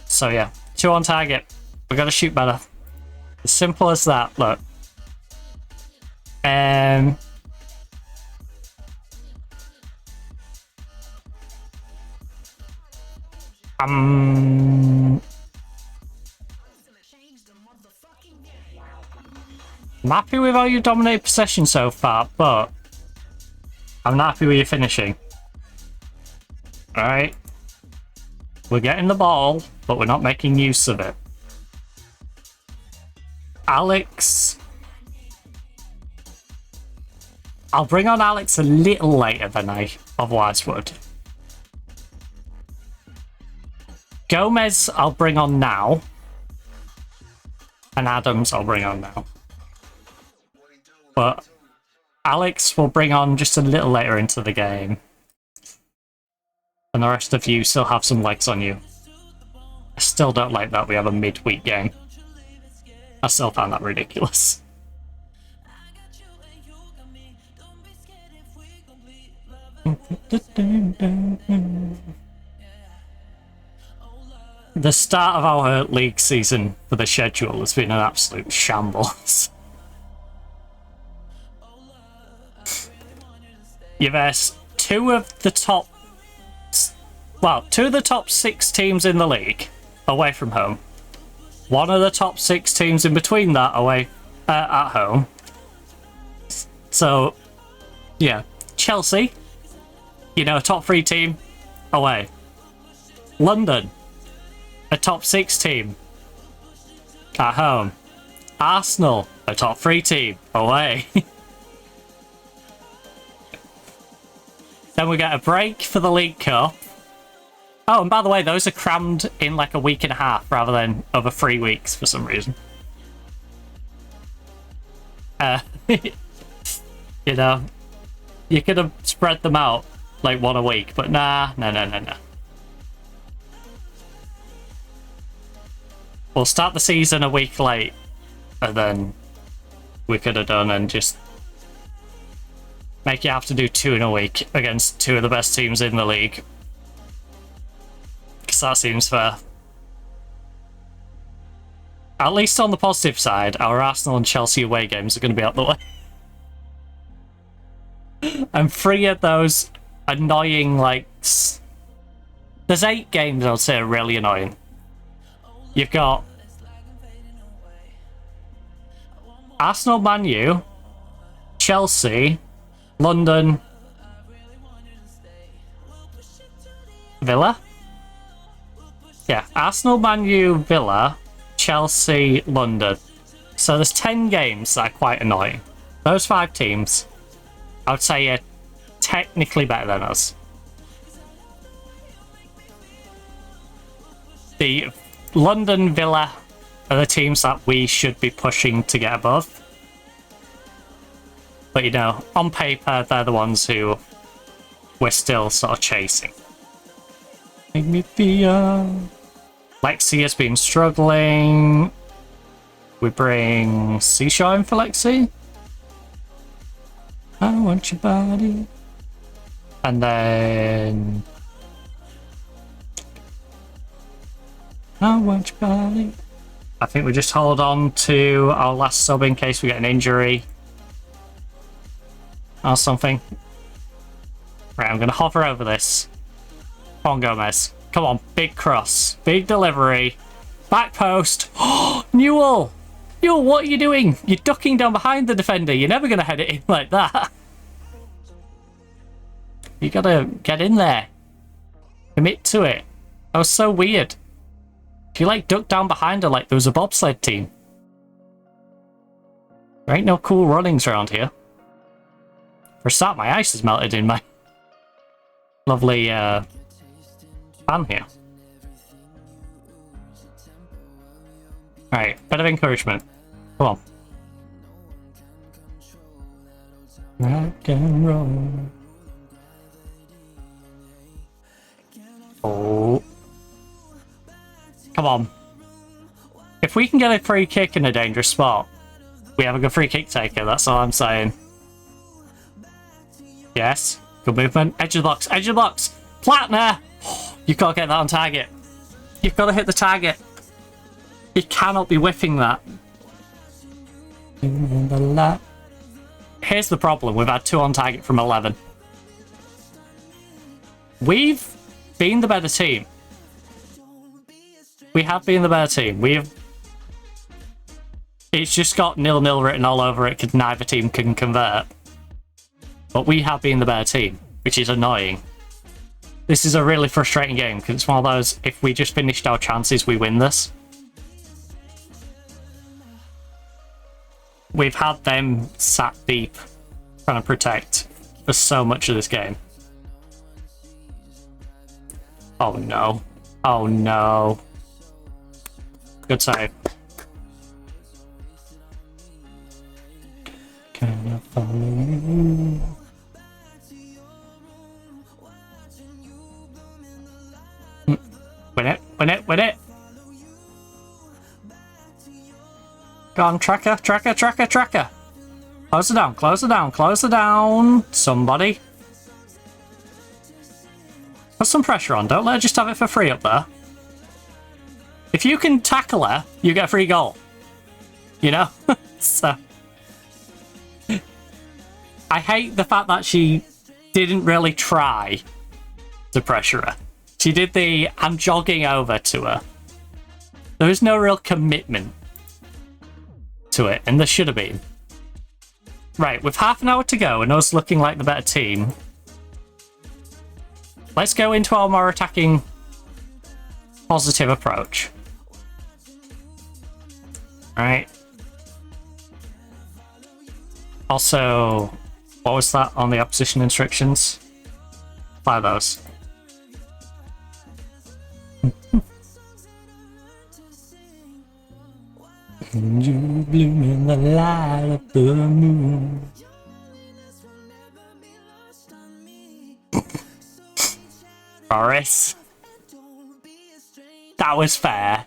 S3: So yeah, 2 on target. We've got to shoot better. As simple as that, look. I'm happy with how you dominated possession so far, but I'm not happy with your finishing. Alright. We're getting the ball, but we're not making use of it. Alex. I'll bring on Alex a little later than I otherwise would. Gomez, I'll bring on now. And Adams, I'll bring on now. But Alex will bring on just a little later into the game. And the rest of you still have some legs on you. I still don't like that we have a midweek game. I still found that ridiculous. The start of our league season for the schedule has been an absolute shambles. You've asked two of the top 6 teams in the league away from home. One of the top 6 teams in between that away at home. So, yeah. Chelsea, you know, a top 3 team away. London, a top 6 team at home. Arsenal, a top 3 team away. Then we get a break for the League Cup. Oh, and by the way, those are crammed in like a week and a half rather than over 3 weeks for some reason. You know, you could have spread them out like one a week, but nah. We'll start the season a week late, and then we could have done and just make you have to do 2 in a week against 2 of the best teams in the league. Because that seems fair. At least on the positive side, our Arsenal and Chelsea away games are going to be out the way. And 3 of those annoying, like... There's 8 games I would say are really annoying. You've got Arsenal, Man U, Chelsea, London, Villa? Yeah, Arsenal, Man U, Villa, Chelsea, London. So there's 10 games that are quite annoying. Those 5 teams, I would say, are technically better than us. The London, Villa are the teams that we should be pushing to get above. But, you know, on paper, they're the ones who we're still sort of chasing. Make me feel... Lexi has been struggling. We bring Seashore in for Lexi. I want your body. And then... I want your body. I think we just hold on to our last sub in case we get an injury. Or something. Right, I'm going to hover over this. Come on, Gomez. Come on, big cross. Big delivery. Back post. Oh, Newell! Newell, what are you doing? You're ducking down behind the defender. You're never going to head it in like that. You got to get in there. Commit to it. That was so weird. You like ducked down behind her like there was a bobsled team. There ain't no cool runnings around here. For a start, my ice has melted in my lovely fan here. Alright, bit of encouragement. Come on. Rock and roll. Oh. Come on. If we can get a free kick in a dangerous spot, we have a good free kick taker, that's all I'm saying. Yes. Good movement. Edge of the box. Edge of the box. Platner! You've got to get that on target. You've got to hit the target. You cannot be whiffing that. Here's the problem. We've had 2 on target from 11. We've been the better team. We have been the better team. It's just got 0-0 written all over it because neither team can convert. But we have been the better team, which is annoying. This is a really frustrating game because it's one of those, if we just finished our chances, we win this. We've had them sat deep trying to protect for so much of this game. Oh no. Oh no. Good save. Can I follow you? Win it, win it, win it! Go on, tracker, tracker, tracker, tracker! Close it down, close it down, close it down! Somebody. Put some pressure on, don't let her just have it for free up there. If you can tackle her, you get a free goal. You know? So... I hate the fact that she didn't really try to pressure her. She did the, I'm jogging over to her. There was no real commitment to it, and there should have been. Right, with half an hour to go and us looking like the better team, let's go into our more attacking, positive approach. Right. Also, what was that on the opposition instructions? Fire those. You bloom in the light of the moon. Boris. That was fair.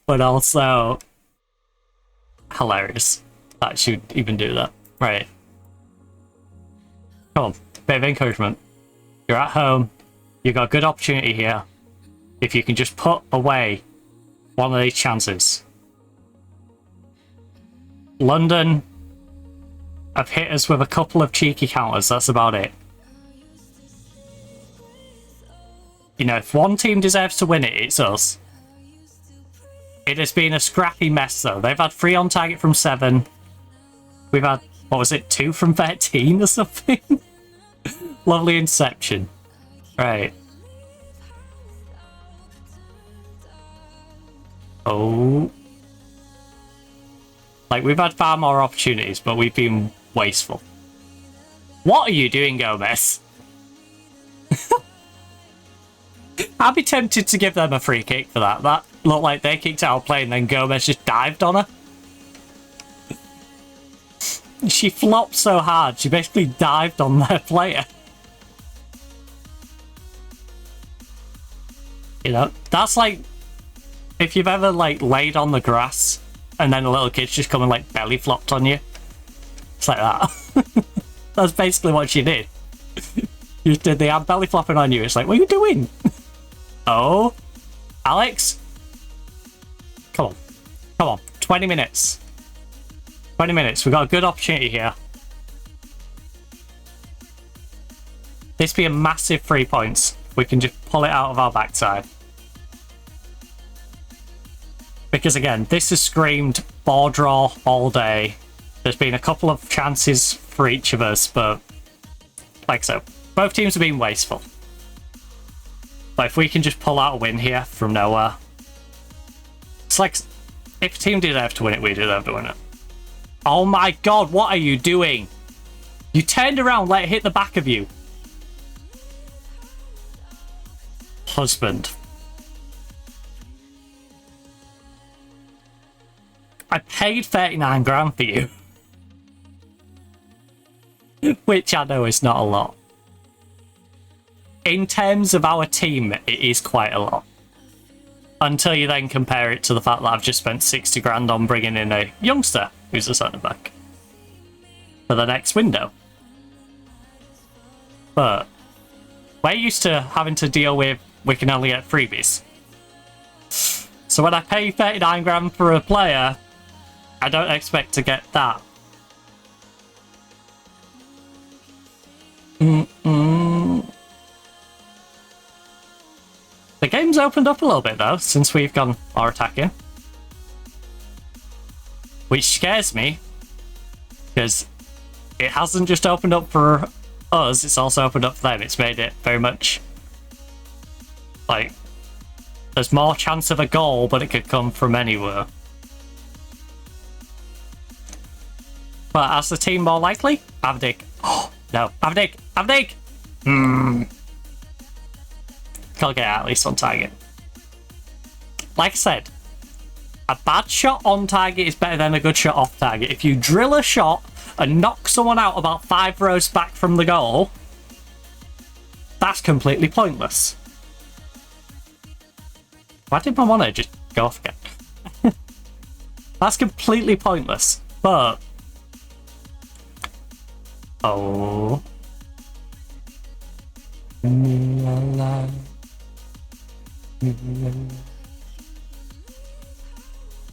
S3: But also hilarious. That should even do that. Right. Come on. Bit of encouragement. You're at home. You've got a good opportunity here. If you can just put away one of these chances. London have hit us with a couple of cheeky counters, that's about it. You know, if one team deserves to win it, it's us. It has been a scrappy mess though. They've had 3 on target from 7. We've had, what was it, 2 from 13 or something? Lovely inception. Right. Oh. Like, we've had far more opportunities, but we've been wasteful. What are you doing, Gomez? I'd be tempted to give them a free kick for that. That looked like they kicked out of play and then Gomez just dived on her. She flopped so hard, she basically dived on their player. You know, that's like, if you've ever, like, laid on the grass and then a little kid's just come and, like, belly flopped on you. It's like that. That's basically what she did. You did the belly flopping on you. It's like, what are you doing? Oh, Alex? Come on. Come on. 20 minutes. 20 minutes. We've got a good opportunity here. This be a massive 3 points. We can just pull it out of our backside. Because again, this has screamed ball draw all day. There's been a couple of chances for each of us, but like so, both teams have been wasteful. But if we can just pull out a win here from nowhere, it's like, if a team did have to win it, we did have to win it. Oh my god, what are you doing? You turned around, let it hit the back of you. Husband. I paid 39 grand for you. Which I know is not a lot. in terms of our team, it is quite a lot. Until you then compare it to the fact that I've just spent 60 grand on bringing in a youngster who's a centre back for the next window. But we're used to having to deal with we can only get freebies. So when I pay 39 grand for a player, I don't expect to get that. The game's opened up a little bit though, since we've gone more attacking. Which scares me, because it hasn't just opened up for us, it's also opened up for them. It's made it very much like there's more chance of a goal, but it could come from anywhere. But as the team more likely, Avdik. Oh, no. Avdik! Avdik! Gotta get at least on target. Like I said, a bad shot on target is better than a good shot off target. If you drill a shot and knock someone out about 5 rows back from the goal, that's completely pointless. Why did my monitor just go off again? That's completely pointless. But oh,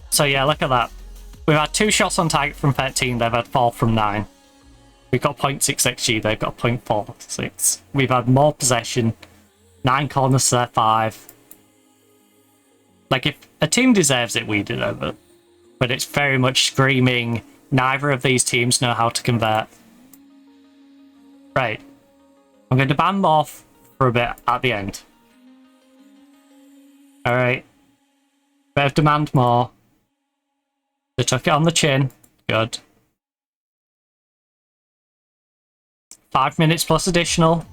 S3: so yeah, look at that. We've had 2 shots on target from 13. They've had 4 from 9. We've got 0.6 XG. They've got 0.46. We've had more possession. 9 corners to their 5. Like, if a team deserves it, we deserve it. But it's very much screaming, neither of these teams know how to convert. Right. I'm going to ban off for a bit at the end. Alright. Bit of demand more. They took it on the chin. Good. 5 minutes plus additional.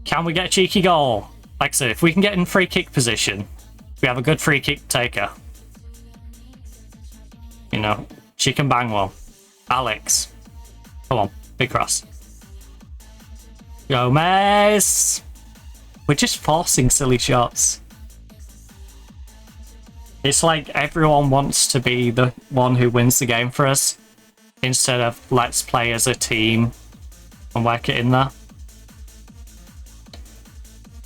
S3: Can we get a cheeky goal? Like I said, if we can get in free kick position, we have a good free kick taker. You know, she can bang one. Alex. Come on, big cross. Gomez! We're just forcing silly shots. It's like everyone wants to be the one who wins the game for us, instead of let's play as a team and work it in there.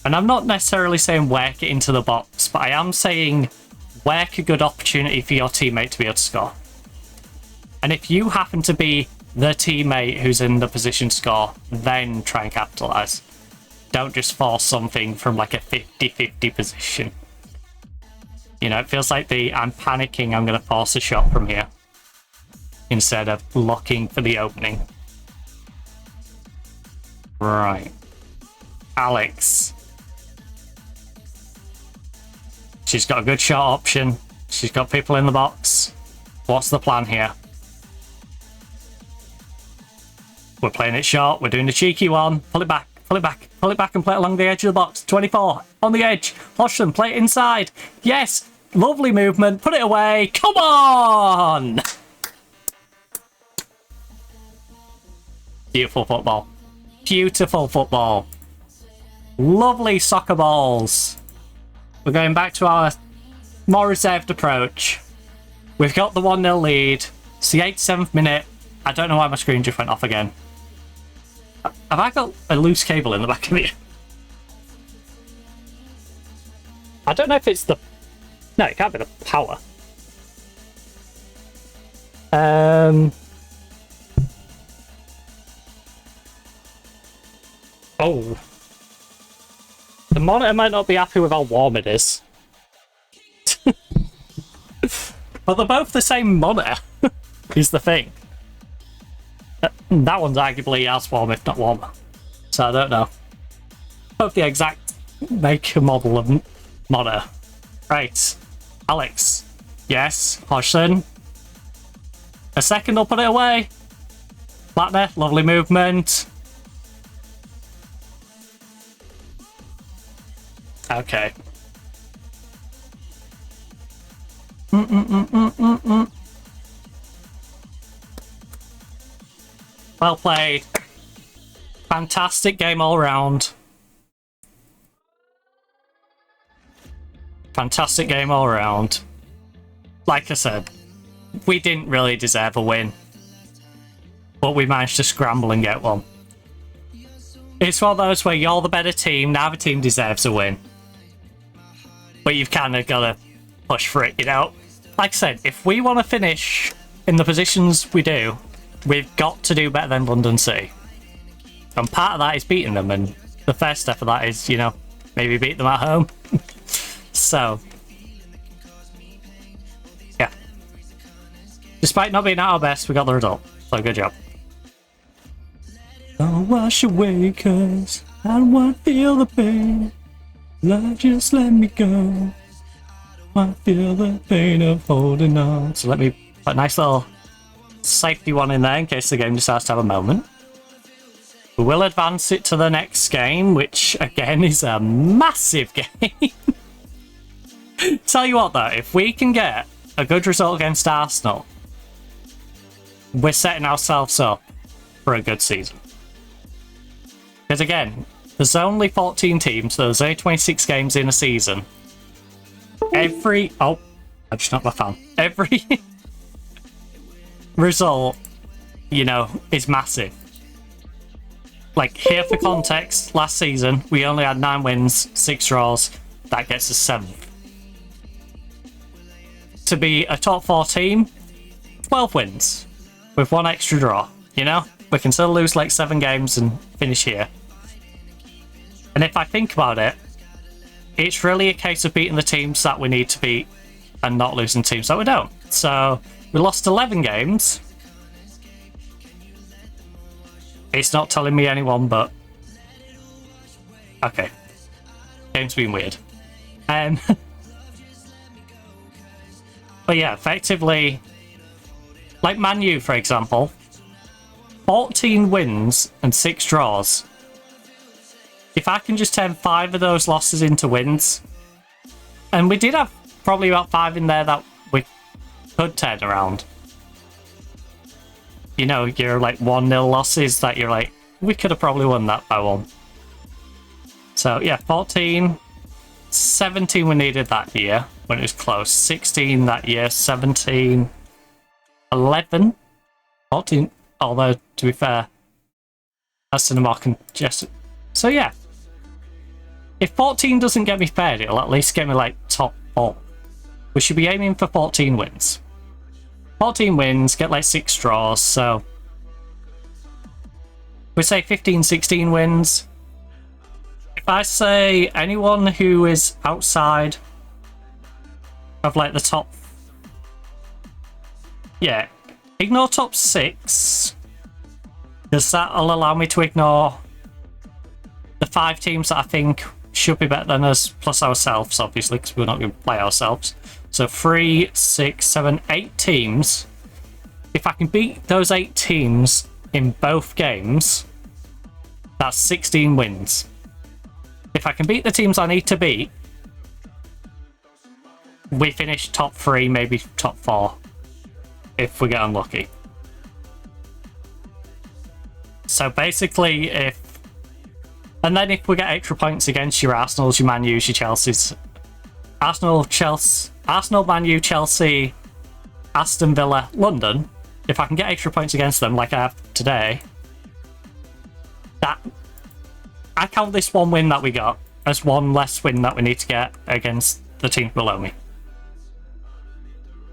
S3: And I'm not necessarily saying work it into the box, but I am saying work a good opportunity for your teammate to be able to score. And if you happen to be the teammate who's in the position to score, then try and capitalise. Don't just force something from like a 50-50 position. You know, it feels like I'm panicking, I'm going to force a shot from here, instead of looking for the opening. Right. Alex. She's got a good shot option. She's got people in the box. What's the plan here? We're playing it short. We're doing the cheeky one. Pull it back. Pull it back. Pull it back and play it along the edge of the box. 24. On the edge. Hodgson, play it inside. Yes. Lovely movement. Put it away. Come on! Beautiful football. Beautiful football. Lovely soccer balls. We're going back to our more reserved approach. We've got the 1-0 lead. It's the 87th minute. I don't know why my screen just went off again. Have I got a loose cable in the back of me? I don't know if it's the... No, it can't be the power. Oh. The monitor might not be happy with how warm it is. But they're both the same monitor, is the thing. That one's arguably as warm, if not warmer. So I don't know. Both the exact make and model of monitor. Right. Alex. Yes. Hodgson. A second, I'll put it away. Platner. Lovely movement. Okay. Well played. Fantastic game all round. Fantastic game all round. Like I said, we didn't really deserve a win, but we managed to scramble and get one. It's one of those where you're the better team, neither team deserves a win. But you've kind of got to push for it, you know? Like I said, if we want to finish in the positions we do, we've got to do better than London City. And part of that is beating them, and the first step of that is, you know, maybe beat them at home. So, yeah. Despite not being at our best, we got the result. So good job. Don't wash away, cause I don't want to feel the pain. Love, just let me go. I feel the pain of holding on. So let me put a nice little safety one in there in case the game decides to have a moment. We will advance it to the next game, which again is a massive game. Tell you what though, if we can get a good result against Arsenal, we're setting ourselves up for a good season. Because again, there's only 14 teams, so there's only 26 games in a season. Oh, I just knocked my fan. Every result, you know, is massive. Like, here for context, last season, we only had 9 wins, 6 draws. That gets us 7th. To be a top 4 team, 12 wins with 1 extra draw, you know? We can still lose like 7 games and finish here. And if I think about it, it's really a case of beating the teams that we need to beat and not losing teams that we don't. So, we lost 11 games. It's not telling me anyone, but... okay. Game's been weird. But yeah, effectively... like Man U, for example. 14 wins and 6 draws. If I can just turn 5 of those losses into wins... and we did have probably about 5 in there that we could turn around. You know, you're like 1-0 losses that you're like, we could have probably won that by 1. So yeah, 14, 17 we needed that year when it was close, 16 that year, 17, 11, 14, although to be fair, that's Cinema congested. So yeah, if 14 doesn't get me third, it'll at least get me like top 4. We should be aiming for 14 wins. 14 wins, get like 6 draws, so we say 15, 16 wins. If I say anyone who is outside of like the top, yeah, ignore top 6, because that'll allow me to ignore the 5 teams that I think should be better than us, plus ourselves, obviously, because we're not going to play ourselves. So 3, 6, 7, 8 teams. If I can beat those 8 teams in both games, that's 16 wins. If I can beat the teams I need to beat, we finish top 3, maybe top 4, if we get unlucky. So basically, and then if we get extra points against your Arsenals, your Man U's, your Chelsea's, Arsenal, Man U, Chelsea, Aston Villa, London, if I can get extra points against them like I have today, that I count this 1 win that we got as 1 less win that we need to get against the teams below me.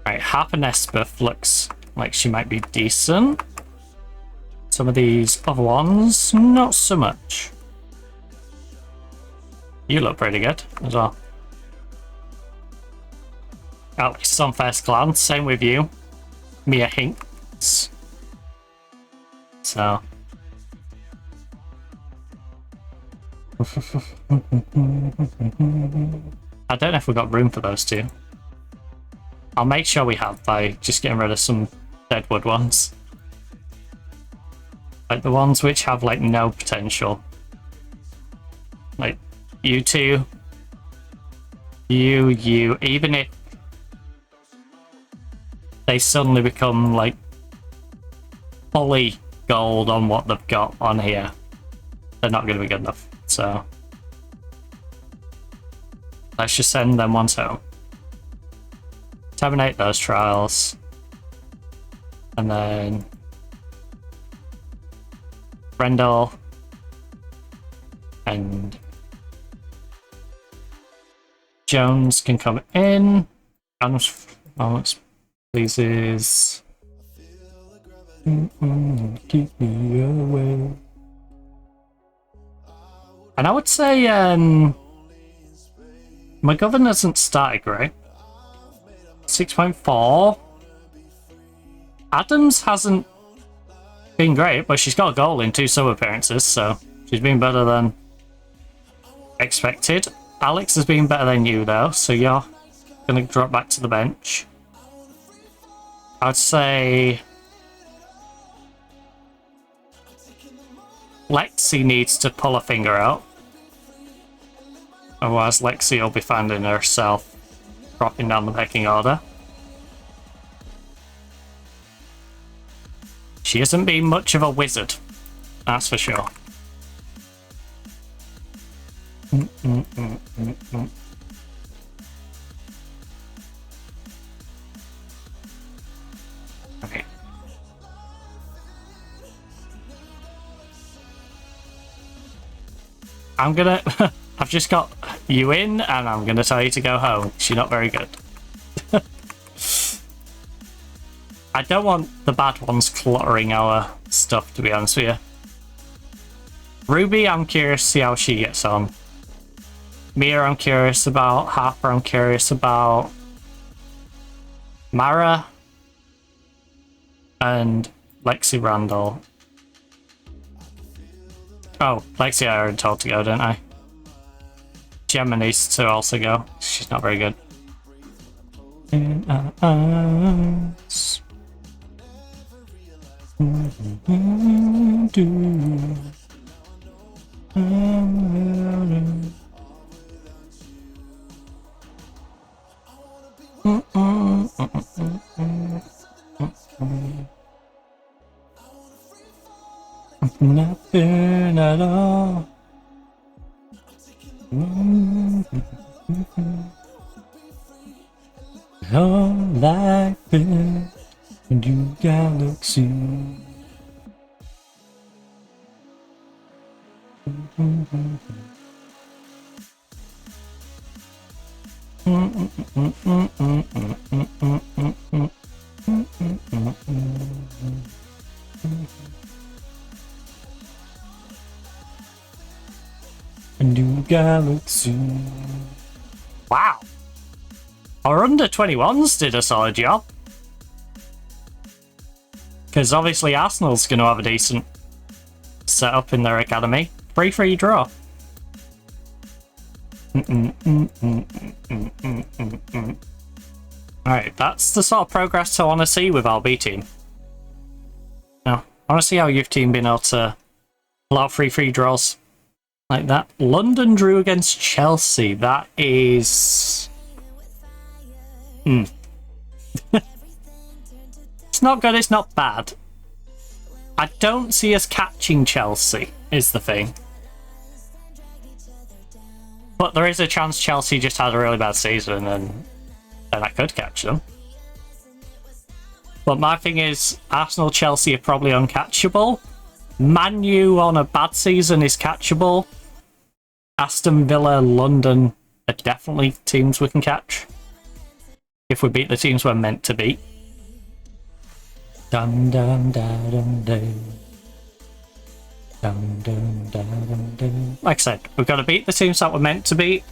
S3: Right, Harper Nesbitt looks like she might be decent. Some of these other ones, not so much. You look pretty good as well. At least on first glance, same with you. Mia Hinks. So. I don't know if we've got room for those 2. I'll make sure we have by just getting rid of some deadwood ones. Like the ones which have like no potential. Like you 2. You, even if they suddenly become like fully gold on what they've got on here, they're not going to be good enough. So let's just send them ones home. Terminate those trials. And then Rendell and Jones can come in. Jones pleases keep me away. And I would say McGovern hasn't started great. 6.4. Adams hasn't been great, but she's got a goal in 2 sub appearances, so she's been better than expected. Alex has been better than you, though, so you're going to drop back to the bench. I'd say Lexi needs to pull a finger out. Otherwise, Lexi will be finding herself dropping down the pecking order. She hasn't been much of a wizard, that's for sure. Okay. I'm gonna... I've just got you in, and I'm gonna tell you to go home. She's not very good. I don't want the bad ones cluttering our stuff, to be honest with you. Ruby, I'm curious to see how she gets on. Mia, I'm curious about. Harper, I'm curious about. Mara and Lexi Randall. Oh, Lexi I already told to go, didn't I? Gemma needs to also go. She's not very good. In our eyes. Nothing at all. All life is when you galaxy. A new galaxy. Wow. Our under 21s did a solid job. Because obviously Arsenal's going to have a decent setup in their academy. 3-3 draw. Alright, that's the sort of progress I want to see with our B team. Now, I want to see how youth team been able to pull out 3-3 draws like that. London drew against Chelsea. That is... It's not good, it's not bad. I don't see us catching Chelsea, is the thing. But there is a chance Chelsea just had a really bad season and I could catch them. But my thing is, Arsenal, Chelsea are probably uncatchable. Man U on a bad season is catchable. Aston Villa, London are definitely teams we can catch. If we beat the teams we're meant to beat. Dum dum da dum dum. Dum dum da dum dum. Like I said, we've got to beat the teams that we're meant to beat.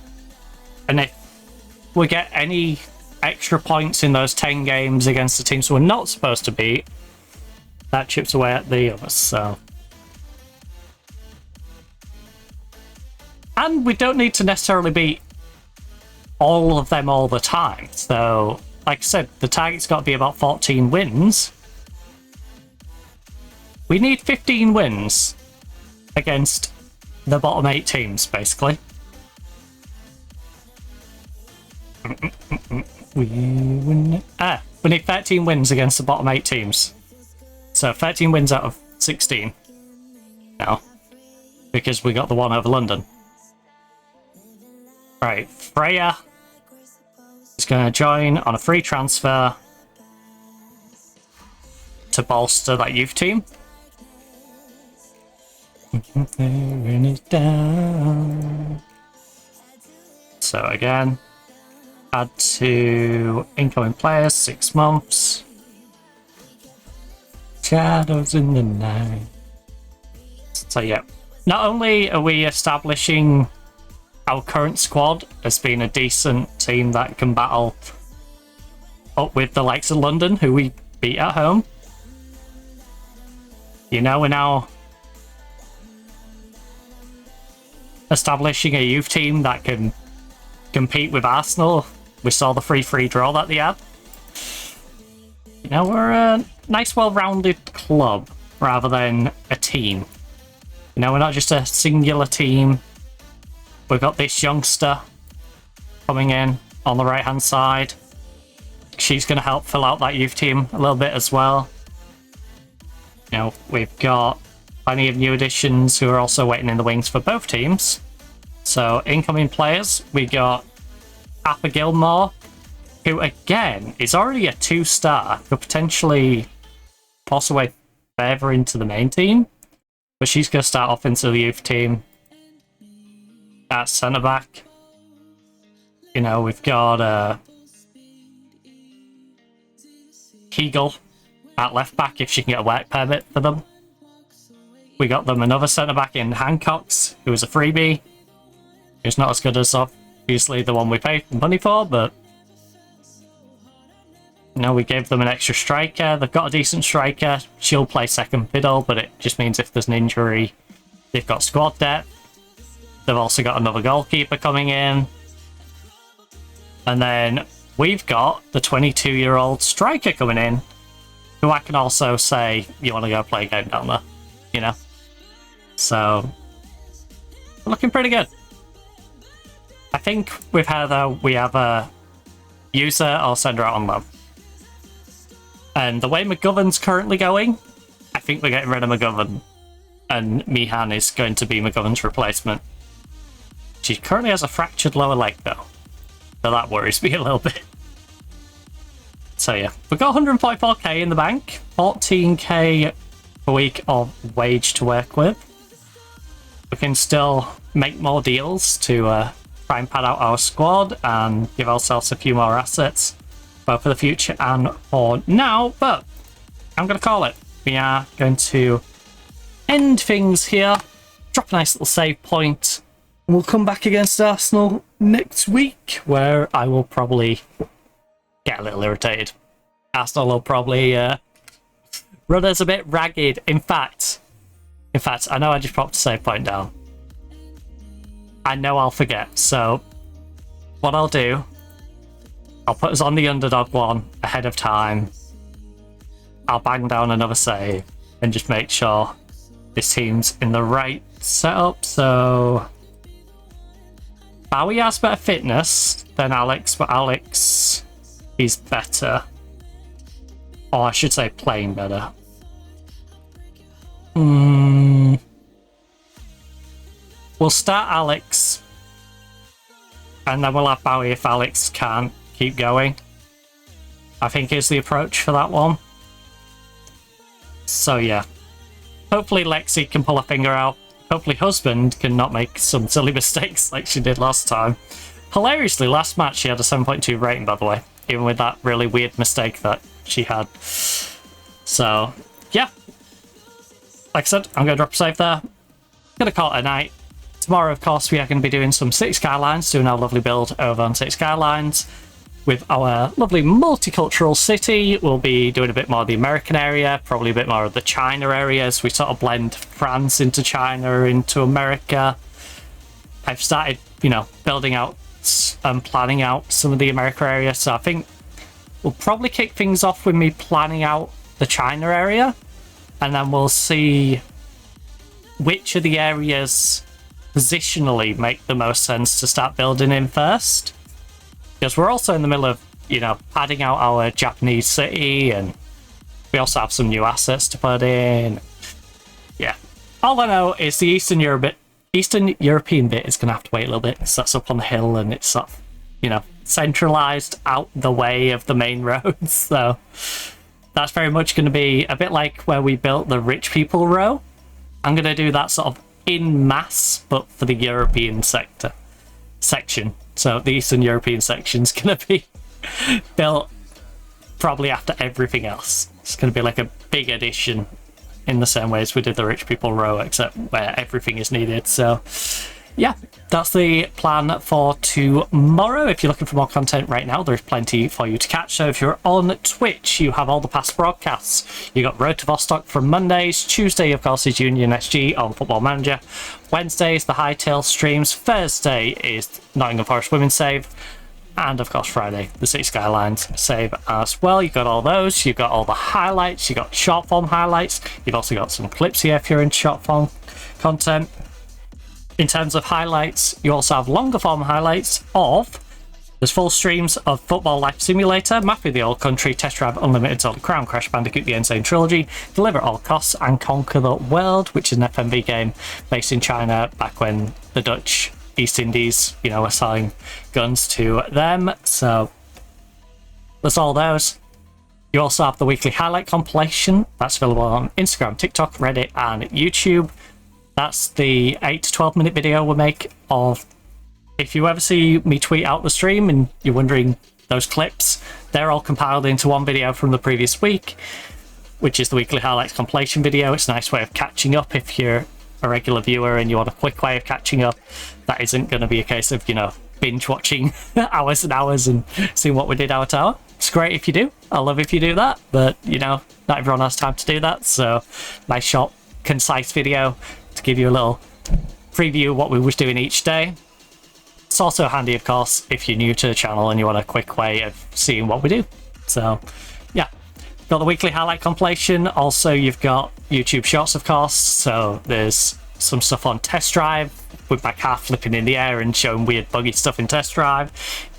S3: And if we get any extra points in those 10 games against the teams we're not supposed to beat, that chips away at the others, so. And we don't need to necessarily beat all of them all the time. So, like I said, the target's got to be about 14 wins. We need 15 wins against the bottom 8 teams, basically. We need 13 wins against the bottom 8 teams. So 13 wins out of 16. Now, because we got the one over London. Right, Freya is going to join on a free transfer to bolster that youth team. So again, add to incoming players, 6 months. Shadows in the night. So yeah, not only are we establishing our current squad as being a decent team that can battle up with the likes of London, who we beat at home. You know, we're now establishing a youth team that can compete with Arsenal. We saw the 3-3 draw that they had. You know, we're a nice, well-rounded club rather than a team. You know, we're not just a singular team. We've got this youngster coming in on the right-hand side. She's going to help fill out that youth team a little bit as well. You know, we've got plenty of new additions who are also waiting in the wings for both teams. So, incoming players, we got Appa Gilmore, who again is already a 2-star, could potentially pass away further into the main team. But she's going to start off into the youth team at centre back. You know, we've got Kegel at left back if she can get a work permit for them. We got them another centre back in Hancock's, who was a freebie. Who's not as good as obviously the one we paid money for, but you know, we gave them an extra striker. They've got a decent striker. She'll play second fiddle, but it just means if there's an injury, they've got squad depth. They've also got another goalkeeper coming in. And then we've got the 22-year-old striker coming in, who I can also say, you want to go play a game down there, you know? So, looking pretty good. I think with Heather, we have a user, I'll send her out on loan. And the way McGovern's currently going, I think we're getting rid of McGovern. And Mihan is going to be McGovern's replacement. She currently has a fractured lower leg, though. So that worries me a little bit. So yeah, we've got 144k in the bank. 14k per week of wage to work with. We can still make more deals to try and pad out our squad and give ourselves a few more assets, both for the future and for now. But I'm going to call it. We are going to end things here. Drop a nice little save point. We'll come back against Arsenal next week, where I will probably get a little irritated. Arsenal will probably run us a bit ragged. In fact, I know I just popped a save point down. I know I'll forget, so what I'll do, I'll put us on the underdog one ahead of time. I'll bang down another save and just make sure this team's in the right setup. So Bowie has better fitness than Alex, but Alex is better. Or I should say playing better. We'll start Alex, and then we'll have Bowie if Alex can't keep going. I think is the approach for that one. So yeah, hopefully Lexi can pull a finger out. Hopefully Husband can not make some silly mistakes like she did last time. Hilariously, last match she had a 7.2 rating, by the way, even with that really weird mistake that she had. So yeah, like I said, I'm going to drop a save there. Gonna call it a night. Tomorrow, of course, we are going to be doing some City Skylines, doing our lovely build over on City Skylines. With our lovely multicultural city, we'll be doing a bit more of the American area, probably a bit more of the China areas. We sort of blend France into China, into America. I've started, you know, building out and planning out some of the America area, so I think we'll probably kick things off with me planning out the China area, and then we'll see which of the areas positionally make the most sense to start building in first, because we're also in the middle of, you know, padding out our Japanese city, and we also have some new assets to put in. Yeah, all I know is the Eastern Eastern European bit is going to have to wait a little bit, because that's up on the hill and it's sort of, you know, centralized out the way of the main roads. So that's very much going to be a bit like where we built the rich people row. I'm going to do that sort of in mass, but for the European section. So the Eastern European section is going to be built probably after everything else. It's going to be like a big addition in the same way as we did the rich people row, except where everything is needed. So yeah, that's the plan for tomorrow. If you're looking for more content right now, there's plenty for you to catch. So if you're on Twitch, you have all the past broadcasts. You got Road to Vostok from Mondays. Tuesday, of course, is Union SG on Football Manager. Wednesday is the Hightail streams. Thursday is Nottingham Forest Women Save. And of course, Friday, the City Skylines save as well. You've got all those. You've got all the highlights. You've got short form highlights. You've also got some clips here if you're in short form content. In terms of highlights, you also have longer form highlights of there's full streams of Football Life Simulator, Map of the Old Country, Test Drive Unlimited, Zelda Crown, Crash Bandicoot, The Insane Trilogy, Deliver at All Costs, and Conquer the World, which is an FMV game based in China back when the Dutch East Indies, you know, were selling guns to them. So there's all those. You also have the weekly highlight compilation that's available on Instagram, TikTok, Reddit, and YouTube. That's the 8 to 12 minute video we'll make of, if you ever see me tweet out the stream and you're wondering those clips, they're all compiled into one video from the previous week, which is the weekly highlights compilation video. It's a nice way of catching up if you're a regular viewer and you want a quick way of catching up. That isn't going to be a case of, you know, binge watching hours and hours and seeing what we did hour to hour. It's great if you do. I love if you do that, but, you know, not everyone has time to do that. So nice, short, concise video to give you a little preview of what we was doing each day. It's also handy, of course, if you're new to the channel and you want a quick way of seeing what we do. So yeah, got the weekly highlight compilation. Also, you've got YouTube shorts, of course. So there's some stuff on Test Drive with my car flipping in the air and showing weird buggy stuff in Test Drive.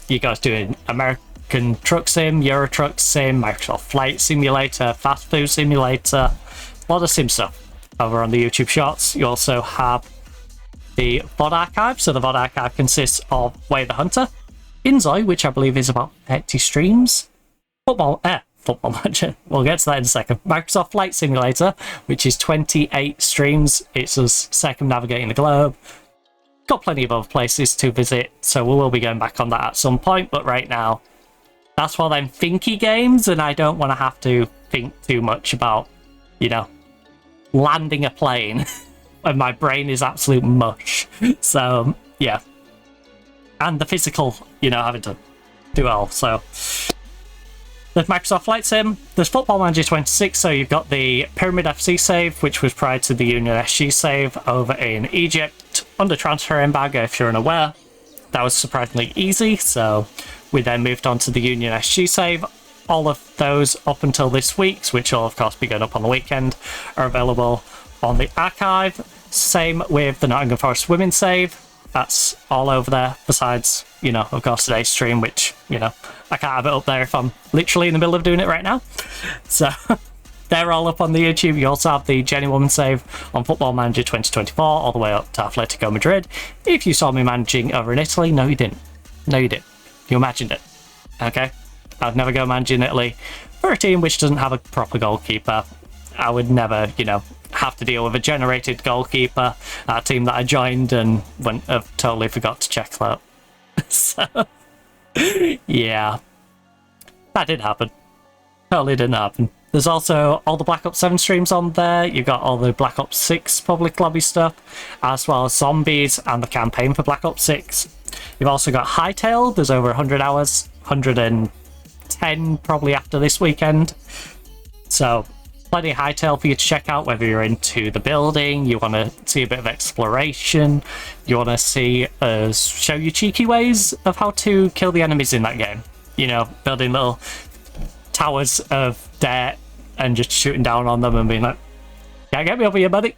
S3: You guys doing American Truck Sim, Euro Truck Sim, Microsoft Flight Simulator, Fast Food Simulator, a lot of sim stuff over on the YouTube shorts. You also have the VOD archive. So the VOD archive consists of Way of the Hunter, Inzoi, which I believe is about 30 streams, Football Manager, we'll get to that in a second, Microsoft Flight Simulator, which is 28 streams. It's us circumnavigating the globe. Got plenty of other places to visit, so we will be going back on that at some point, but right now that's one of them thinky games, and I don't want to have to think too much about, you know, landing a plane when my brain is absolute mush. So yeah, and the physical, you know, having to do it all. So there's Microsoft Flight Sim, there's Football Manager 26, so you've got the Pyramid FC save, which was prior to the Union SG save over in Egypt under transfer embargo, if you're unaware. That was surprisingly easy, so we then moved on to the Union SG save. All of those up until this week's, which will of course be going up on the weekend, are available on the archive. Same with the Nottingham Forest Women save. That's all over there, besides, you know, of course today's stream, which, you know, I can't have it up there if I'm literally in the middle of doing it right now. So they're all up on the YouTube. You also have the Jenny Woman save on Football Manager 2024 all the way up to Atletico Madrid. If you saw me managing over in Italy, no you didn't. No you didn't. You imagined it. Okay? I'd never go managing Italy for a team which doesn't have a proper goalkeeper. I would never, you know, have to deal with a generated goalkeeper at a team that I joined and totally forgot to check that. So, yeah, that did happen. Totally didn't happen. There's also all the Black Ops 7 streams on there. You've got all the Black Ops 6 public lobby stuff, as well as zombies and the campaign for Black Ops 6. You've also got Hightail. There's over 100 hours, 110 probably after this weekend. So plenty of Hightail for you to check out, whether you're into the building, you want to see a bit of exploration, you want to see us show you cheeky ways of how to kill the enemies in that game. You know, building little towers of dirt and just shooting down on them and being like, can't get me over here, buddy.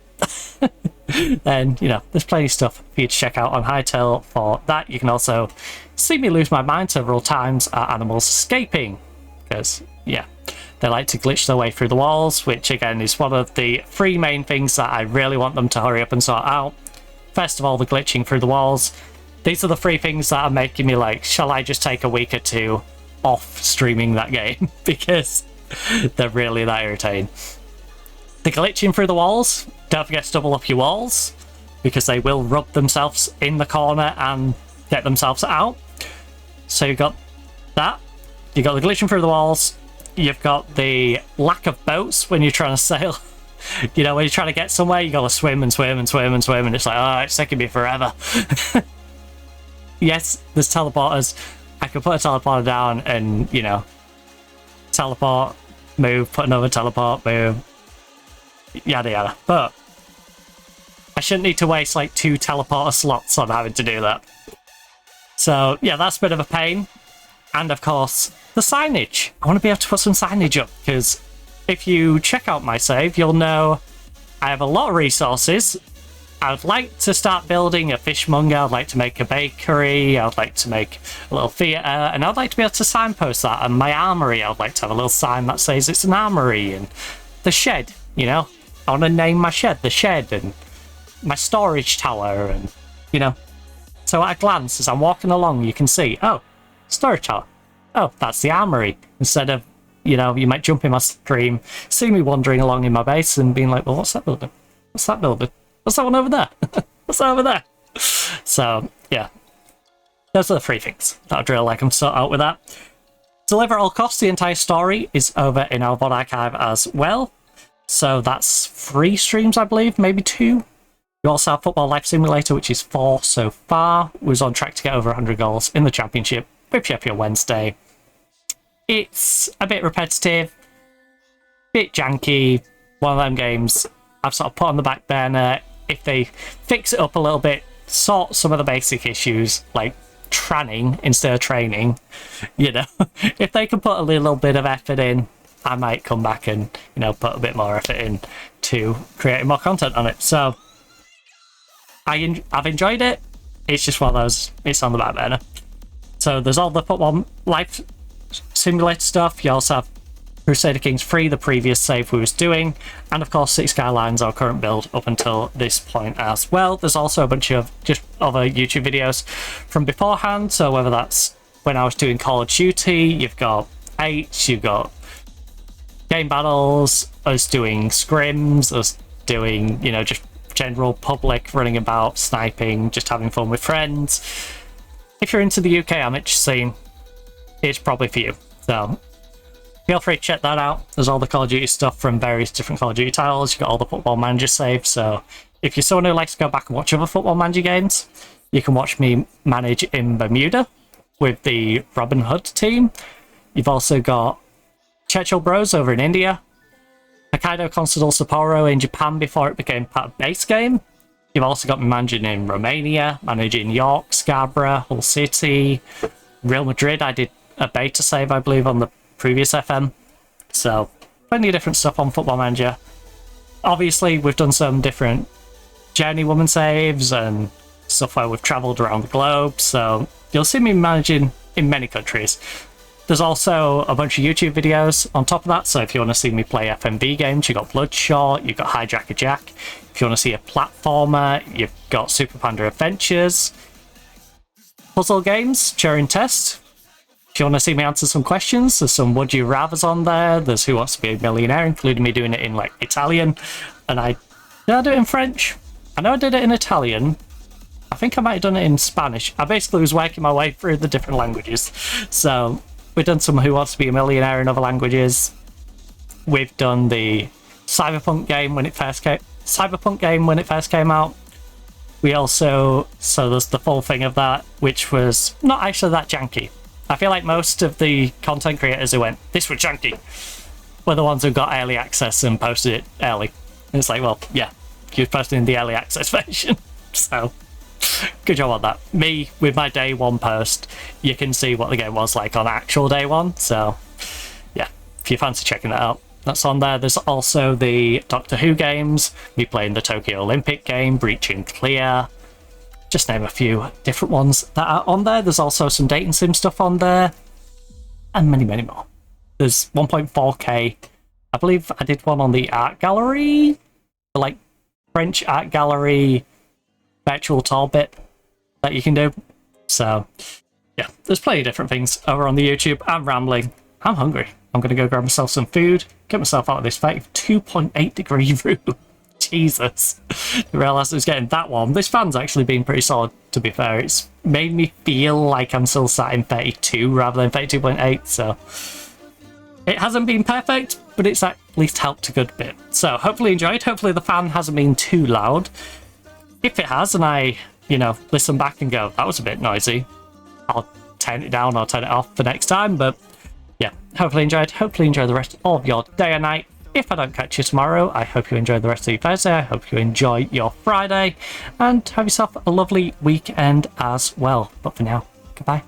S3: Then, you know, there's plenty of stuff for you to check out on Hightail for that. You can also see me lose my mind several times at animals escaping, because, yeah, they like to glitch their way through the walls, which again is one of the three main things that I really want them to hurry up and sort out. first of all, the glitching through the walls. These are the three things that are making me like, shall I just take a week or two off streaming that game? Because they're really that irritating. The glitching through the walls, don't forget to double up your walls, because they will rub themselves in the corner and get themselves out. So you've got that. You've got the glitching through the walls. You've got the lack of boats when you're trying to sail. You know, when you're trying to get somewhere, you gotta swim and swim and swim and swim, and it's like, oh, it's taking me forever. Yes, there's teleporters. I can put a teleporter down and, you know, teleport, move, put another teleport, move, yada yada. But I shouldn't need to waste like 2 teleporter slots on having to do that. So yeah, that's a bit of a pain. And of course, the signage. I want to be able to put some signage up, because if you check out my save, you'll know I have a lot of resources. I'd like to start building a fishmonger, I'd like to make a bakery, I'd like to make a little theatre, and I'd like to be able to signpost that. And my armoury, I'd like to have a little sign that says it's an armoury. And the shed, you know, I want to name my shed the shed, and my storage tower, and, you know. So at a glance, as I'm walking along, you can see, oh, storage tower. Oh, that's the armoury. Instead of, you know, you might jump in my stream, see me wandering along in my base and being like, well, what's that building? What's that building? What's that one over there? What's that over there? So, yeah. Those are the 3 things that I'd really like them to sort out with that. Deliver at all costs, the entire story is over in our VOD archive as well. So that's 3 streams, I believe, maybe 2. You also have Football Life Simulator, which is 4 so far. Was on track to get over 100 goals in the Championship with Sheffield Wednesday. It's a bit repetitive, bit janky, one of them games I've sort of put on the back burner. If they fix it up a little bit, sort some of the basic issues, like tranning instead of training, you know, if they can put a little bit of effort in, I might come back and, you know, put a bit more effort in to creating more content on it. So I've enjoyed it. It's just one of those, it's on the back burner. So there's all the Football Life Simulator stuff. You also have Crusader Kings 3, the previous save we was doing, and of course City Skylines, our current build up until this point as well. There's also a bunch of just other YouTube videos from beforehand, so whether that's when I was doing Call of Duty, you've got H, you've got game battles, us doing scrims, us doing, you know, just general public running about, sniping, just having fun with friends. If you're into the UK amateur scene, it's probably for you. So feel free to check that out. There's all the Call of Duty stuff from various different Call of Duty titles. You've got all the Football Manager saves. So if you're someone who likes to go back and watch other Football Manager games, you can watch me manage in Bermuda with the Robin Hood team. You've also got Churchill Bros over in India, Hokkaido Constable Sapporo in Japan before it became part of base game. You've also got me managing in Romania, managing York, Scarborough, Hull City, Real Madrid. I did a beta save, I believe, on the previous FM. So plenty of different stuff on Football Manager. Obviously, we've done some different journeywoman saves and stuff where we've travelled around the globe. So you'll see me managing in many countries. There's also a bunch of YouTube videos on top of that, so if you want to see me play FMV games, you've got Bloodshot, you've got Hijacker Jack. If you want to see a platformer, you've got Super Panda Adventures. Puzzle games, Turing Test. If you want to see me answer some questions, there's some Would You Rathers on there. There's Who Wants to Be a Millionaire, including me doing it in like Italian. And did I do it in French? I know I did it in Italian. I think I might have done it in Spanish. I basically was working my way through the different languages. So we've done some Who Wants to Be a Millionaire in other languages. We've done the Cyberpunk game when it first came out. We also, so there's the full thing of that, which was not actually that janky. I feel like most of the content creators who went, this was janky, were the ones who got early access and posted it early. And it's like, well, yeah, you were posting the early access version. So good job on that. Me, with my day one post, you can see what the game was like on actual day one. So yeah, if you fancy checking that out, that's on there. There's also the Doctor Who games, me playing the Tokyo Olympic game, Breaching Clear, just name a few different ones that are on there. There's also some dating sim stuff on there, and many, many more. There's 1.4K. I believe I did one on the art gallery, the like French art gallery virtual tour bit that you can do. So, yeah, there's plenty of different things over on the YouTube. I'm rambling. I'm hungry. I'm going to go grab myself some food, get myself out of this 2.8 degree room. Jesus. I realised it was getting that warm. This fan's actually been pretty solid, to be fair. It's made me feel like I'm still sat in 32 rather than 32.8, so it hasn't been perfect, but it's at least helped a good bit. So hopefully you enjoyed. Hopefully the fan hasn't been too loud. If it has, and I, listen back and go, that was a bit noisy, I'll turn it down or turn it off for next time. But yeah, hopefully you enjoyed. Hopefully you enjoy the rest of your day or night. If I don't catch you tomorrow, I hope you enjoy the rest of your Thursday. I hope you enjoy your Friday, and have yourself a lovely weekend as well. But for now, goodbye.